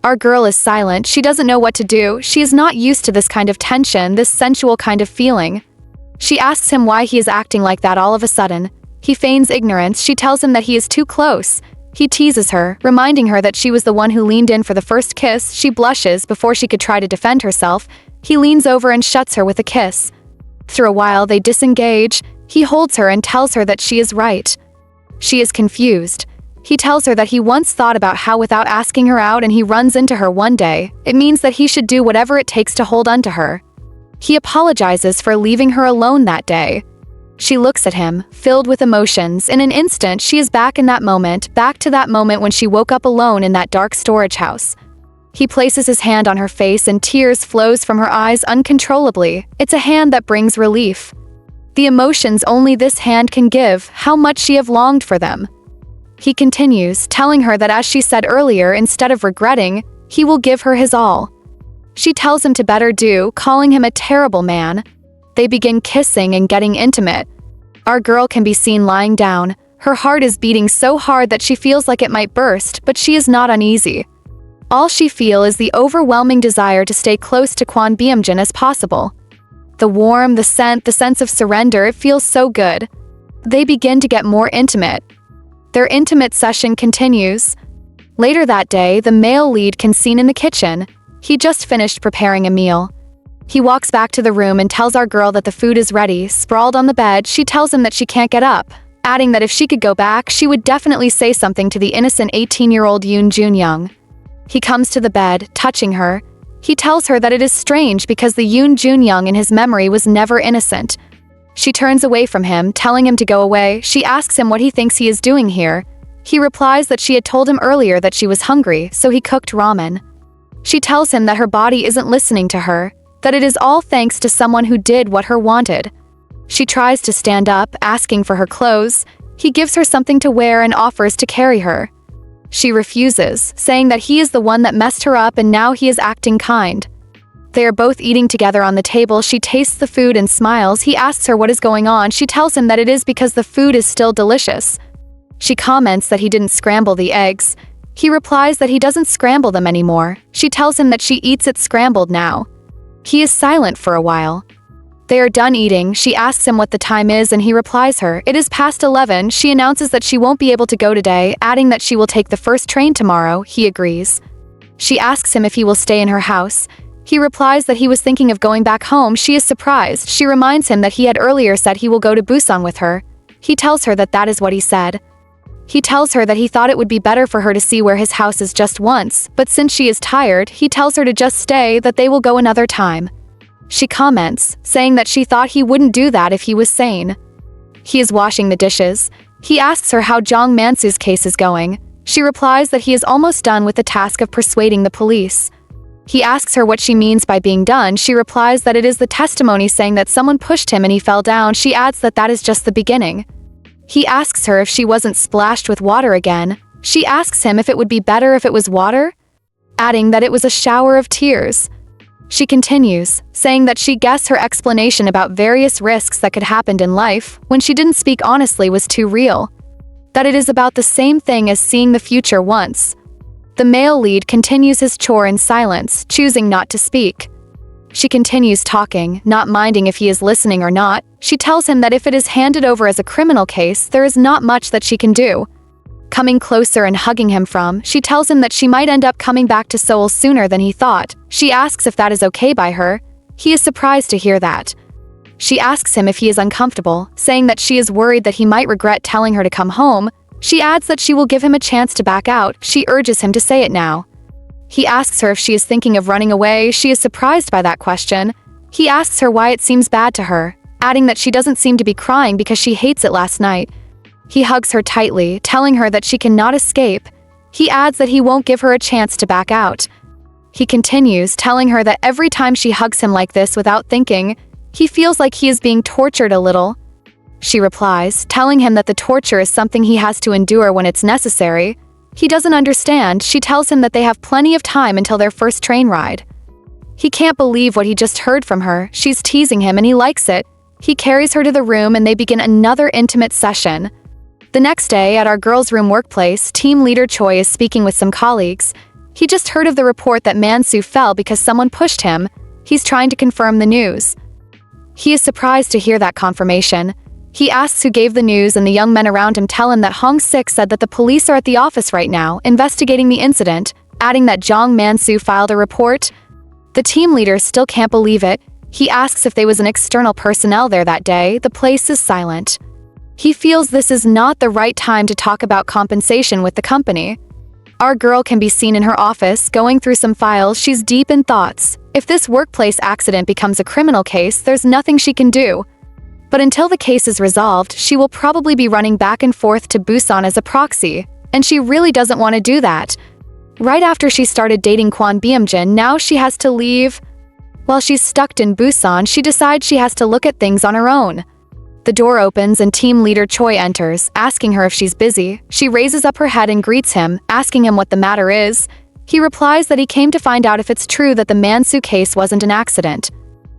Our girl is silent, she doesn't know what to do, she is not used to this kind of tension, this sensual kind of feeling. She asks him why he is acting like that all of a sudden. He feigns ignorance, she tells him that he is too close. He teases her, reminding her that she was the one who leaned in for the first kiss. She blushes before she could try to defend herself. He leans over and shuts her with a kiss. Through a while they disengage. He holds her and tells her that she is right. She is confused. He tells her that he once thought about how without asking her out and he runs into her one day, it means that he should do whatever it takes to hold on to her. He apologizes for leaving her alone that day. She looks at him, filled with emotions. In an instant, she is back in that moment, back to that moment when she woke up alone in that dark storage house. He places his hand on her face and tears flows from her eyes uncontrollably. It's a hand that brings relief. The emotions only this hand can give, how much she have longed for them. He continues, telling her that as she said earlier, instead of regretting, he will give her his all. She tells him to better do, calling him a terrible man. They begin kissing and getting intimate. Our girl can be seen lying down. Her heart is beating so hard that she feels like it might burst, but she is not uneasy. All she feels is the overwhelming desire to stay close to Kwon Beom-jin as possible. The warmth, the scent, the sense of surrender, it feels so good. They begin to get more intimate. Their intimate session continues. Later that day, the male lead can be seen in the kitchen. He just finished preparing a meal. He walks back to the room and tells our girl that the food is ready. Sprawled on the bed, she tells him that she can't get up, adding that if she could go back, she would definitely say something to the innocent 18-year-old Junyoung. He comes to the bed, touching her. He tells her that it is strange because the Junyoung in his memory was never innocent. She turns away from him, telling him to go away. She asks him what he thinks he is doing here. He replies that she had told him earlier that she was hungry, so he cooked ramen. She tells him that her body isn't listening to her, that it is all thanks to someone who did what her wanted. She tries to stand up, asking for her clothes. He gives her something to wear and offers to carry her. She refuses, saying that he is the one that messed her up and now he is acting kind. They are both eating together on the table. She tastes the food and smiles. He asks her what is going on. She tells him that it is because the food is still delicious. She comments that he didn't scramble the eggs. He replies that he doesn't scramble them anymore. She tells him that she eats it scrambled now. He is silent for a while. They are done eating. She asks him what the time is and he replies her, "It is past 11. She announces that she won't be able to go today, adding that she will take the first train tomorrow. He agrees. She asks him if he will stay in her house. He replies that he was thinking of going back home. She is surprised. She reminds him that he had earlier said he will go to Busousan with her. He tells her that that is what he said. He tells her that he thought it would be better for her to see where his house is just once, but since she is tired, he tells her to just stay, that they will go another time. She comments, saying that she thought he wouldn't do that if he was sane. He is washing the dishes. He asks her how Jong Mansu's case is going. She replies that he is almost done with the task of persuading the police. He asks her what she means by being done. She replies that it is the testimony saying that someone pushed him and he fell down. She adds that that is just the beginning. He asks her if she wasn't splashed with water again. She asks him if it would be better if it was water, adding that it was a shower of tears. She continues, saying that she guessed her explanation about various risks that could happen in life when she didn't speak honestly was too real. That it is about the same thing as seeing the future once. The male lead continues his chore in silence, choosing not to speak. She continues talking, not minding if he is listening or not. She tells him that if it is handed over as a criminal case, there is not much that she can do. Coming closer and hugging him she tells him that she might end up coming back to Seoul sooner than he thought. She asks if that is okay by her. He is surprised to hear that. She asks him if he is uncomfortable, saying that she is worried that he might regret telling her to come home. She adds that she will give him a chance to back out. She urges him to say it now. He asks her if she is thinking of running away. She is surprised by that question. He asks her why it seems bad to her, adding that she doesn't seem to be crying because she hates it last night. He hugs her tightly, telling her that she cannot escape. He adds that he won't give her a chance to back out. He continues, telling her that every time she hugs him like this without thinking, he feels like he is being tortured a little. She replies, telling him that the torture is something he has to endure when it's necessary. He doesn't understand. She tells him that they have plenty of time until their first train ride. He can't believe what he just heard from her. She's teasing him and he likes it. He carries her to the room and they begin another intimate session. The next day, at our girls' room workplace, team leader Choi is speaking with some colleagues. He just heard of the report that Man-soo fell because someone pushed him. He's trying to confirm the news. He is surprised to hear that confirmation. He asks who gave the news and the young men around him tell him that Hong-sik said that the police are at the office right now, investigating the incident, adding that Jong Man-soo filed a report. The team leader still can't believe it. He asks if there was an external personnel there that day. The place is silent. He feels this is not the right time to talk about compensation with the company. Our girl can be seen in her office, going through some files. She's deep in thoughts. If this workplace accident becomes a criminal case, there's nothing she can do. But until the case is resolved, she will probably be running back and forth to Busousan as a proxy, and she really doesn't want to do that. Right after she started dating Kwon Beom-jin, now she has to leave. While she's stuck in Busousan, she decides she has to look at things on her own. The door opens and team leader Choi enters, asking her if she's busy. She raises up her head and greets him, asking him what the matter is. He replies that he came to find out if it's true that the Man-soo case wasn't an accident.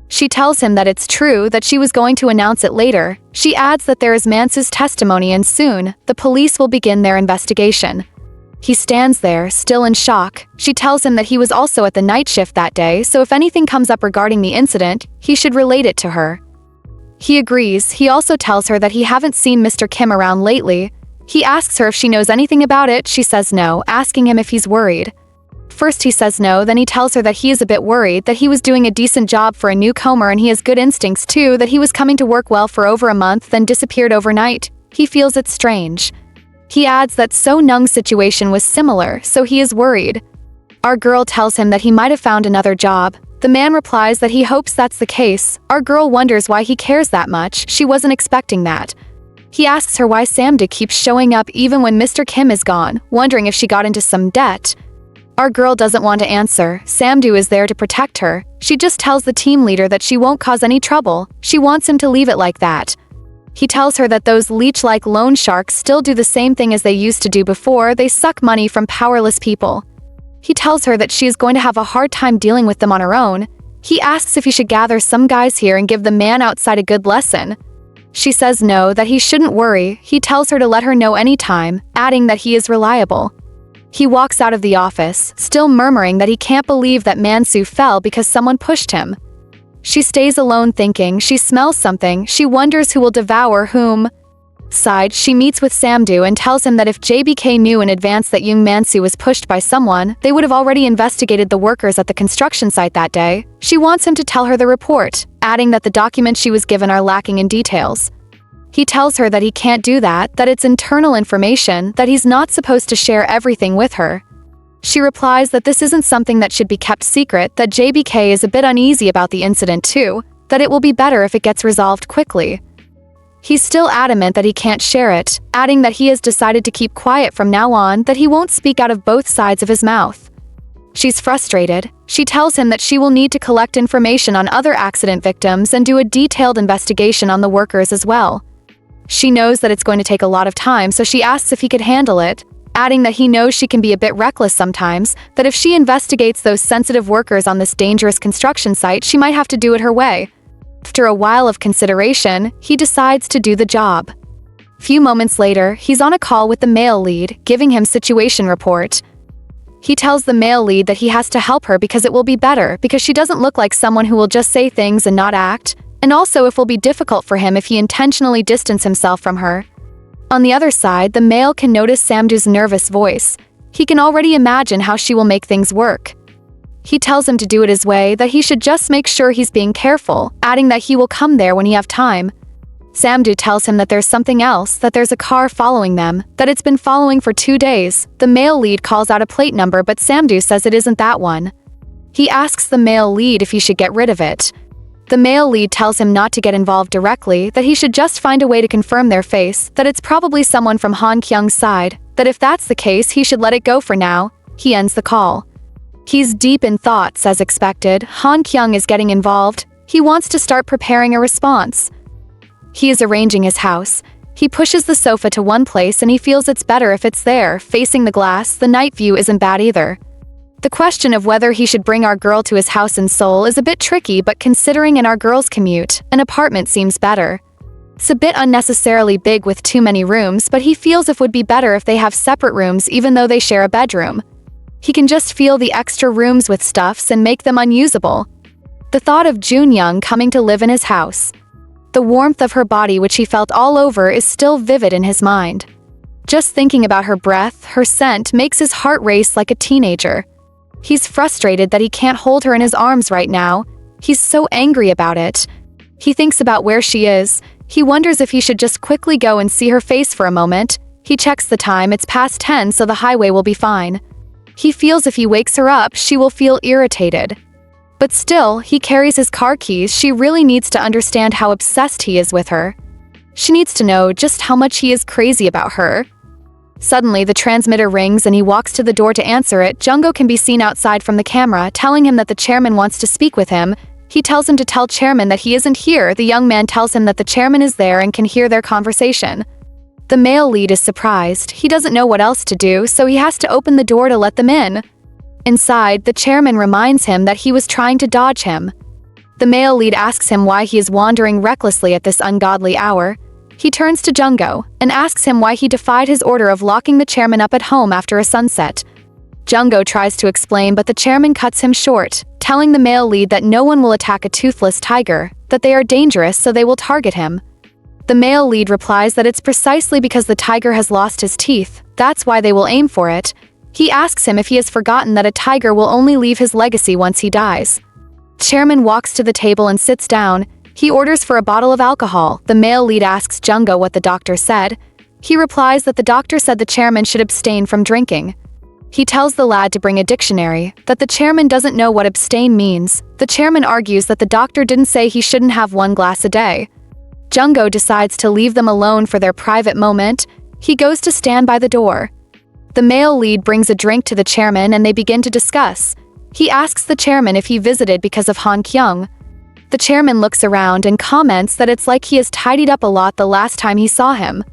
She tells him that it's true, that she was going to announce it later. She adds that there is Man-soo's testimony and soon, the police will begin their investigation. He stands there, still in shock. She tells him that he was also at the night shift that day, so if anything comes up regarding the incident, he should relate it to her. He agrees. He also tells her that he haven't seen Mr. Kim around lately. He asks her if she knows anything about it. She says no, asking him if he's worried. First he says no, then he tells her that he is a bit worried, that he was doing a decent job for a newcomer and he has good instincts too, that he was coming to work well for over a month, then disappeared overnight. He feels it's strange. He adds that So-nung's situation was similar, so he is worried. Our girl tells him that he might have found another job. The man replies that he hopes that's the case. Our girl wonders why he cares that much. She wasn't expecting that. He asks her why Samdu keeps showing up even when Mr. Kim is gone, wondering if she got into some debt. Our girl doesn't want to answer. Samdu is there to protect her. She just tells the team leader that she won't cause any trouble. She wants him to leave it like that. He tells her that those leech-like loan sharks still do the same thing as they used to do before. They suck money from powerless people. He tells her that she is going to have a hard time dealing with them on her own. He asks if he should gather some guys here and give the man outside a good lesson. She says no, that he shouldn't worry. He tells her to let her know anytime, adding that he is reliable. He walks out of the office, still murmuring that he can't believe that Man-soo fell because someone pushed him. She stays alone thinking. She smells something. She wonders who will devour whom. Side, she meets with Samdu and tells him that if JBK knew in advance that Young Man-soo was pushed by someone, they would have already investigated the workers at the construction site that day. She wants him to tell her the report, adding that the documents she was given are lacking in details. He tells her that he can't do that it's internal information, that he's not supposed to share everything with her. She replies that this isn't something that should be kept secret, that JBK is a bit uneasy about the incident too, that it will be better if it gets resolved quickly. He's still adamant that he can't share it, adding that he has decided to keep quiet from now on, that he won't speak out of both sides of his mouth. She's frustrated. She tells him that she will need to collect information on other accident victims and do a detailed investigation on the workers as well. She knows that it's going to take a lot of time, so she asks if he could handle it, adding that he knows she can be a bit reckless sometimes, that if she investigates those sensitive workers on this dangerous construction site, she might have to do it her way. After a while of consideration, he decides to do the job. Few moments later, he's on a call with the male lead, giving him situation report. He tells the male lead that he has to help her because it will be better, because she doesn't look like someone who will just say things and not act, and also it will be difficult for him if he intentionally distance himself from her. On the other side, the male can notice Samdu's nervous voice. He can already imagine how she will make things work. He tells him to do it his way, that he should just make sure he's being careful, adding that he will come there when he have time. Samdu tells him that there's something else, that there's a car following them, that it's been following for 2 days. The male lead calls out a plate number, but Samdu says it isn't that one. He asks the male lead if he should get rid of it. The male lead tells him not to get involved directly, that he should just find a way to confirm their face, that it's probably someone from Han Kyung's side, that if that's the case he should let it go for now. He ends the call. He's deep in thoughts, as expected. Han Kyung is getting involved. He wants to start preparing a response. He is arranging his house. He pushes the sofa to one place and he feels it's better if it's there, facing the glass. The night view isn't bad either. The question of whether he should bring our girl to his house in Seoul is a bit tricky, but considering in our girl's commute, an apartment seems better. It's a bit unnecessarily big with too many rooms, but he feels it would be better if they have separate rooms even though they share a bedroom. He can just feel the extra rooms with stuffs and make them unusable. The thought of Junyoung coming to live in his house. The warmth of her body, which he felt all over, is still vivid in his mind. Just thinking about her breath, her scent, makes his heart race like a teenager. He's frustrated that he can't hold her in his arms right now. He's so angry about it. He thinks about where she is. He wonders if he should just quickly go and see her face for a moment. He checks the time, it's past 10, so the highway will be fine. He feels if he wakes her up, she will feel irritated. But still, he carries his car keys. She really needs to understand how obsessed he is with her. She needs to know just how much he is crazy about her. Suddenly, the transmitter rings and he walks to the door to answer it. Jungo can be seen outside from the camera, telling him that the chairman wants to speak with him. He tells him to tell chairman that he isn't here. The young man tells him that the chairman is there and can hear their conversation. The male lead is surprised. He doesn't know what else to do, so he has to open the door to let them in. Inside, the chairman reminds him that he was trying to dodge him. The male lead asks him why he is wandering recklessly at this ungodly hour. He turns to Jungo and asks him why he defied his order of locking the chairman up at home after a sunset. Jungo tries to explain, but the chairman cuts him short, telling the male lead that no one will attack a toothless tiger, that they are dangerous so they will target him. The male lead replies that it's precisely because the tiger has lost his teeth, that's why they will aim for it. He asks him if he has forgotten that a tiger will only leave his legacy once he dies. Chairman walks to the table and sits down. He orders for a bottle of alcohol. The male lead asks Jungo what the doctor said. He replies that the doctor said the chairman should abstain from drinking. He tells the lad to bring a dictionary, that the chairman doesn't know what abstain means. The chairman argues that the doctor didn't say he shouldn't have 1 glass a day. Jungo decides to leave them alone for their private moment. He goes to stand by the door. The male lead brings a drink to the chairman and they begin to discuss. He asks the chairman if he visited because of Han Kyung. The chairman looks around and comments that it's like he has tidied up a lot the last time he saw him.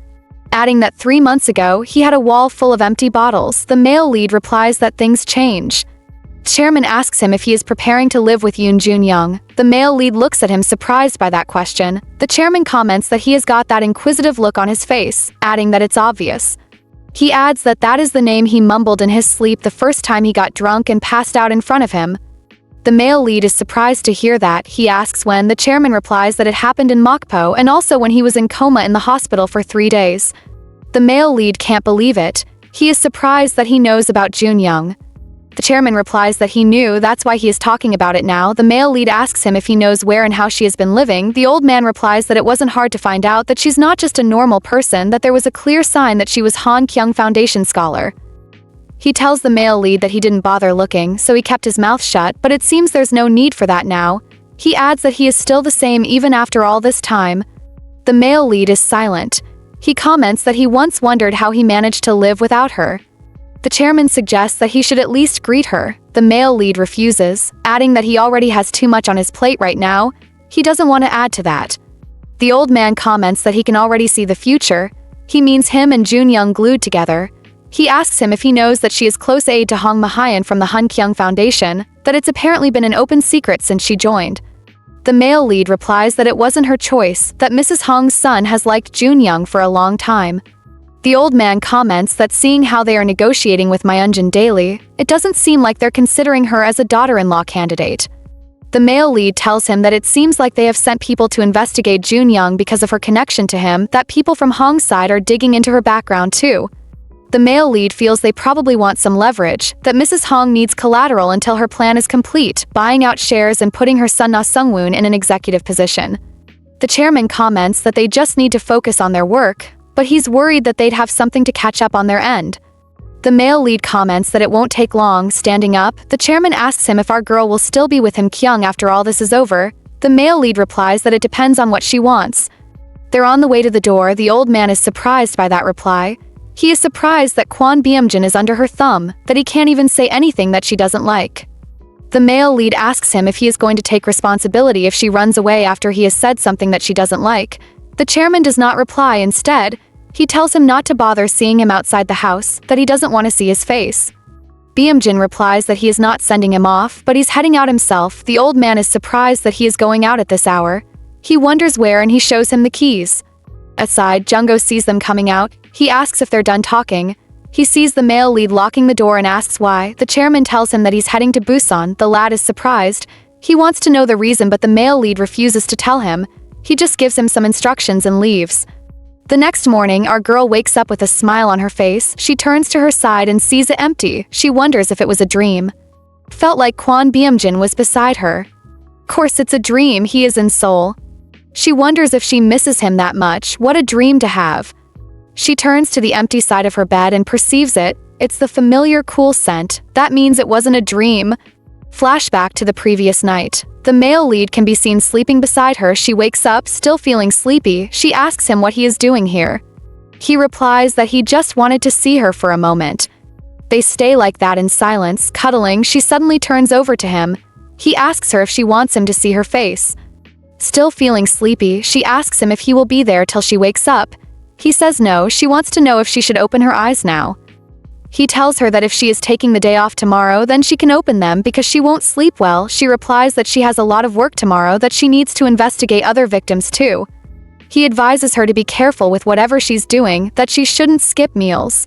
Adding that 3 months ago, he had a wall full of empty bottles. The male lead replies that things change. Chairman asks him if he is preparing to live with Junyoung. The male lead looks at him surprised by that question. The chairman comments that he has got that inquisitive look on his face, adding that it's obvious. He adds that that is the name he mumbled in his sleep the first time he got drunk and passed out in front of him. The male lead is surprised to hear that. He asks when. The chairman replies that it happened in Mokpo and also when he was in coma in the hospital for 3 days. The male lead can't believe it. He is surprised that he knows about Junyoung. The chairman replies that he knew, that's why he is talking about it now. The male lead asks him if he knows where and how she has been living. The old man replies that it wasn't hard to find out, that she's not just a normal person, that there was a clear sign that she was Han Kyung Foundation scholar. He tells the male lead that he didn't bother looking, so he kept his mouth shut, but it seems there's no need for that now. He adds that he is still the same even after all this time. The male lead is silent. He comments that he once wondered how he managed to live without her. The chairman suggests that he should at least greet her. The male lead refuses, adding that he already has too much on his plate right now. He doesn't want to add to that. The old man comments that he can already see the future. He means him and Junyoung glued together. He asks him if he knows that she is close aide to Hong Mahayan from the Han Kyung Foundation, that it's apparently been an open secret since she joined. The male lead replies that it wasn't her choice, that Mrs. Hong's son has liked Junyoung for a long time. The old man comments that seeing how they are negotiating with Myunjin daily, it doesn't seem like they're considering her as a daughter-in-law candidate. The male lead tells him that it seems like they have sent people to investigate Junyoung because of her connection to him, that people from Hong's side are digging into her background too. The male lead feels they probably want some leverage, that Mrs. Hong needs collateral until her plan is complete, buying out shares and putting her son Nasongun in an executive position. The chairman comments that they just need to focus on their work, but he's worried that they'd have something to catch up on their end. The male lead comments that it won't take long. Standing up, the chairman asks him if our girl will still be with him Kyung after all this is over. The male lead replies that it depends on what she wants. They're on the way to the door. The old man is surprised by that reply. He is surprised that Kwon Beom-jin is under her thumb, that he can't even say anything that she doesn't like. The male lead asks him if he is going to take responsibility if she runs away after he has said something that she doesn't like. The chairman does not reply. Instead, he tells him not to bother seeing him outside the house, that he doesn't want to see his face. Beom-jin replies that he is not sending him off, but he's heading out himself. The old man is surprised that he is going out at this hour. He wonders where and he shows him the keys. Outside, Jungo sees them coming out. He asks if they're done talking. He sees the male lead locking the door and asks why. The chairman tells him that he's heading to Busousan. The lad is surprised. He wants to know the reason, but the male lead refuses to tell him. He just gives him some instructions and leaves. The next morning, our girl wakes up with a smile on her face. She turns to her side and sees it empty. She wonders if it was a dream. Felt like Kwon Beom-jin was beside her. Course it's a dream, he is in Seoul. She wonders if she misses him that much. What a dream to have. She turns to the empty side of her bed and perceives it. It's the familiar cool scent. That means it wasn't a dream. Flashback to the previous night. The male lead can be seen sleeping beside her. She wakes up, still feeling sleepy. She asks him what he is doing here. He replies that he just wanted to see her for a moment. They stay like that in silence, cuddling. She suddenly turns over to him. He asks her if she wants him to see her face. Still feeling sleepy, she asks him if he will be there till she wakes up. He says no. She wants to know if she should open her eyes now. He tells her that if she is taking the day off tomorrow, then she can open them because she won't sleep well. She replies that she has a lot of work tomorrow, that she needs to investigate other victims too. He advises her to be careful with whatever she's doing, that she shouldn't skip meals.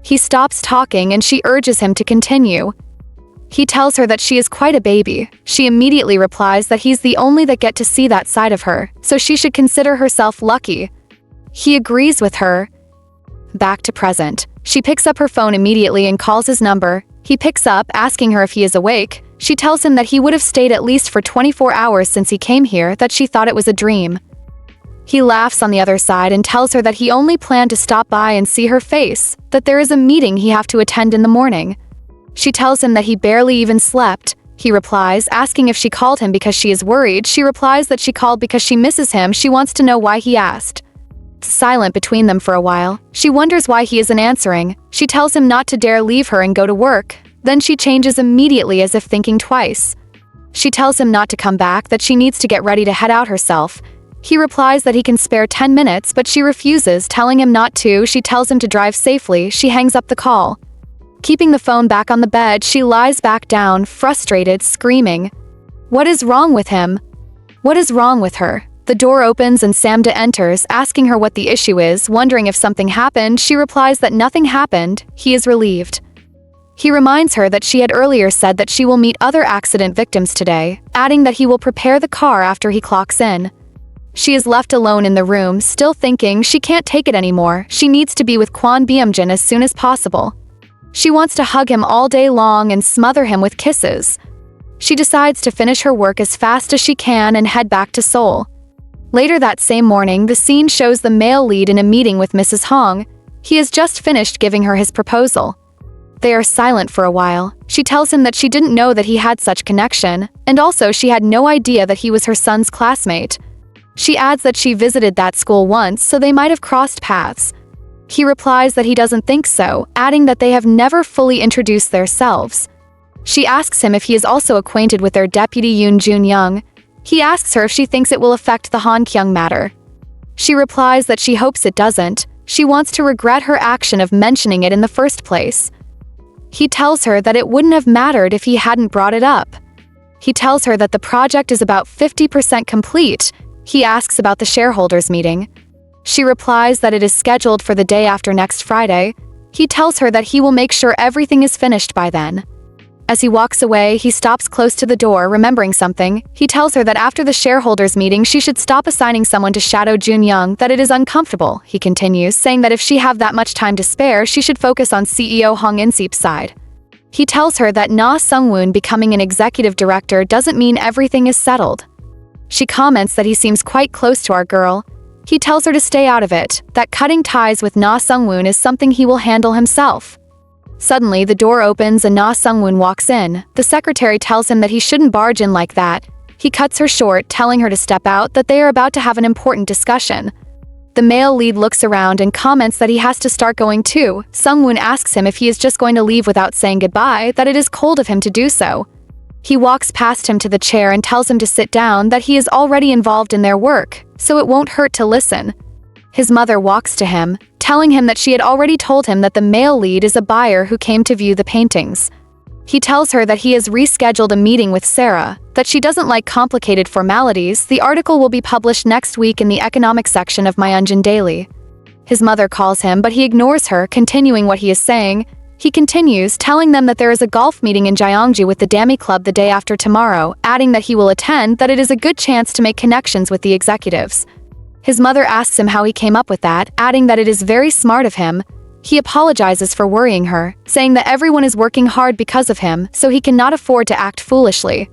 He stops talking and she urges him to continue. He tells her that she is quite a baby. She immediately replies that he's the only that get to see that side of her, so she should consider herself lucky. He agrees with her. Back to present. She picks up her phone immediately and calls his number. He picks up, asking her if he is awake. She tells him that he would have stayed at least for 24 hours since he came here, that she thought it was a dream. He laughs on the other side and tells her that he only planned to stop by and see her face, that there is a meeting he have to attend in the morning. She tells him that he barely even slept. He replies, asking if she called him because she is worried. She replies that she called because she misses him. She wants to know why he asked. Silent between them for a while. She wonders why he isn't answering. She tells him not to dare leave her and go to work. Then she changes immediately as if thinking twice. She tells him not to come back, that she needs to get ready to head out herself. He replies that he can spare 10 minutes, but she refuses, telling him not to. She tells him to drive safely. She hangs up the call. Keeping the phone back on the bed, she lies back down, frustrated, screaming. What is wrong with him? What is wrong with her? The door opens and Samda enters, asking her what the issue is, wondering if something happened. She replies that nothing happened. He is relieved. He reminds her that she had earlier said that she will meet other accident victims today, adding that he will prepare the car after he clocks in. She is left alone in the room, still thinking she can't take it anymore. She needs to be with Kwon Beom-jin as soon as possible. She wants to hug him all day long and smother him with kisses. She decides to finish her work as fast as she can and head back to Seoul. Later that same morning, the scene shows the male lead in a meeting with Mrs. Hong. He has just finished giving her his proposal. They are silent for a while. She tells him that she didn't know that he had such connection, and also she had no idea that he was her son's classmate. She adds that she visited that school once, so they might have crossed paths. He replies that he doesn't think so, adding that they have never fully introduced themselves. She asks him if he is also acquainted with their deputy Junyoung. He asks her if she thinks it will affect the Han Kyung matter. She replies that she hopes it doesn't. She wants to regret her action of mentioning it in the first place. He tells her that it wouldn't have mattered if he hadn't brought it up. He tells her that the project is about 50% complete. He asks about the shareholders meeting. She replies that it is scheduled for the day after next Friday. He tells her that he will make sure everything is finished by then. As he walks away, he stops close to the door, remembering something. He tells her that after the shareholders' meeting, she should stop assigning someone to shadow Junyoung, that it is uncomfortable. He continues, saying that if she have that much time to spare, she should focus on CEO Hong In-seep's side. He tells her that Nasongun becoming an executive director doesn't mean everything is settled. She comments that he seems quite close to our girl. He tells her to stay out of it, that cutting ties with Nasongun is something he will handle himself. Suddenly, the door opens and Nasongun walks in. The secretary tells him that he shouldn't barge in like that. He cuts her short, telling her to step out, that they are about to have an important discussion. The male lead looks around and comments that he has to start going too. Sungwoon asks him if he is just going to leave without saying goodbye, that it is cold of him to do so. He walks past him to the chair and tells him to sit down, that he is already involved in their work, so it won't hurt to listen. His mother walks to him, telling him that she had already told him that the male lead is a buyer who came to view the paintings. He tells her that he has rescheduled a meeting with Sarah, that she doesn't like complicated formalities. The article will be published next week in the economic section of Myeonjin Daily. His mother calls him, but he ignores her, continuing what he is saying. He continues, telling them that there is a golf meeting in Gyeongju with the Dami Club the day after tomorrow, adding that he will attend, that it is a good chance to make connections with the executives. His mother asks him how he came up with that, adding that it is very smart of him. He apologizes for worrying her, saying that everyone is working hard because of him, so he cannot afford to act foolishly.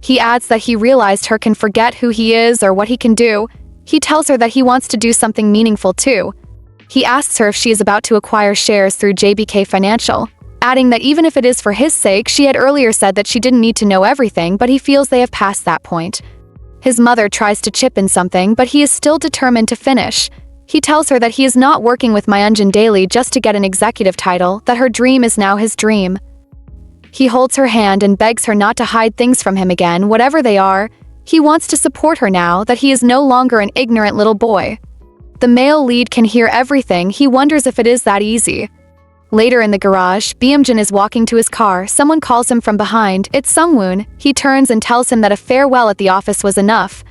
He adds that he realized her can forget who he is or what he can do. He tells her that he wants to do something meaningful too. He asks her if she is about to acquire shares through JBK Financial, adding that even if it is for his sake, she had earlier said that she didn't need to know everything, but he feels they have passed that point. His mother tries to chip in something, but he is still determined to finish. He tells her that he is not working with Myeonjin Daily just to get an executive title, that her dream is now his dream. He holds her hand and begs her not to hide things from him again, whatever they are. He wants to support her now, that he is no longer an ignorant little boy. The male lead can hear everything. He wonders if it is that easy. Later in the garage, Beom-jin is walking to his car. Someone calls him from behind. It's Sungwoon. He turns and tells him that a farewell at the office was enough.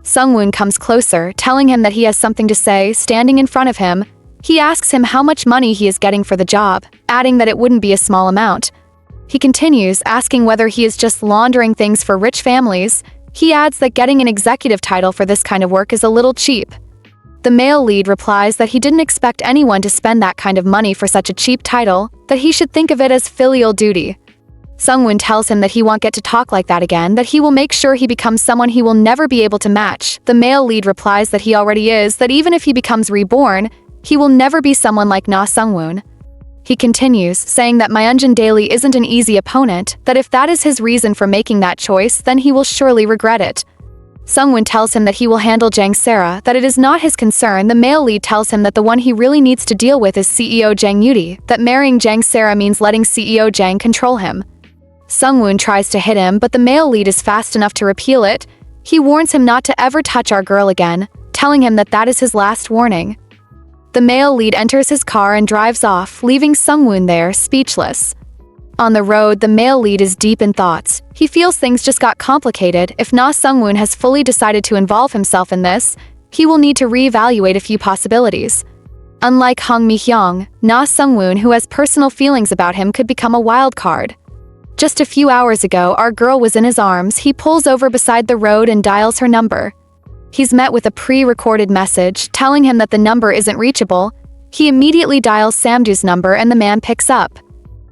Sungwoon comes closer, telling him that he has something to say. Standing in front of him, he asks him how much money he is getting for the job, adding that it wouldn't be a small amount. He continues, asking whether he is just laundering things for rich families. He adds that getting an executive title for this kind of work is a little cheap. The male lead replies that he didn't expect anyone to spend that kind of money for such a cheap title, that he should think of it as filial duty. Sungwoon tells him that he won't get to talk like that again, that he will make sure he becomes someone he will never be able to match. The male lead replies that he already is, that even if he becomes reborn, he will never be someone like Na Sungwoon. He continues, saying that Myeonjin Daily isn't an easy opponent, that if that is his reason for making that choice, then he will surely regret it. Sungwoon tells him that he will handle Jang Sara, that it is not his concern. The male lead tells him that the one he really needs to deal with is CEO Jang Yudi, that marrying Jang Sara means letting CEO Jang control him. Sungwoon tries to hit him, but the male lead is fast enough to repeal it. He warns him not to ever touch our girl again, telling him that that is his last warning. The male lead enters his car and drives off, leaving Sungwoon there, speechless. On the road, the male lead is deep in thoughts. He feels things just got complicated. If Na Sungwoon has fully decided to involve himself in this, he will need to reevaluate a few possibilities. Unlike Hong Mi-hyung, Na Sungwoon, who has personal feelings about him, could become a wild card. Just a few hours ago, our girl was in his arms. He pulls over beside the road and dials her number. He's met with a pre-recorded message, telling him that the number isn't reachable. He immediately dials Samdu's number and the man picks up.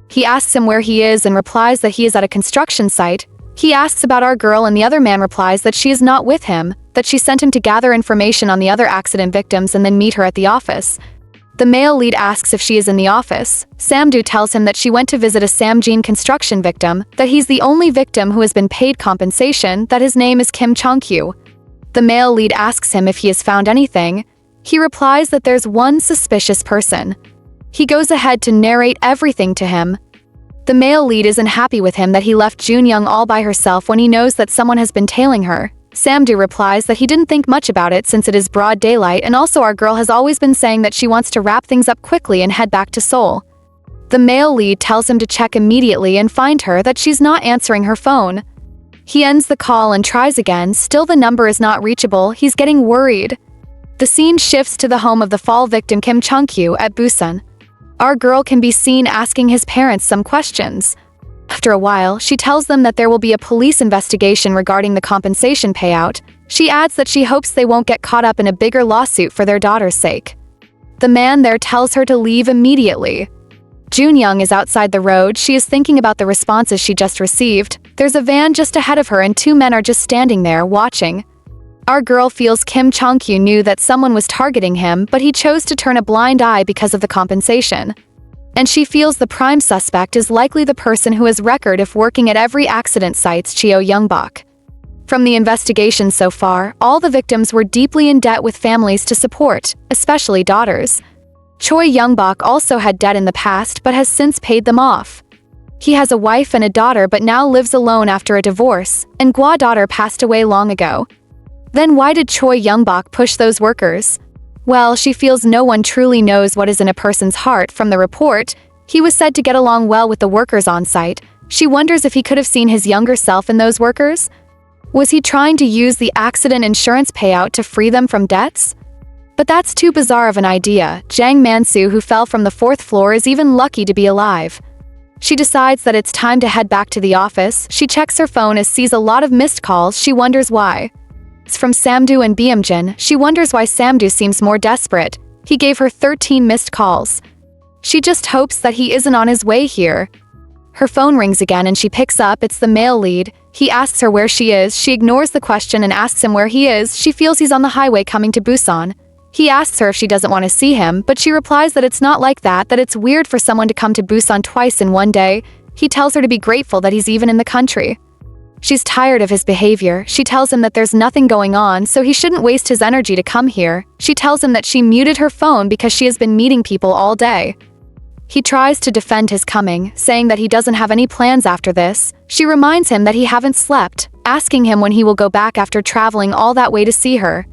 He asks him where he is and replies that he is at a construction site. He asks about our girl and the other man replies that she is not with him, that she sent him to gather information on the other accident victims and then meet her at the office. The male lead asks if she is in the office. Samdu tells him that she went to visit a Samjin construction victim, that he's the only victim who has been paid compensation, that his name is Kim Chong-kyu. The male lead asks him if he has found anything. He replies that there's one suspicious person. He goes ahead to narrate everything to him. The male lead isn't happy with him that he left Junyoung all by herself when he knows that someone has been tailing her. Samdu replies that he didn't think much about it since it is broad daylight, and also our girl has always been saying that she wants to wrap things up quickly and head back to Seoul. The male lead tells him to check immediately and find her, that she's not answering her phone. He ends the call and tries again. Still the number is not reachable. He's getting worried. The scene shifts to the home of the fall victim Kim Chung-kyu at Busousan. Our girl can be seen asking his parents some questions. After a while, she tells them that there will be a police investigation regarding the compensation payout. She adds that she hopes they won't get caught up in a bigger lawsuit for their daughter's sake. The man there tells her to leave immediately. Junyoung is outside the road. She is thinking about the responses she just received. There's a van just ahead of her and two men are just standing there, watching. Our girl feels Kim Chung-kyu knew that someone was targeting him, but he chose to turn a blind eye because of the compensation. And she feels the prime suspect is likely the person who has record of working at every accident site, Cheo Youngbok. From the investigation so far, all the victims were deeply in debt with families to support, especially daughters. Choi Youngbok also had debt in the past but has since paid them off. He has a wife and a daughter but now lives alone after a divorce, and Gwa daughter passed away long ago. Then why did Choi Youngbok push those workers? Well, she feels no one truly knows what is in a person's heart. From the report, he was said to get along well with the workers on site. She wonders if he could have seen his younger self in those workers. Was he trying to use the accident insurance payout to free them from debts? But that's too bizarre of an idea. Jang Man-soo, who fell from the 4th floor, is even lucky to be alive. She decides that it's time to head back to the office. She checks her phone and sees a lot of missed calls. She wonders why. It's from Samdo and Beom-jin. She wonders why Samdo seems more desperate. He gave her 13 missed calls. She just hopes that he isn't on his way here. Her phone rings again and she picks up. It's the male lead. He asks her where she is. She ignores the question and asks him where he is. She feels he's on the highway coming to Busan. He asks her if she doesn't want to see him, but she replies that it's not like that it's weird for someone to come to Busan twice in one day. He tells her to be grateful that he's even in the country. She's tired of his behavior. She tells him that there's nothing going on, so he shouldn't waste his energy to come here. She tells him that she muted her phone because she has been meeting people all day. He tries to defend his coming, saying that he doesn't have any plans after this. She reminds him that he haven't slept, asking him when he will go back after traveling all that way to see her.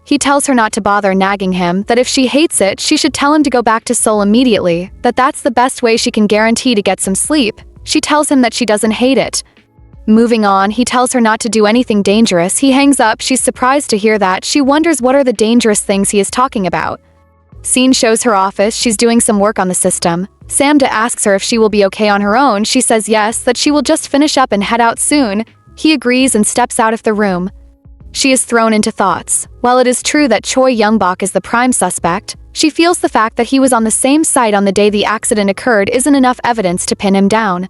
He tells her not to bother nagging him, that if she hates it, she should tell him to go back to Seoul immediately, that that's the best way she can guarantee to get some sleep. She tells him that she doesn't hate it. Moving on, he tells her not to do anything dangerous. He hangs up. She's surprised to hear that. She wonders what are the dangerous things he is talking about. Scene shows her office. She's doing some work on the system. Samda asks her if she will be okay on her own. She says yes, that she will just finish up and head out soon. He agrees and steps out of the room. She is thrown into thoughts. While it is true that Choi Youngbok is the prime suspect, she feels the fact that he was on the same site on the day the accident occurred isn't enough evidence to pin him down.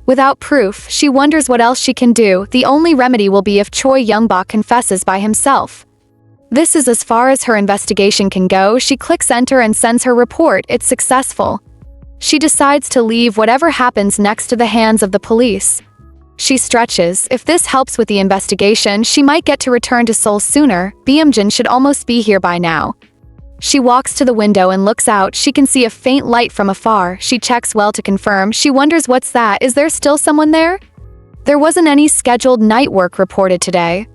Without proof, she wonders what else she can do. The only remedy will be if Choi Youngbok confesses by himself. This is as far as her investigation can go. She clicks enter and sends her report. It's successful. She decides to leave whatever happens next to the hands of the police. She stretches. If this helps with the investigation, she might get to return to Seoul sooner. Beom-jin should almost be here by now. She walks to the window and looks out. She can see a faint light from afar. She checks well to confirm. She wonders what's that. Is there still someone there? There wasn't any scheduled night work reported today.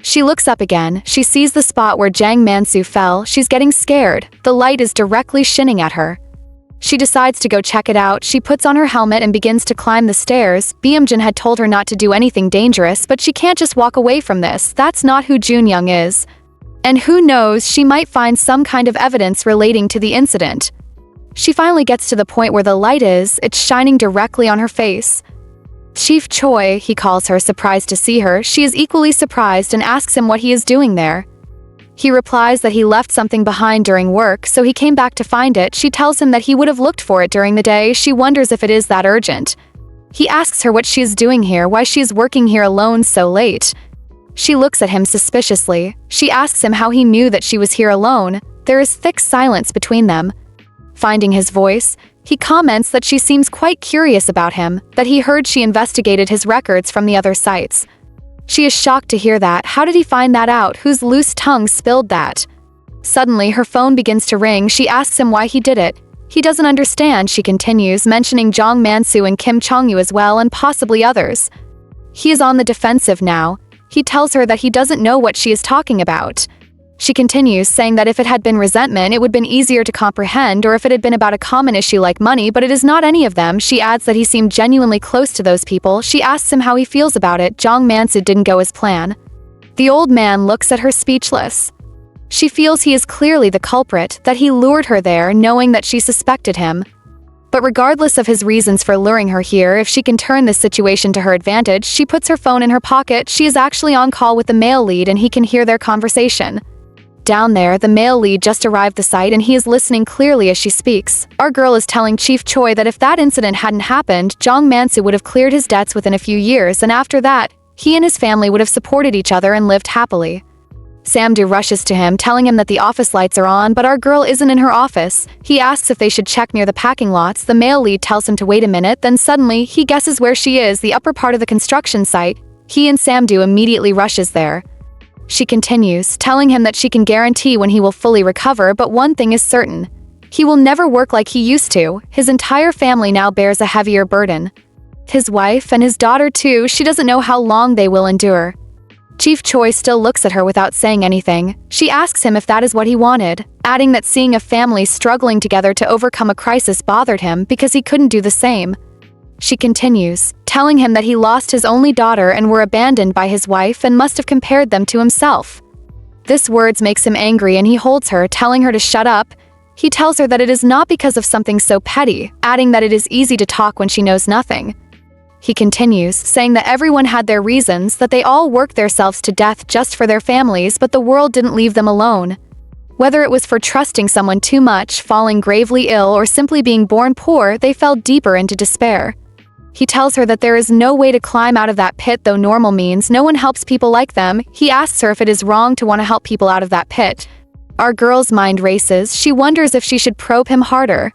She looks up again. She sees the spot where Jang Man-soo fell. She's getting scared. The light is directly shining at her. She decides to go check it out. She puts on her helmet and begins to climb the stairs. Beom-jin had told her not to do anything dangerous, but she can't just walk away from this. That's not who Junyoung is. And who knows, she might find some kind of evidence relating to the incident. She finally gets to the point where the light is. It's shining directly on her face. Chief Choi, he calls her, surprised to see her. She is equally surprised and asks him what he is doing there. He replies that he left something behind during work, so he came back to find it. She tells him that he would have looked for it during the day. She wonders if it is that urgent. He asks her what she is doing here, why she is working here alone so late. She looks at him suspiciously. She asks him how he knew that she was here alone. There is thick silence between them. Finding his voice, he comments that she seems quite curious about him, that he heard she investigated his records from the other sites. She is shocked to hear that. How did he find that out? Whose loose tongue spilled that? Suddenly, her phone begins to ring. She asks him why he did it. He doesn't understand, she continues, mentioning Jang Man-soo and Kim Chung-yu as well, and possibly others. He is on the defensive now. He tells her that he doesn't know what she is talking about. She continues, saying that if it had been resentment, it would have been easier to comprehend, or if it had been about a common issue like money, but it is not any of them. She adds that he seemed genuinely close to those people. She asks him how he feels about it. Jang Man-soo didn't go as planned. The old man looks at her speechless. She feels he is clearly the culprit, that he lured her there knowing that she suspected him. But regardless of his reasons for luring her here, if she can turn this situation to her advantage, she puts her phone in her pocket. She is actually on call with the male lead and he can hear their conversation. Down there, the male lead just arrived the site and he is listening clearly as she speaks. Our girl is telling Chief Choi that if that incident hadn't happened, Jong Man-soo would have cleared his debts within a few years, and after that, he and his family would have supported each other and lived happily. Samdu rushes to him, telling him that the office lights are on, but our girl isn't in her office. He asks if they should check near the packing lots. The male lead tells him to wait a minute, then suddenly, he guesses where she is, the upper part of the construction site. He and Samdu immediately rushes there. She continues, telling him that she can guarantee when he will fully recover, but one thing is certain. He will never work like he used to. His entire family now bears a heavier burden. His wife and his daughter too, she doesn't know how long they will endure. Chief Choi still looks at her without saying anything. She asks him if that is what he wanted, adding that seeing a family struggling together to overcome a crisis bothered him because he couldn't do the same. She continues, telling him that he lost his only daughter and were abandoned by his wife and must have compared them to himself. This words makes him angry and he holds her, telling her to shut up. He tells her that it is not because of something so petty, adding that it is easy to talk when she knows nothing. He continues, saying that everyone had their reasons, that they all worked themselves to death just for their families, but the world didn't leave them alone. Whether it was for trusting someone too much, falling gravely ill, or simply being born poor, they fell deeper into despair. He tells her that there is no way to climb out of that pit, though normal means no one helps people like them. He asks her if it is wrong to want to help people out of that pit. Our girl's mind races. She wonders if she should probe him harder.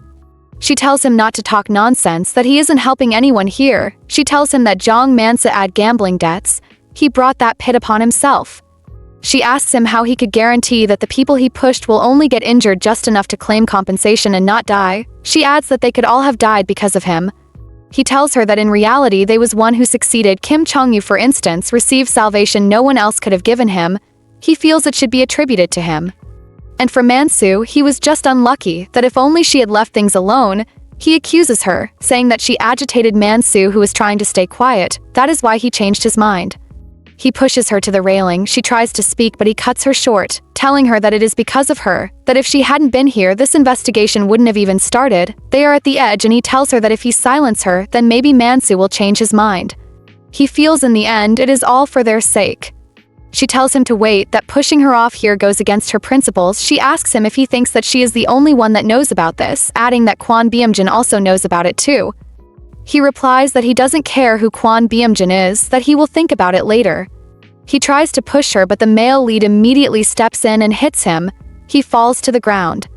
She tells him not to talk nonsense, that he isn't helping anyone here. She tells him that Jong Man-soo had gambling debts. He brought that pit upon himself. She asks him how he could guarantee that the people he pushed will only get injured just enough to claim compensation and not die. She adds that they could all have died because of him. He tells her that in reality they was one who succeeded. Kim Chong-yu, for instance, received salvation no one else could have given him. He feels it should be attributed to him. And for Man-soo, he was just unlucky, that if only she had left things alone. He accuses her, saying that she agitated Man-soo, who was trying to stay quiet. That is why he changed his mind. He pushes her to the railing. She tries to speak, but he cuts her short, telling her that it is because of her, that if she hadn't been here, this investigation wouldn't have even started. They are at the edge and he tells her that if he silences her, then maybe Man-soo will change his mind. He feels in the end it is all for their sake. She tells him to wait, that pushing her off here goes against her principles. She asks him if he thinks that she is the only one that knows about this, adding that Kwon Beom-jin also knows about it too. He replies that he doesn't care who Kwon Beom-jin is, that he will think about it later. He tries to push her, but the male lead immediately steps in and hits him. He falls to the ground.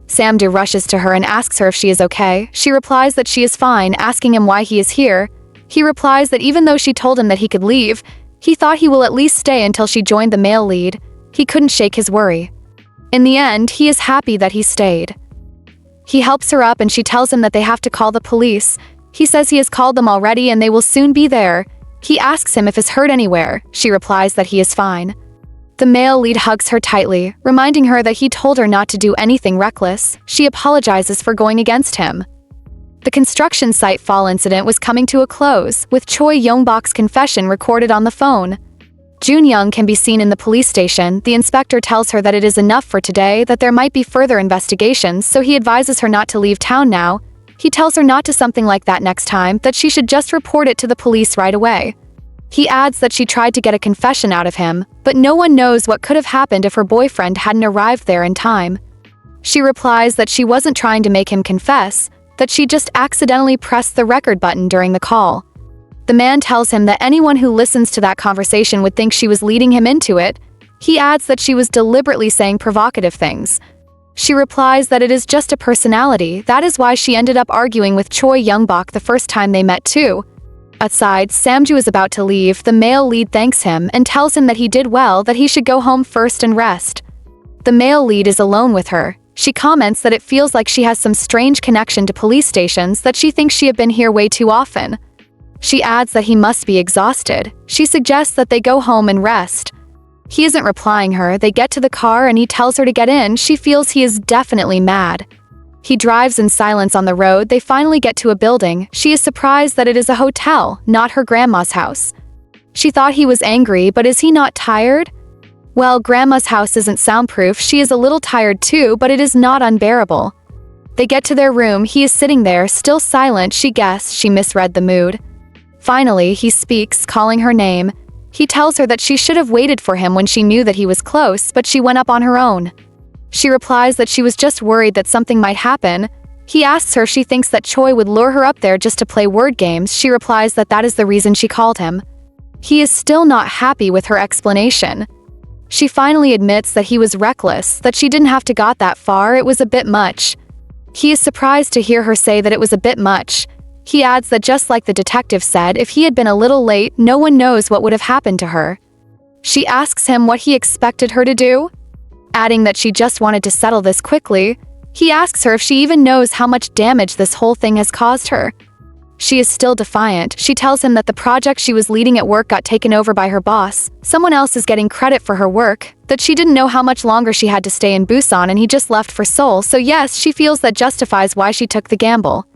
Samdu rushes to her and asks her if she is okay. She replies that she is fine, asking him why he is here. He replies that even though she told him that he could leave, he thought he will at least stay until she joined the male lead. He couldn't shake his worry. In the end, he is happy that he stayed. He helps her up and she tells him that they have to call the police. He says he has called them already and they will soon be there. He asks him if he's hurt anywhere. She replies that he is fine. The male lead hugs her tightly, reminding her that he told her not to do anything reckless. She apologizes for going against him. The construction site fall incident was coming to a close, with Choi Yongbok's confession recorded on the phone. Junyoung can be seen in the police station. The inspector tells her that it is enough for today, that there might be further investigations, so he advises her not to leave town now. He tells her not to something like that next time, that she should just report it to the police right away. He adds that she tried to get a confession out of him, but no one knows what could have happened if her boyfriend hadn't arrived there in time. She replies that she wasn't trying to make him confess, that she just accidentally pressed the record button during the call. The man tells him that anyone who listens to that conversation would think she was leading him into it. He adds that she was deliberately saying provocative things. She replies that it is just a personality, that is why she ended up arguing with Choi Yongbok the first time they met too. Outside, Samju is about to leave. The male lead thanks him and tells him that he did well, that he should go home first and rest. The male lead is alone with her. She comments that it feels like she has some strange connection to police stations, that she thinks she had been here way too often. She adds that he must be exhausted. She suggests that they go home and rest. He isn't replying her. They get to the car and he tells her to get in. She feels he is definitely mad. He drives in silence on the road. They finally get to a building. She is surprised that it is a hotel, not her grandma's house. She thought he was angry, but is he not tired? Well, Grandma's house isn't soundproof, she is a little tired too, but it is not unbearable. They get to their room, he is sitting there, still silent, she guessed she misread the mood. Finally, he speaks, calling her name. He tells her that she should have waited for him when she knew that he was close, but she went up on her own. She replies that she was just worried that something might happen. He asks her if she thinks that Choi would lure her up there just to play word games. She replies that that is the reason she called him. He is still not happy with her explanation. She finally admits that he was reckless, that she didn't have to got that far, it was a bit much. He is surprised to hear her say that it was a bit much. He adds that just like the detective said, if he had been a little late, no one knows what would have happened to her. She asks him what he expected her to do, adding that she just wanted to settle this quickly. He asks her if she even knows how much damage this whole thing has caused her. She is still defiant. She tells him that the project she was leading at work got taken over by her boss. Someone else is getting credit for her work, that she didn't know how much longer she had to stay in Busousan and he just left for Seoul, so yes, she feels that justifies why she took the gamble.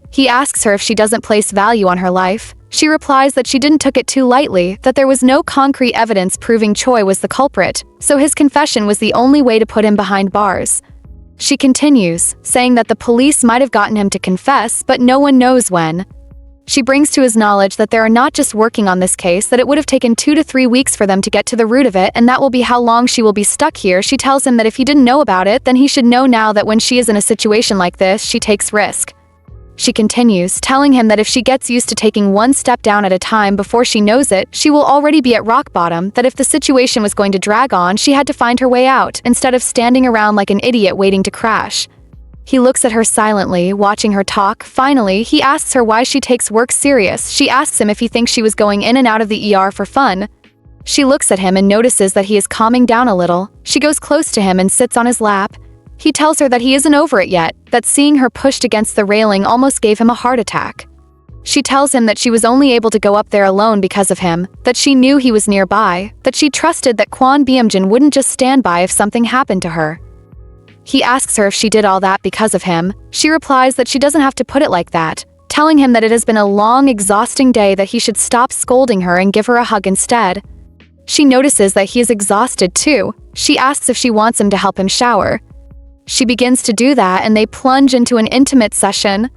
He asks her if she doesn't place value on her life. She replies that she didn't took it too lightly, that there was no concrete evidence proving Choi was the culprit, so his confession was the only way to put him behind bars. She continues, saying that the police might have gotten him to confess, but no one knows when. She brings to his knowledge that they are not just working on this case, that it would have taken 2 to 3 weeks for them to get to the root of it, and that will be how long she will be stuck here. She tells him that if he didn't know about it, then he should know now that when she is in a situation like this, she takes risk. She continues, telling him that if she gets used to taking one step down at a time before she knows it, she will already be at rock bottom, that if the situation was going to drag on, she had to find her way out, instead of standing around like an idiot waiting to crash. He looks at her silently, watching her talk. Finally, he asks her why she takes work serious. She asks him if he thinks she was going in and out of the ER for fun. She looks at him and notices that he is calming down a little. She goes close to him and sits on his lap. He tells her that he isn't over it yet, that seeing her pushed against the railing almost gave him a heart attack. She tells him that she was only able to go up there alone because of him, that she knew he was nearby, that she trusted that Kwon Beom-jin wouldn't just stand by if something happened to her. He asks her if she did all that because of him. She replies that she doesn't have to put it like that, telling him that it has been a long, exhausting day, that he should stop scolding her and give her a hug instead. She notices that he is exhausted too. She asks if she wants him to help him shower. She begins to do that and they plunge into an intimate session.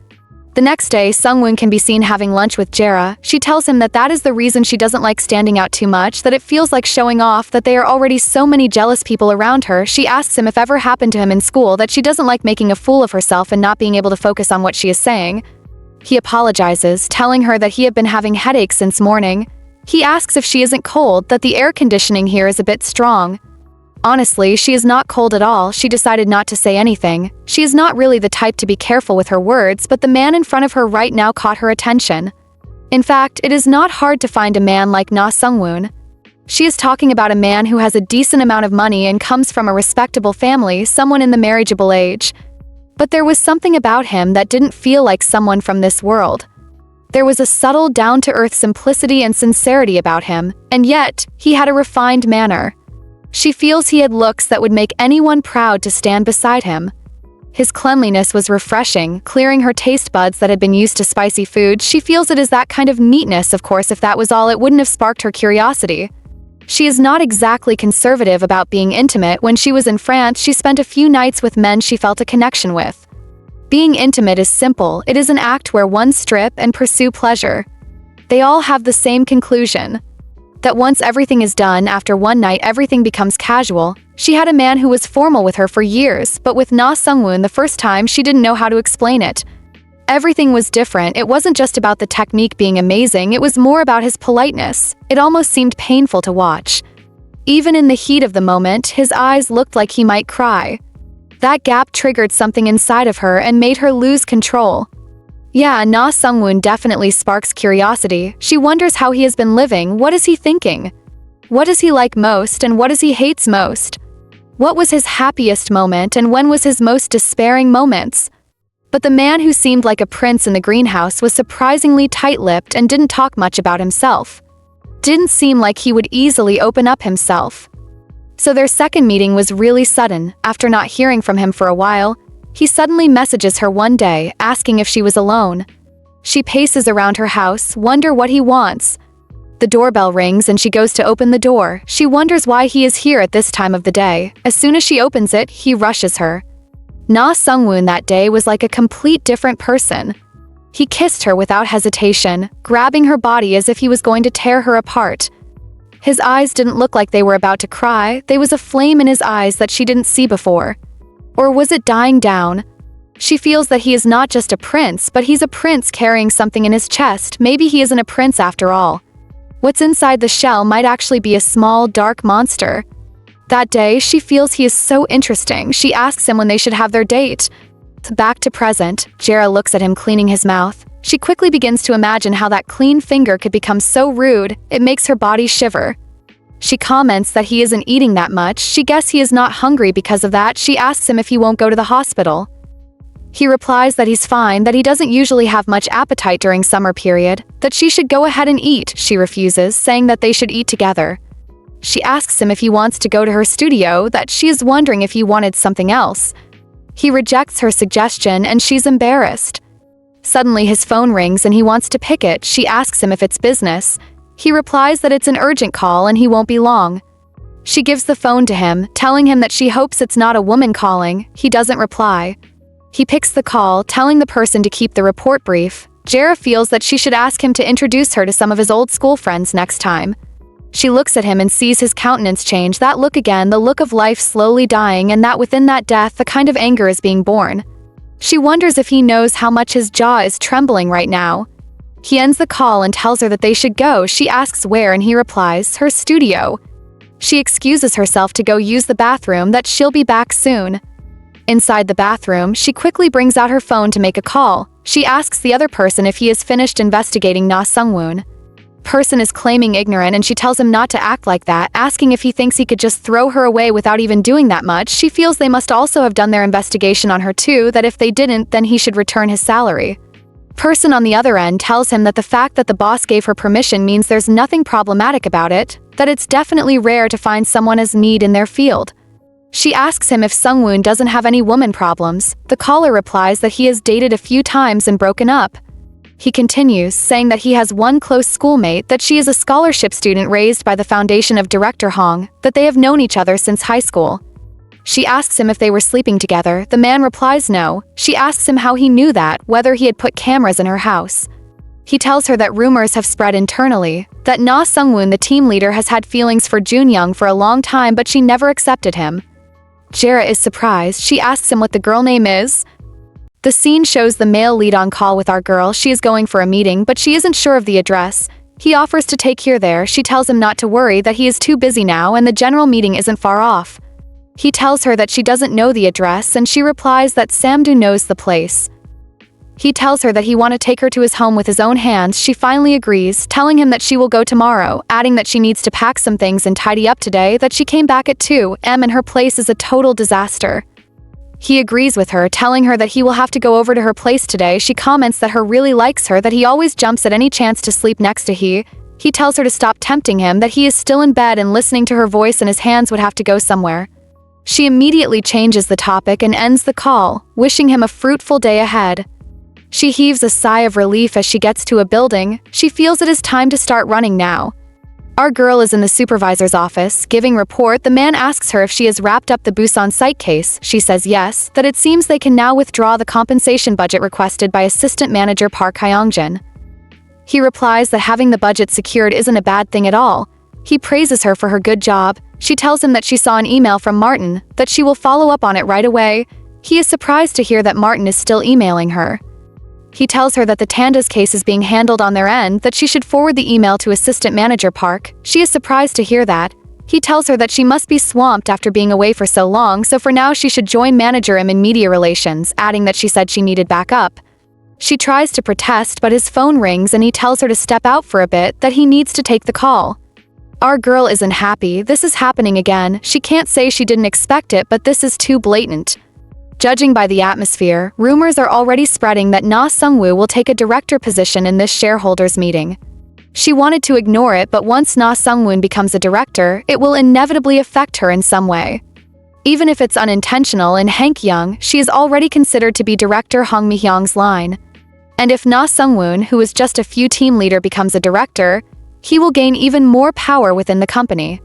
The next day, Sungwoon can be seen having lunch with Jera. She tells him that that is the reason she doesn't like standing out too much, that it feels like showing off, that there are already so many jealous people around her. She asks him if ever happened to him in school, that she doesn't like making a fool of herself and not being able to focus on what she is saying. He apologizes, telling her that he had been having headaches since morning. He asks if she isn't cold, that the air conditioning here is a bit strong. Honestly, she is not cold at all. She decided not to say anything. She is not really the type to be careful with her words, but the man in front of her right now caught her attention. In fact, it is not hard to find a man like Nasongun. She is talking about a man who has a decent amount of money and comes from a respectable family, someone in the marriageable age. But there was something about him that didn't feel like someone from this world. There was a subtle, down-to-earth simplicity and sincerity about him, and yet, he had a refined manner. She feels he had looks that would make anyone proud to stand beside him. His cleanliness was refreshing, clearing her taste buds that had been used to spicy food. She feels it is that kind of neatness, of course, if that was all, it wouldn't have sparked her curiosity. She is not exactly conservative about being intimate. When she was in France, she spent a few nights with men she felt a connection with. Being intimate is simple. It is an act where one strip and pursue pleasure. They all have the same conclusion. That once everything is done, after one night everything becomes casual. She had a man who was formal with her for years, but with Na Sungwoon the first time she didn't know how to explain it. Everything was different. It wasn't just about the technique being amazing, it was more about his politeness. It almost seemed painful to watch. Even in the heat of the moment, his eyes looked like he might cry. That gap triggered something inside of her and made her lose control. Yeah, Na Sungwoon definitely sparks curiosity. She wonders how he has been living. What is he thinking? What does he like most and what does he hates most? What was his happiest moment and when was his most despairing moments? But the man who seemed like a prince in the greenhouse was surprisingly tight-lipped and didn't talk much about himself. Didn't seem like he would easily open up himself. So their second meeting was really sudden. After not hearing from him for a while, he suddenly messages her one day, asking if she was alone. She paces around her house, wonder what he wants. The doorbell rings and she goes to open the door. She wonders why he is here at this time of the day. As soon as she opens it, he rushes her. Nasongun that day was like a complete different person. He kissed her without hesitation, grabbing her body as if he was going to tear her apart. His eyes didn't look like they were about to cry. There was a flame in his eyes that she didn't see before. Or was it dying down? She feels that he is not just a prince, but he's a prince carrying something in his chest. Maybe he isn't a prince after all. What's inside the shell might actually be a small, dark monster. That day, she feels he is so interesting. She asks him when they should have their date. Back to present, Jera looks at him cleaning his mouth. She quickly begins to imagine how that clean finger could become so rude, it makes her body shiver. She comments that he isn't eating that much. She guesses he is not hungry because of that. She asks him if he won't go to the hospital. He replies that he's fine, that he doesn't usually have much appetite during summer period, that she should go ahead and eat. She refuses, saying that they should eat together. She asks him if he wants to go to her studio, that she is wondering if he wanted something else. He rejects her suggestion and she's embarrassed. Suddenly his phone rings and he wants to pick it. She asks him if it's business. He replies that it's an urgent call and he won't be long. She gives the phone to him, telling him that she hopes it's not a woman calling. He doesn't reply. He picks the call, telling the person to keep the report brief. Jera feels that she should ask him to introduce her to some of his old school friends next time. She looks at him and sees his countenance change, that look again, the look of life slowly dying, and that within that death, the kind of anger is being born. She wonders if he knows how much his jaw is trembling right now. He ends the call and tells her that they should go. She asks where and he replies, her studio. She excuses herself to go use the bathroom, that she'll be back soon. Inside the bathroom, she quickly brings out her phone to make a call. She asks the other person if he has finished investigating Nasongun. Person is claiming ignorant and she tells him not to act like that, asking if he thinks he could just throw her away without even doing that much. She feels they must also have done their investigation on her too, that if they didn't, then he should return his salary. Person on the other end tells him that the fact that the boss gave her permission means there's nothing problematic about it, that it's definitely rare to find someone as need in their field. She asks him if Sungwoon doesn't have any woman problems. The caller replies that he has dated a few times and broken up. He continues, saying that he has one close schoolmate, that she is a scholarship student raised by the foundation of Director Hong, that they have known each other since high school. She asks him if they were sleeping together. The man replies no. She asks him how he knew that, whether he had put cameras in her house. He tells her that rumors have spread internally, that Na Sungwoon, the team leader, has had feelings for Junyoung for a long time, but she never accepted him. Jera is surprised. She asks him what the girl name is. The scene shows the male lead on call with our girl. She is going for a meeting, but she isn't sure of the address. He offers to take her there. She tells him not to worry, that he is too busy now and the general meeting isn't far off. He tells her that she doesn't know the address and she replies that Samdu knows the place. He tells her that he wants to take her to his home with his own hands. She finally agrees, telling him that she will go tomorrow, adding that she needs to pack some things and tidy up today, that she came back at 2 a.m. and her place is a total disaster. He agrees with her, telling her that he will have to go over to her place today. She comments that her really likes her, that he always jumps at any chance to sleep next to he. He tells her to stop tempting him, that he is still in bed and listening to her voice and his hands would have to go somewhere. She immediately changes the topic and ends the call, wishing him a fruitful day ahead. She heaves a sigh of relief as she gets to a building. She feels it is time to start running now. Our girl is in the supervisor's office, giving report. The man asks her if she has wrapped up the Busousan site case. She says yes, that it seems they can now withdraw the compensation budget requested by Assistant Manager Park Hyungjin. He replies that having the budget secured isn't a bad thing at all. He praises her for her good job. She tells him that she saw an email from Martin, that she will follow up on it right away. He is surprised to hear that Martin is still emailing her. He tells her that the Tanda's case is being handled on their end, that she should forward the email to Assistant Manager Park. She is surprised to hear that. He tells her that she must be swamped after being away for so long, so for now she should join Manager M in media relations, adding that she said she needed backup. She tries to protest, but his phone rings and he tells her to step out for a bit, that he needs to take the call. Our girl isn't happy. This is happening again. She can't say she didn't expect it, but this is too blatant. Judging by the atmosphere, rumors are already spreading that Na Sungwoo will take a director position in this shareholders meeting. She wanted to ignore it, but once Na Sungwoon becomes a director, it will inevitably affect her in some way. Even if it's unintentional, in Hankyung, she is already considered to be director Hong Mi-hyung's line. And if Na Sungwoon, who is just a few team leader, becomes a director, he will gain even more power within the company.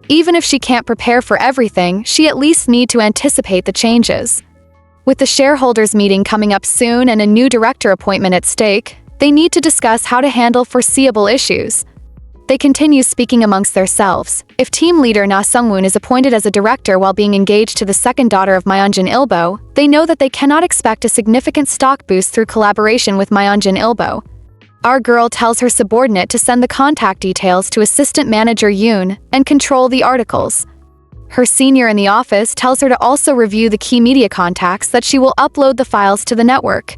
Even if she can't prepare for everything, she at least need to anticipate the changes. With the shareholders meeting coming up soon and a new director appointment at stake, they need to discuss how to handle foreseeable issues. They continue speaking amongst themselves. If team leader Nasongun is appointed as a director while being engaged to the second daughter of Myeonjin Ilbo, they know that they cannot expect a significant stock boost through collaboration with Myeonjin Ilbo. Our girl tells her subordinate to send the contact details to assistant manager Yoon and control the articles. Her senior in the office tells her to also review the key media contacts that she will upload the files to the network.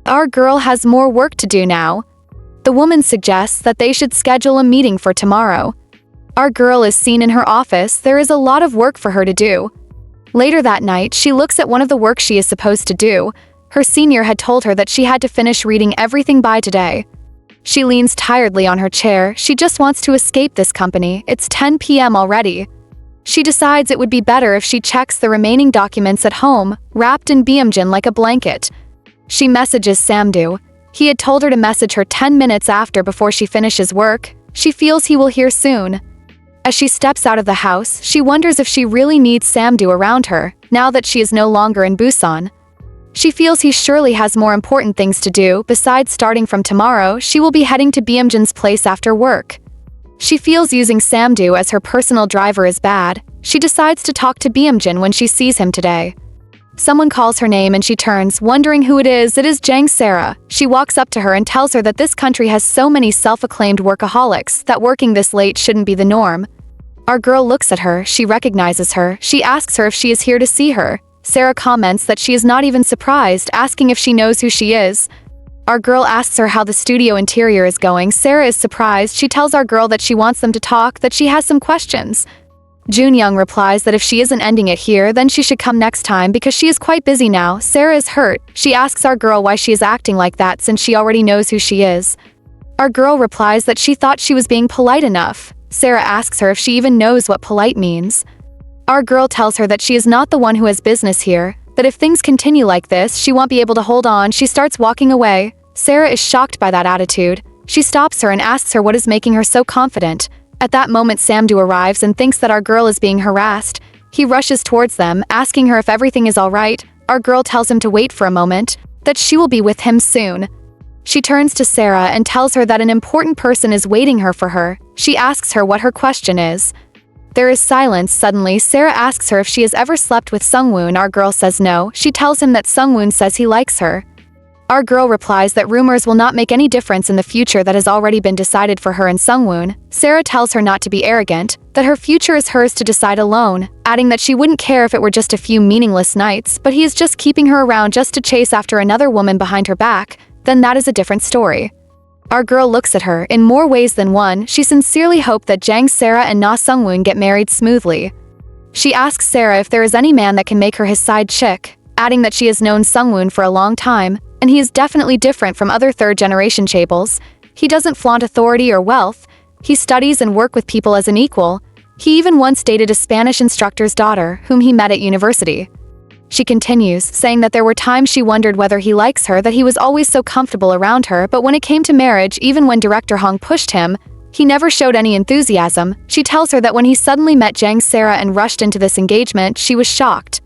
Our girl has more work to do now. The woman suggests that they should schedule a meeting for tomorrow. Our girl is seen in her office. There is a lot of work for her to do. Later that night, she looks at one of the work she is supposed to do. Her senior had told her that she had to finish reading everything by today. She leans tiredly on her chair. She just wants to escape this company. It's 10 p.m. already. She decides it would be better if she checks the remaining documents at home, wrapped in Beom-jin like a blanket. She messages Samdu. He had told her to message her 10 minutes after before she finishes work. She feels he will hear soon. As she steps out of the house, she wonders if she really needs Samdu around her, now that she is no longer in Busan. She feels he surely has more important things to do. Besides, starting from tomorrow, she will be heading to Beom-jin's place after work. She feels using Samdu as her personal driver is bad. She decides to talk to Beom-jin when she sees him today. Someone calls her name and she turns, wondering who it is. It is Jang Sarah. She walks up to her and tells her that this country has so many self-acclaimed workaholics that working this late shouldn't be the norm. Our girl looks at her. She recognizes her. She asks her if she is here to see her. Sarah comments that she is not even surprised, asking if she knows who she is. Our girl asks her how the studio interior is going. Sarah is surprised. She tells our girl that she wants them to talk, that she has some questions. Junyoung replies that if she isn't ending it here, then she should come next time because she is quite busy now. Sarah is hurt. She asks our girl why she is acting like that since she already knows who she is. Our girl replies that she thought she was being polite enough. Sarah asks her if she even knows what polite means. Our girl tells her that she is not the one who has business here, that if things continue like this, she won't be able to hold on. She starts walking away. Sarah is shocked by that attitude. She stops her and asks her what is making her so confident. At that moment, Samdu arrives and thinks that our girl is being harassed. He rushes towards them, asking her if everything is all right. Our girl tells him to wait for a moment, that she will be with him soon. She turns to Sarah and tells her that an important person is waiting her for her. She asks her what her question is. There is silence. Suddenly, Sarah asks her if she has ever slept with Sungwoon. Our girl says no. She tells him that Sungwoon says he likes her. Our girl replies that rumors will not make any difference in the future that has already been decided for her and Sungwoon. Sarah tells her not to be arrogant, that her future is hers to decide alone, adding that she wouldn't care if it were just a few meaningless nights, but he is just keeping her around just to chase after another woman behind her back, then that is a different story. Our girl looks at her. In more ways than one, she sincerely hoped that Jang Sarah and Na Sungwoon get married smoothly. She asks Sarah if there is any man that can make her his side chick, adding that she has known Sungwoon for a long time, and he is definitely different from other third-generation chaebols. He doesn't flaunt authority or wealth. He studies and works with people as an equal. He even once dated a Spanish instructor's daughter, whom he met at university. She continues, saying that there were times she wondered whether he likes her, that he was always so comfortable around her, but when it came to marriage, even when Director Hong pushed him, he never showed any enthusiasm. She tells her that when he suddenly met Jang Sarah and rushed into this engagement, she was shocked.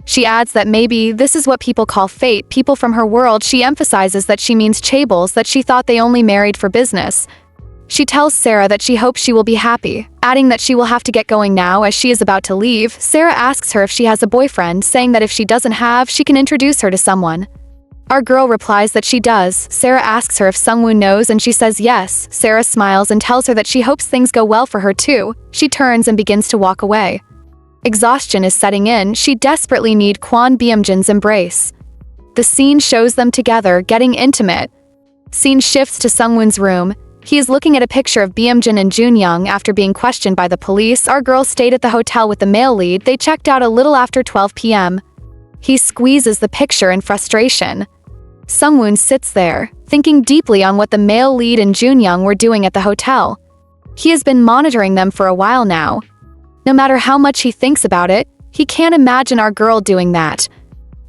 She adds that maybe this is what people call fate, people from her world. She emphasizes that she means chaebols, that she thought they only married for business. She tells Sarah that she hopes she will be happy, adding that she will have to get going now as she is about to leave. Sarah asks her if she has a boyfriend, saying that if she doesn't have, she can introduce her to someone. Our girl replies that she does. Sarah asks her if Sungwoon knows and she says yes. Sarah smiles and tells her that she hopes things go well for her too. She turns and begins to walk away. Exhaustion is setting in. She desperately needs Kwon Beom-jin's embrace. The scene shows them together, getting intimate. Scene shifts to Sungwoon's room. He is looking at a picture of Beom-jin and Junyoung after being questioned by the police. Our girl stayed at the hotel with the male lead. They checked out a little after 12 p.m. He squeezes the picture in frustration. Sungwoon sits there, thinking deeply on what the male lead and Junyoung were doing at the hotel. He has been monitoring them for a while now. No matter how much he thinks about it, he can't imagine our girl doing that.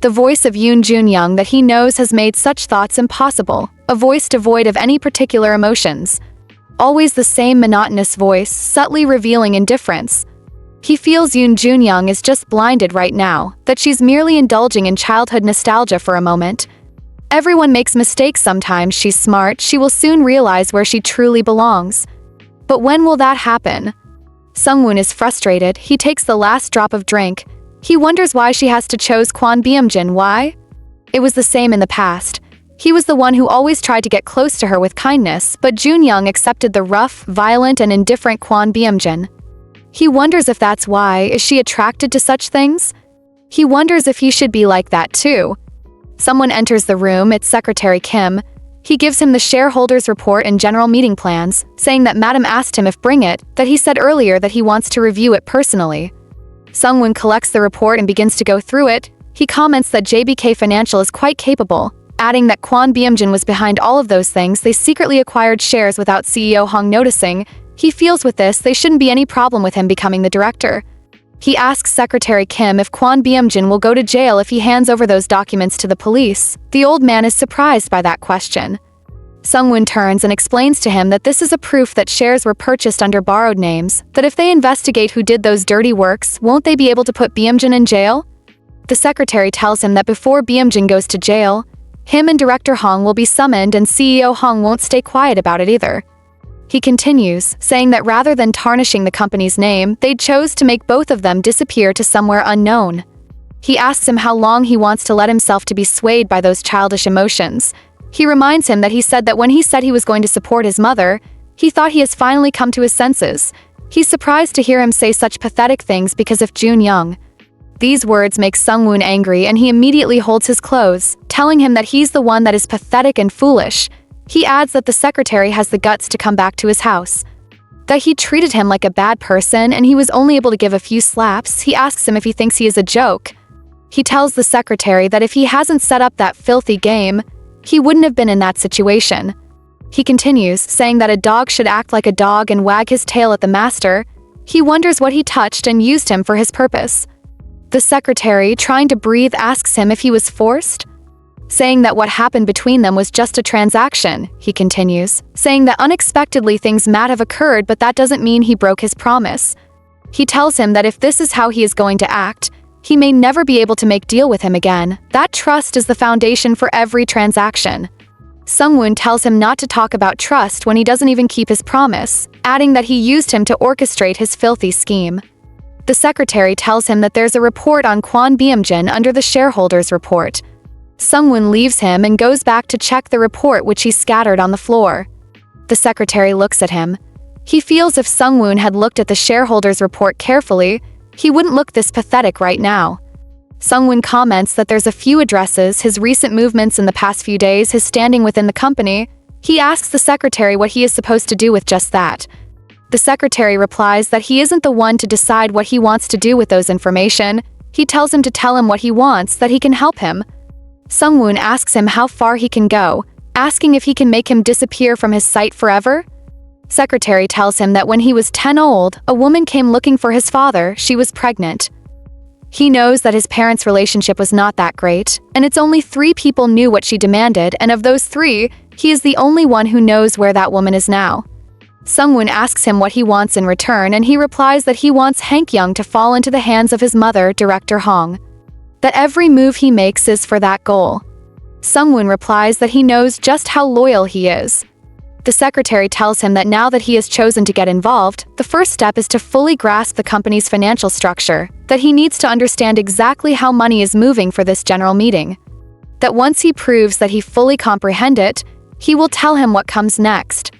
The voice of Junyoung that he knows has made such thoughts impossible, a voice devoid of any particular emotions. always the same monotonous voice, subtly revealing indifference. He feels Junyoung is just blinded right now, that she's merely indulging in childhood nostalgia for a moment. Everyone makes mistakes sometimes, she's smart, she will soon realize where she truly belongs. But when will that happen? Sungwoon is frustrated, he takes the last drop of drink. He wonders why she has to choose Kwon Beom-jin, why? It was the same in the past. He was the one who always tried to get close to her with kindness, but Junyoung accepted the rough, violent and indifferent Kwon Beom-jin. He wonders if that's why, is she attracted to such things? He wonders if he should be like that too. Someone enters the room, it's Secretary Kim. He gives him the shareholders' report and general meeting plans, saying that Madam asked him if bring it, that he said earlier that he wants to review it personally. Sungwoon collects the report and begins to go through it. He comments that JBK Financial is quite capable, adding that Kwon Beom-jin was behind all of those things. They secretly acquired shares without CEO Hong noticing. He feels with this, there shouldn't be any problem with him becoming the director. He asks Secretary Kim if Kwon Beom-jin will go to jail if he hands over those documents to the police. The old man is surprised by that question. Sungwoon turns and explains to him that this is a proof that shares were purchased under borrowed names, that if they investigate who did those dirty works, won't they be able to put Beom-jin in jail? The secretary tells him that before Beom-jin goes to jail, him and Director Hong will be summoned and CEO Hong won't stay quiet about it either. He continues, saying that rather than tarnishing the company's name, they chose to make both of them disappear to somewhere unknown. He asks him how long he wants to let himself to be swayed by those childish emotions. He reminds him that he said that when he said he was going to support his mother, he thought he has finally come to his senses. He's surprised to hear him say such pathetic things because of Junyoung. These words make Sungwoon angry and he immediately holds his clothes, telling him that he's the one that is pathetic and foolish. He adds that the secretary has the guts to come back to his house, that he treated him like a bad person and he was only able to give a few slaps. He asks him if he thinks he is a joke. He tells the secretary that if he hasn't set up that filthy game, he wouldn't have been in that situation. He continues, saying that a dog should act like a dog and wag his tail at the master. He wonders what he touched and used him for his purpose. The secretary, trying to breathe, asks him if he was forced, saying that what happened between them was just a transaction. He continues, saying that unexpectedly things might have occurred, but that doesn't mean he broke his promise. He tells him that if this is how he is going to act, he may never be able to make deal with him again. That trust is the foundation for every transaction. Sungwoon tells him not to talk about trust when he doesn't even keep his promise, adding that he used him to orchestrate his filthy scheme. The secretary tells him that there's a report on Kwon Beom-jin under the shareholders' report. Sungwoon leaves him and goes back to check the report, which he scattered on the floor. The secretary looks at him. He feels if Sungwoon had looked at the shareholders' report carefully, he wouldn't look this pathetic right now. Sungwoon comments that there's a few addresses, his recent movements in the past few days, his standing within the company. He asks the secretary what he is supposed to do with just that. The secretary replies that he isn't the one to decide what he wants to do with those information. He tells him to tell him what he wants, that he can help him. Sungwoon asks him how far he can go, asking if he can make him disappear from his sight forever. Secretary tells him that when he was 10 old, a woman came looking for his father. She was pregnant. He knows that his parents' relationship was not that great, and it's only 3 people knew what she demanded, and of those 3, he is the only one who knows where that woman is now. Sungwoon asks him what he wants in return, and he replies that he wants Hank Young to fall into the hands of his mother, Director Hong. That every move he makes is for that goal. Sungwoon replies that he knows just how loyal he is. The secretary tells him that now that he has chosen to get involved, the first step is to fully grasp the company's financial structure, that he needs to understand exactly how money is moving for this general meeting. That once he proves that he fully comprehends it, he will tell him what comes next.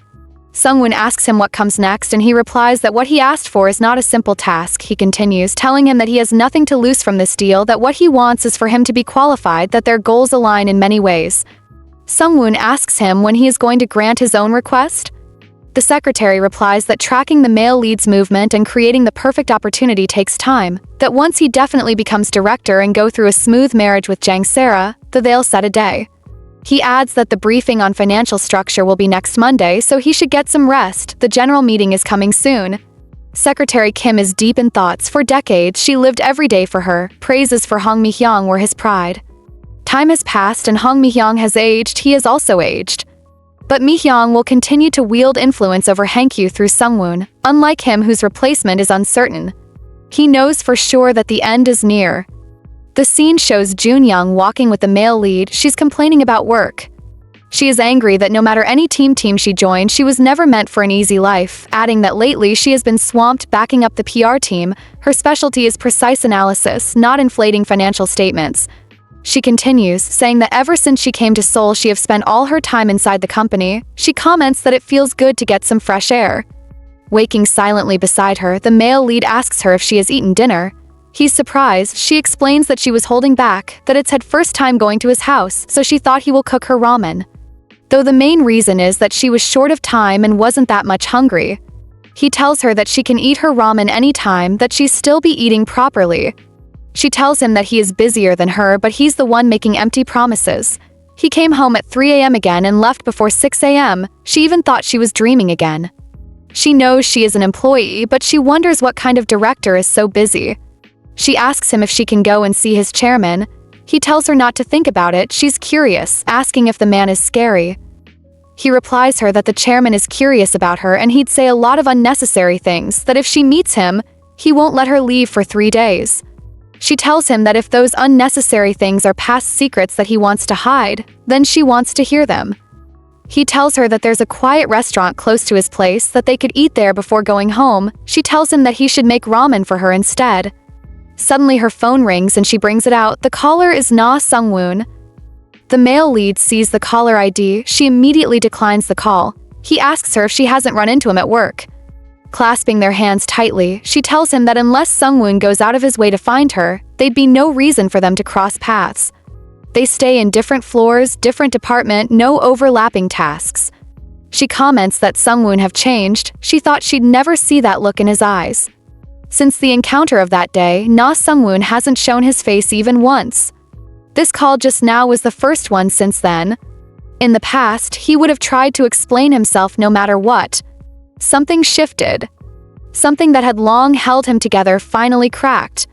Sungwoon asks him what comes next and he replies that what he asked for is not a simple task. He continues, telling him that he has nothing to lose from this deal, that what he wants is for him to be qualified, that their goals align in many ways. Sungwoon asks him when he is going to grant his own request. The secretary replies that tracking the male leads movement and creating the perfect opportunity takes time, that once he definitely becomes director and go through a smooth marriage with Jang Sara, that they'll set a day. He adds that the briefing on financial structure will be next Monday, so he should get some rest. The general meeting is coming soon. Secretary Kim is deep in thoughts. For decades, she lived every day for her. Praises for Hong Mi-hyung were his pride. Time has passed and Hong Mi-hyung has aged. He has also aged. But Mi-hyung will continue to wield influence over Hankyu through Sungwoon, unlike him whose replacement is uncertain. He knows for sure that the end is near. The scene shows Junyoung walking with the male lead. She's complaining about work. She is angry that no matter any team she joined, she was never meant for an easy life, adding that lately she has been swamped backing up the PR team. Her specialty is precise analysis, not inflating financial statements. She continues, saying that ever since she came to Seoul she has spent all her time inside the company. She comments that it feels good to get some fresh air. Waking silently beside her, the male lead asks her if she has eaten dinner. He's surprised. She explains that she was holding back, that it's her first time going to his house, so she thought he will cook her ramen. Though the main reason is that she was short of time and wasn't that much hungry. He tells her that she can eat her ramen anytime, that she'll still be eating properly. She tells him that he is busier than her, but he's the one making empty promises. He came home at 3 a.m. again and left before 6 a.m. She even thought she was dreaming again. She knows she is an employee, but she wonders what kind of director is so busy. She asks him if she can go and see his chairman. He tells her not to think about it. She's curious, asking if the man is scary. He replies her that the chairman is curious about her and he'd say a lot of unnecessary things, that if she meets him, he won't let her leave for 3 days. She tells him that if those unnecessary things are past secrets that he wants to hide, then she wants to hear them. He tells her that there's a quiet restaurant close to his place, that they could eat there before going home. She tells him that he should make ramen for her instead. Suddenly her phone rings and she brings it out. The caller is Nasongun. The male lead sees the caller ID. She immediately declines the call. He asks her if she hasn't run into him at work. Clasping their hands tightly, she tells him that unless Sungwoon goes out of his way to find her, there'd be no reason for them to cross paths. They stay in different floors, different department, no overlapping tasks. She comments that Sungwoon have changed. She thought she'd never see that look in his eyes. Since the encounter of that day, Na Sungwoon hasn't shown his face even once. This call just now was the first one since then. In the past, he would have tried to explain himself no matter what. Something shifted. Something that had long held him together finally cracked.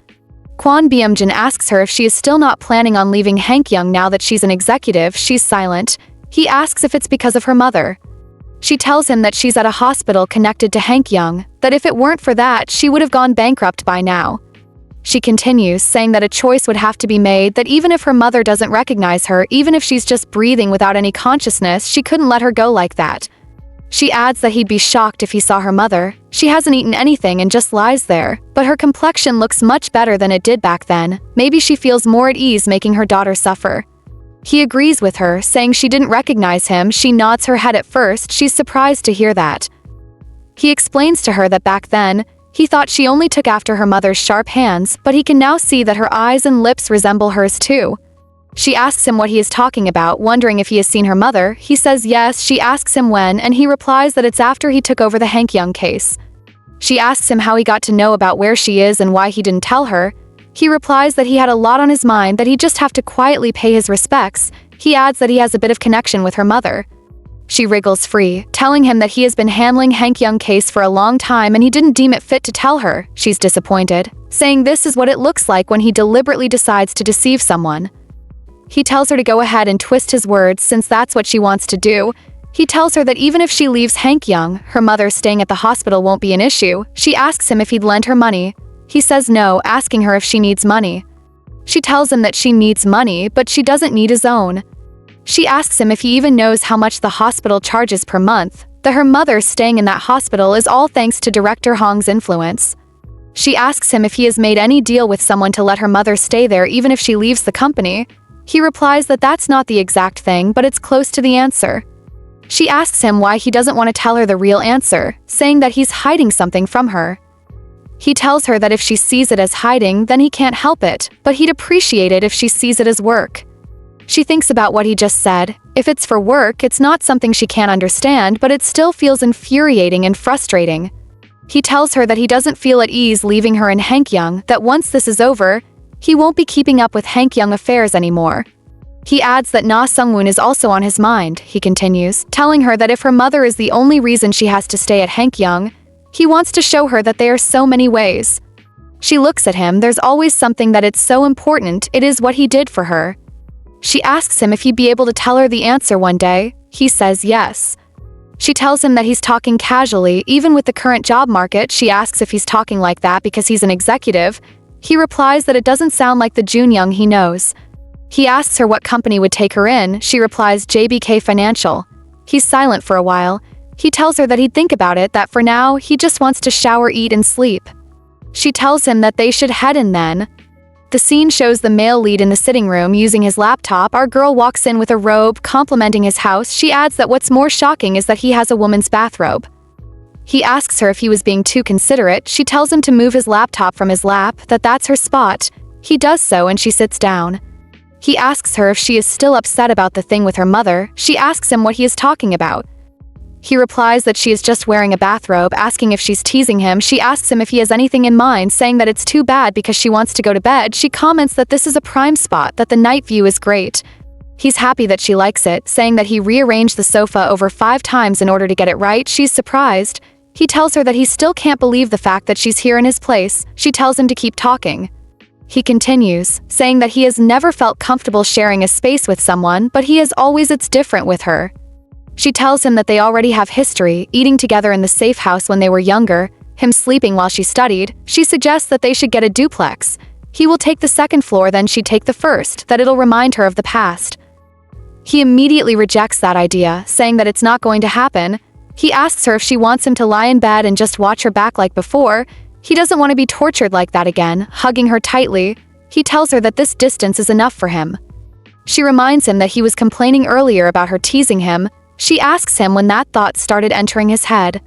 Kwon Beom-jin asks her if she is still not planning on leaving Hankyung now that she's an executive. She's silent. He asks if it's because of her mother. She tells him that she's at a hospital connected to Hankyung, that if it weren't for that, she would have gone bankrupt by now. She continues, saying that a choice would have to be made, that even if her mother doesn't recognize her, even if she's just breathing without any consciousness, she couldn't let her go like that. She adds that he'd be shocked if he saw her mother. She hasn't eaten anything and just lies there, but her complexion looks much better than it did back then. Maybe she feels more at ease making her daughter suffer. He agrees with her, saying she didn't recognize him. She nods her head at first. She's surprised to hear that. He explains to her that back then, he thought she only took after her mother's sharp hands, but he can now see that her eyes and lips resemble hers too. She asks him what he is talking about, wondering if he has seen her mother. He says yes. She asks him when, and he replies that it's after he took over the Hankyung case. She asks him how he got to know about where she is and why he didn't tell her. He replies that he had a lot on his mind, that he'd just have to quietly pay his respects. He adds that he has a bit of connection with her mother. She wriggles free, telling him that he has been handling Hankyung case for a long time and he didn't deem it fit to tell her. She's disappointed, saying this is what it looks like when he deliberately decides to deceive someone. He tells her to go ahead and twist his words since that's what she wants to do. He tells her that even if she leaves Hankyung, her mother staying at the hospital won't be an issue. She asks him if he'd lend her money. He says no, asking her if she needs money. She tells him that she needs money, but she doesn't need his own. She asks him if he even knows how much the hospital charges per month, that her mother staying in that hospital is all thanks to Director Hong's influence. She asks him if he has made any deal with someone to let her mother stay there even if she leaves the company. He replies that that's not the exact thing, but it's close to the answer. She asks him why he doesn't want to tell her the real answer, saying that he's hiding something from her. He tells her that if she sees it as hiding, then he can't help it, but he'd appreciate it if she sees it as work. She thinks about what he just said. If it's for work, it's not something she can't understand, but it still feels infuriating and frustrating. He tells her that he doesn't feel at ease leaving her in Hankyung, that once this is over, he won't be keeping up with Hankyung affairs anymore. He adds that Na Sungwoon is also on his mind, he continues, telling her that if her mother is the only reason she has to stay at Hankyung, he wants to show her that there are so many ways. She looks at him. There's always something that it's so important, it is what he did for her. She asks him if he'd be able to tell her the answer one day. He says yes. She tells him that he's talking casually, even with the current job market. She asks if he's talking like that because he's an executive. He replies that it doesn't sound like the Junyoung he knows. He asks her what company would take her in. She replies JBK Financial. He's silent for a while. He tells her that he'd think about it, that for now, he just wants to shower, eat, and sleep. She tells him that they should head in then. The scene shows the male lead in the sitting room using his laptop. Our girl walks in with a robe, complimenting his house. She adds that what's more shocking is that he has a woman's bathrobe. He asks her if he was being too considerate. She tells him to move his laptop from his lap, that that's her spot. He does so and she sits down. He asks her if she is still upset about the thing with her mother. She asks him what he is talking about. He replies that she is just wearing a bathrobe, asking if she's teasing him. She asks him if he has anything in mind, saying that it's too bad because she wants to go to bed. She comments that this is a prime spot, that the night view is great. He's happy that she likes it, saying that he rearranged the sofa over 5 times in order to get it right. She's surprised. He tells her that he still can't believe the fact that she's here in his place. She tells him to keep talking. He continues, saying that he has never felt comfortable sharing a space with someone, but he is always it's different with her. She tells him that they already have history, eating together in the safe house when they were younger, him sleeping while she studied. She suggests that they should get a duplex. He will take the 2nd floor, then she'd take the 1st, that it'll remind her of the past. He immediately rejects that idea, saying that it's not going to happen. He asks her if she wants him to lie in bed and just watch her back like before. He doesn't want to be tortured like that again, hugging her tightly. He tells her that this distance is enough for him. She reminds him that he was complaining earlier about her teasing him. She asks him when that thought started entering his head.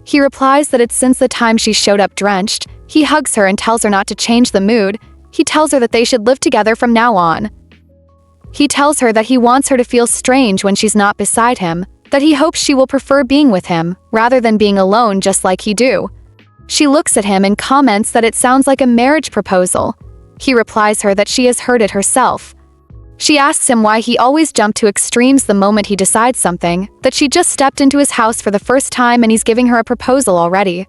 He replies that it's since the time she showed up drenched. He hugs her and tells her not to change the mood. He tells her that they should live together from now on. He tells her that he wants her to feel strange when she's not beside him, that he hopes she will prefer being with him, rather than being alone just like he do. She looks at him and comments that it sounds like a marriage proposal. He replies her that she has heard it herself. She asks him why he always jumped to extremes the moment he decides something, that she just stepped into his house for the first time and he's giving her a proposal already.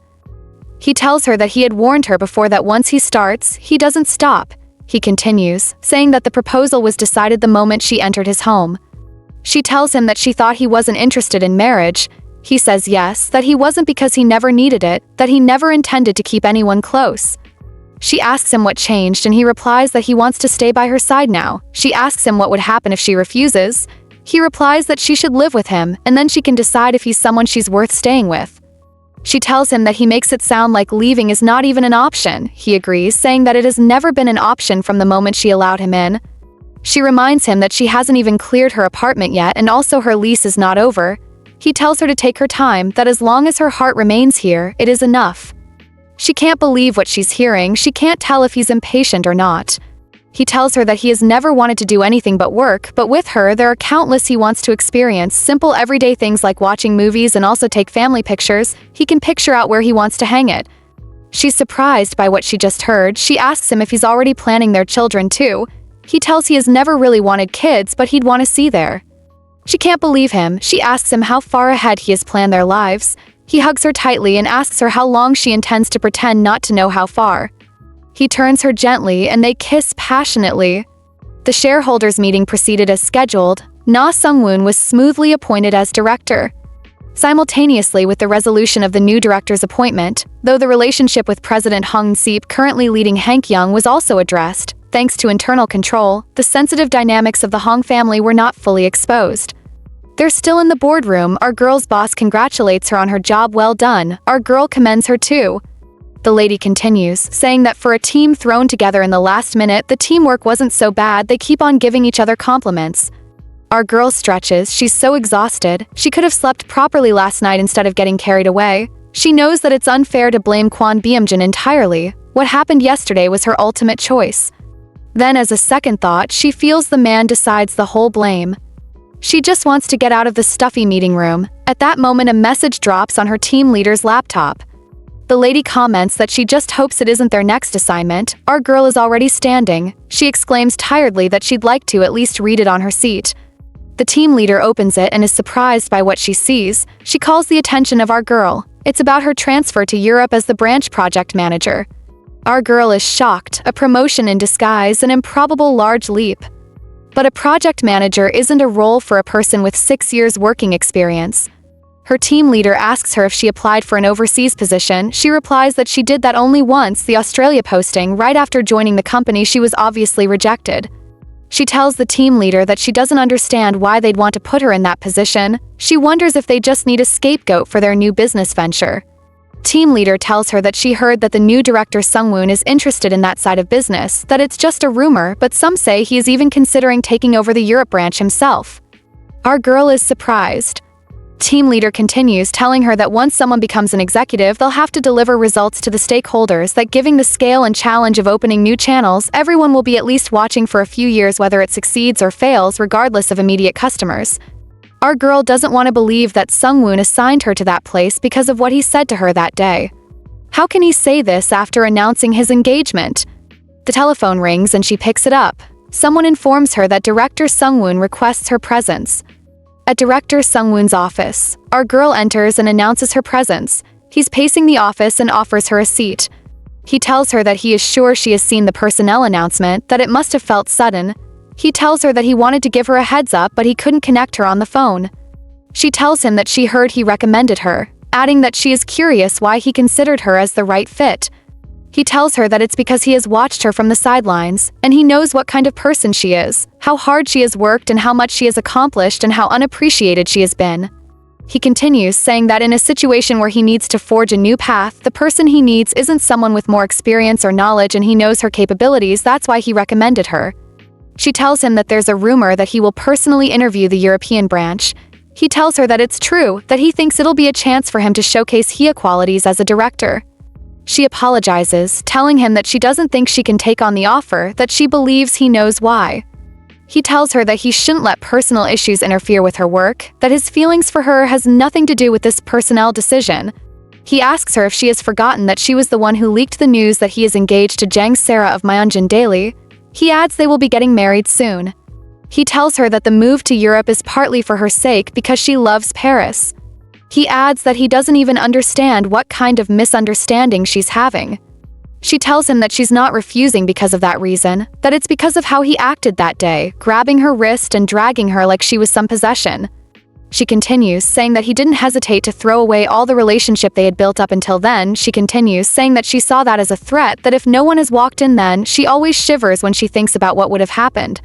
He tells her that he had warned her before that once he starts, he doesn't stop. He continues, saying that the proposal was decided the moment she entered his home. She tells him that she thought he wasn't interested in marriage. He says yes, that he wasn't because he never needed it, that he never intended to keep anyone close. She asks him what changed and he replies that he wants to stay by her side now. She asks him what would happen if she refuses. He replies that she should live with him and then she can decide if he's someone she's worth staying with. She tells him that he makes it sound like leaving is not even an option. He agrees, saying that it has never been an option from the moment she allowed him in. She reminds him that she hasn't even cleared her apartment yet and also her lease is not over. He tells her to take her time, that as long as her heart remains here, it is enough. She can't believe what she's hearing. She can't tell if he's impatient or not. He tells her that he has never wanted to do anything but work, but with her, there are countless he wants to experience, simple everyday things like watching movies and also take family pictures. He can picture out where he wants to hang it. She's surprised by what she just heard. She asks him if he's already planning their children too. He tells he has never really wanted kids, but he'd want to see there. She can't believe him. She asks him how far ahead he has planned their lives. He hugs her tightly and asks her how long she intends to pretend not to know how far. He turns her gently and they kiss passionately. The shareholders' meeting proceeded as scheduled. Nasongun was smoothly appointed as director. Simultaneously with the resolution of the new director's appointment, though the relationship with President Hong Seep currently leading Junyoung was also addressed, thanks to internal control, the sensitive dynamics of the Hong family were not fully exposed. They're still in the boardroom. Our girl's boss congratulates her on her job well done. Our girl commends her too. The lady continues, saying that for a team thrown together in the last minute, the teamwork wasn't so bad, they keep on giving each other compliments. Our girl stretches, she's so exhausted, she could have slept properly last night instead of getting carried away. She knows that it's unfair to blame Kwon Beom-jin entirely. What happened yesterday was her ultimate choice. Then as a second thought, she feels the man decides the whole blame. She just wants to get out of the stuffy meeting room. At that moment, a message drops on her team leader's laptop. The lady comments that she just hopes it isn't their next assignment. Our girl is already standing. She exclaims tiredly that she'd like to at least read it on her seat. The team leader opens it and is surprised by what she sees. She calls the attention of our girl. It's about her transfer to Europe as the branch project manager. Our girl is shocked, a promotion in disguise, an improbable large leap. But a project manager isn't a role for a person with 6 years working experience. Her team leader asks her if she applied for an overseas position. She replies that she did that only once, the Australia posting. Right after joining the company, she was obviously rejected. She tells the team leader that she doesn't understand why they'd want to put her in that position. She wonders if they just need a scapegoat for their new business venture. Team leader tells her that she heard that the new director Sungwoon is interested in that side of business, that it's just a rumor, but some say he is even considering taking over the Europe branch himself. Our girl is surprised. Team leader continues, telling her that once someone becomes an executive, they'll have to deliver results to the stakeholders, that given the scale and challenge of opening new channels, everyone will be at least watching for a few years whether it succeeds or fails, regardless of immediate customers. Our girl doesn't want to believe that Sungwoon assigned her to that place because of what he said to her that day. How can he say this after announcing his engagement? The telephone rings and she picks it up. Someone informs her that Director Sungwoon requests her presence. At Director Sungwoon's office, our girl enters and announces her presence. He's pacing the office and offers her a seat. He tells her that he is sure she has seen the personnel announcement, that it must have felt sudden. He tells her that he wanted to give her a heads up, but he couldn't connect her on the phone. She tells him that she heard he recommended her, adding that she is curious why he considered her as the right fit. He tells her that it's because he has watched her from the sidelines, and he knows what kind of person she is, how hard she has worked and how much she has accomplished and how unappreciated she has been. He continues, saying that in a situation where he needs to forge a new path, the person he needs isn't someone with more experience or knowledge, and he knows her capabilities, that's why he recommended her. She tells him that there's a rumor that he will personally interview the European branch. He tells her that it's true, that he thinks it'll be a chance for him to showcase his qualities as a director. She apologizes, telling him that she doesn't think she can take on the offer, that she believes he knows why. He tells her that he shouldn't let personal issues interfere with her work, that his feelings for her has nothing to do with this personnel decision. He asks her if she has forgotten that she was the one who leaked the news that he is engaged to Jang Sara of Myeonjin Daily. He adds they will be getting married soon. He tells her that the move to Europe is partly for her sake because she loves Paris. He adds that he doesn't even understand what kind of misunderstanding she's having. She tells him that she's not refusing because of that reason, that it's because of how he acted that day, grabbing her wrist and dragging her like she was some possession. She continues, saying that he didn't hesitate to throw away all the relationship they had built up until then. She continues, saying that she saw that as a threat, that if no one has walked in then, she always shivers when she thinks about what would have happened.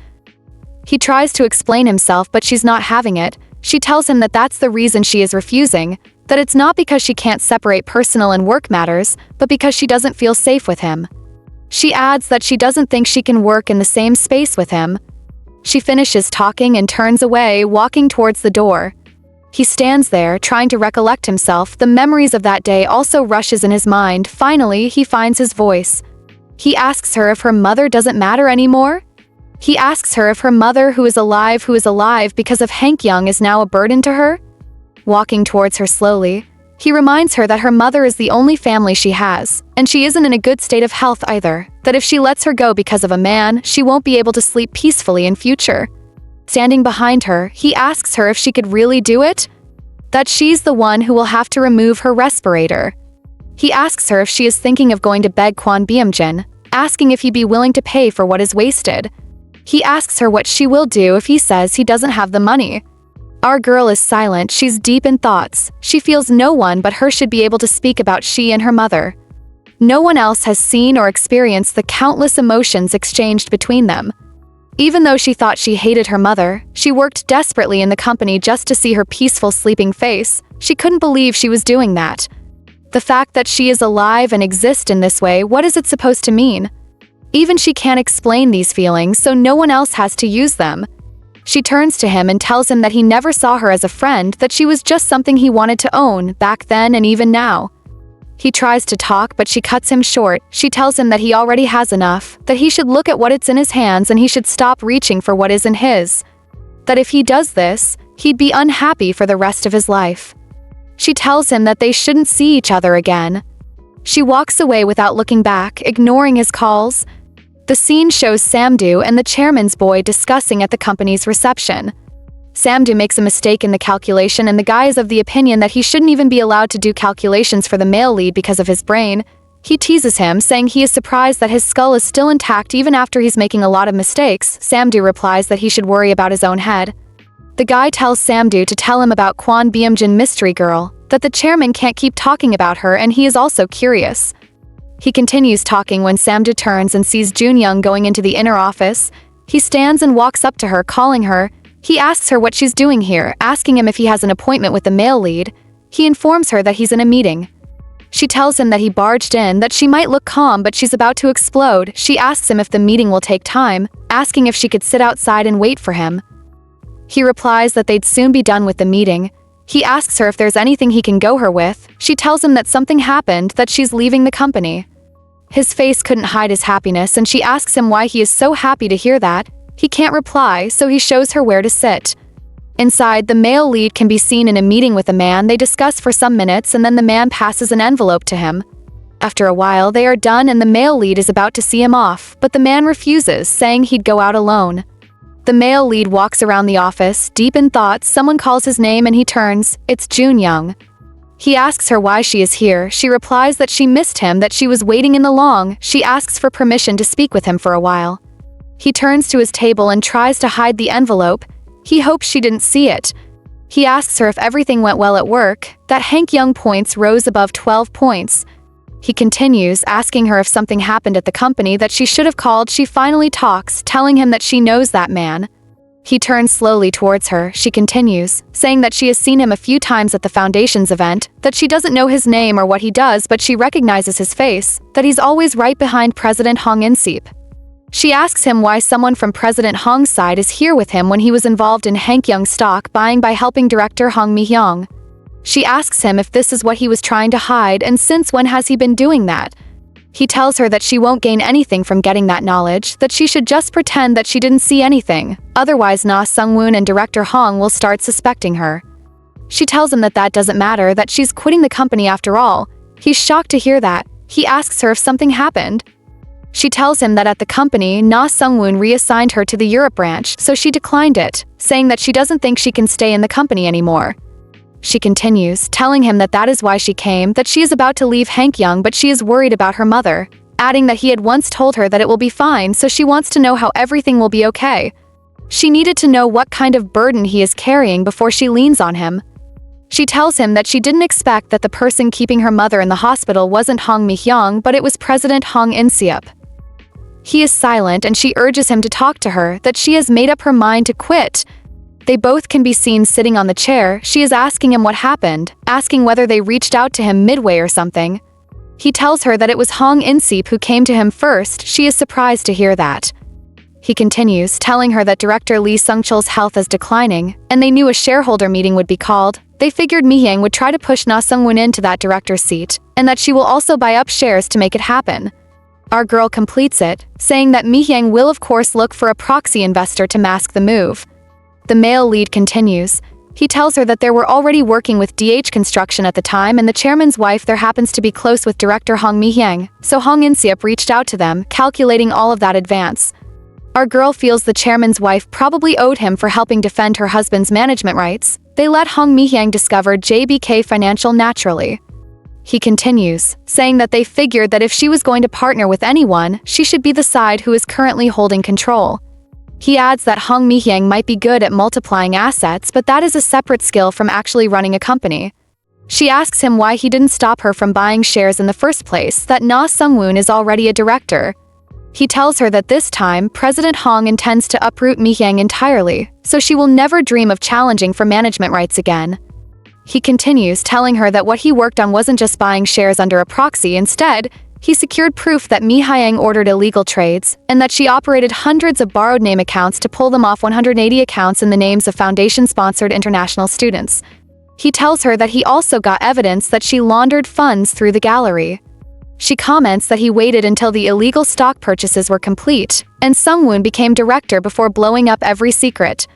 He tries to explain himself, but she's not having it. She tells him that that's the reason she is refusing, that it's not because she can't separate personal and work matters, but because she doesn't feel safe with him. She adds that she doesn't think she can work in the same space with him. She finishes talking and turns away, walking towards the door. He stands there, trying to recollect himself. The memories of that day also rushes in his mind. Finally, he finds his voice. He asks her if her mother doesn't matter anymore. He asks her if her mother, who is alive because of Hank Young, is now a burden to her. Walking towards her slowly, he reminds her that her mother is the only family she has, and she isn't in a good state of health either, that if she lets her go because of a man, she won't be able to sleep peacefully in future. Standing behind her, he asks her if she could really do it, that she's the one who will have to remove her respirator. He asks her if she is thinking of going to beg Kwon Beom-jin, asking if he'd be willing to pay for what is wasted. He asks her what she will do if he says he doesn't have the money. Our girl is silent, she's deep in thoughts. She feels no one but her should be able to speak about she and her mother. No one else has seen or experienced the countless emotions exchanged between them. Even though she thought she hated her mother, she worked desperately in the company just to see her peaceful sleeping face. She couldn't believe she was doing that. The fact that she is alive and exists in this way, what is it supposed to mean? Even she can't explain these feelings, so no one else has to use them. She turns to him and tells him that he never saw her as a friend, that she was just something he wanted to own, back then and even now. He tries to talk, but she cuts him short. She tells him that he already has enough, that he should look at what it's in his hands and he should stop reaching for what isn't his. That if he does this, he'd be unhappy for the rest of his life. She tells him that they shouldn't see each other again. She walks away without looking back, ignoring his calls. The scene shows Samdu and the chairman's boy discussing at the company's reception. Samdu makes a mistake in the calculation and the guy is of the opinion that he shouldn't even be allowed to do calculations for the male lead because of his brain. He teases him, saying he is surprised that his skull is still intact even after he's making a lot of mistakes. Samdu replies that he should worry about his own head. The guy tells Samdu to tell him about Kwon Beom-jin mystery girl, that the chairman can't keep talking about her and he is also curious. He continues talking when Samdu turns and sees Junyoung going into the inner office. He stands and walks up to her, calling her. He asks her what she's doing here, asking him if he has an appointment with the male lead. He informs her that he's in a meeting. She tells him that he barged in, that she might look calm but she's about to explode. She asks him if the meeting will take time, asking if she could sit outside and wait for him. He replies that they'd soon be done with the meeting. He asks her if there's anything he can go her with. She tells him that something happened, that she's leaving the company. His face couldn't hide his happiness and she asks him why he is so happy to hear that. He can't reply, so he shows her where to sit. Inside, the male lead can be seen in a meeting with a man. They discuss for some minutes and then the man passes an envelope to him. After a while, they are done and the male lead is about to see him off, but the man refuses, saying he'd go out alone. The male lead walks around the office, deep in thoughts. Someone calls his name and he turns. It's Junyoung. He asks her why she is here. She replies that she missed him, that she was waiting in the long. She asks for permission to speak with him for a while. He turns to his table and tries to hide the envelope. He hopes she didn't see it. He asks her if everything went well at work, that Hank Young points rose above 12 points. He continues, asking her if something happened at the company that she should have called. She finally talks, telling him that she knows that man. He turns slowly towards her. She continues, saying that she has seen him a few times at the Foundation's event, that she doesn't know his name or what he does, but she recognizes his face, that he's always right behind President Hong In-seep. She asks him why someone from President Hong's side is here with him when he was involved in Hank Young's stock buying by helping director Hong Mi-hyung. She asks him if this is what he was trying to hide and since when has he been doing that. He tells her that she won't gain anything from getting that knowledge, that she should just pretend that she didn't see anything, otherwise Nasongun and director Hong will start suspecting her. She tells him that that doesn't matter, that she's quitting the company after all. He's shocked to hear that. He asks her if something happened. She tells him that at the company, Nasongun reassigned her to the Europe branch, so she declined it, saying that she doesn't think she can stay in the company anymore. She continues, telling him that that is why she came, that she is about to leave Hank Young but she is worried about her mother, adding that he had once told her that it will be fine, so she wants to know how everything will be okay. She needed to know what kind of burden he is carrying before she leans on him. She tells him that she didn't expect that the person keeping her mother in the hospital wasn't Hong Mi-hyung, but it was President Hong In-seep. He is silent and she urges him to talk to her, that she has made up her mind to quit. They both can be seen sitting on the chair. She is asking him what happened, asking whether they reached out to him midway or something. He tells her that it was Hong In-seep who came to him first. She is surprised to hear that. He continues, telling her that director Lee Sung-chul's health is declining, and they knew a shareholder meeting would be called. They figured Mi-hyung would try to push Na-sung-woon into that director's seat, and that she will also buy up shares to make it happen. Our girl completes it, saying that Mi-hyung will of course look for a proxy investor to mask the move. The male lead continues. He tells her that they were already working with DH Construction at the time and the chairman's wife there happens to be close with director Hong Mi-hyung, so Hong In-seep reached out to them, calculating all of that advance. Our girl feels the chairman's wife probably owed him for helping defend her husband's management rights. They let Hong Mi-hyung discover JBK Financial naturally. He continues, saying that they figured that if she was going to partner with anyone, she should be the side who is currently holding control. He adds that Hong Mi-hyung might be good at multiplying assets, but that is a separate skill from actually running a company. She asks him why he didn't stop her from buying shares in the first place, that Na Sung-woon is already a director. He tells her that this time, President Hong intends to uproot Mi-hyung entirely, so she will never dream of challenging for management rights again. He continues, telling her that what he worked on wasn't just buying shares under a proxy. Instead, he secured proof that Mi-hyung ordered illegal trades, and that she operated hundreds of borrowed name accounts to pull them off 180 accounts in the names of Foundation-sponsored international students. He tells her that he also got evidence that she laundered funds through the gallery. She comments that he waited until the illegal stock purchases were complete, and Sung-woon became director before blowing up every secret.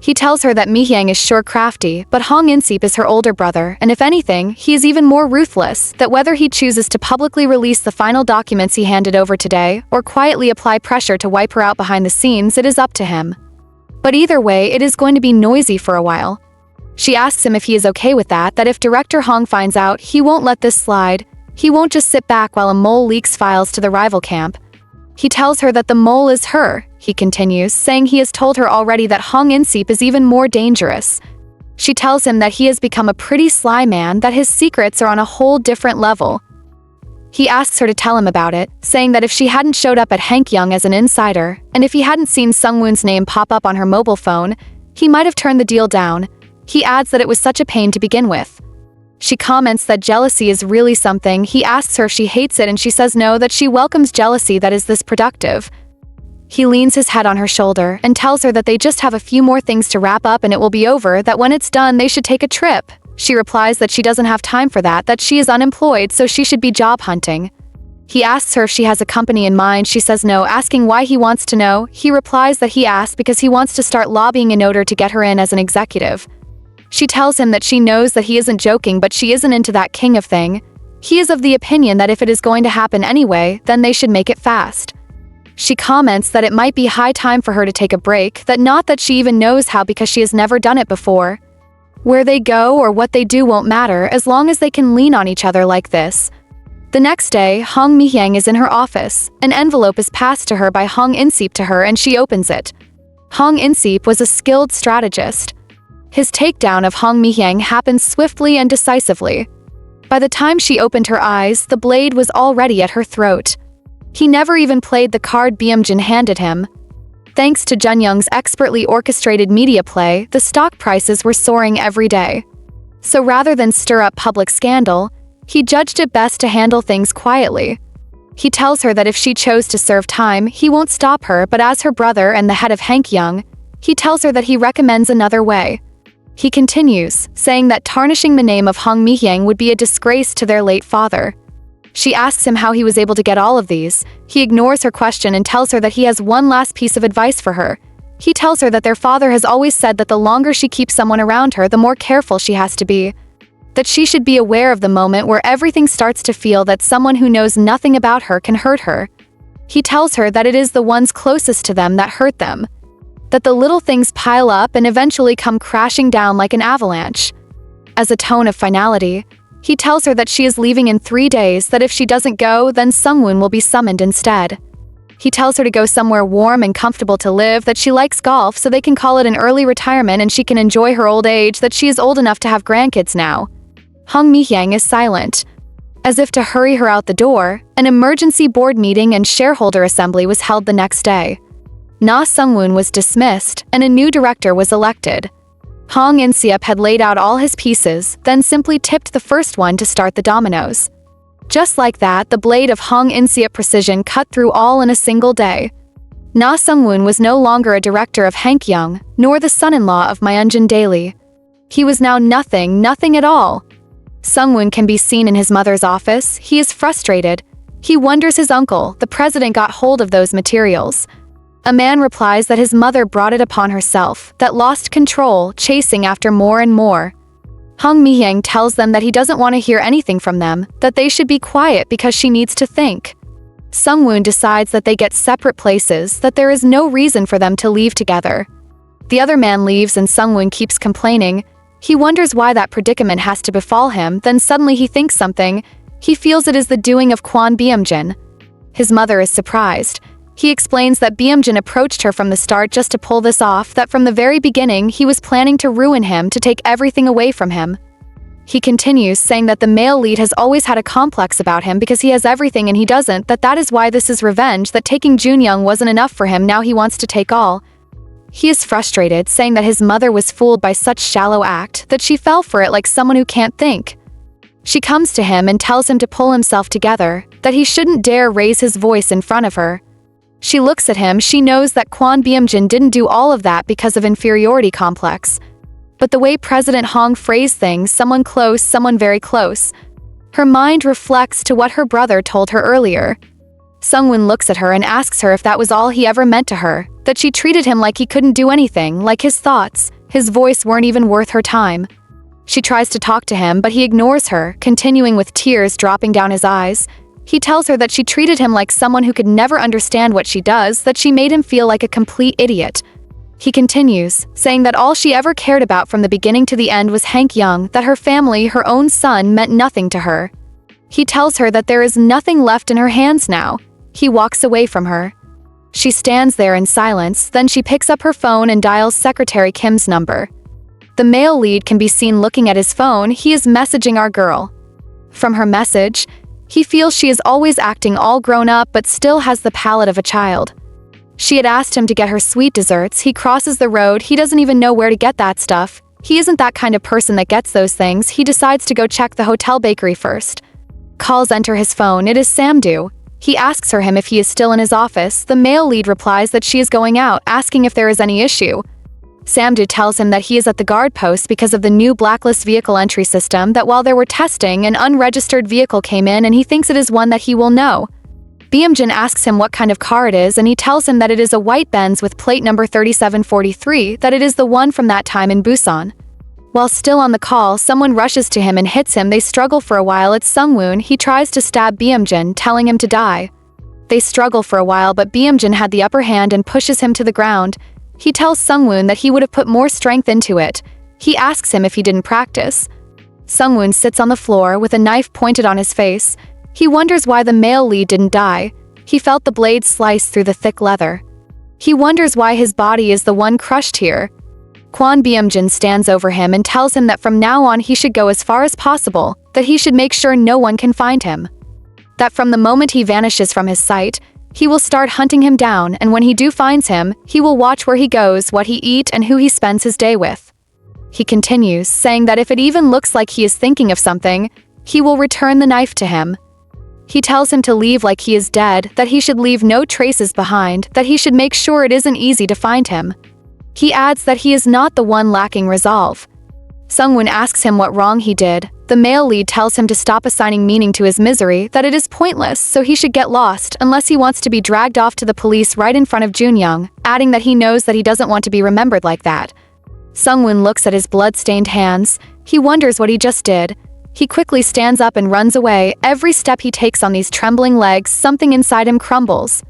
He tells her that Mi-hyung is sure crafty, but Hong In-seep is her older brother, and if anything, he is even more ruthless, that whether he chooses to publicly release the final documents he handed over today, or quietly apply pressure to wipe her out behind the scenes, it is up to him. But either way, it is going to be noisy for a while. She asks him if he is okay with that if director Hong finds out, he won't let this slide. He won't just sit back while a mole leaks files to the rival camp. He tells her that the mole is her, he continues, saying he has told her already that Hong In-seep is even more dangerous. She tells him that he has become a pretty sly man, that his secrets are on a whole different level. He asks her to tell him about it, saying that if she hadn't showed up at Junyoung as an insider, and if he hadn't seen Sungwoon's name pop up on her mobile phone, he might have turned the deal down. He adds that it was such a pain to begin with. She comments that jealousy is really something. He asks her if she hates it and she says no, that she welcomes jealousy that is this productive. He leans his head on her shoulder and tells her that they just have a few more things to wrap up and it will be over, that when it's done they should take a trip. She replies that she doesn't have time for that she is unemployed so she should be job hunting. He asks her if she has a company in mind. She says no, asking why he wants to know. He replies that he asked because he wants to start lobbying in order to get her in as an executive. She tells him that she knows that he isn't joking, but she isn't into that king of thing. He is of the opinion that if it is going to happen anyway, then they should make it fast. She comments that it might be high time for her to take a break, that not that she even knows how because she has never done it before. Where they go or what they do won't matter as long as they can lean on each other like this. The next day, Hong Mi-hyang is in her office. An envelope is passed to her by Hong In-seep to her and she opens it. Hong In-seep was a skilled strategist. His takedown of Hong Mi-hyang happened swiftly and decisively. By the time she opened her eyes, the blade was already at her throat. He never even played the card Beom-jin handed him. Thanks to Junyoung's expertly orchestrated media play, the stock prices were soaring every day. So rather than stir up public scandal, he judged it best to handle things quietly. He tells her that if she chose to serve time, he won't stop her, but as her brother and the head of Junyoung, he tells her that he recommends another way. He continues, saying that tarnishing the name of Hong Mi-hyang would be a disgrace to their late father. She asks him how he was able to get all of these. He ignores her question and tells her that he has one last piece of advice for her. He tells her that their father has always said that the longer she keeps someone around her, the more careful she has to be. That she should be aware of the moment where everything starts to feel that someone who knows nothing about her can hurt her. He tells her that it is the ones closest to them that hurt them. That the little things pile up and eventually come crashing down like an avalanche. As a tone of finality, he tells her that she is leaving in 3 days, that if she doesn't go, then Sungwoon will be summoned instead. He tells her to go somewhere warm and comfortable to live, that she likes golf so they can call it an early retirement and she can enjoy her old age, that she is old enough to have grandkids now. Hong Mi-hyang is silent. As if to hurry her out the door, an emergency board meeting and shareholder assembly was held the next day. Nasongun was dismissed and a new director was elected. Hong In-seep had laid out all his pieces, then simply tipped the first one to start the dominoes. Just like that, the blade of Hong In-seep precision cut through all in a single day. Nasongun was no longer a director of Junyoung, nor the son-in-law of Myeonjin Daily. He was now nothing at all. Sungwoon can be seen in his mother's office. He is frustrated. He wonders his uncle, the president, got hold of those materials. A man replies that his mother brought it upon herself, that lost control, chasing after more and more. Hong Mi-hyang tells them that he doesn't want to hear anything from them, that they should be quiet because she needs to think. Sungwoon decides that they get separate places, that there is no reason for them to leave together. The other man leaves and Sungwoon keeps complaining. He wonders why that predicament has to befall him, then suddenly he thinks something. He feels it is the doing of Kwon Beom-jin. His mother is surprised. He explains that Beom-jin approached her from the start just to pull this off, that from the very beginning he was planning to ruin him, to take everything away from him. He continues, saying that the male lead has always had a complex about him because he has everything and he doesn't, that is why this is revenge, that taking Junyoung wasn't enough for him, now he wants to take all. He is frustrated, saying that his mother was fooled by such shallow act, that she fell for it like someone who can't think. She comes to him and tells him to pull himself together, that he shouldn't dare raise his voice in front of her. She looks at him. She knows that Kwon Beom-jin didn't do all of that because of inferiority complex. But the way President Hong phrased things, someone close, someone very close. Her mind reflects to what her brother told her earlier. Sungwoon looks at her and asks her if that was all he ever meant to her, that she treated him like he couldn't do anything, like his thoughts, his voice weren't even worth her time. She tries to talk to him, but he ignores her, continuing with tears dropping down his eyes. He tells her that she treated him like someone who could never understand what she does, that she made him feel like a complete idiot. He continues, saying that all she ever cared about from the beginning to the end was Junyoung, that her family, her own son, meant nothing to her. He tells her that there is nothing left in her hands now. He walks away from her. She stands there in silence, then she picks up her phone and dials Secretary Kim's number. The male lead can be seen looking at his phone. He is messaging our girl. From her message, he feels she is always acting all grown up but still has the palate of a child. She had asked him to get her sweet desserts. He crosses the road. He doesn't even know where to get that stuff. He isn't that kind of person that gets those things. He decides to go check the hotel bakery first. Calls enter his phone. It is Samdu. He asks her if he is still in his office. The male lead replies that she is going out, asking if there is any issue. Samdu tells him that he is at the guard post because of the new blacklist vehicle entry system, that while they were testing, an unregistered vehicle came in and he thinks it is one that he will know. Beom-jin asks him what kind of car it is and he tells him that it is a white Benz with plate number 3743, that it is the one from that time in Busan. While still on the call, someone rushes to him and hits him. They struggle for a while. It's Sungwoon. He tries to stab Beom-jin, telling him to die. They struggle for a while, but Beom-jin had the upper hand and pushes him to the ground. He tells Sungwoon that he would have put more strength into it. He asks him if he didn't practice. Sungwoon sits on the floor with a knife pointed on his face. He wonders why the male lead didn't die. He felt the blade slice through the thick leather. He wonders why his body is the one crushed here. Kwon Beom-jin stands over him and tells him that from now on he should go as far as possible, that he should make sure no one can find him. That from the moment he vanishes from his sight, he will start hunting him down, and when he finds him, he will watch where he goes, what he eats, and who he spends his day with. He continues, saying that if it even looks like he is thinking of something, he will return the knife to him. He tells him to leave like he is dead, that he should leave no traces behind, that he should make sure it isn't easy to find him. He adds that he is not the one lacking resolve. Sungwoon asks him what wrong he did. The male lead tells him to stop assigning meaning to his misery, that it is pointless, so he should get lost unless he wants to be dragged off to the police right in front of Junyoung, adding that he knows that he doesn't want to be remembered like that. Sungwoon looks at his blood-stained hands. He wonders what he just did. He quickly stands up and runs away. Every step he takes on these trembling legs, something inside him crumbles.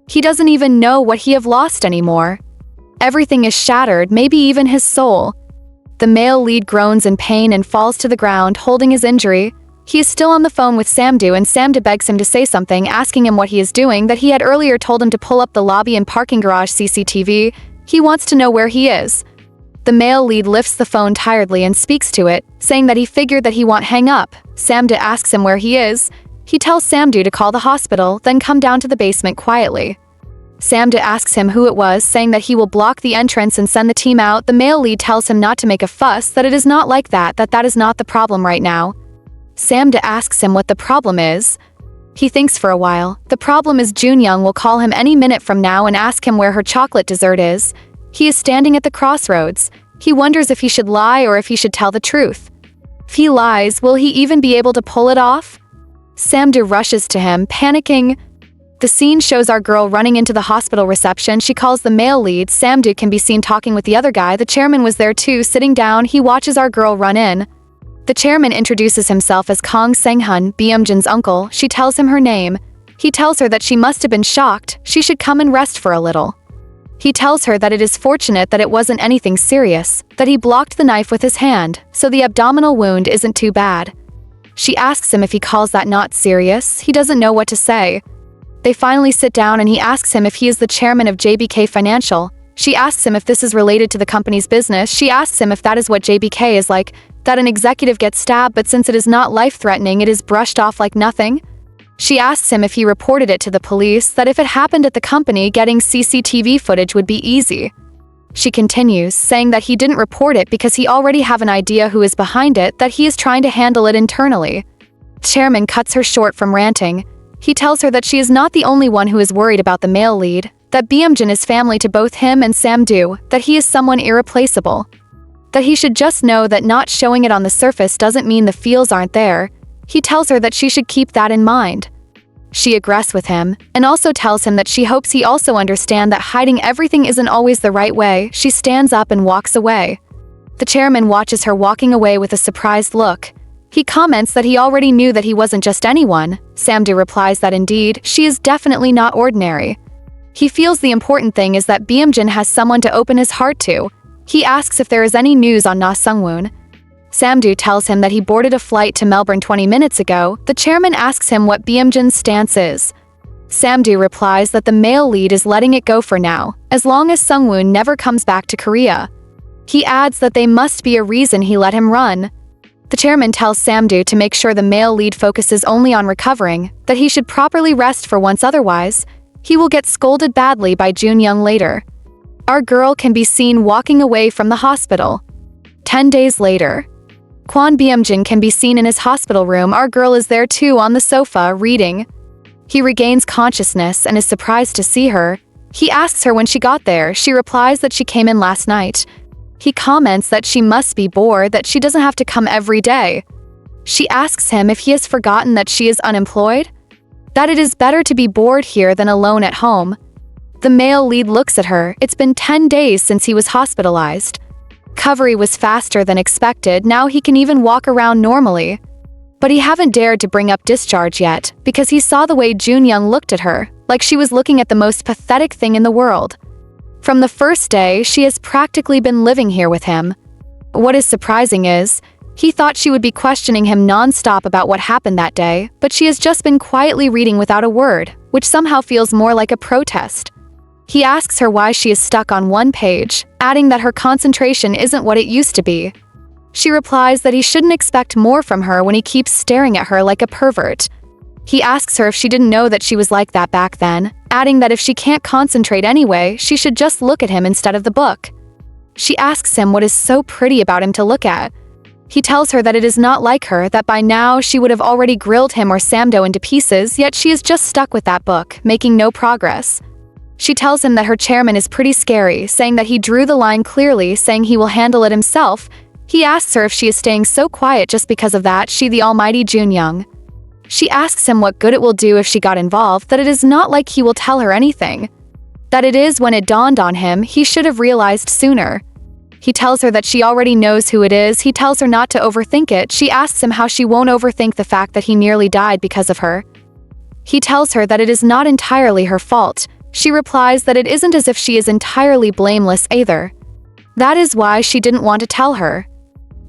He doesn't even know what he have lost anymore. Everything is shattered, maybe even his soul. The male lead groans in pain and falls to the ground, holding his injury. He is still on the phone with Samdu, and Samdu begs him to say something, asking him what he is doing, that he had earlier told him to pull up the lobby and parking garage CCTV. He wants to know where he is. The male lead lifts the phone tiredly and speaks to it, saying that he figured that he won't hang up. Samdu asks him where he is. He tells Samdu to call the hospital, then come down to the basement quietly. Samdu asks him who it was, saying that he will block the entrance and send the team out. The male lead tells him not to make a fuss, that it is not like that is not the problem right now. Samdu asks him what the problem is. He thinks for a while. The problem is Junyoung will call him any minute from now and ask him where her chocolate dessert is. He is standing at the crossroads. He wonders if he should lie or if he should tell the truth. If he lies, will he even be able to pull it off? Samdu rushes to him, panicking. The scene shows our girl running into the hospital reception. She calls the male lead. Samdu can be seen talking with the other guy. The chairman was there too, sitting down. He watches our girl run in. The chairman introduces himself as Kang Sang-hun, Beom-jin's uncle. She tells him her name. He tells her that she must have been shocked. She should come and rest for a little. He tells her that it is fortunate that it wasn't anything serious, that he blocked the knife with his hand, so the abdominal wound isn't too bad. She asks him if he calls that not serious. He doesn't know what to say. They finally sit down and he asks him if he is the chairman of JBK Financial. She asks him if this is related to the company's business. She asks him if that is what JBK is like, that an executive gets stabbed, but since it is not life-threatening, it is brushed off like nothing. She asks him if he reported it to the police, that if it happened at the company, getting CCTV footage would be easy. She continues, saying that he didn't report it because he already have an idea who is behind it, that he is trying to handle it internally. Chairman cuts her short from ranting. He tells her that she is not the only one who is worried about the male lead, that Beom-jin is family to both him and Samdu, that he is someone irreplaceable. That he should just know that not showing it on the surface doesn't mean the feels aren't there. He tells her that she should keep that in mind. She agrees with him, and also tells him that she hopes he also understand that hiding everything isn't always the right way. She stands up and walks away. The chairman watches her walking away with a surprised look. He comments that he already knew that he wasn't just anyone. Samdu replies that indeed, she is definitely not ordinary. He feels the important thing is that Beom-jin has someone to open his heart to. He asks if there is any news on Nasongun. Samdu tells him that he boarded a flight to Melbourne 20 minutes ago. The chairman asks him what Beom-jin's stance is. Samdu replies that the male lead is letting it go for now, as long as Sungwoon never comes back to Korea. He adds that they must be a reason he let him run. The chairman tells Samdu to make sure the male lead focuses only on recovering, that he should properly rest for once, otherwise he will get scolded badly by Junyoung later. Our girl can be seen walking away from the hospital. 10 days later, Kwon Beom-jin can be seen in his hospital room. Our girl is there too, on the sofa, reading. He regains consciousness and is surprised to see her. He asks her when she got there. She replies that she came in last night. He comments that she must be bored, that she doesn't have to come every day. She asks him if he has forgotten that she is unemployed, that it is better to be bored here than alone at home. The male lead looks at her. It's been 10 days since he was hospitalized. Recovery was faster than expected. Now he can even walk around normally. But he haven't dared to bring up discharge yet, because he saw the way Junyoung looked at her, like she was looking at the most pathetic thing in the world. From the first day, she has practically been living here with him. What is surprising is, he thought she would be questioning him non-stop about what happened that day, but she has just been quietly reading without a word, which somehow feels more like a protest. He asks her why she is stuck on one page, adding that her concentration isn't what it used to be. She replies that he shouldn't expect more from her when he keeps staring at her like a pervert. He asks her if she didn't know that she was like that back then, adding that if she can't concentrate anyway, she should just look at him instead of the book. She asks him what is so pretty about him to look at. He tells her that it is not like her, that by now she would have already grilled him or Samdo into pieces, yet she is just stuck with that book, making no progress. She tells him that her chairman is pretty scary, saying that he drew the line clearly, saying he will handle it himself. He asks her if she is staying so quiet just because of that, she the almighty Junyoung. She asks him what good it will do if she got involved, that it is not like he will tell her anything. That it is when it dawned on him, he should have realized sooner. He tells her that she already knows who it is. He tells her not to overthink it. She asks him how she won't overthink the fact that he nearly died because of her. He tells her that it is not entirely her fault. She replies that it isn't as if she is entirely blameless either. That is why she didn't want to tell her.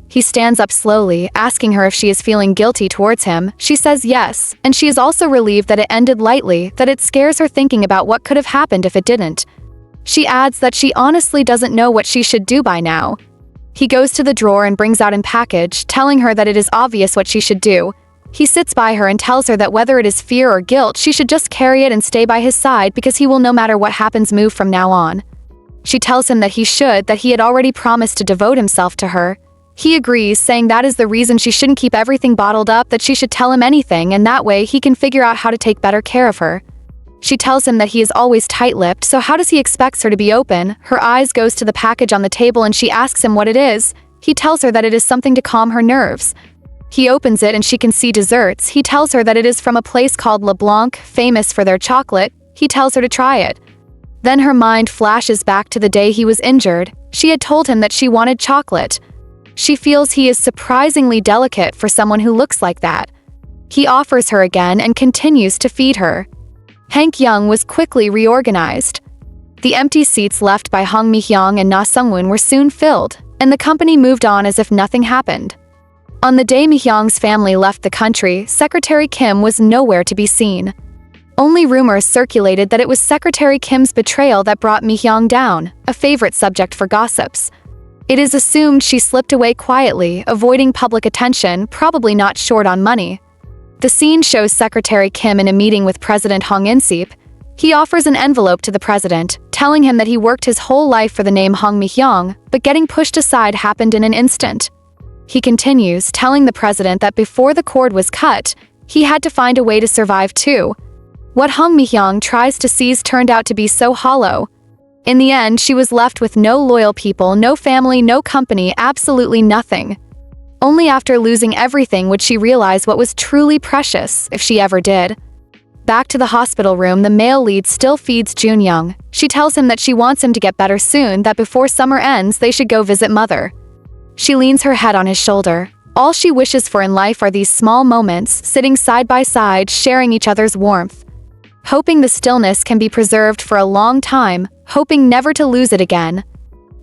He stands up slowly, asking her if she is feeling guilty towards him. She says yes, and she is also relieved that it ended lightly, that it scares her thinking about what could have happened if it didn't. She adds that she honestly doesn't know what she should do by now. He goes to the drawer and brings out a package, telling her that it is obvious what she should do. He sits by her and tells her that whether it is fear or guilt, she should just carry it and stay by his side because he will no matter what happens move from now on. She tells him that he had already promised to devote himself to her. He agrees, saying that is the reason she shouldn't keep everything bottled up, that she should tell him anything, and that way he can figure out how to take better care of her. She tells him that he is always tight-lipped, so how does he expect her to be open? Her eyes goes to the package on the table and she asks him what it is. He tells her that it is something to calm her nerves. He opens it and she can see desserts. He tells her that it is from a place called Le Blanc, famous for their chocolate. He tells her to try it. Then her mind flashes back to the day he was injured. She had told him that she wanted chocolate. She feels he is surprisingly delicate for someone who looks like that. He offers her again and continues to feed her. Hank Young was quickly reorganized. The empty seats left by Hong Mi-hyung and Nasongun were soon filled, and the company moved on as if nothing happened. On the day Mi-hyung's family left the country, Secretary Kim was nowhere to be seen. Only rumors circulated that it was Secretary Kim's betrayal that brought Mi-hyung down, a favorite subject for gossips. It is assumed she slipped away quietly, avoiding public attention, probably not short on money. The scene shows Secretary Kim in a meeting with President Hong In-sip. He offers an envelope to the president, telling him that he worked his whole life for the name Hong Mi-hyung, but getting pushed aside happened in an instant. He continues, telling the president that before the cord was cut, he had to find a way to survive too. What Hong Mi-hyung tries to seize turned out to be so hollow. In the end, she was left with no loyal people, no family, no company, absolutely nothing. Only after losing everything would she realize what was truly precious, if she ever did. Back to the hospital room, the male lead still feeds Junyoung. She tells him that she wants him to get better soon, that before summer ends, they should go visit mother. She leans her head on his shoulder. All she wishes for in life are these small moments, sitting side by side, sharing each other's warmth. Hoping the stillness can be preserved for a long time, hoping never to lose it again.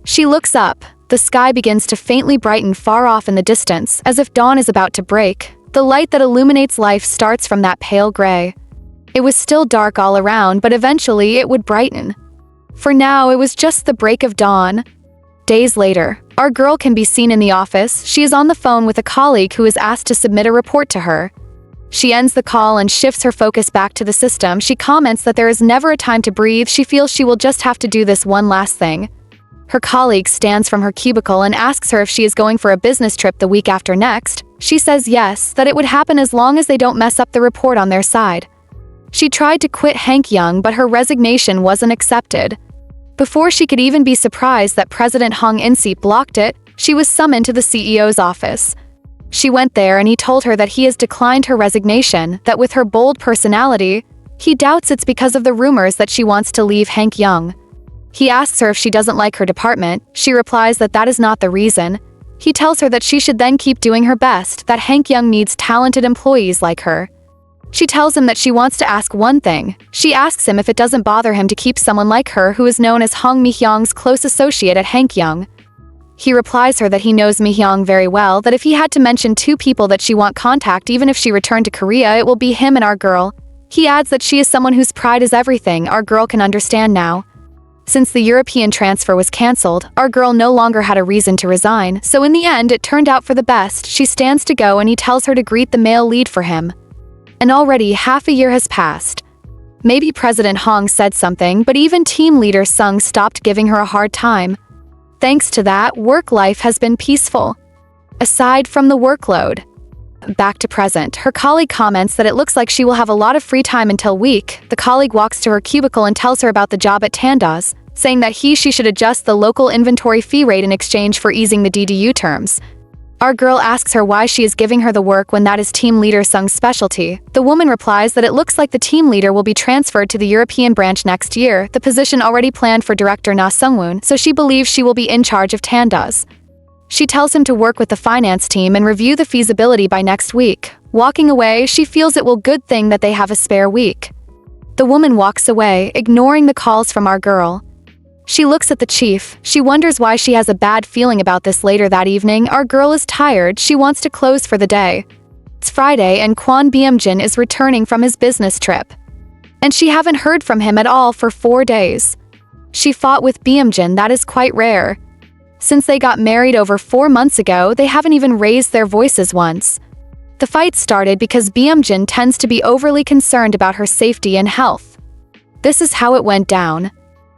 She looks up. the sky begins to faintly brighten far off in the distance, as if dawn is about to break. The light that illuminates life starts from that pale gray. It was still dark all around, but eventually it would brighten. For now, it was just the break of dawn. Days later, our girl can be seen in the office. She is on the phone with a colleague who is asked to submit a report to her. She ends the call and shifts her focus back to the system. She comments that there is never a time to breathe. She feels she will just have to do this one last thing. Her colleague stands from her cubicle and asks her if she is going for a business trip the week after next. She says yes, that it would happen as long as they don't mess up the report on their side. She tried to quit Junyoung, but her resignation wasn't accepted. Before she could even be surprised that President Hong In-sik blocked it, she was summoned to the CEO's office. She went there and he told her that he has declined her resignation, that with her bold personality, he doubts it's because of the rumors that she wants to leave Junyoung. He asks her if she doesn't like her department. She replies that that is not the reason. He tells her that she should then keep doing her best, that Junyoung needs talented employees like her. She tells him that she wants to ask one thing. She asks him if it doesn't bother him to keep someone like her who is known as Hong Mi-hyung's close associate at Junyoung. He replies her that he knows Mi-hyung very well, that if he had to mention two people that she want contact even if she returned to Korea, it will be him and our girl. He adds that she is someone whose pride is everything. Our girl can understand now. Since the European transfer was cancelled, our girl no longer had a reason to resign, so in the end it turned out for the best. She stands to go and he tells her to greet the male lead for him. And already half a year has passed. Maybe President Hong said something, but even team leader Sung stopped giving her a hard time. Thanks to that, work life has been peaceful. Aside from the workload. Back to present, her colleague comments that it looks like she will have a lot of free time until week. The colleague walks to her cubicle and tells her about the job at Tanda's, saying that she should adjust the local inventory fee rate in exchange for easing the DDU terms. Our girl asks her why she is giving her the work when that is team leader Sung's specialty. The woman replies that it looks like the team leader will be transferred to the European branch next year, the position already planned for director Nasongun, so she believes she will be in charge of Tanda's. She tells him to work with the finance team and review the feasibility by next week. Walking away, she feels it will good thing that they have a spare week. The woman walks away, ignoring the calls from our girl. She looks at the chief. She wonders why she has a bad feeling about this. Later that evening, our girl is tired. She wants to close for the day. It's Friday and Kwon Beom-jin is returning from his business trip. And she haven't heard from him at all for 4 days. She fought with Beom-jin, that is quite rare. Since they got married over 4 months ago, they haven't even raised their voices once. The fight started because Beom-jin tends to be overly concerned about her safety and health. This is how it went down.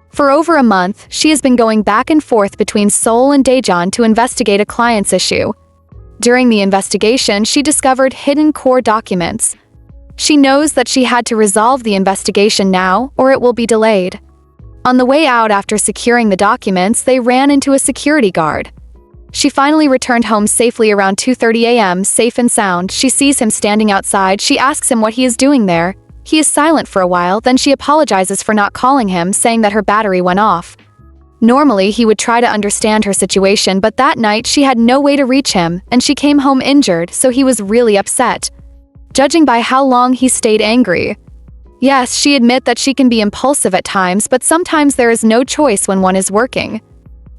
For over a month, she has been going back and forth between Seoul and Daejeon to investigate a client's issue. During the investigation, she discovered hidden core documents. She knows that she had to resolve the investigation now, or it will be delayed. On the way out after securing the documents, they ran into a security guard. She finally returned home safely around 2:30 a.m., safe and sound. She sees him standing outside. She asks him what he is doing there. He is silent for a while, then she apologizes for not calling him, saying that her battery went off. Normally, he would try to understand her situation, but that night she had no way to reach him, and she came home injured, so he was really upset. Judging by how long he stayed angry. Yes, she admit that she can be impulsive at times, but sometimes there is no choice when one is working.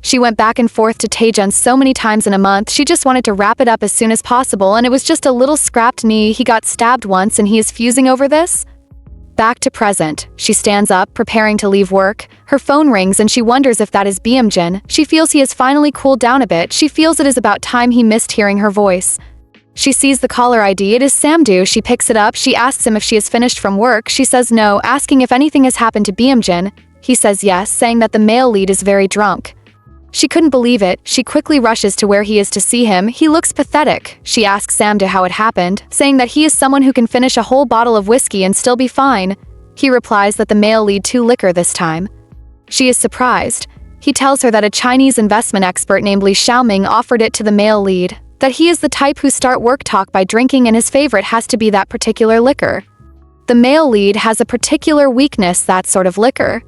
She went back and forth to Daejeon so many times in a month. She just wanted to wrap it up as soon as possible, and it was just a little scrapped knee. He got stabbed once and he is fusing over this? Back to present. She stands up, preparing to leave work. Her phone rings and she wonders if that is Beom-jin. She feels he has finally cooled down a bit. She feels it is about time he missed hearing her voice. She sees the caller ID. It is Samdu. She picks it up. She asks him if she is finished from work. She says no, asking if anything has happened to Beom-jin. He says yes, saying that the male lead is very drunk. She couldn't believe it. She quickly rushes to where he is to see him. He looks pathetic. She asks Samdu how it happened, saying that he is someone who can finish a whole bottle of whiskey and still be fine. He replies that the male lead too liquor this time. She is surprised. He tells her that a Chinese investment expert named Li Xiaoming offered it to the male lead, that he is the type who start work talk by drinking and his favorite has to be that particular liquor. The male lead has a particular weakness, that sort of liquor.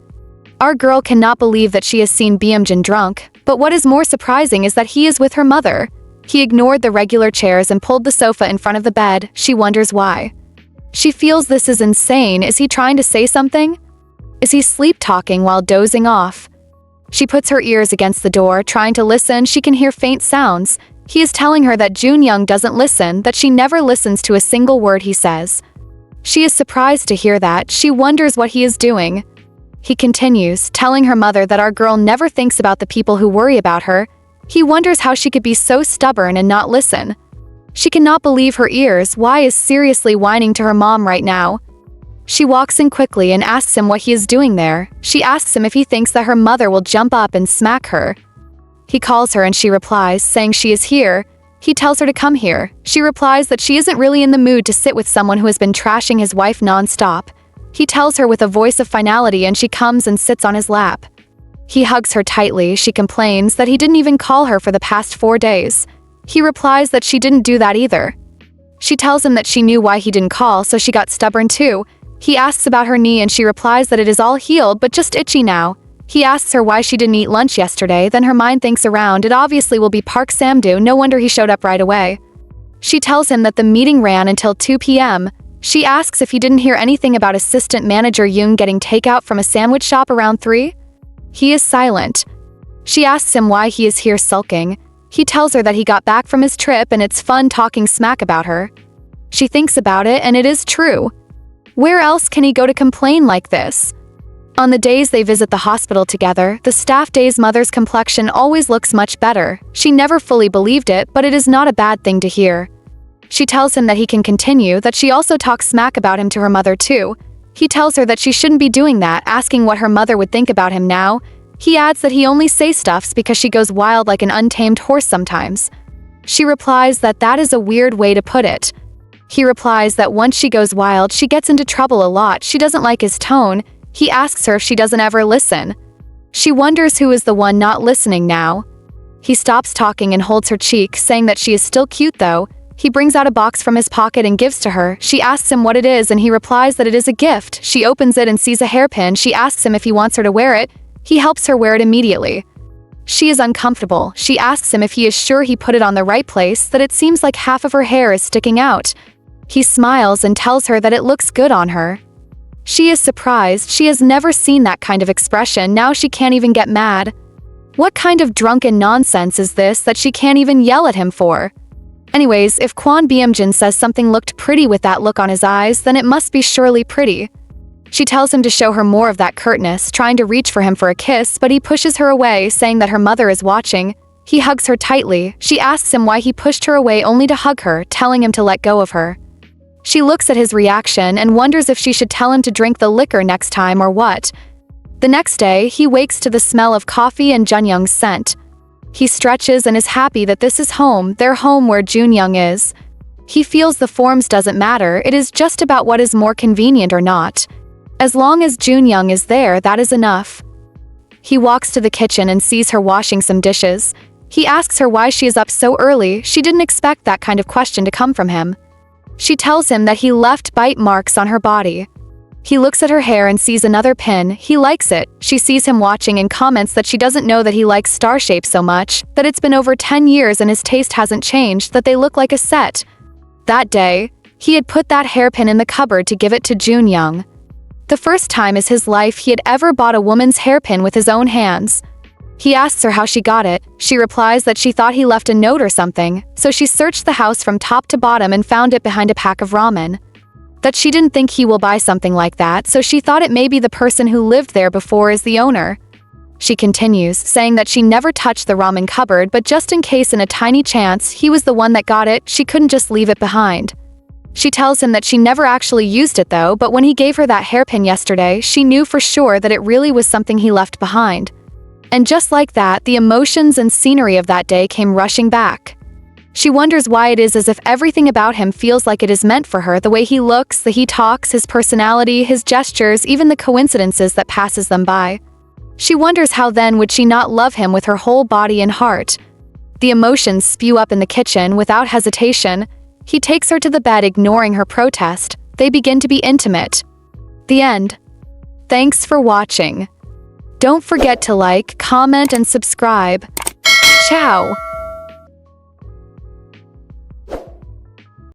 Our girl cannot believe that she has seen Beom-jin drunk, but what is more surprising is that he is with her mother. He ignored the regular chairs and pulled the sofa in front of the bed. She wonders why. She feels this is insane. Is he trying to say something? Is he sleep-talking while dozing off? She puts her ears against the door, trying to listen. She can hear faint sounds. He is telling her that Junyoung doesn't listen, that she never listens to a single word he says. She is surprised to hear that. She wonders what he is doing. He continues, telling her mother that our girl never thinks about the people who worry about her. He wonders how she could be so stubborn and not listen. She cannot believe her ears. Why is seriously whining to her mom right now? She walks in quickly and asks him what he is doing there. She asks him if he thinks that her mother will jump up and smack her. He calls her and she replies, saying she is here. He tells her to come here. She replies that she isn't really in the mood to sit with someone who has been trashing his wife non-stop. He tells her with a voice of finality and she comes and sits on his lap. He hugs her tightly. She complains that he didn't even call her for the past 4 days. He replies that she didn't do that either. She tells him that she knew why he didn't call, so she got stubborn too. He asks about her knee and she replies that it is all healed but just itchy now. He asks her why she didn't eat lunch yesterday, then her mind thinks around. It obviously will be Park Samdu, no wonder he showed up right away. She tells him that the meeting ran until 2 p.m. She asks if he didn't hear anything about assistant manager Yoon getting takeout from a sandwich shop around 3. He is silent. She asks him why he is here sulking. He tells her that he got back from his trip and it's fun talking smack about her. She thinks about it and it is true. Where else can he go to complain like this? On the days they visit the hospital together, the staff day's mother's complexion always looks much better. She never fully believed it, but it is not a bad thing to hear. She tells him that he can continue, that she also talks smack about him to her mother too. He tells her that she shouldn't be doing that, asking what her mother would think about him now. He adds that he only says stuffs because she goes wild like an untamed horse sometimes. She replies that that is a weird way to put it. He replies that once she goes wild, she gets into trouble a lot. She doesn't like his tone. He asks her if she doesn't ever listen. She wonders who is the one not listening now. He stops talking and holds her cheek, saying that she is still cute though. He brings out a box from his pocket and gives to her. She asks him what it is and he replies that it is a gift. She opens it and sees a hairpin. She asks him if he wants her to wear it. He helps her wear it immediately. She is uncomfortable. She asks him if he is sure he put it on the right place, that it seems like half of her hair is sticking out. He smiles and tells her that it looks good on her. She is surprised. She has never seen that kind of expression. Now she can't even get mad. What kind of drunken nonsense is this that she can't even yell at him for? Anyways, if Kwon Beom-jin says something looked pretty with that look on his eyes, then it must be surely pretty. She tells him to show her more of that curtness, trying to reach for him for a kiss, but he pushes her away, saying that her mother is watching. He hugs her tightly. She asks him why he pushed her away only to hug her, telling him to let go of her. She looks at his reaction and wonders if she should tell him to drink the liquor next time or what. The next day, he wakes to the smell of coffee and Junyoung's scent. He stretches and is happy that this is home, their home where Junyoung is. He feels the forms doesn't matter, it is just about what is more convenient or not. As long as Junyoung is there, that is enough. He walks to the kitchen and sees her washing some dishes. He asks her why she is up so early. She didn't expect that kind of question to come from him. She tells him that he left bite marks on her body. He looks at her hair and sees another pin. He likes it. She sees him watching and comments that she doesn't know that he likes star shapes so much, that it's been over 10 years and his taste hasn't changed, that they look like a set. That day, he had put that hairpin in the cupboard to give it to Junyoung. The first time in his life he had ever bought a woman's hairpin with his own hands. He asks her how she got it. She replies that she thought he left a note or something, so she searched the house from top to bottom and found it behind a pack of ramen. That she didn't think he will buy something like that, so she thought it may be the person who lived there before is the owner. She continues, saying that she never touched the ramen cupboard, but just in case in a tiny chance he was the one that got it, she couldn't just leave it behind. She tells him that she never actually used it though, but when he gave her that hairpin yesterday, she knew for sure that it really was something he left behind. And just like that, the emotions and scenery of that day came rushing back. She wonders why it is as if everything about him feels like it is meant for her, the way he looks, the he talks, his personality, his gestures, even the coincidences that passes them by. She wonders how then would she not love him with her whole body and heart. The emotions spew up in the kitchen without hesitation. He takes her to the bed, ignoring her protest. They begin to be intimate. The end. Thanks for watching. Don't forget to like, comment, and subscribe. Ciao!